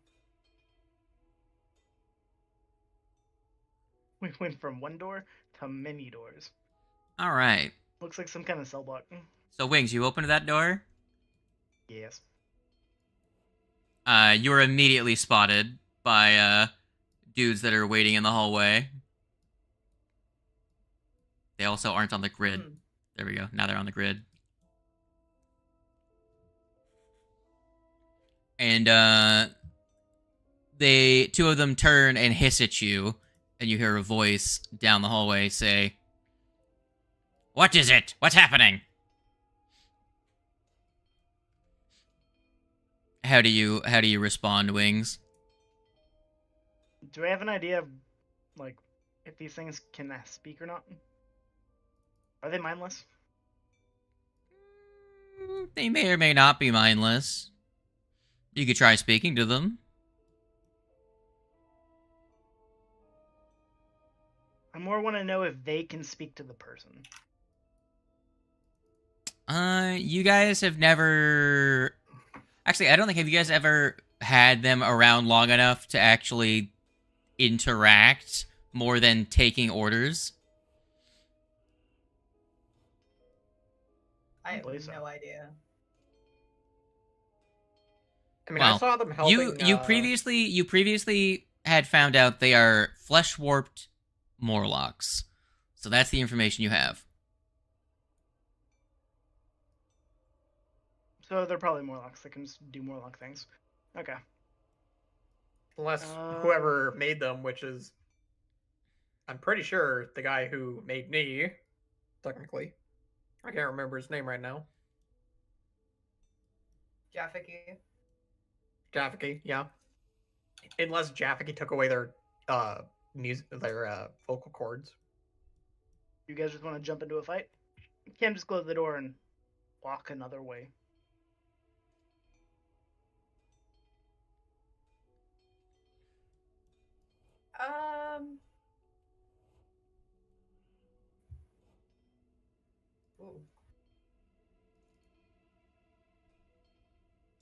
We went from one door to many doors. Alright. Looks like some kind of cell block. So, Wings, you opened that door? Yes. You were immediately spotted by, dudes that are waiting in the hallway. They also aren't on the grid. There we go. Now they're on the grid. And, two of them turn and hiss at you, and you hear a voice down the hallway say, "What is it? What's happening?" How do you respond, Wings? Do I have an idea of, like, if these things can speak or not? Are they mindless? They may or may not be mindless. You could try speaking to them. I more want to know if they can speak to the person. You guys have never... Actually, I don't think... Have you guys ever had them around long enough to actually interact more than taking orders? I have no idea. I mean, I saw them helping... You previously had found out they are flesh-warped Morlocks. So that's the information you have. So they're probably Morlocks that can just do Morlock things. Okay. Unless whoever made them, which is... I'm pretty sure the guy who made me, technically. I can't remember his name right now. Jafiki, yeah. Unless Jafiki took away their vocal cords. You guys just want to jump into a fight? You can't just close the door and walk another way.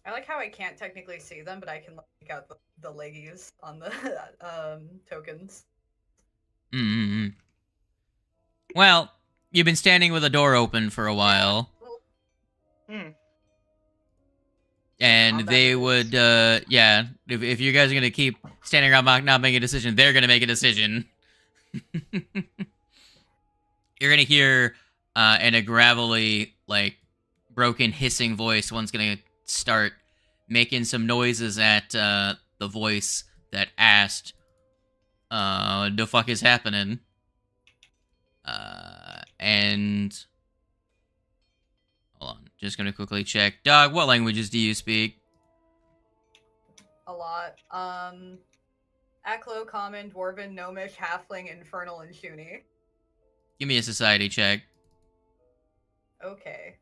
I like how I can't technically see them, but I can make out the leggies on the tokens. Mm-hmm. Well, you've been standing with a door open for a while. Hmm. And they would, yeah, if you guys are going to keep standing around not making a decision, they're going to make a decision. You're going to hear, in a gravelly, like, broken, hissing voice, one's going to start making some noises at, the voice that asked, the fuck is happening? And... Hold on, just gonna quickly check. Dog, what languages do you speak? A lot. Aklo, Common, Dwarven, Gnomish, Halfling, Infernal, and Shuni. Give me a society check. Okay.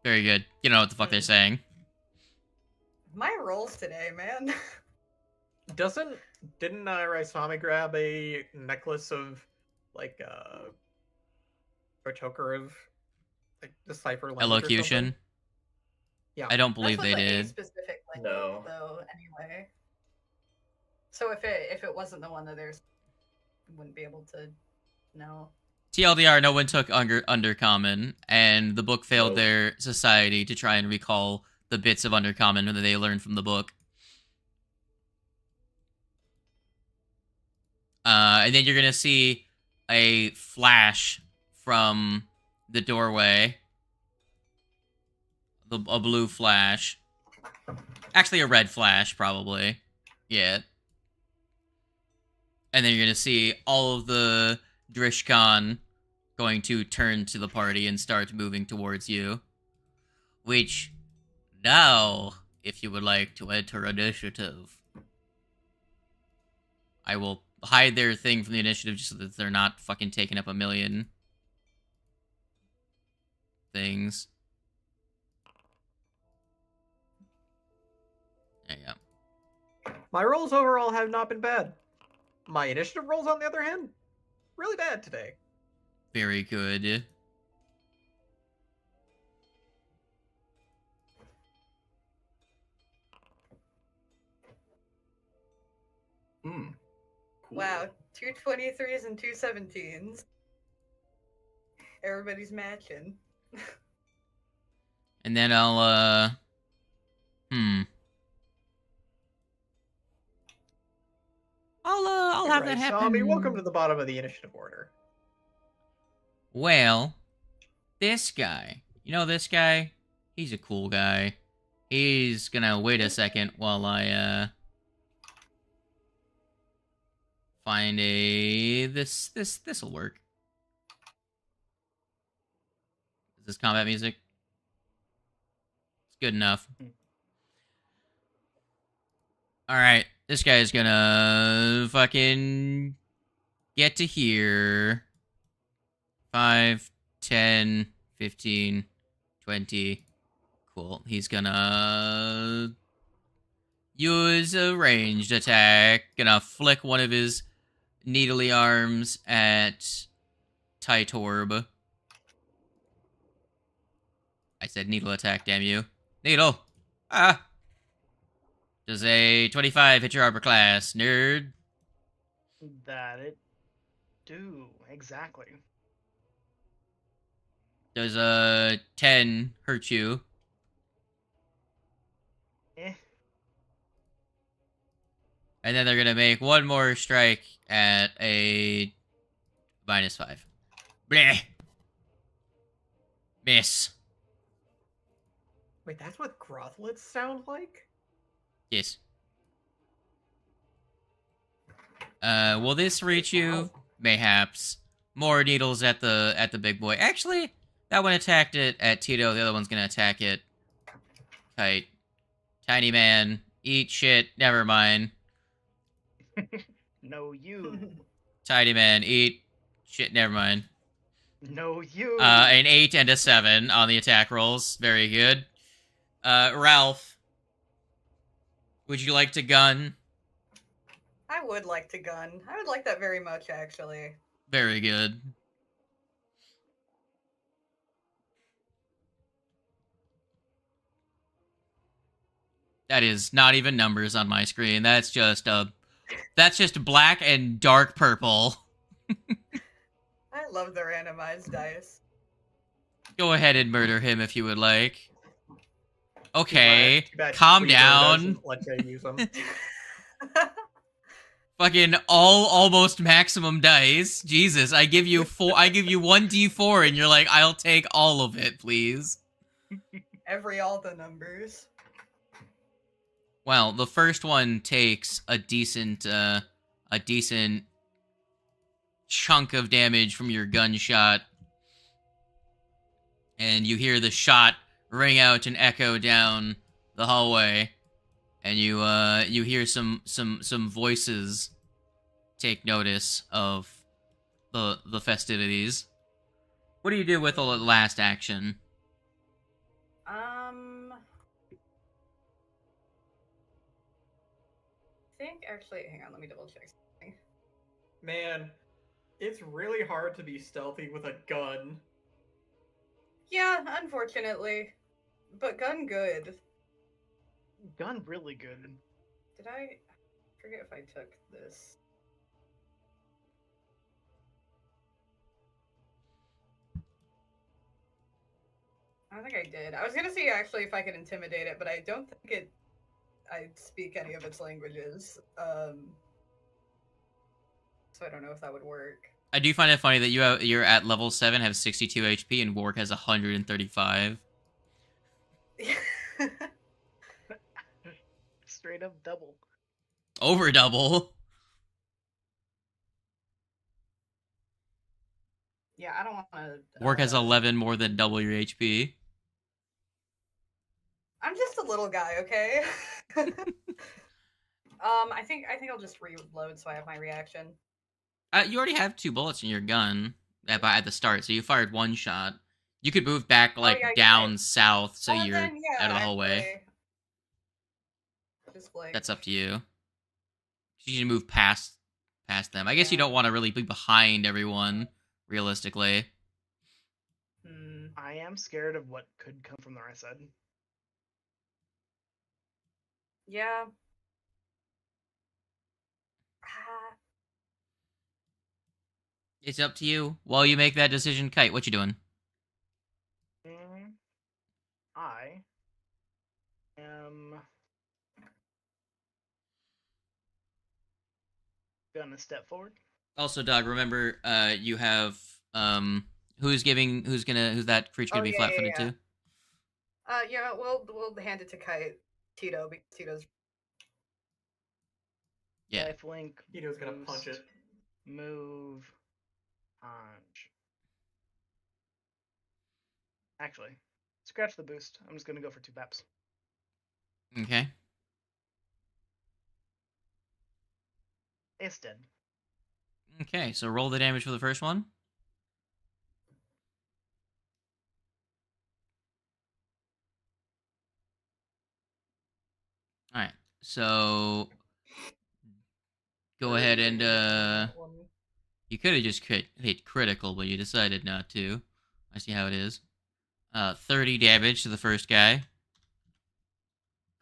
Very good. You don't know what the fuck they're saying. My rolls today, man. Didn't Raisami grab a necklace of like or choker of like decipher language Elocution? Yeah. I don't believe That's they like did. A specific language, though, anyway. So if it wasn't the one that there's wouldn't be able to know. TLDR, no one took Undercommon, and the book failed their society to try and recall the bits of Undercommon that they learned from the book. And then you're gonna see a flash from the doorway. A blue flash. Actually, a red flash, probably. Yeah. And then you're gonna see all of the Drishkon going to turn to the party and start moving towards you. Which, now, if you would like to enter initiative, I will hide their thing from the initiative just so that they're not fucking taking up a million things. There you go. My rolls overall have not been bad. My initiative rolls, on the other hand, really bad today. Very good. Cool. Wow, 2 23s and 2 17s. Everybody's matching. And then I'll, I'll have that happen. Tommy, welcome to the bottom of the initiative order. Well, this guy. You know this guy? He's a cool guy. He's gonna wait a second while I, find a... This'll work. Is this combat music? It's good enough. Alright, this guy's gonna fucking get to here. 5, 10, 15, 20. Cool. He's gonna use a ranged attack. Gonna flick one of his needly arms at Titorb. I said needle attack, damn you. Needle! Ah! Does a 25 hit your armor class, nerd? That it do, exactly. Does a 10 hurt you? Eh. And then they're gonna make one more strike at a -5. Bleh! Miss. Wait, that's what grothlets sound like? Yes. Will this reach you? Mayhaps. More needles at the big boy. Actually, that one attacked it at Tito. The other one's gonna attack it. Tight. Tiny man. Eat shit. Never mind. No, you. Tiny man. Eat shit. Never mind. No, you. An 8 and a 7 on the attack rolls. Very good. Ralph. Would you like to gun? I would like to gun. I would like that very much, actually. Very good. That is not even numbers on my screen. That's just black and dark purple. I love the randomized dice. Go ahead and murder him if you would like. Okay, too bad calm Tweeter down. doesn't let you use them. Fucking almost maximum dice. Jesus, I give you 1d4 and you're like, I'll take all of it, please. All the numbers. Well, the first one takes a decent chunk of damage from your gunshot. And you hear the shot ring out and echo down the hallway. And you hear some voices take notice of the festivities. What do you do with the last action? I think actually, hang on, let me double check something. Man, it's really hard to be stealthy with a gun. Yeah, unfortunately, but gun good. Gun really good. Did I forget if I took this? I don't think I did. I was gonna see actually if I could intimidate it, but I don't think I speak any of its languages. So I don't know if that would work. I do find it funny that you're at level 7, have 62 HP, and Warg has 135. Straight up double. Over double. Yeah, I don't want to. Warg has 11 more than double your HP. I'm just a little guy, okay? I think I'll just reload so I have my reaction. You already have 2 bullets in your gun at the start, so you fired 1 shot. You could move back down south, so you're out of the hallway. That's up to you. You can move past them. I guess you don't want to really be behind everyone, realistically. I am scared of what could come from the right side. Yeah. It's up to you. While you make that decision, Kite, what you doing? I am gonna step forward. Also, Doug, remember, you have who's that creature gonna be flat-footed to? Yeah, we'll hand it to Tito because Tito's. Yeah. Lifelink. Tito's gonna punch it. Move. Punch. Actually, scratch the boost. I'm just gonna go for 2 peps. Okay. It's dead. Okay, so roll the damage for the first one. Alright, so go ahead and you could have just hit critical, but you decided not to. I see how it is. 30 damage to the first guy.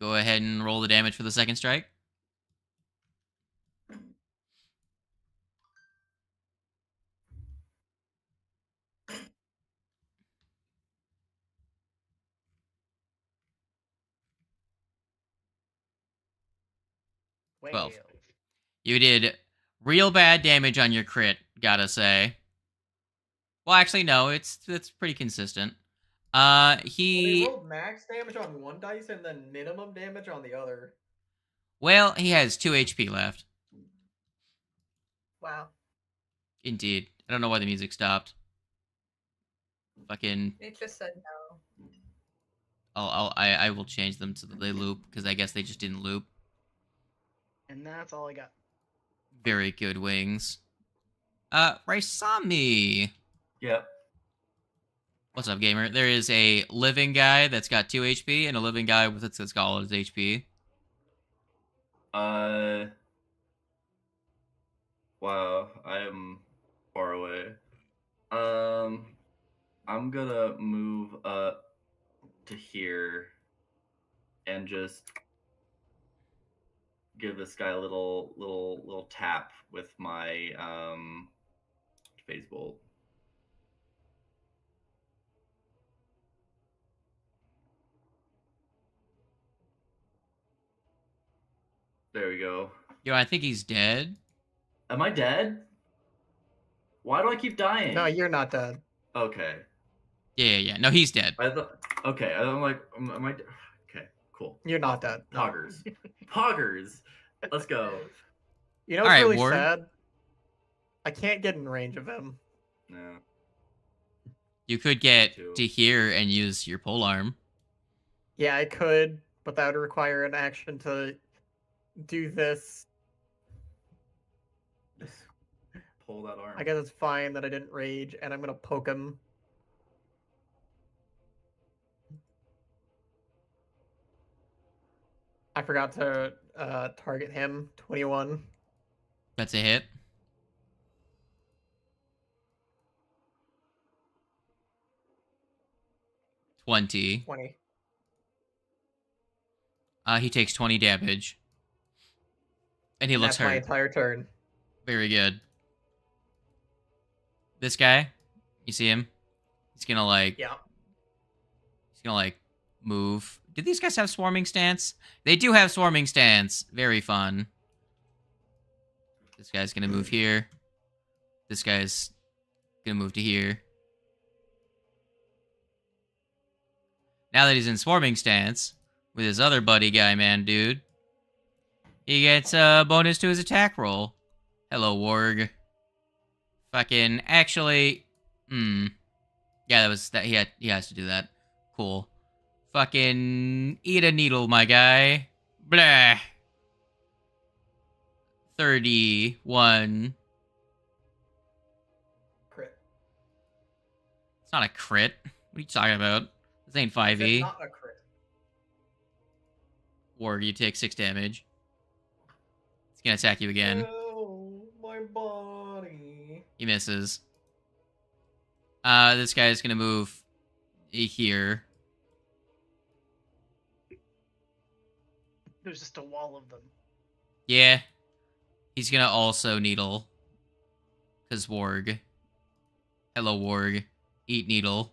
Go ahead and roll the damage for the second strike. Well. 12. You did real bad damage on your crit, gotta say. Well, actually, no, it's pretty consistent. He rolled max damage on one dice and then minimum damage on the other. Well, he has 2 HP left. Wow. Indeed. I don't know why the music stopped. Fucking. It just said no. I will change them so that they loop, because I guess they just didn't loop. And that's all I got. Very good, Wings. Raisami. Yep. What's up, gamer? There is a living guy that's got 2 HP and a living guy that's got all his HP. Wow, I am far away. I'm gonna move up to here and just give this guy a little tap with my phase bolt. There we go. Yo, I think he's dead. Am I dead? Why do I keep dying? No, you're not dead. Okay. Yeah. No, he's dead. I thought. Okay, I'm like, am I? Okay, cool. You're not dead. No. Poggers, poggers. Let's go. You know what's Alright, really Ward. sad? I can't get in range of him. No. You could get to here and use your polearm. Yeah, I could, but that would require an action to do this. Pull that arm. I guess it's fine that I didn't rage, and I'm gonna poke him. I forgot to target him. 21. That's a hit. 20. 20. He takes 20 damage. And he looks That's my hurt. entire turn. Very good. This guy, you see him? He's gonna like... Yeah. He's gonna like move. Do these guys have swarming stance? They do have swarming stance. Very fun. This guy's gonna move here. This guy's gonna move to here. Now that he's in swarming stance with his other buddy guy, man, dude, he gets a bonus to his attack roll. Hello, Warg. Fucking actually, yeah, that was that. He has to do that. Cool. Fucking eat a needle, my guy. Blah. 31. Crit. It's not a crit. What are you talking about? This ain't 5e. It's not a crit. Warg, you take 6 damage. It's gonna attack you again. Oh, my body. He misses. This guy is gonna move here. There's just a wall of them. Yeah. He's gonna also needle. Cause Warg. Hello, Warg. Eat needle.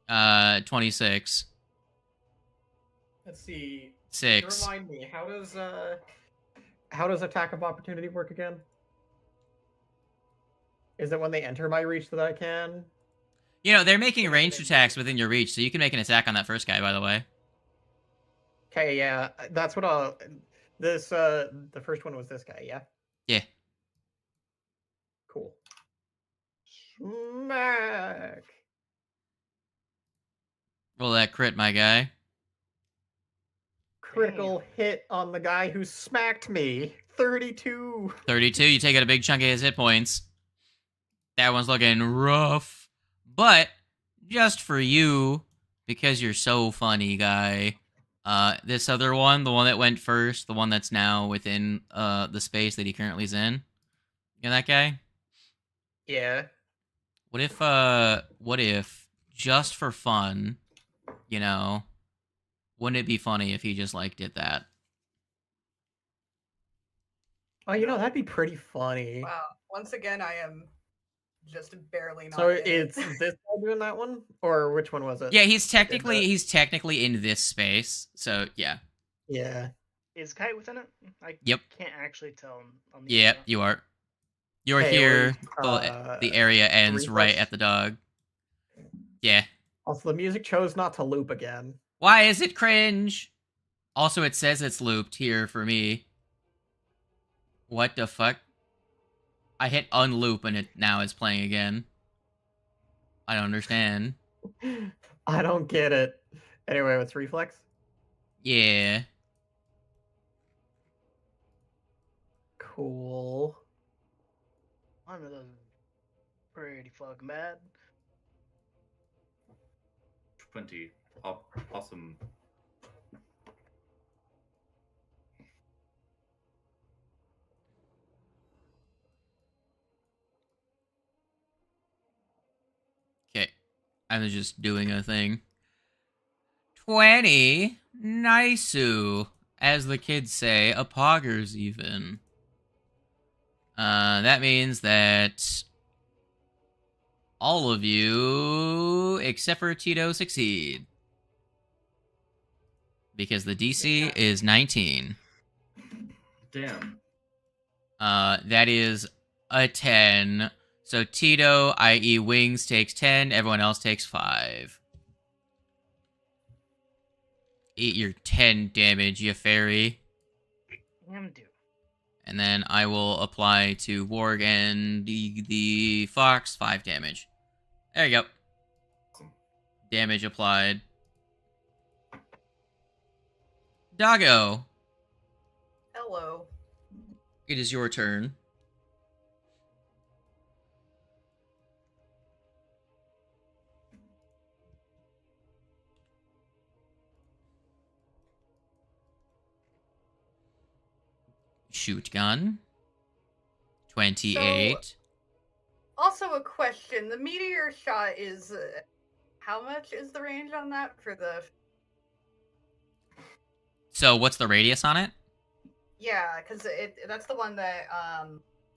26. Let's see. 6. Remind me, how does attack of opportunity work again? Is it when they enter my reach that I can? You know, they're making ranged attacks within your reach, so you can make an attack on that first guy, by the way. Okay, yeah, that's what I'll. The first one was this guy, yeah? Yeah. Cool. Smack! Roll that crit, my guy. Critical hit on the guy who smacked me. 32. 32, you take out a big chunk of his hit points. That one's looking rough. But, just for you, because you're so funny, guy, this other one, the one that went first, the one that's now within the space that he currently is in, you know that guy? Yeah. What if, just for fun, you know, wouldn't it be funny if he just, like, did that? Oh, you know, that'd be pretty funny. Wow. Once again, I am just barely not. So in it's it. this guy doing that one? Or which one was it? Yeah, he's technically in this space, so yeah. Yeah. Is Kite within it? I Yep. can't actually tell on the Yeah, area. you are. You're Hey, here. or, The area ends right refresh. at the dog. Yeah. Also, the music chose not to loop again. Why is it cringe? Also, it says it's looped here for me. What the fuck? I hit unloop and it now is playing again. I don't understand. I don't get it. Anyway, what's reflex? Yeah. Cool. One of those pretty fucking bad. 20. Awesome. Okay. I was just doing a thing. 20. Nice. as the kids say, a poggers even. That means that all of you, except for Tito, succeed. Because the DC is 19. Damn. That is a 10. So Tito, i.e. Wings, takes 10. Everyone else takes 5. Eat your 10 damage, you fairy. Damn, dude. And then I will apply to Warg and the Fox 5 damage. There you go. Awesome. Damage applied. Doggo. Hello. It is your turn. Shoot gun. 28. So, also a question. The meteor shot is... how much is the range on that for the... So what's the radius on it? Yeah, because that's the one that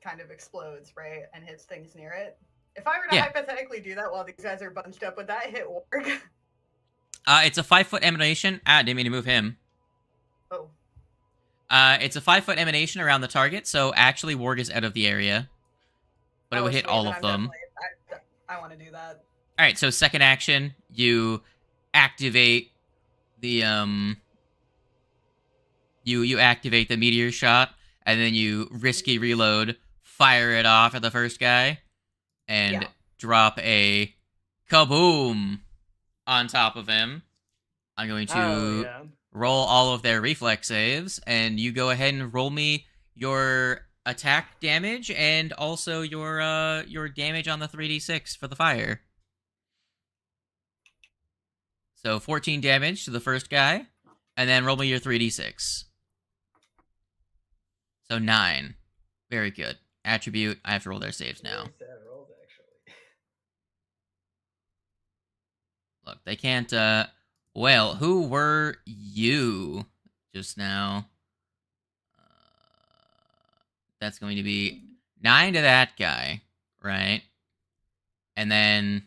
kind of explodes, right? And hits things near it. If I were to hypothetically do that while these guys are bunched up, would that hit Warg? It's a 5-foot emanation. Didn't mean to move him. Oh. It's a 5-foot emanation around the target, so actually Warg is out of the area. But it would hit all of them. I want to do that. Alright, so second action, you activate the, You activate the meteor shot, and then you risky reload, fire it off at the first guy, and drop a kaboom on top of him. I'm going to roll all of their reflex saves, and you go ahead and roll me your attack damage and also your damage on the 3d6 for the fire. So 14 damage to the first guy, and then roll me your 3d6. So 9. Very good. Attribute, I have to roll their saves now. Look, they can't, well, who were you just now? That's going to be 9 to that guy, right? And then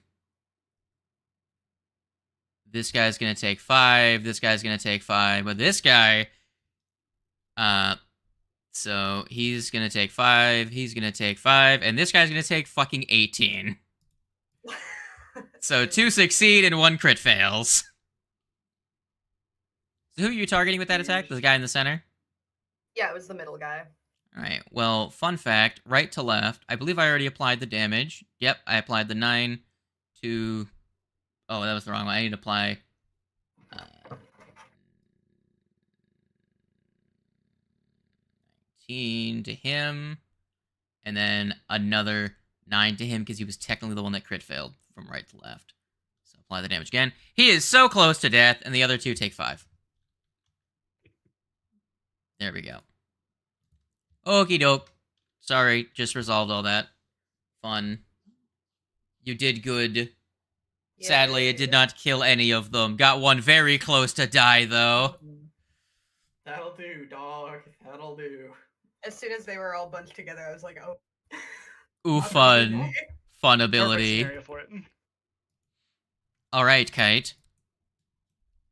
this guy's going to take 5, this guy's going to take 5, but this guy, so he's going to take 5, he's going to take 5, and this guy's going to take fucking 18. So 2 succeed and 1 crit fails. So who are you targeting with that attack? The guy in the center? Yeah, it was the middle guy. Alright, well, fun fact, right to left. I believe I already applied the damage. Yep, I applied the 9 to... Oh, that was the wrong one. I need to apply... 19 to him, and then another 9 to him because he was technically the one that crit failed from right to left. So apply the damage again. He is so close to death, and the other 2 take 5. There we go. Okie doke. Sorry, just resolved all that. Fun. You did good. Yeah, sadly, it did not kill any of them. Got one very close to die, though. That'll do, dog. That'll do. As soon as they were all bunched together, I was like, oh. Ooh, fun. Fun ability. Alright, Kite.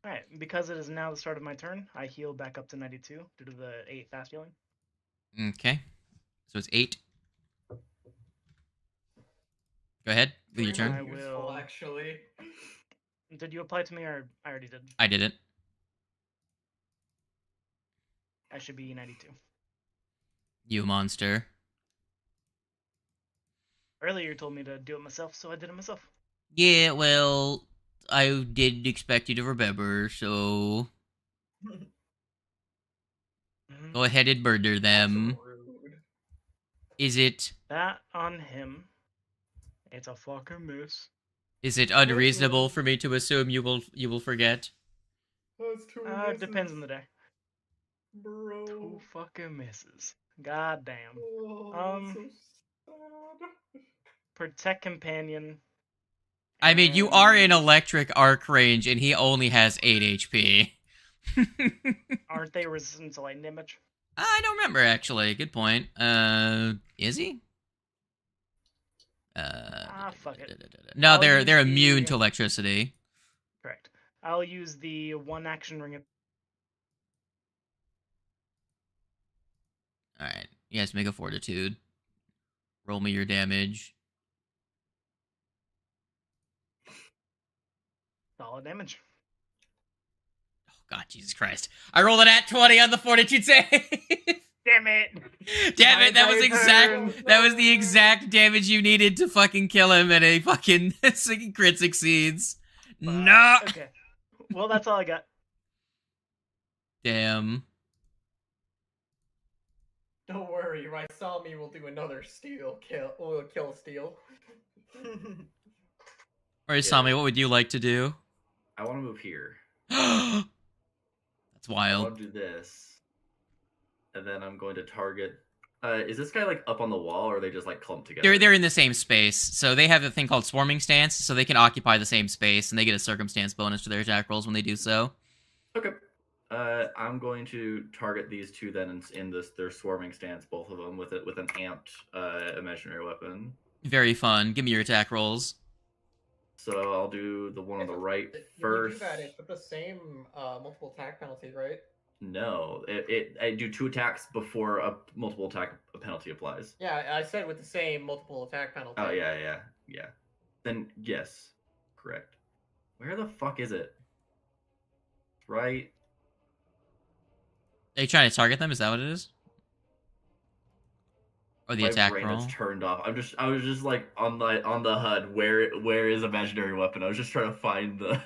Alright, because it is now the start of my turn, I heal back up to 92 due to the 8 fast healing. Okay. So it's 8. Go ahead, lead your turn. I will... actually. Did you apply to me, or I already did? I did it. I should be 92. You monster. Earlier you told me to do it myself, so I did it myself. Yeah, well, I didn't expect you to remember, so... Go ahead and murder them. Is it... That on him. It's a fucking miss. Is it unreasonable for me to assume you will forget? Depends on the day. Bro. 2 fucking misses. God damn. So sad. Protect companion. I mean, you are in electric arc range, and he only has 8 HP. Aren't they resistant to lightning damage? I don't remember, actually. Good point. Is he? Fuck it. No, I'll they're use immune the- to electricity. Correct. I'll use the 1 action ring. Alright, you guys make a fortitude. Roll me your damage. Solid damage. Oh god, Jesus Christ. I rolled an at 20 on the fortitude save! Damn it! Damn it, that was turn. that was the exact damage you needed to fucking kill him, and a fucking crit succeeds. No! Okay. Well, that's all I got. Damn. Don't worry, Raisami will do another steal kill. Will kill steal. Alright, Sami, what would you like to do? I want to move here. That's I wild. want to do this, and then I'm going to target. Is this guy like up on the wall, or are they just like clumped together? They're in the same space, so they have a thing called swarming stance, so they can occupy the same space, and they get a circumstance bonus to their attack rolls when they do so. Okay. I'm going to target these two then in their swarming stance, both of them with an amped imaginary weapon. Very fun. Give me your attack rolls. So I'll do the one on the right When first. you do that, it's with the same multiple attack penalty, right? No, I do 2 attacks before a multiple attack penalty applies. Yeah, I said with the same multiple attack penalty. Oh yeah. Then yes, correct. Where the fuck is it? Right. Are you trying to target them? Is that what it is? Or the My attack brain roll? is turned off. I was just like on the HUD. Where is imaginary weapon? I was just trying to find the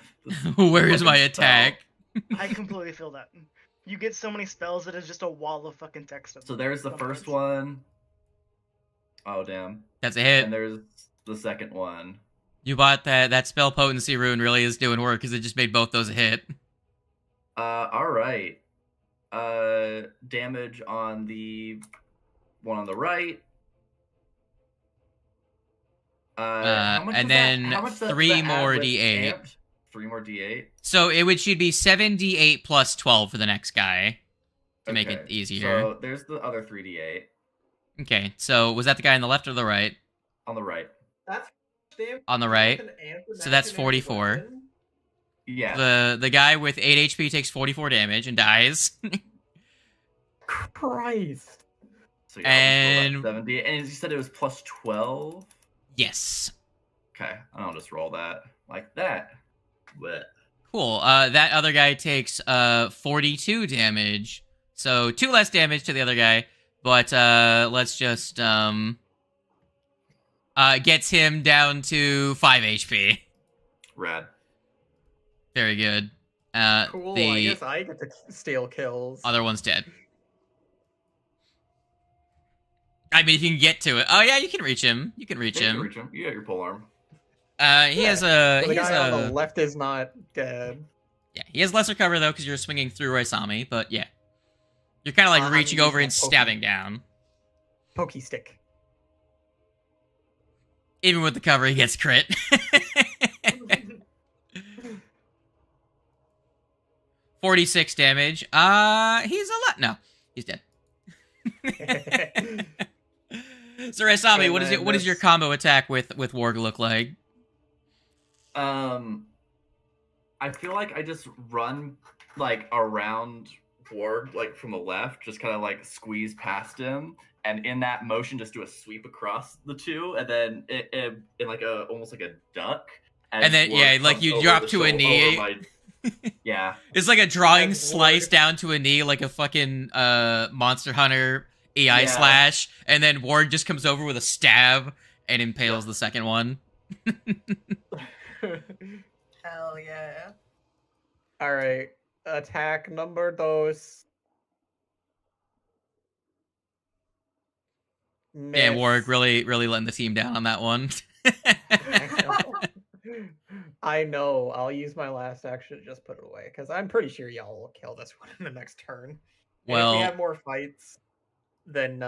Where is my fucking attack? I completely feel that. You get so many spells that it's just a wall of fucking text. So there's the first one. Oh damn. That's a hit. And there's the second one. You bought that spell potency rune really is doing work because it just made both those a hit. All right. Damage on the one on the right. How much And was that- then how much the 3 ad more was D8. amped? 3 more D8. So should be 7d8 plus 12 for the next guy to make it Okay, easier. So there's the other 3D8 Okay, so was that the guy on the left or the right? on the right. That's damn. On the right. With an amped So that's imaginary 44. weapon? Yeah. The guy with 8 HP takes 44 damage and dies. Christ. So yeah, and- 70. And you said it was plus 12. Yes. Okay, I'll just roll that like that. But Cool. That other guy takes 42 damage. So 2 less damage to the other guy, but let's just gets him down to 5 HP. rad. Very good. Cool. I The guess I get to steal kills. other one's dead. I mean, if you can get to it. Oh yeah, you can reach him. You can reach Yeah, you him. reach him. You got your pole arm. He has a So the he has guy on the a left is not dead. yeah. He has lesser cover though because you're swinging through Raisami. But yeah, you're kind of like I'm reaching using over and a poke- stabbing down. Pokey stick. Even with the cover, he gets crit. 46 damage. He's a lot. No, he's dead. So Raisami, And what is then it? What does your this- combo attack with Warg look like? I feel like I just run like around Borg, like from the left, just kind of like squeeze past him, and in that motion, just do a sweep across the two, and then in like a almost like a duck. as And then, Borg yeah, like comes you over drop the to a shoulder- knee. over my- Yeah, It's like a drawing As slice Warg- down to a knee, like a fucking Monster Hunter AI Yeah. slash, and then Warg just comes over with a stab and impales the second one. Hell yeah. All right. Attack number dos. Damn, Warg Miss. really letting the team down on that one. I know. I'll use my last action to just put it away because I'm pretty sure y'all will kill this one in the next turn. And if Well- we have more fights, then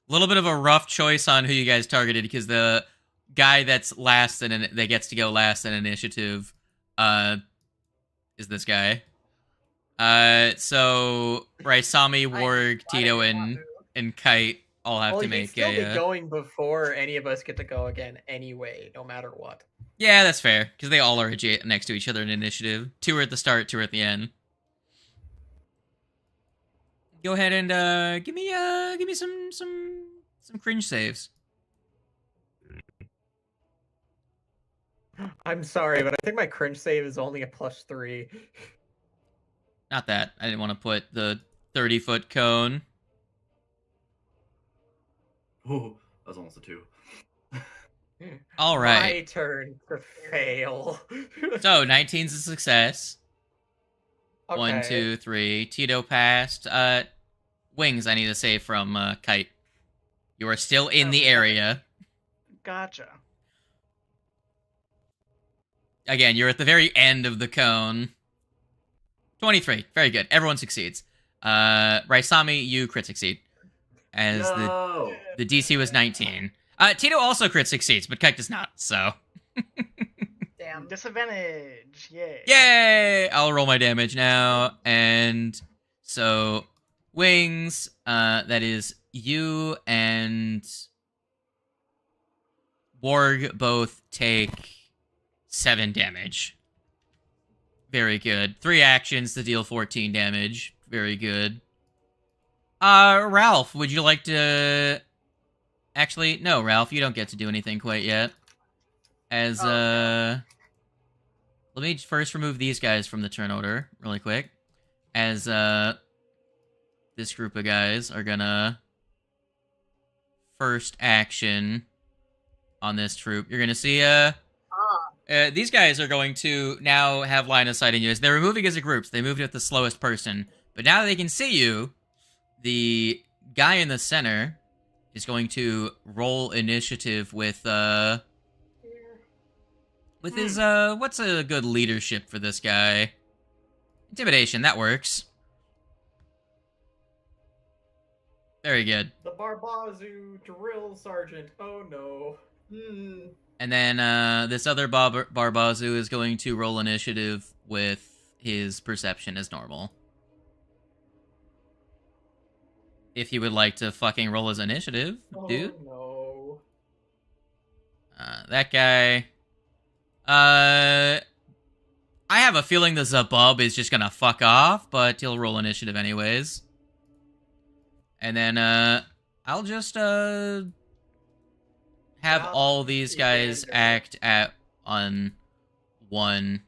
Little bit of a rough choice on who you guys targeted because the guy that's last and that gets to go last in initiative is this guy. So Raisami, Warg, Tito, and Kite all have to make still be going before any of us get to go again anyway, no matter what. Yeah, that's fair, because they all are next to each other in initiative. 2 are at the start, 2 are at the end. Go ahead and give me some cringe saves. I'm sorry, but I think my cringe save is only a +3. Not that. I didn't want to put the 30-foot cone. Ooh, that was almost a 2. All right. My turn to fail. So 19's a success. Okay. 1, 2, 3. Tito passed. Wings, I need a save from Kite. You are still in the area. Gotcha. Again, you're at the very end of the cone. 23. Very good. Everyone succeeds. Raisami, you crit succeed. As the DC was 19. Tito also crit succeeds, but Kite does not, so. Damn. Disadvantage. Yay. Yay! I'll roll my damage now. And so, Wings, that is you and Borg both take 7 damage. Very good. 3 actions to deal 14 damage. Very good. Ralph, would you like to... Actually, no, Ralph, you don't get to do anything quite yet. As, Let me first remove these guys from the turn order, really quick. As, this group of guys are gonna... First action on this troop. You're gonna see, these guys are going to now have line of sight on you. As they're moving as a group, so they moved at the slowest person. But now that they can see you, the guy in the center is going to roll initiative with his, what's a good leadership for this guy? Intimidation, that works. Very good. The Barbazu drill sergeant. Oh no. And then this other Barbazu is going to roll initiative with his perception as normal. If you would like to fucking roll his initiative, dude. Oh no. That guy. I have a feeling the Zabub is just gonna fuck off, but he'll roll initiative anyways. And then, I'll just, have all these guys act on one.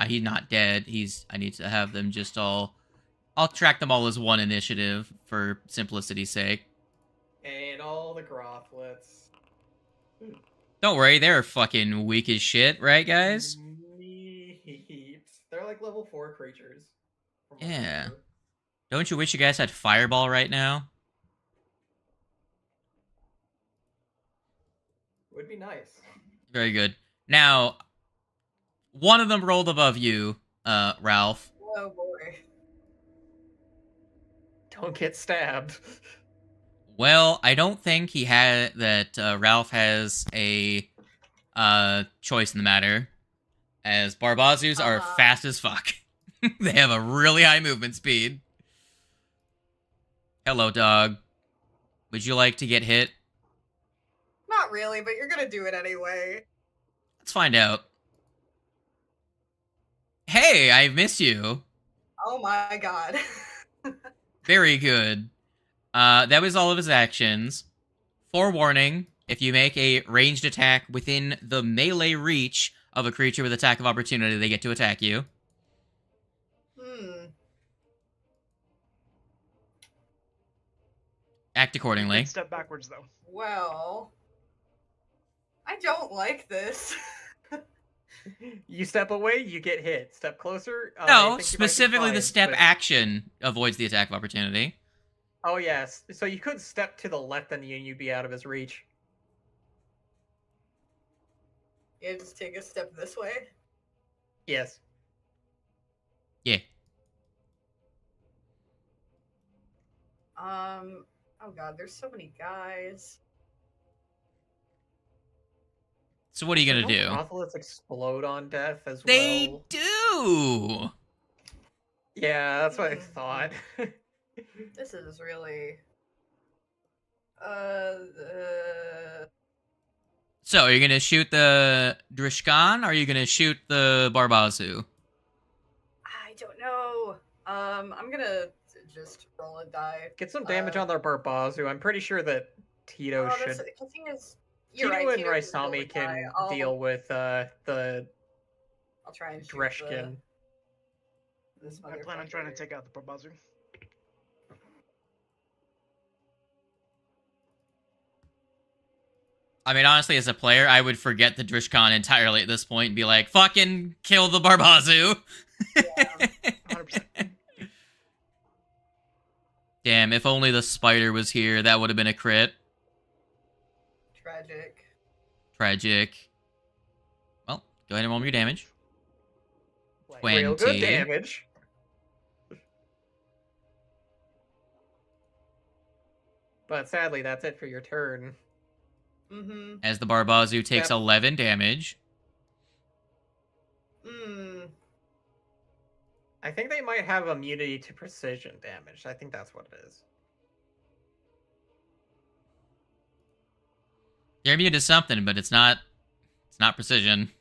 He's not dead. I need to have them just all... I'll track them all as one initiative for simplicity's sake. And all the Grothlets. Don't worry, they're fucking weak as shit, right, guys? They're like level 4 creatures. Yeah. Don't you wish you guys had Fireball right now? Would be nice. Very good. Now, one of them rolled above you, Ralph. Oh boy. Don't get stabbed. Well, I don't think he had that. Ralph has a choice in the matter, as Barbazus are fast as fuck. They have a really high movement speed. Hello, dog. Would you like to get hit? Not really, but you're gonna do it anyway. Let's find out. Hey, I miss you. Oh my god. Very good. That was all of his actions. Forewarning, if you make a ranged attack within the melee reach of a creature with attack of opportunity, they get to attack you. Act accordingly. Step backwards, though. Well, I don't like this. You step away, you get hit. Step closer. No, specifically the step action avoids the attack of opportunity. Oh yes, so you could step to the left and you'd be out of his reach. Yeah, just take a step this way. Yes. Yeah. Oh god, there's so many guys. So what are you gonna do? Grothlets explode on death as they well. Do. Yeah, that's what I thought. This is really. So, are you gonna shoot the Drishkan, or are you gonna shoot the Barbazu? I don't know. I'm gonna just roll a die. Get some damage on their Barbazu. I'm pretty sure that Tito should. The thing is, Tito right, and Tito Raisami can deal with the I'll try and shoot Dreshkin. I plan on trying to take out the Barbazu. I mean, honestly, as a player, I would forget the Drishkan entirely at this point and be like, fucking kill the Barbazu. Yeah, 100%. Damn, if only the spider was here, that would have been a crit. Tragic. Well, go ahead and roll me your damage. 20. Real good damage. But sadly, that's it for your turn. As the Barbazu takes 11 damage. I think they might have immunity to precision damage. I think that's what it is. They're immune to something, but it's not precision.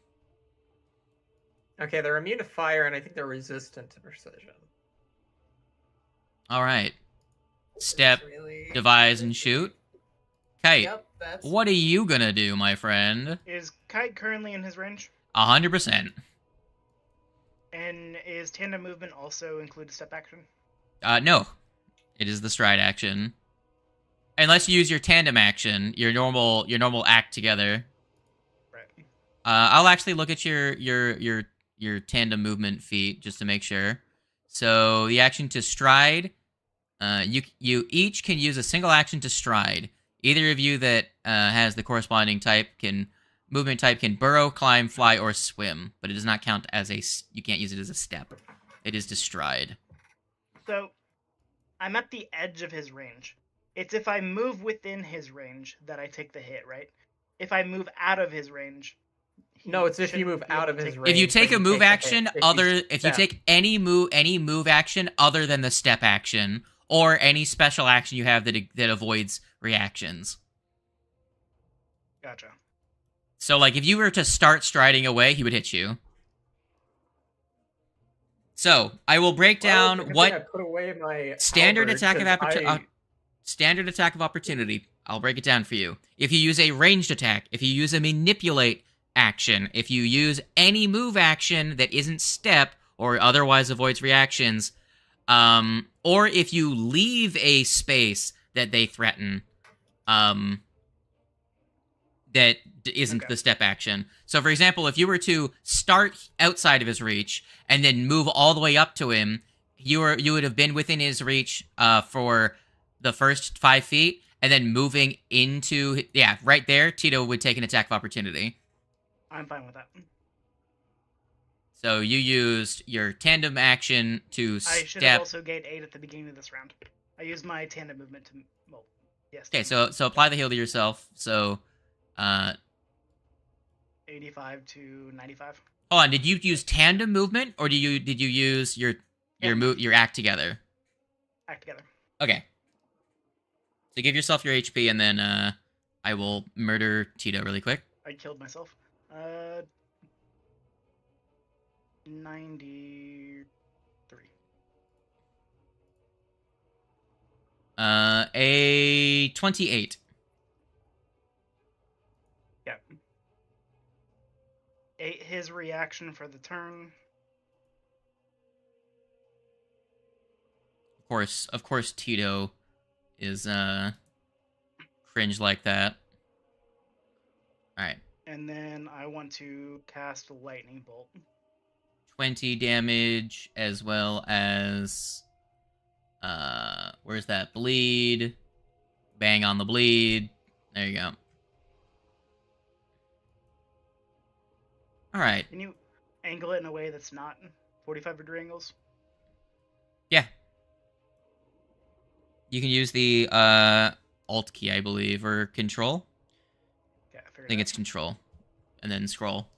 Okay, they're immune to fire, and I think they're resistant to precision. All right. Step, devise, and shoot. Kite, what are you gonna do, my friend? Is Kite currently in his range? 100%. And is tandem movement also include a step action? No. It is the stride action. Unless you use your tandem action, your normal act together. Right. I'll actually look at your tandem movement feat just to make sure. So the action to stride, you each can use a single action to stride. Either of you that has the corresponding movement type can burrow, climb, fly, or swim, but it does not count as you can't use it as a step. It is to stride. So, I'm at the edge of his range. It's if I move within his range that I take the hit, right? If I move out of his range... No, it's if you move out of his range. If you take a move action if you take any move action other than the step action, or any special action you have that avoids reactions. Gotcha. So, like, if you were to start striding away, he would hit you. So, I will break down what I put away my standard attack of opportunity. I'll break it down for you. If you use a ranged attack, if you use a manipulate action, if you use any move action that isn't step or otherwise avoids reactions, or if you leave a space that they threaten, that isn't the step action. So, for example, if you were to start outside of his reach and then move all the way up to him, you would have been within his reach for the first 5 feet, and then moving into right there, Tito would take an attack of opportunity. I'm fine with that. So you used your tandem action to step. I should have also gained 8 at the beginning of this round. I used my tandem movement to yes. Okay, so apply the heal to yourself. So 85 to 95. Hold on, did you use tandem movement, or did you use your act together? Act together. Okay. So give yourself your HP, and then I will murder Tito really quick. I killed myself. 93. A 28. Yeah. 8 his reaction for the turn. Of course, Tito is cringe like that. All right. And then I want to cast a lightning bolt. 20 damage, as well as where's that bleed? Bang on the bleed. There you go. All right. Can you angle it in a way that's not 45-degree angles? Yeah. You can use the Alt key, I believe, or Control. Yeah, I think it's Control, and then scroll.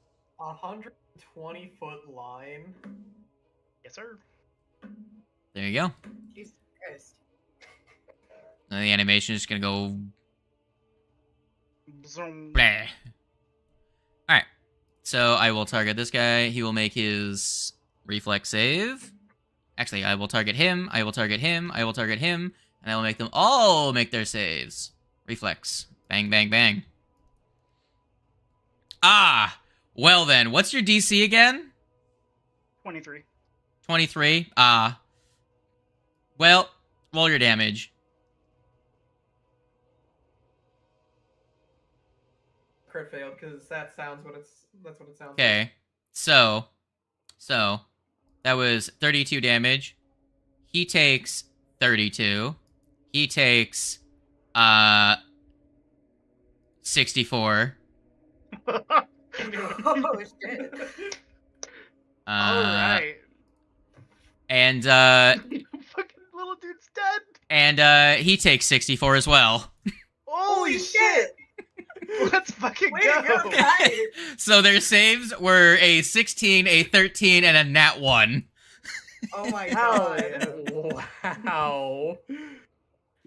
120-foot line. Yes, sir. There you go. Jesus Christ. And the animation is just gonna go. Zoom. Bleh. Alright. So I will target this guy. He will make his reflex save. Actually, I will target him. I will target him. I will target him. And I will make them all make their saves. Reflex. Bang, bang, bang. Ah! Well then, what's your DC again? 23. 23? Ah. Well, roll your damage. Crit failed because that's what it sounds like. Okay. So that was 32 damage. He takes 32. He takes 64. Oh shit. Alright. And Fucking little dude's dead. and he takes 64 as well. Holy shit! Let's fucking Way to go, guys. So their saves were a 16, a 13, and a nat 1. Oh my Hell god. yeah. Wow.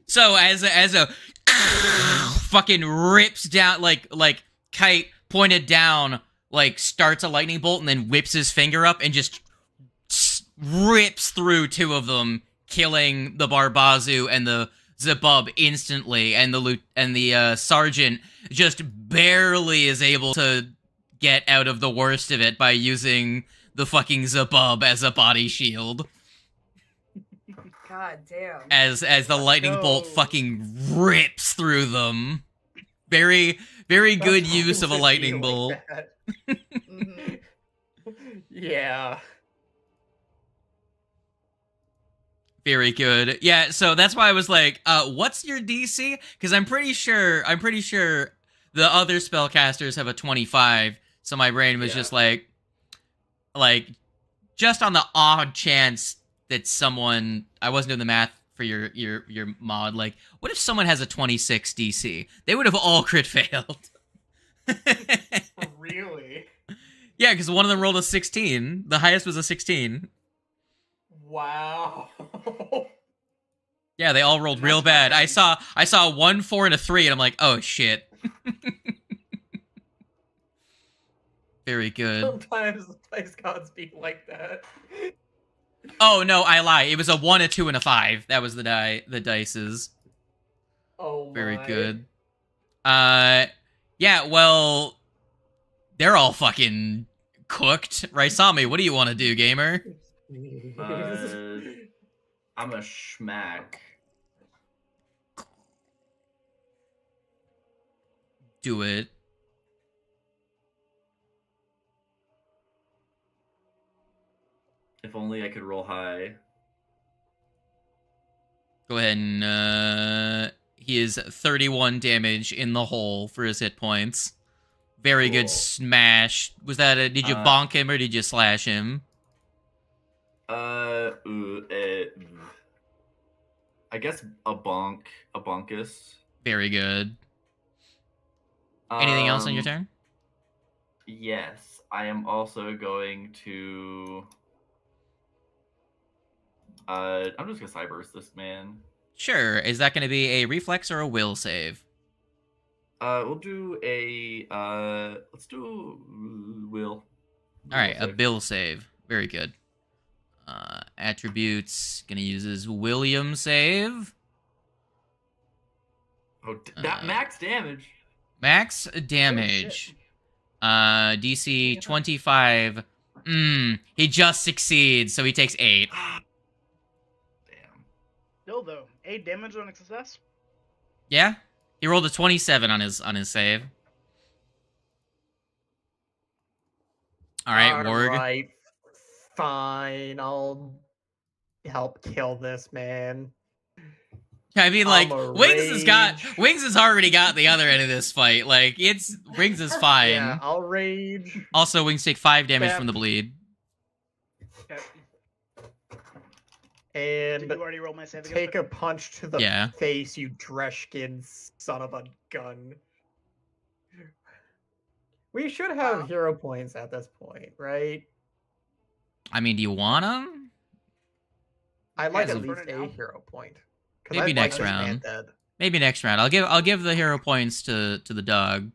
So as a fucking rips down like kite pointed down, like starts a lightning bolt and then whips his finger up and just rips through two of them, killing the Barbazu and the Zebub instantly, and the sergeant just barely is able to get out of the worst of it by using the fucking Zebub as a body shield. God damn. As the lightning bolt fucking rips through them. Very, very good That's use of a always lightning like bolt. that. Mm-hmm. Yeah. Very good. Yeah, so that's why I was like, what's your DC? Because I'm pretty sure the other spellcasters have a 25. So my brain was just like just on the odd chance that someone, I wasn't doing the math for your mod, like, what if someone has a 26 DC? They would have all crit failed. Really? Yeah, because one of them rolled a 16. The highest was a 16. Wow. Yeah, they all rolled real bad. I saw a 1, 4, and a 3, and I'm like, oh shit. Very good. Sometimes the place gods be like that. Oh no, I lie. It was a 1, a 2, and a 5. That was the dices. Oh my. Very good. Yeah, well, they're all fucking cooked. Raisami, what do you want to do, gamer? I'm a schmack. Do it. If only I could roll high. Go ahead and he is 31 damage in the hole for his hit points. Very good smash. Was that did you bonk him or did you slash him? I guess a bonkus. Very good. Anything else on your turn? Yes, I am also going to. I'm just gonna cyburst this man. Sure. Is that going to be a reflex or a will save? We'll do a. Let's do will. All right, a bill save. Very good. Attributes. Gonna use his William save. Oh, that max damage. Max damage. DC 25. He just succeeds, so he takes 8. Damn. Still though, 8 damage on a success. Yeah, he rolled a 27 on his save. All right, Warg. Alright, fine. I'll help kill this man. I mean, like, Wings has already got the other end of this fight. Like, Wings is fine. Yeah, I'll rage. Also, Wings take 5 damage from the bleed. Okay. And Did you already roll my save against take it? a punch to the face, you Dreshkin son of a gun. We should have hero points at this point, right? I mean, do you want them? I like As at of- least a hero point. Maybe next round. Maybe next round. I'll give the hero points to the dog.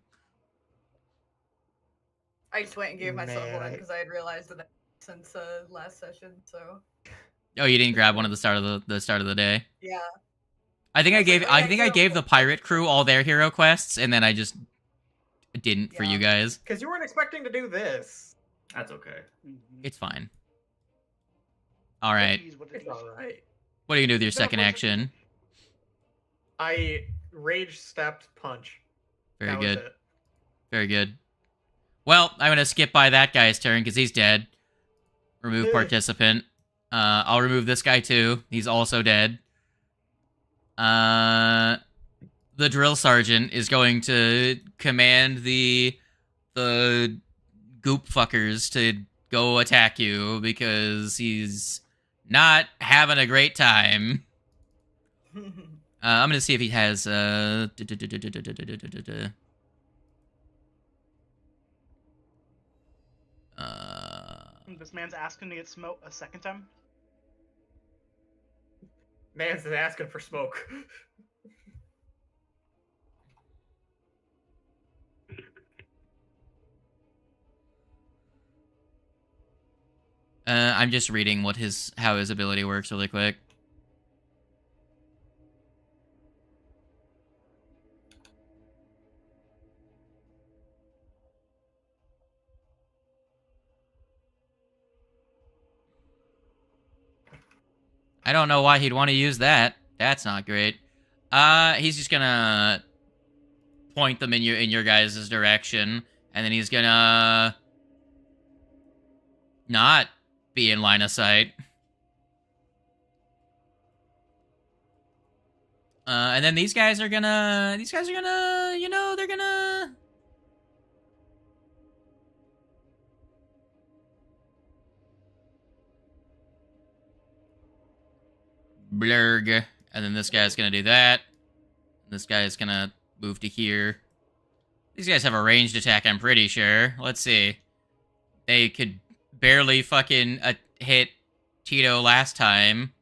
I just went and gave myself Man, one because I had realized that since last session. So. Oh, you didn't grab one at the start of the start of the day. Yeah. I think I gave like, oh, yeah, I think I gave the pirate crew all their hero quests, and then I just didn't for you guys. Because you weren't expecting to do this. That's okay. It's fine. All right. It's all right. What are you gonna do with your second action? I rage stepped punch. Very good. Very good. Well, I'm gonna skip by that guy's turn because he's dead. Remove participant. I'll remove this guy too. He's also dead. The drill sergeant is going to command the goop fuckers to go attack you because he's not having a great time. I'm gonna see if he has This man's asking to get smoke a second time. Man's asking for smoke. I'm just reading how his ability works really quick. I don't know why he'd want to use that. That's not great. He's just gonna point them in your guys' direction, and then he's gonna not be in line of sight. And then these guys are gonna, you know, they're gonna... Blurg. And then this guy's gonna do that. This guy's gonna move to here. These guys have a ranged attack, I'm pretty sure. Let's see. They could barely fucking hit Tito last time.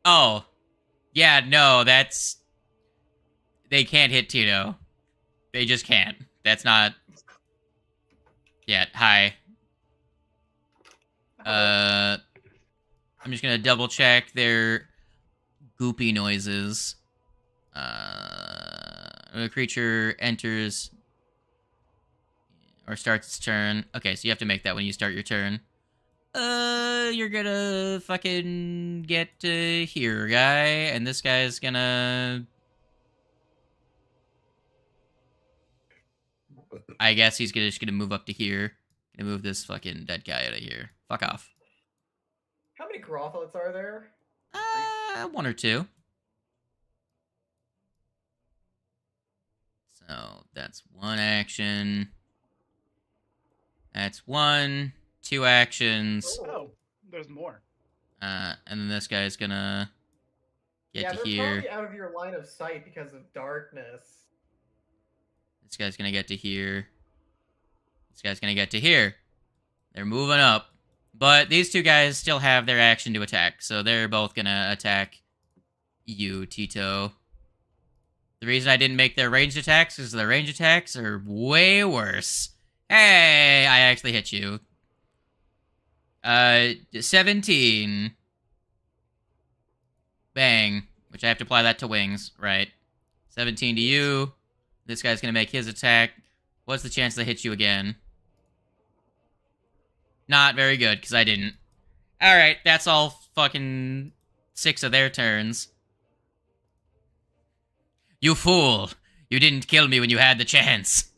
Oh. Yeah, no, that's... They can't hit Tito. They just can't. That's not... Yeah, hi. I'm just gonna double check their goopy noises. When a creature enters or starts its turn. Okay, so you have to make that when you start your turn. You're gonna fucking get to here, guy, and this guy's gonna... I guess he's just gonna move up to here. Gonna move this fucking dead guy out of here. Fuck off. How many Grothlets are there? One or two. So that's one action. That's one. Two actions. Oh, there's more. And then this guy's gonna get to here. Probably out of your line of sight because of darkness. This guy's gonna get to here. This guy's gonna get to here. They're moving up. But these two guys still have their action to attack, so they're both gonna attack you, Tito. The reason I didn't make their ranged attacks is their ranged attacks are way worse. Hey, I actually hit you. 17. Bang. Which I have to apply that to wings, right? 17 to you. This guy's gonna make his attack. What's the chance they hit you again? Not very good, because I didn't. Alright, that's all fucking 6 of their turns. You fool! You didn't kill me when you had the chance.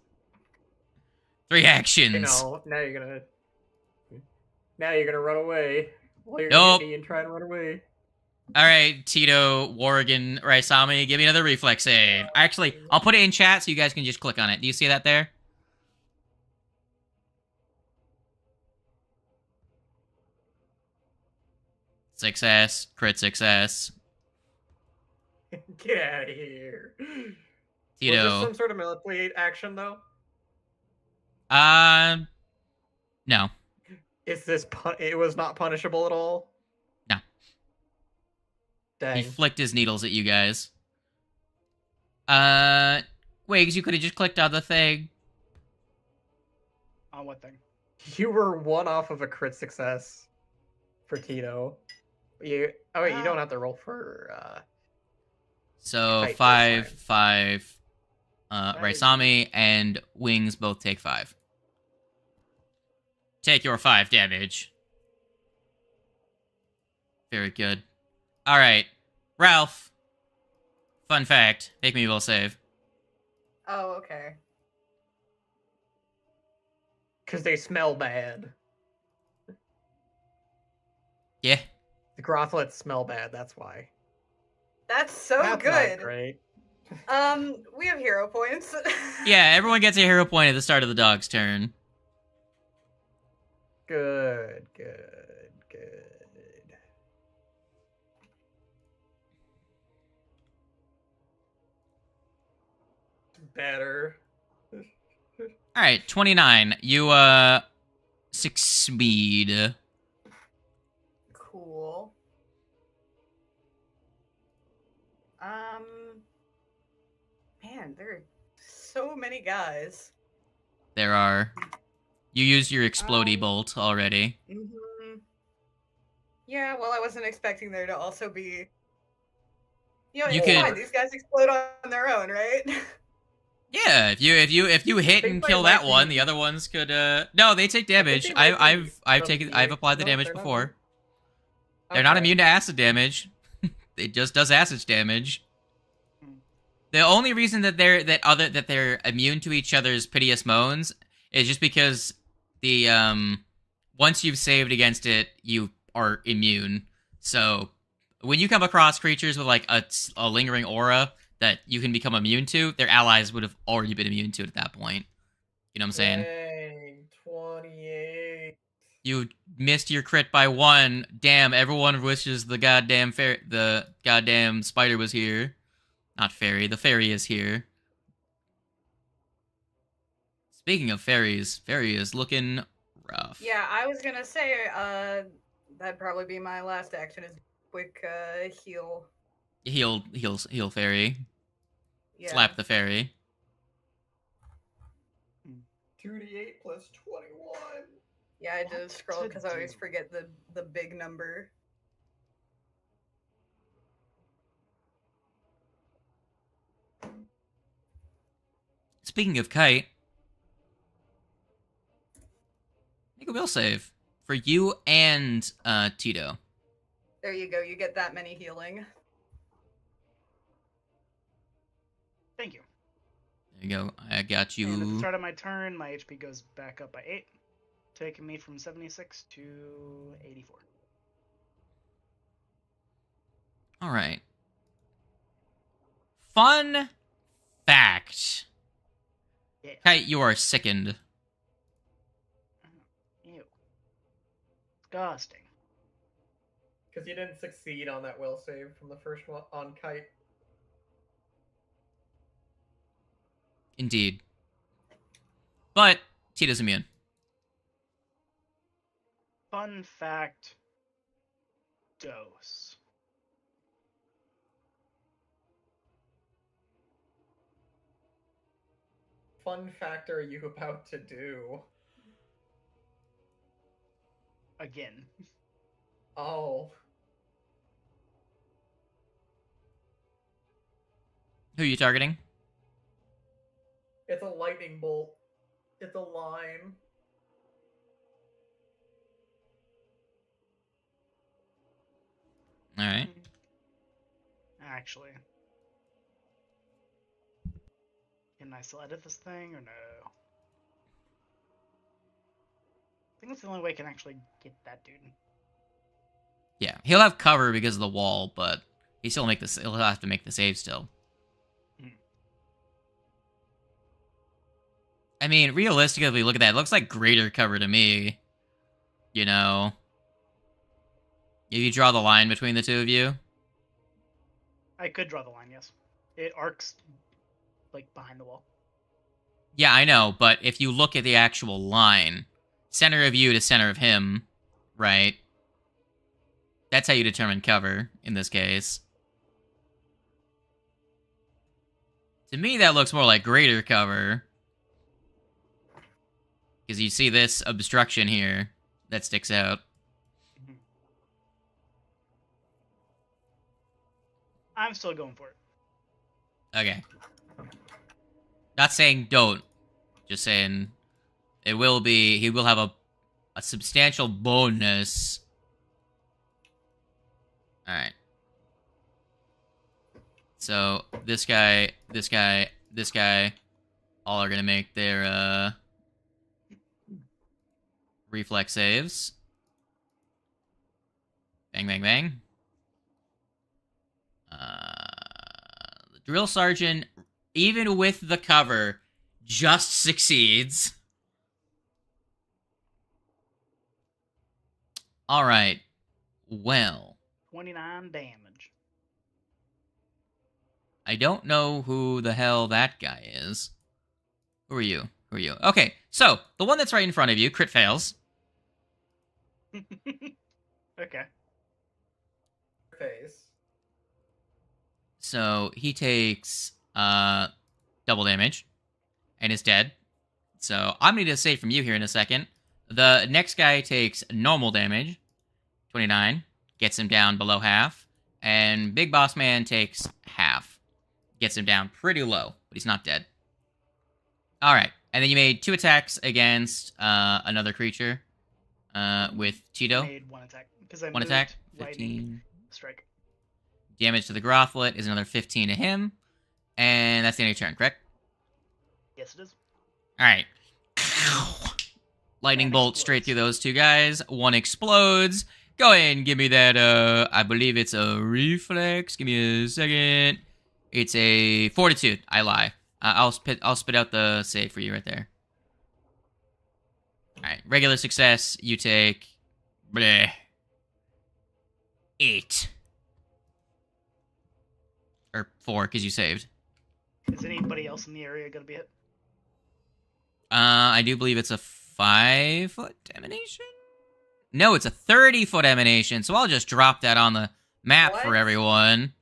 3 actions. You know, now you're gonna run away. Well, you're nope. gonna and try and run away. Alright, Tito, Worrigan, Raisami, give me another reflex save. Actually, I'll put it in chat so you guys can just click on it. Do you see that there? Success, crit success. Get out of here. Tito. Was this some sort of military action, though? No. Is this it was not punishable at all? No. Dang. He flicked his needles at you guys. Wigs, you could have just clicked on the thing. On what thing? You were one off of a crit success for Tito. You don't have to roll for So Kite 5, this 5. Raisami and Wings both take 5. Take your 5 damage. Very good. Alright. Ralph. Fun fact. Make me will save. Oh, okay. because they smell bad. Yeah. The grothlets smell bad, that's why. That's so That's good. not great. We have hero points. Yeah, everyone gets a hero point at the start of the dog's turn. Good. Better. Alright, 29. You, succeed. Cool. Man, there are so many guys. There are. You used your explodey bolt already. Mm-hmm. Yeah, well, I wasn't expecting there to also be. You know, You it's could- fine. These guys explode on their own, right? Yeah, if you hit They and might kill that like one, me. the other ones could no, they take damage. they might be I've applied the No, damage they're not before. immune. They're not Okay. immune to acid damage. It just does acid damage. The only reason that they're immune to each other's piteous moans is just because the once you've saved against it, you are immune. So when you come across creatures with like a lingering aura that you can become immune to, their allies would have already been immune to it at that point. You know what I'm saying? Dang, 28. You missed your crit by 1. Damn, everyone wishes the goddamn spider was here. Not fairy, the fairy is here. Speaking of fairies, fairy is looking rough. Yeah, I was gonna say, that'd probably be my last action is quick heal. Heal fairy. Yeah. Slap the fairy. 2d8 plus 21. Yeah, I did scroll to because I always do? forget the big number. Speaking of kite, make a will save for you and Tito. There you go. You get that many healing. Thank you. There you go. I got you. And at the start of my turn, my HP goes back up by 8, taking me from 76 to 84. All right. Fun fact. Yeah. Kite, you are sickened. Ew. Disgusting. Because you didn't succeed on that will save from the first one on Kite. Indeed. But Tito's immune. Fun fact. Dose. Fun fact are you about to do? Again. Oh. Who are you targeting? It's a lightning bolt. It's a line. All right. Actually. Can I still edit this thing or no? I think that's the only way I can actually get that dude. Yeah, he'll have cover because of the wall, but he'll have to make the save still. I mean, realistically, look at that. It looks like greater cover to me. You know? If you draw the line between the two of you. I could draw the line, yes. It arcs, like, behind the wall. Yeah, I know, but if you look at the actual line, center of you to center of him, right? That's how you determine cover, in this case. To me, that looks more like greater cover. Because you see this obstruction here that sticks out. I'm still going for it. Okay. Not saying don't. Just saying it will be... He will have a substantial bonus. Alright. So, this guy, this guy, this guy, all are gonna make their, reflex saves. Bang, bang, bang. The drill sergeant, even with the cover, just succeeds. Alright. Well. 29 damage. I don't know who the hell that guy is. Who are you? Who are you? Okay, so, the one that's right in front of you, crit fails. Okay. Face. So, he takes, double damage. And is dead. So, I'm going to need a save from you here in a second. The next guy takes normal damage. 29. Gets him down below half. And Big Boss Man takes half. Gets him down pretty low, but he's not dead. Alright, and then you made 2 attacks against another creature with Cheeto. I made 1 attack. Because I 1 moved attack, right 15. Strike. Damage to the Grothlet is another 15 to him. And that's the end of your turn, correct? Yes, it is. Alright. Lightning bolt straight through those 2 guys. 1 explodes. Go ahead and give me that, I believe it's a reflex. Give me a second. It's a fortitude. I lie. I'll spit out the save for you right there. Alright, regular success, you take... bleh, 8. Or 4, because you saved. Is anybody else in the area going to be hit? I do believe it's a 5-foot emanation? No, it's a 30-foot emanation, so I'll just drop that on the map for everyone.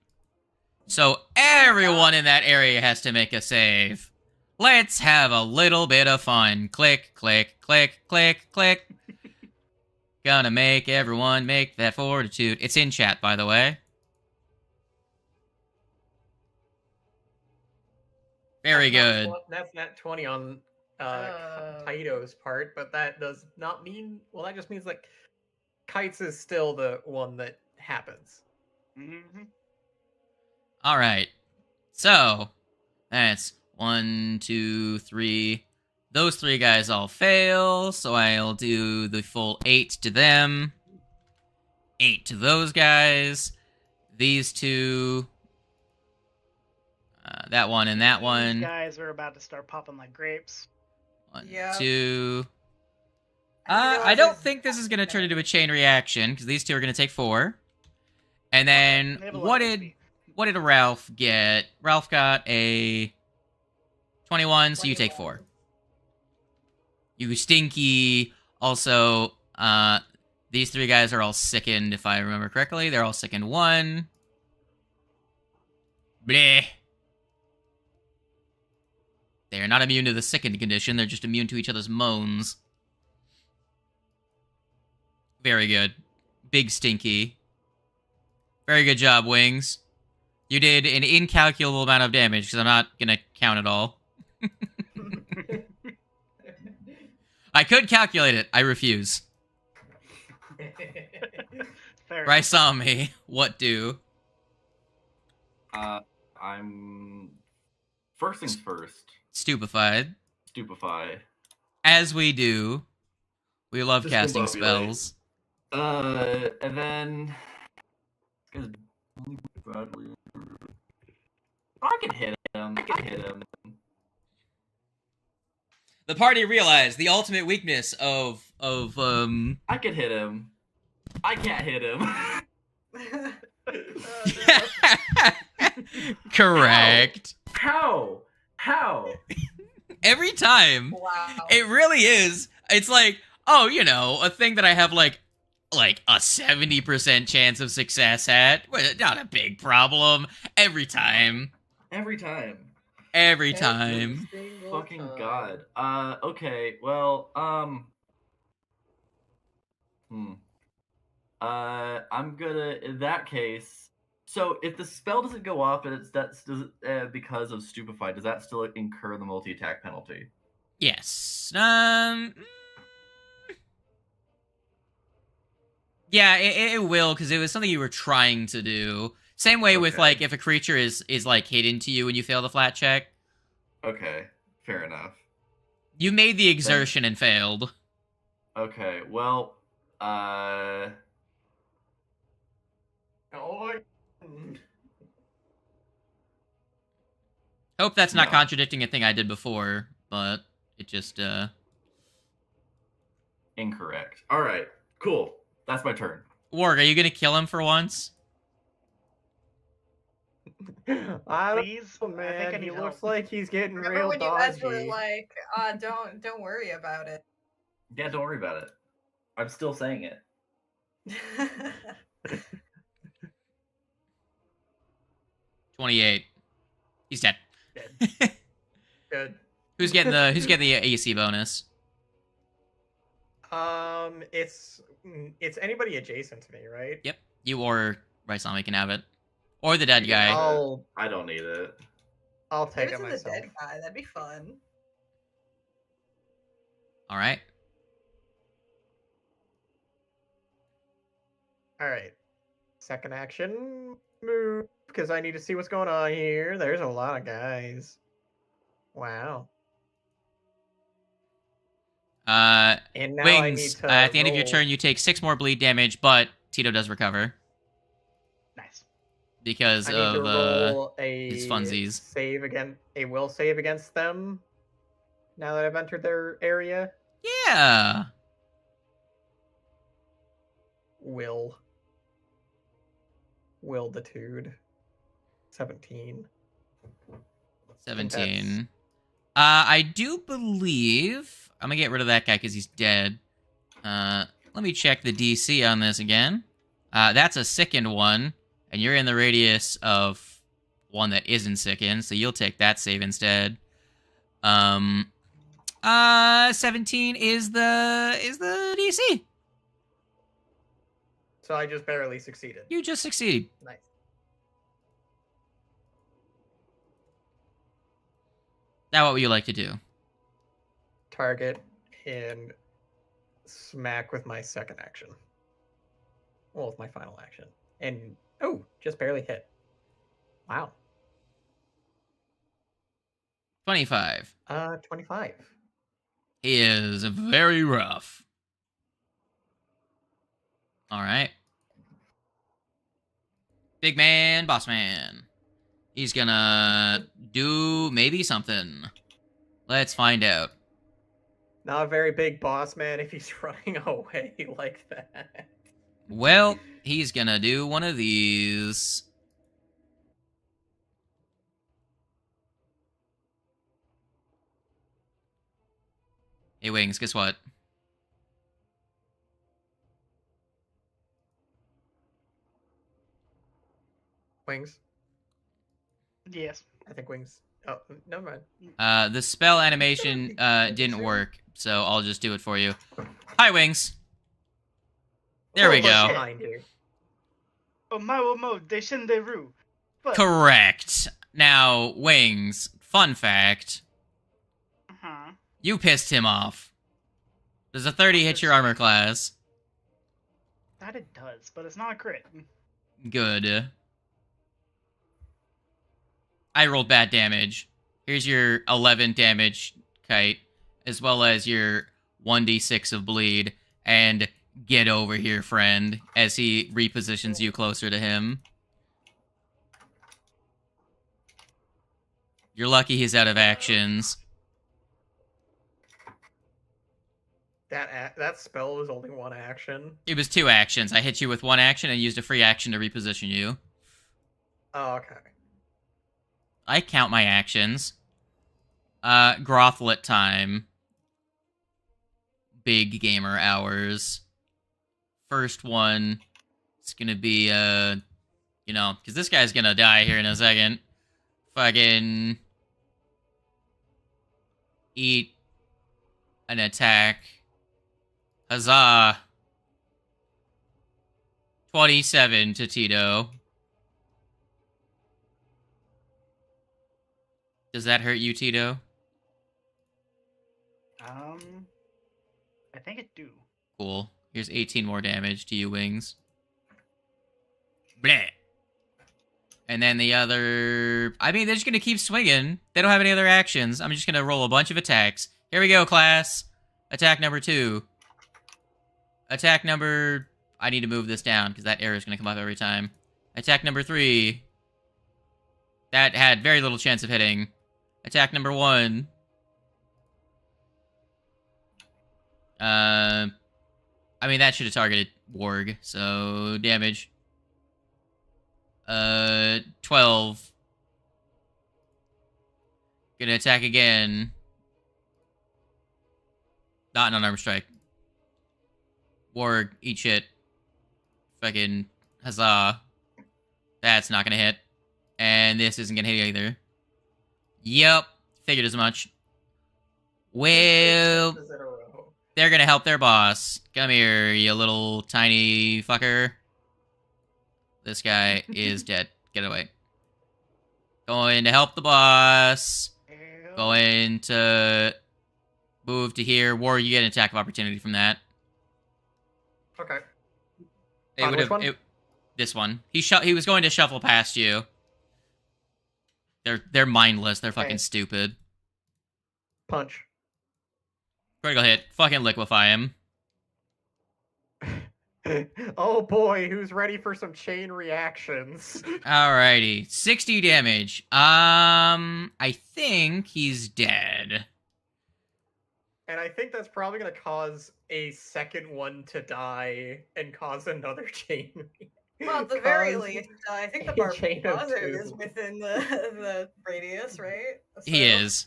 So everyone in that area has to make a save. Let's have a little bit of fun. Click, click, click, click, click. Gonna make everyone make that fortitude. It's in chat, by the way. Very good. That's not 20 on Kaito's part, but that does not mean... Well, that just means, like, Kites is still the one that happens. Mm-hmm. Alright. So, that's 1, 2, 3. Those 3 guys all fail, so I'll do the full 8 to them. 8 to those guys. These 2... that one and that one. These guys are about to start popping like grapes. 1, 2... I don't think this is going to turn into a chain reaction, because these 2 are going to take 4. And then, what did Ralph get? Ralph got a 21, so you take 4. You stinky. Also, these 3 guys are all sickened, if I remember correctly. They're all sickened 1. Bleh. They are not immune to the sickened condition. They're just immune to each other's moans. Very good. Big stinky. Very good job, Wings. You did an incalculable amount of damage, because I'm not going to count it all. I could calculate it. I refuse. Raisami, what do? I'm... First things first. Stupefied. Stupefy. As we do. We love casting spells. And then... I can hit him. The party realized the ultimate weakness of I can hit him. I can't hit him. Correct. How? Every time. Wow. It really is. It's like, oh, you know, a thing that I have like a 70% chance of success at. Well, not a big problem. Every time. Every time. Fucking god. Okay, well, I'm gonna, in that case, so if the spell doesn't go off and because of Stupefy, does that still incur the multi-attack penalty? Yes. Yeah, it will, because it was something you were trying to do. Same way with, like, if a creature is like, hidden to you and you fail the flat check. Okay, fair enough. You made the exertion and failed. Okay, well, Hope that's not contradicting a thing I did before, but it just, Incorrect. Alright, cool. That's my turn. Warg, are you gonna kill him for once? Please, man. He looks like he's getting real when dodgy. you guys were like, don't worry about it. Yeah, don't worry about it. I'm still saying it. 28. He's dead. Good. Who's getting the AC bonus? It's anybody adjacent to me, right? Yep. You or Raisami can have it. Or the dead guy. I don't need it. I'll take it myself. myself. The dead guy, that'd be fun. Alright. Alright. Second action, move, because I need to see what's going on here. There's a lot of guys. Wow. And now Wings, I need to at the end of your turn, you take 6 more bleed damage, but Tito does recover. Nice. Because of his funsies. A will save against them, now that I've entered their area. Yeah. Willitude. 17. 17. I do believe... I'm gonna get rid of that guy because he's dead. Let me check the DC on this again. That's a sickened one, and you're in the radius of one that isn't sickened, so you'll take that save instead. 17 is the DC. So I just barely succeeded. You just succeed. Nice. Now what would you like to do? Target and smack with my second action. Well, with my final action. And, just barely hit. Wow. 25. 25. He is very rough. Alright. Big man, boss man. He's gonna do maybe something. Let's find out. Not a very big boss man if he's running away like that. Well, he's gonna do one of these. Hey, Wings, guess what? Wings? Yes. I think Wings... Oh, never mind. The spell animation didn't work, so I'll just do it for you. Hi, Wings. There we go. Oh, Mo, Descenderu. Correct. Now, Wings, fun fact. You pissed him off. Does a 30 hit your armor class? That it does, but it's not a crit. Good. I rolled bad damage. Here's your 11 damage, Kite, as well as your 1d6 of bleed. And get over here, friend, as he repositions you closer to him. You're lucky he's out of actions. That spell was only one action? It was 2 actions. I hit you with 1 action and used a free action to reposition you. Oh, okay. I count my actions. Grothlet time. Big gamer hours. First one is gonna be, because this guy's gonna die here in a second. Fucking eat an attack. Huzzah. 27 to Tito. Does that hurt you, Tito? I think it do. Cool. Here's 18 more damage to you, Wings. Bleh. And then the other... I mean, they're just going to keep swinging. They don't have any other actions. I'm just going to roll a bunch of attacks. Here we go, class. Attack number 2. Attack number... I need to move this down, because that error is going to come up every time. Attack number 3. That had very little chance of hitting. Attack number 1. I mean, that should have targeted Warg, so damage. 12. Gonna attack again. Not an unarmed strike. Warg, eat shit. Fucking huzzah. That's not gonna hit. And this isn't gonna hit either. Yep. Figured as much. Well, they're gonna help their boss. Come here, you little tiny fucker. This guy is dead. Get away. Going to help the boss. Going to move to here. War, you get an attack of opportunity from that. Okay. Which one? This one. He was going to shuffle past you. They're mindless. They're fucking stupid. Punch. Critical hit. Fucking liquefy him. Oh boy, who's ready for some chain reactions? Alrighty. 60 damage. I think he's dead. And I think that's probably going to cause a second one to die and cause another chain. Well, at the very least, I think the Barbaza is within the radius, right? So... He is.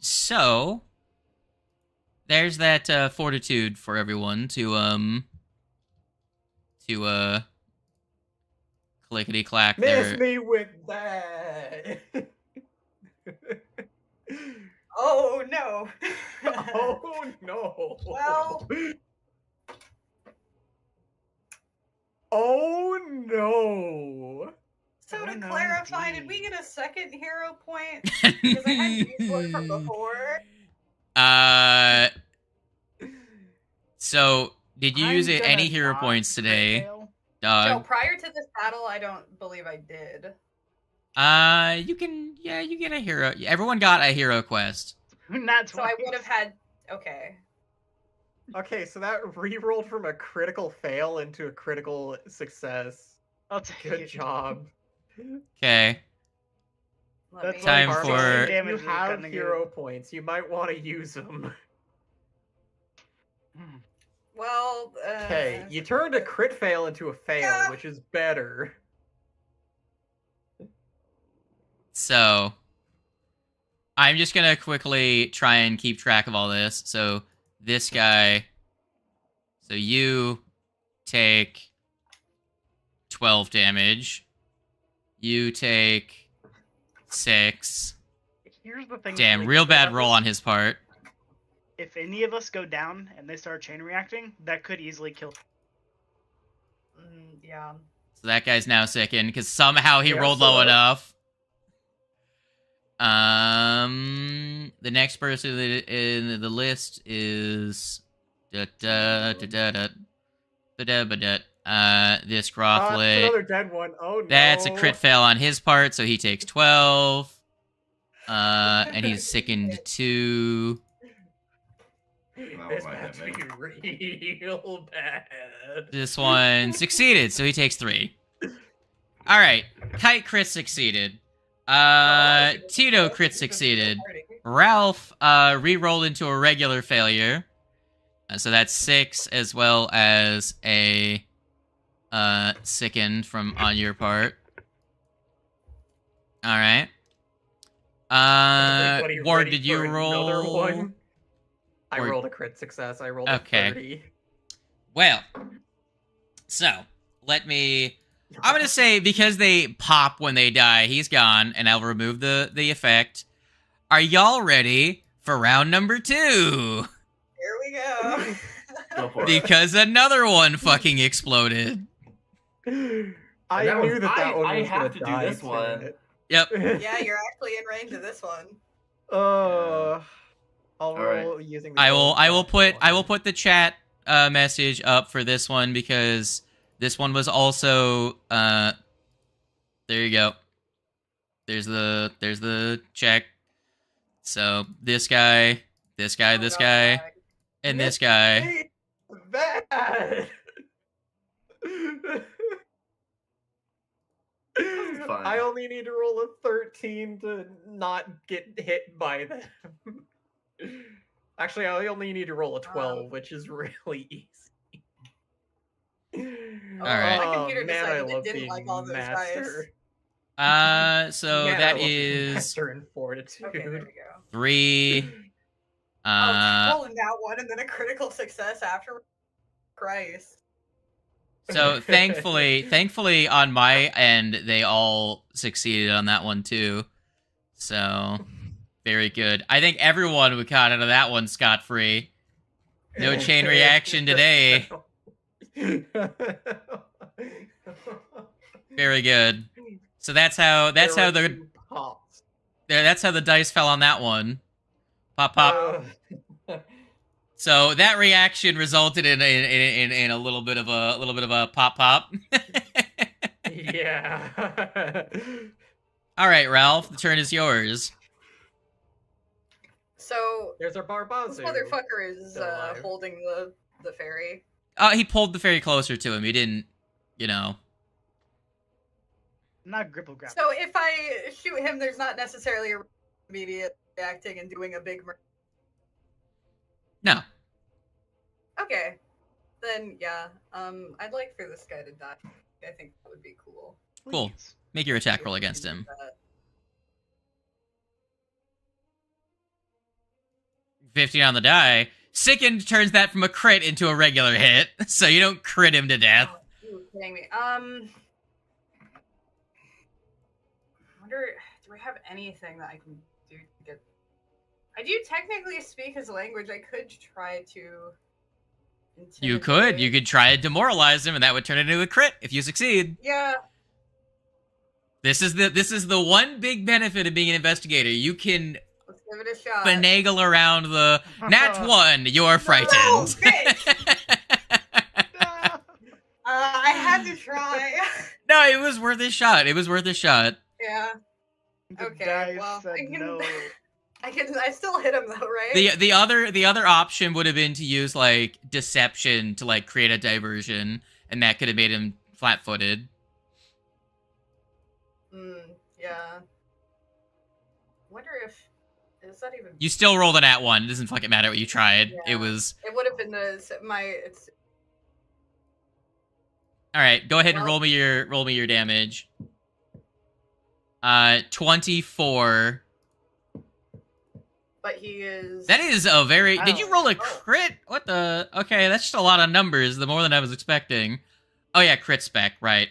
So there's that fortitude for everyone to clickety clack. Miss me with that. Oh no. Oh no. Well. Oh no. So to clarify, did we get a second hero point? Because I hadn't used one from before. So did you use any hero points today, Dog? No, prior to this battle, I don't believe I did. You get a hero. Everyone got a hero quest. Not so I would have had. Okay. Okay, so that re-rolled from a critical fail into a critical success. I'll take Good job. Okay. That's time for. You have hero points. You might want to use them. Well. Okay, you turned a crit fail into a fail, which is better. So, I'm just gonna quickly try and keep track of all this. So, this guy. So, you take 12 damage. You take 6. Here's the thing. Damn, real bad roll on his part. If any of us go down and they start chain reacting, that could easily kill. Yeah. So, that guy's now sickened because somehow he rolled low enough. The next person in the list is this Grothlet. Another dead one. Oh no. That's a crit fail on his part, so he takes 12. And he's sickened 2. This might be real bad. This one succeeded, so he takes 3. Alright, Kite crit succeeded. Tito crit succeeded. Ralph re-rolled into a regular failure. So that's 6 as well as a sickened from on your part. Alright. Ward, did you roll? One? I rolled a crit success. I rolled a 30. Well, so let me. I'm gonna say because they pop when they die, he's gone, and I'll remove the effect. Are y'all ready for round number 2? Here we go. Go for it. Because another one fucking exploded. I knew was- that one I was have gonna to do die this one. to it. Yep. Yeah, you're actually in range of this one. I'll Alright. roll using the I old will one. put the chat message up for this one because this one was also there you go. There's the check. So this guy, this guy, this guy, and this guy. Bad. Fine. I only need to roll a 13 to not get hit by them. Actually, I only need to roll a 12, which is really easy. All right. My computer man, decided I it love didn't being like all those master. So Man, I that love being is master in fortitude. Okay, there we go. 3. Rolling that one and then a critical success after. Christ. So thankfully on my end they all succeeded on that one too. So very good. I think everyone would got out of that one scot-free. No chain reaction today. Very good. So that's how the dice fell on that one. Pop pop. So that reaction resulted in a little bit of a pop pop. Yeah. All right, Ralph, the turn is yours. So there's our Barbazo. This motherfucker is holding the fairy. He pulled the fairy closer to him. He didn't, Not grapple grab. So if I shoot him, there's not necessarily a immediate reacting and doing a big murder. No. Okay. Then yeah. I'd like for this guy to die. I think that would be cool. Cool. Make your attack roll against him. 15 on the die. Sickened turns that from a crit into a regular hit, so you don't crit him to death. Oh, you're kidding me. Wonder, do I have anything that I can do to get? I do technically speak his language. I could try to. You could try to demoralize him, and that would turn it into a crit if you succeed. Yeah. This is the one big benefit of being an investigator. You can Let's give it a shot. finagle around the nat 1. You're frightened. No, bitch! I had to try. No, it was worth a shot. It was worth a shot. Yeah. The Okay. dice Well, said no. I still hit him though, right? The other option would have been to use like deception to like create a diversion, and that could have made him flat-footed. Yeah. Wonder if is that even? You still rolled a nat 1. It doesn't fucking matter what you tried. Yeah. It was. It would have been It's. All right, go ahead and roll me your damage. 24. But he is. That is a very. Did you roll a Oh. crit? What the? Okay, that's just a lot of numbers. The more than I was expecting. Oh yeah, crit spec. Right.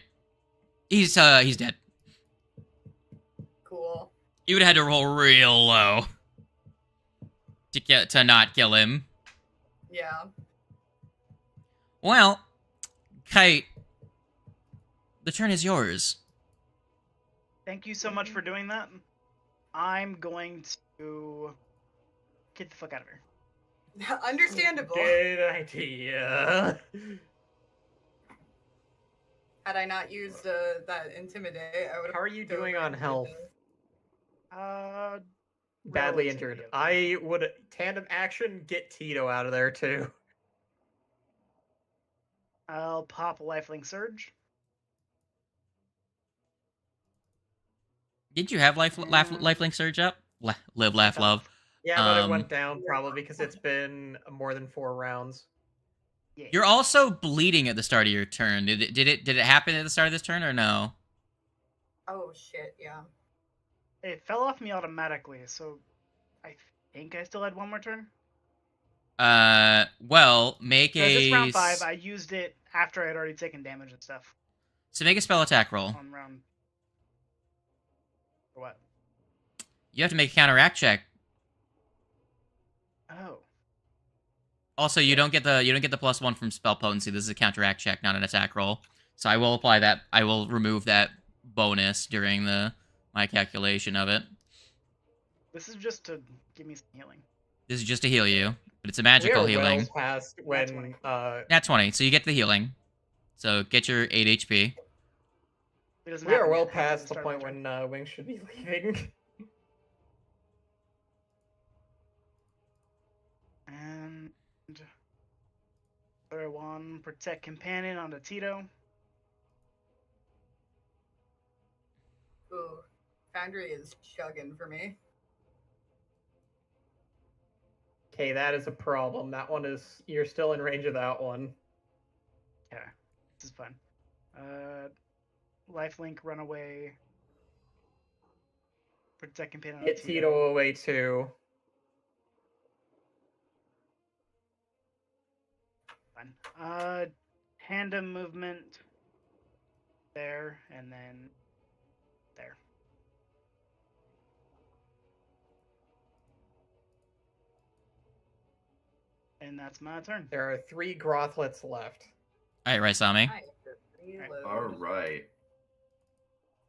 He's dead. Cool. You would have had to roll real low to not kill him. Yeah. Well, Kite, the turn is yours. Thank you so much for doing that. I'm going to get the fuck out of here. Understandable. Good idea. Had I not used that intimidate, I would. How are you doing on health? Badly injured. okay. I would tandem action get Tito out of there too. I'll pop a lifelink surge. Did you have lifelink surge up? Live, laugh, love. Yeah, but it went down probably because it's been more than 4 rounds. Yeah. You're also bleeding at the start of your turn. Did it happen at the start of this turn or no? Oh shit! Yeah. It fell off me automatically, so I think I still had one more turn. Well, make So this a. round 5. I used it after I'd already taken damage and stuff. So make a spell attack roll. On round. For what? You have to make a counteract check Oh. Also, you don't get the +1 from spell potency. This is a counteract check, not an attack roll. So I will apply that. I will remove that bonus during my calculation of it. This is just to give me some healing. This is just to heal you, but it's a magical healing. Wells past when Nat 20, so you get the healing. So get your 8 HP. We are well past the point when Wing should be leaving. And throw one protect companion onto Tito. Ooh, Foundry is chugging for me. Okay, that is a problem. That one is, you're still in range of that one. Okay, this is fun. Lifelink, runaway, protect companion. Hit Tito away too. Fine. Tandem movement. There and then there. And that's my turn. There are 3 Grothlets left. All right, Raisami. All right.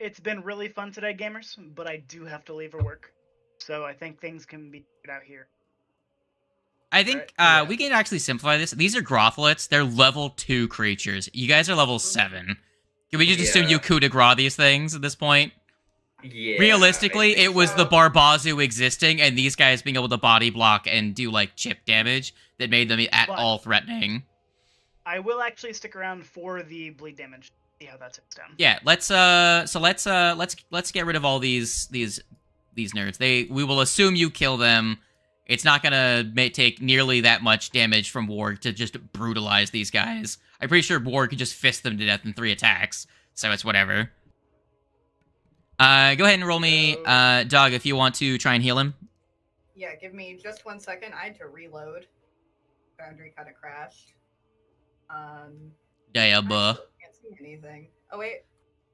It's been really fun today, gamers, but I do have to leave for work. So I think things can be figured out here. I think we can actually simplify this. These are Grothlets. They're level 2 creatures. You guys are level 7. Can we just assume you coup de grace these things at this point? Yeah. Realistically, it was the Barbazu existing and these guys being able to body block and do like chip damage that made them at all threatening. I will actually stick around for the bleed damage. See how that sits down. Yeah, let's get rid of all these nerds. We will assume you kill them. It's not gonna take nearly that much damage from Warg to just brutalize these guys. I'm pretty sure Warg could just fist them to death in 3 attacks, so it's whatever. Go ahead and roll me, Dog, if you want to try and heal him. Yeah, give me just 1 second. I had to reload. Foundry kind of crashed. Yeah, I can't see anything. Oh wait.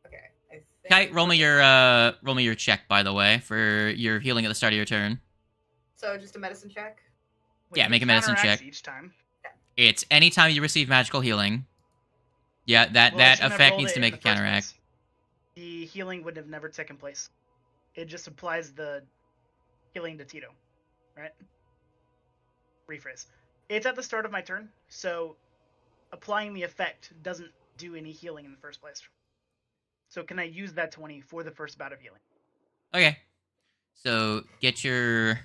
Okay. Okay, roll me your check, by the way, for your healing at the start of your turn. So just a medicine check? Yeah, make a medicine check. Each time. It's anytime you receive magical healing. Yeah, that effect needs to make a counteract. The healing would have never taken place. It just applies the healing to Tito, right? Rephrase. It's at the start of my turn, so applying the effect doesn't do any healing in the first place. So can I use that 20 for the first bout of healing? Okay. So get your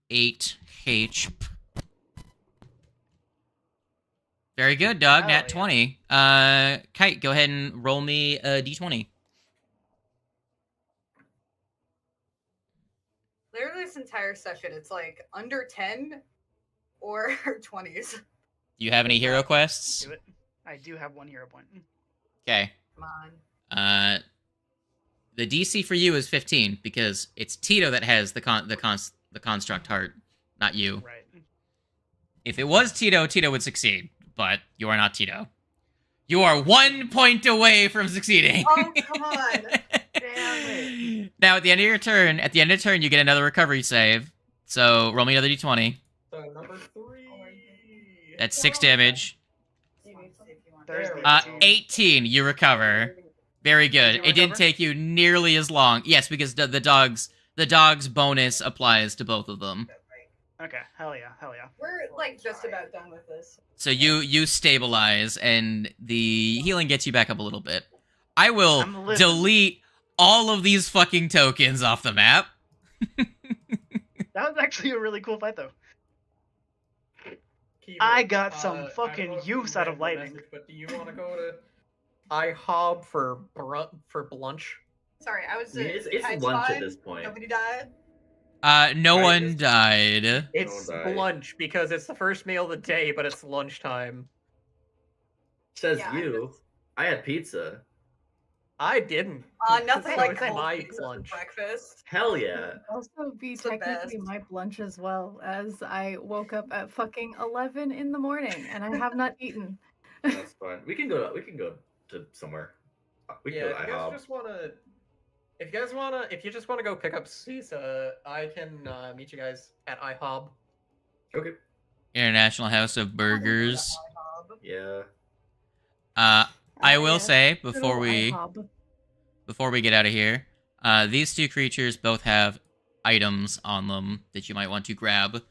8 HP. Very good, Dog. Nat 20. Kite, go ahead and roll me a d20. Literally this entire session, it's like under 10 or 20s. Do you have any hero quests? Do it. I do have 1 hero point. Okay. Come on. The DC for you is 15 because it's Tito that has the construct heart, not you. Right. If it was Tito, Tito would succeed, but you are not Tito. You are 1 point away from succeeding. Oh, come on. Damn it. Now, at the end of your turn, you get another recovery save. So, roll me another d20. So, number 3. That's 6 damage. 18. 18, you recover. Very good. It didn't take you nearly as long. Yes, because the dog's bonus applies to both of them. Okay, hell yeah. We're like just about done with this. So you stabilize, and the healing gets you back up a little bit. I will delete all of these fucking tokens off the map. That was actually a really cool fight, though. I got some fucking use out of lightning. But do you want to go to IHOB for lunch? Sorry, I was. It's lunch at this point. Nobody died. No one died. It's lunch because it's the first meal of the day, but it's lunchtime. Says you. I had pizza. I didn't. Nothing like my lunch. Breakfast. Hell yeah. Also be It's the technically best. my lunch as well, as I woke up at fucking 11 in the morning and I have not eaten. That's fine. We can go to somewhere. We can go to If you guys IHOB. just if you just wanna go pick up Cisa, I can meet you guys at IHOB. Okay. International House of Burgers. Yeah. I will yeah. say Good before old we get out of here, these two creatures both have items on them that you might want to grab,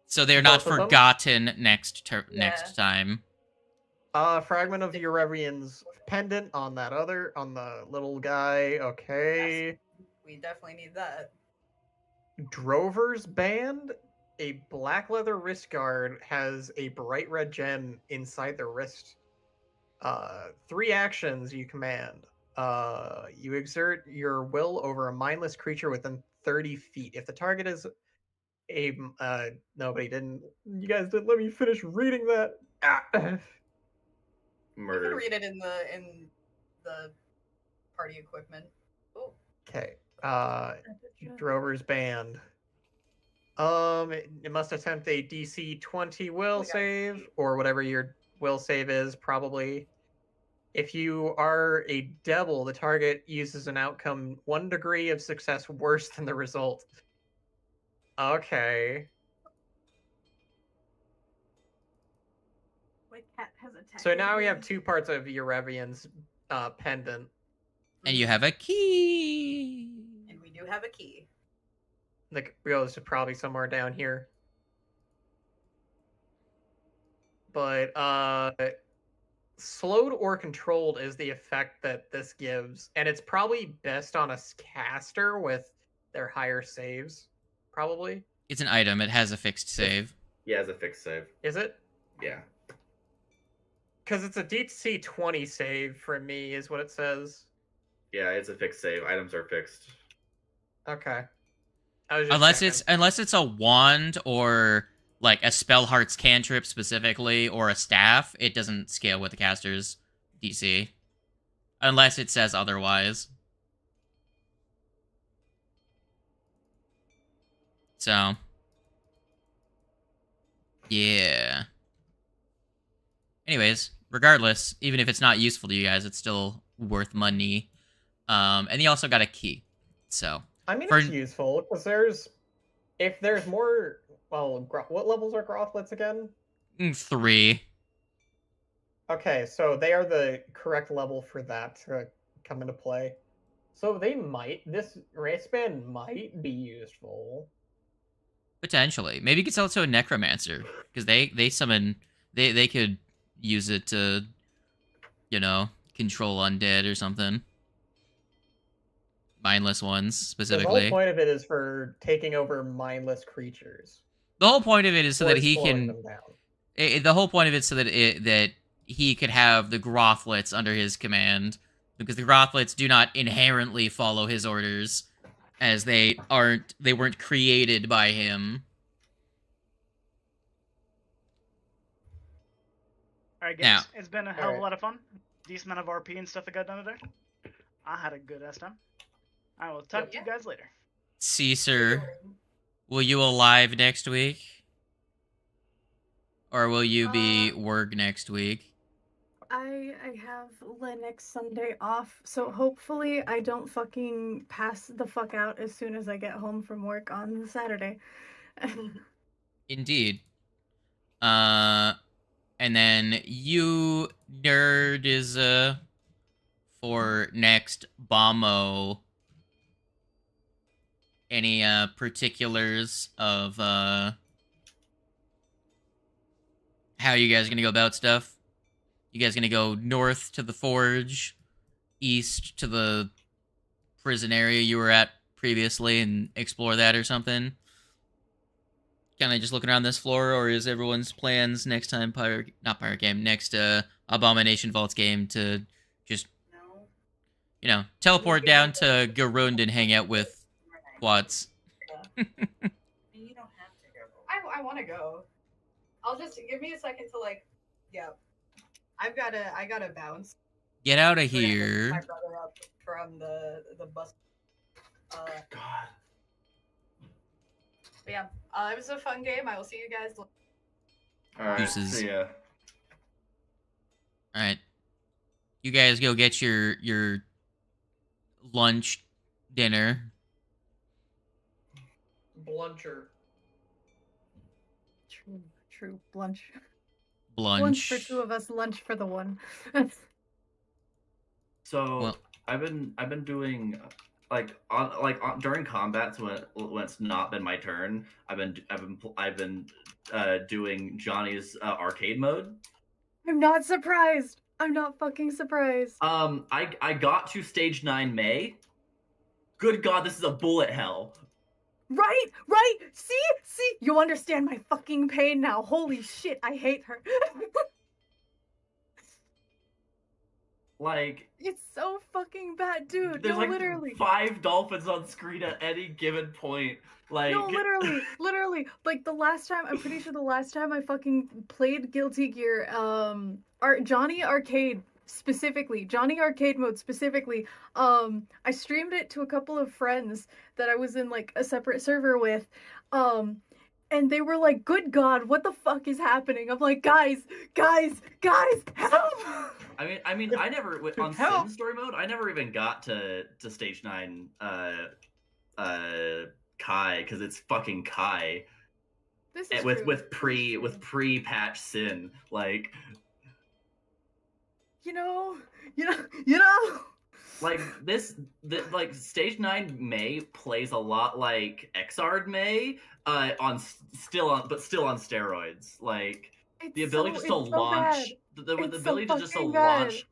so they're not Both of them? forgotten next time. Fragment of Eurevian's pendant on the little guy. Okay. Yes, we definitely need that. Drover's band. A black leather wrist guard has a bright red gem inside the wrist. 3 actions you command. You exert your will over a mindless creature within 30 feet. If the target is a nobody didn't. You guys didn't let me finish reading that. Murder. You can read it in the party equipment. Oh. Okay. Drover's band. It must attempt a DC 20 will save, or whatever your will save is, probably. If you are a devil, the target uses an outcome 1 degree of success worse than the result. Okay. My cat has attacked. So now we have 2 parts of Eurevian's pendant. And you have a key. And we do have a key. The goes to probably somewhere down here. But slowed or controlled is the effect that this gives, and it's probably best on a caster with their higher saves. Probably. It's an item. It has a fixed save. Yeah, it's a fixed save. Is it? Yeah. Because it's a DC 20 save for me, is what it says. Yeah, it's a fixed save. Items are fixed. Okay. Unless it's a wand or like a spell heart's cantrip specifically, or a staff, it doesn't scale with the caster's DC. Unless it says otherwise. So, yeah. Anyways, regardless, even if it's not useful to you guys, it's still worth money. And you also got a key. So, I mean, it's useful because if there's more. Well, what levels are Grothlets again? 3. Okay, so they are the correct level for that to come into play. So this wristband might be useful. Potentially. Maybe you could sell it to a necromancer, because they summon, they could use it to, control undead or something. Mindless ones, specifically. The whole point of it is for taking over mindless creatures. The whole point of it is so that he can. Them down. The whole point of it is so that he could have the Grothlets under his command, because the Grothlets do not inherently follow his orders, as they weren't created by him. All right, guys, it's been a hell of a lot of fun. Decent amount of RP and stuff that got done today. I had a good ass time. I will talk to you guys later. Caesar, will you alive next week? Or will you be work next week? I have next Sunday off, so hopefully I don't fucking pass the fuck out as soon as I get home from work on the Saturday. Indeed. And then you, Nerd, is for next Bombo. Any particulars of how you guys gonna go about stuff? You guys gonna go north to the forge, east to the prison area you were at previously and explore that or something? Kind of just looking around this floor, or is everyone's plans next time next Abomination Vaults game to just, teleport down to Garund and hang out with Quads? You don't have to go. I want to go. I'll just give me a second to I gotta bounce. Get out of here. My brother up from the bus. God. But yeah, it was a fun game. I will see you guys. All right. Deuces. See ya. All right. You guys go get your lunch, dinner. Bluncher. True. Blunch. Blunch for two of us, lunch for the one. So well, I've been doing during combats when it's not been my turn. I've been doing Johnny's arcade mode. I'm not surprised. I'm not fucking surprised. I got to stage 9 May. Good God, this is a bullet hell. Right. See, you understand my fucking pain now. Holy shit, I hate her. Like, it's so fucking bad, dude. There's no, like literally 5 dolphins on screen at any given point. Like, no, literally. Like the last time, I'm pretty sure the last time I fucking played Guilty Gear, Johnny Arcade mode specifically, I streamed it to a couple of friends that I was in like a separate server with, and they were like, "Good God, what the fuck is happening?" I'm like, guys, help! I mean, I never on Sin story mode. I never even got to stage 9. Kai, because it's fucking Kai. This is with pre-patch Sin, like. You know. Like like stage 9 May plays a lot like Exard May, still on steroids. Like the ability just to launch the ability to just launch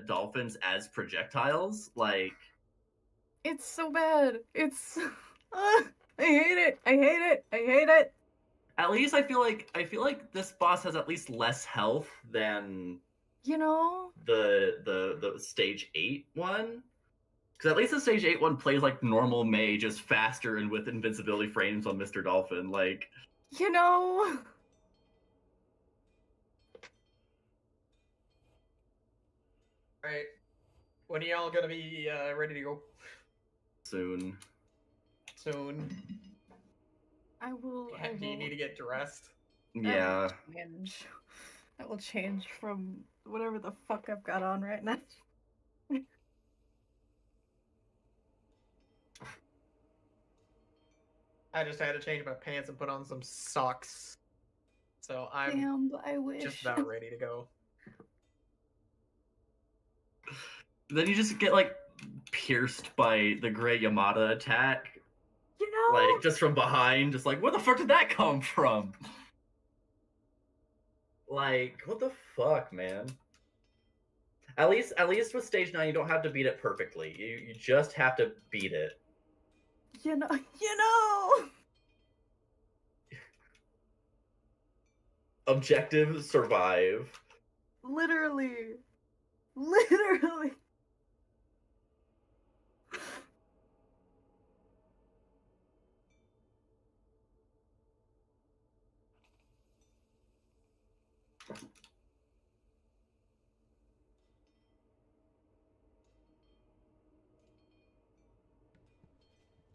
dolphins as projectiles. Like it's so bad. It's I hate it. At least I feel like this boss has at least less health than the stage 8 one, because at least the stage 8 one plays like normal May, just faster and with invincibility frames on Mr. Dolphin. Like, Alright, when are y'all gonna be ready to go? Soon. I will. Do you need to get dressed? Yeah. I will change from whatever the fuck I've got on right now. I just had to change my pants and put on some socks. So I'm I wish. just about ready to go. Then you just get like pierced by the Grey Yamada attack. Like just from behind, just like, where the fuck did that come from? Like, what the fuck, man? At least with stage 9, you don't have to beat it perfectly. You just have to beat it. You know. Objective survive. Literally.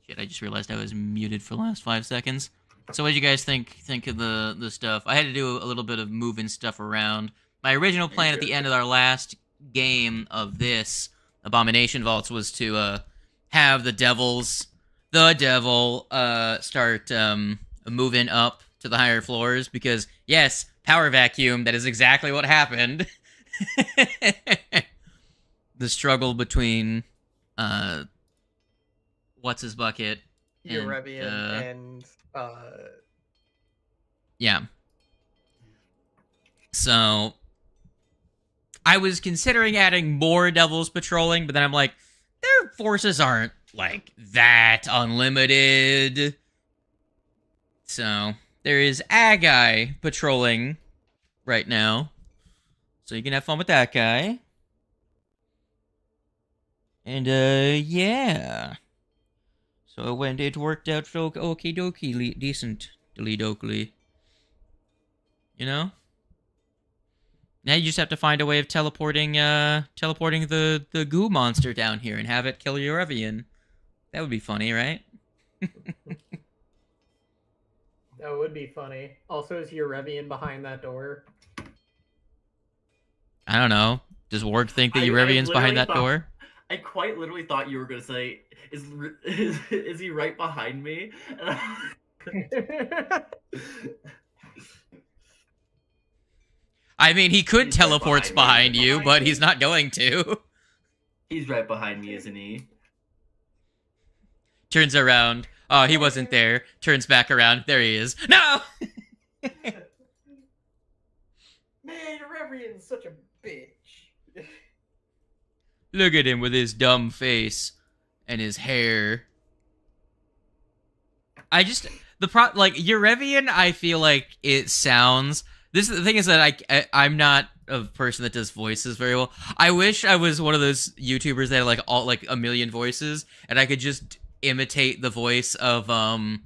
Shit, I just realized I was muted for the last 5 seconds. So what did you guys think of the stuff? I had to do a little bit of moving stuff around. My original plan at the end of our last game of this Abomination Vaults was to have the devil start moving up to the higher floors, because yes, power vacuum, that is exactly what happened. The struggle between what's his bucket Eurebian and yeah. So I was considering adding more devils patrolling, but then I'm like, their forces aren't like that unlimited. So there is a guy patrolling right now, so you can have fun with that guy. And yeah. So it worked out so okie dokie, decently dokely. You know? Now you just have to find a way of teleporting the goo monster down here and have it kill Eurevian. That would be funny, right? That would be funny. Also, is Eurevian behind that door? I don't know. Does Warg think that Eurevian's behind that door? I quite literally thought you were going to say, is he right behind me? I mean, he could teleport behind you, but he's not going to. He's right behind me, isn't he? Turns around. Oh, he wasn't there. Turns back around. There he is. No! Man, Revian's such a bitch. Look at him with his dumb face and his hair. Eurevian, I feel like it sounds... The thing is that I'm not a person that does voices very well. I wish I was one of those YouTubers that had like a million voices, and I could just imitate the voice of Penn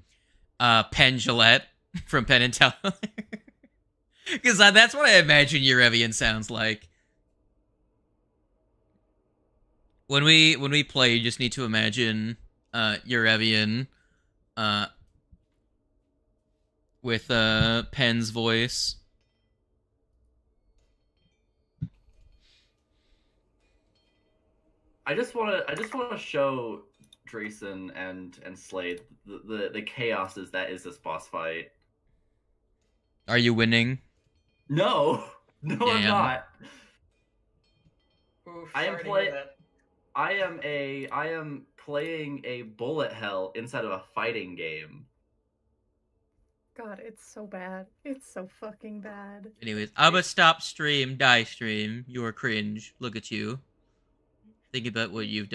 Jillette from Penn and Teller. Because that's what I imagine Eurevian sounds like. When we play, you just need to imagine Eurevian with Penn's voice. I just want to show Drayson and Slade the chaoses that is this boss fight. Are you winning? No, I'm not. Oof, I am playing a bullet hell inside of a fighting game. God, it's so bad. It's so fucking bad. Anyways, I'ma stop stream, die stream. You are cringe. Look at you. Think about what you've done.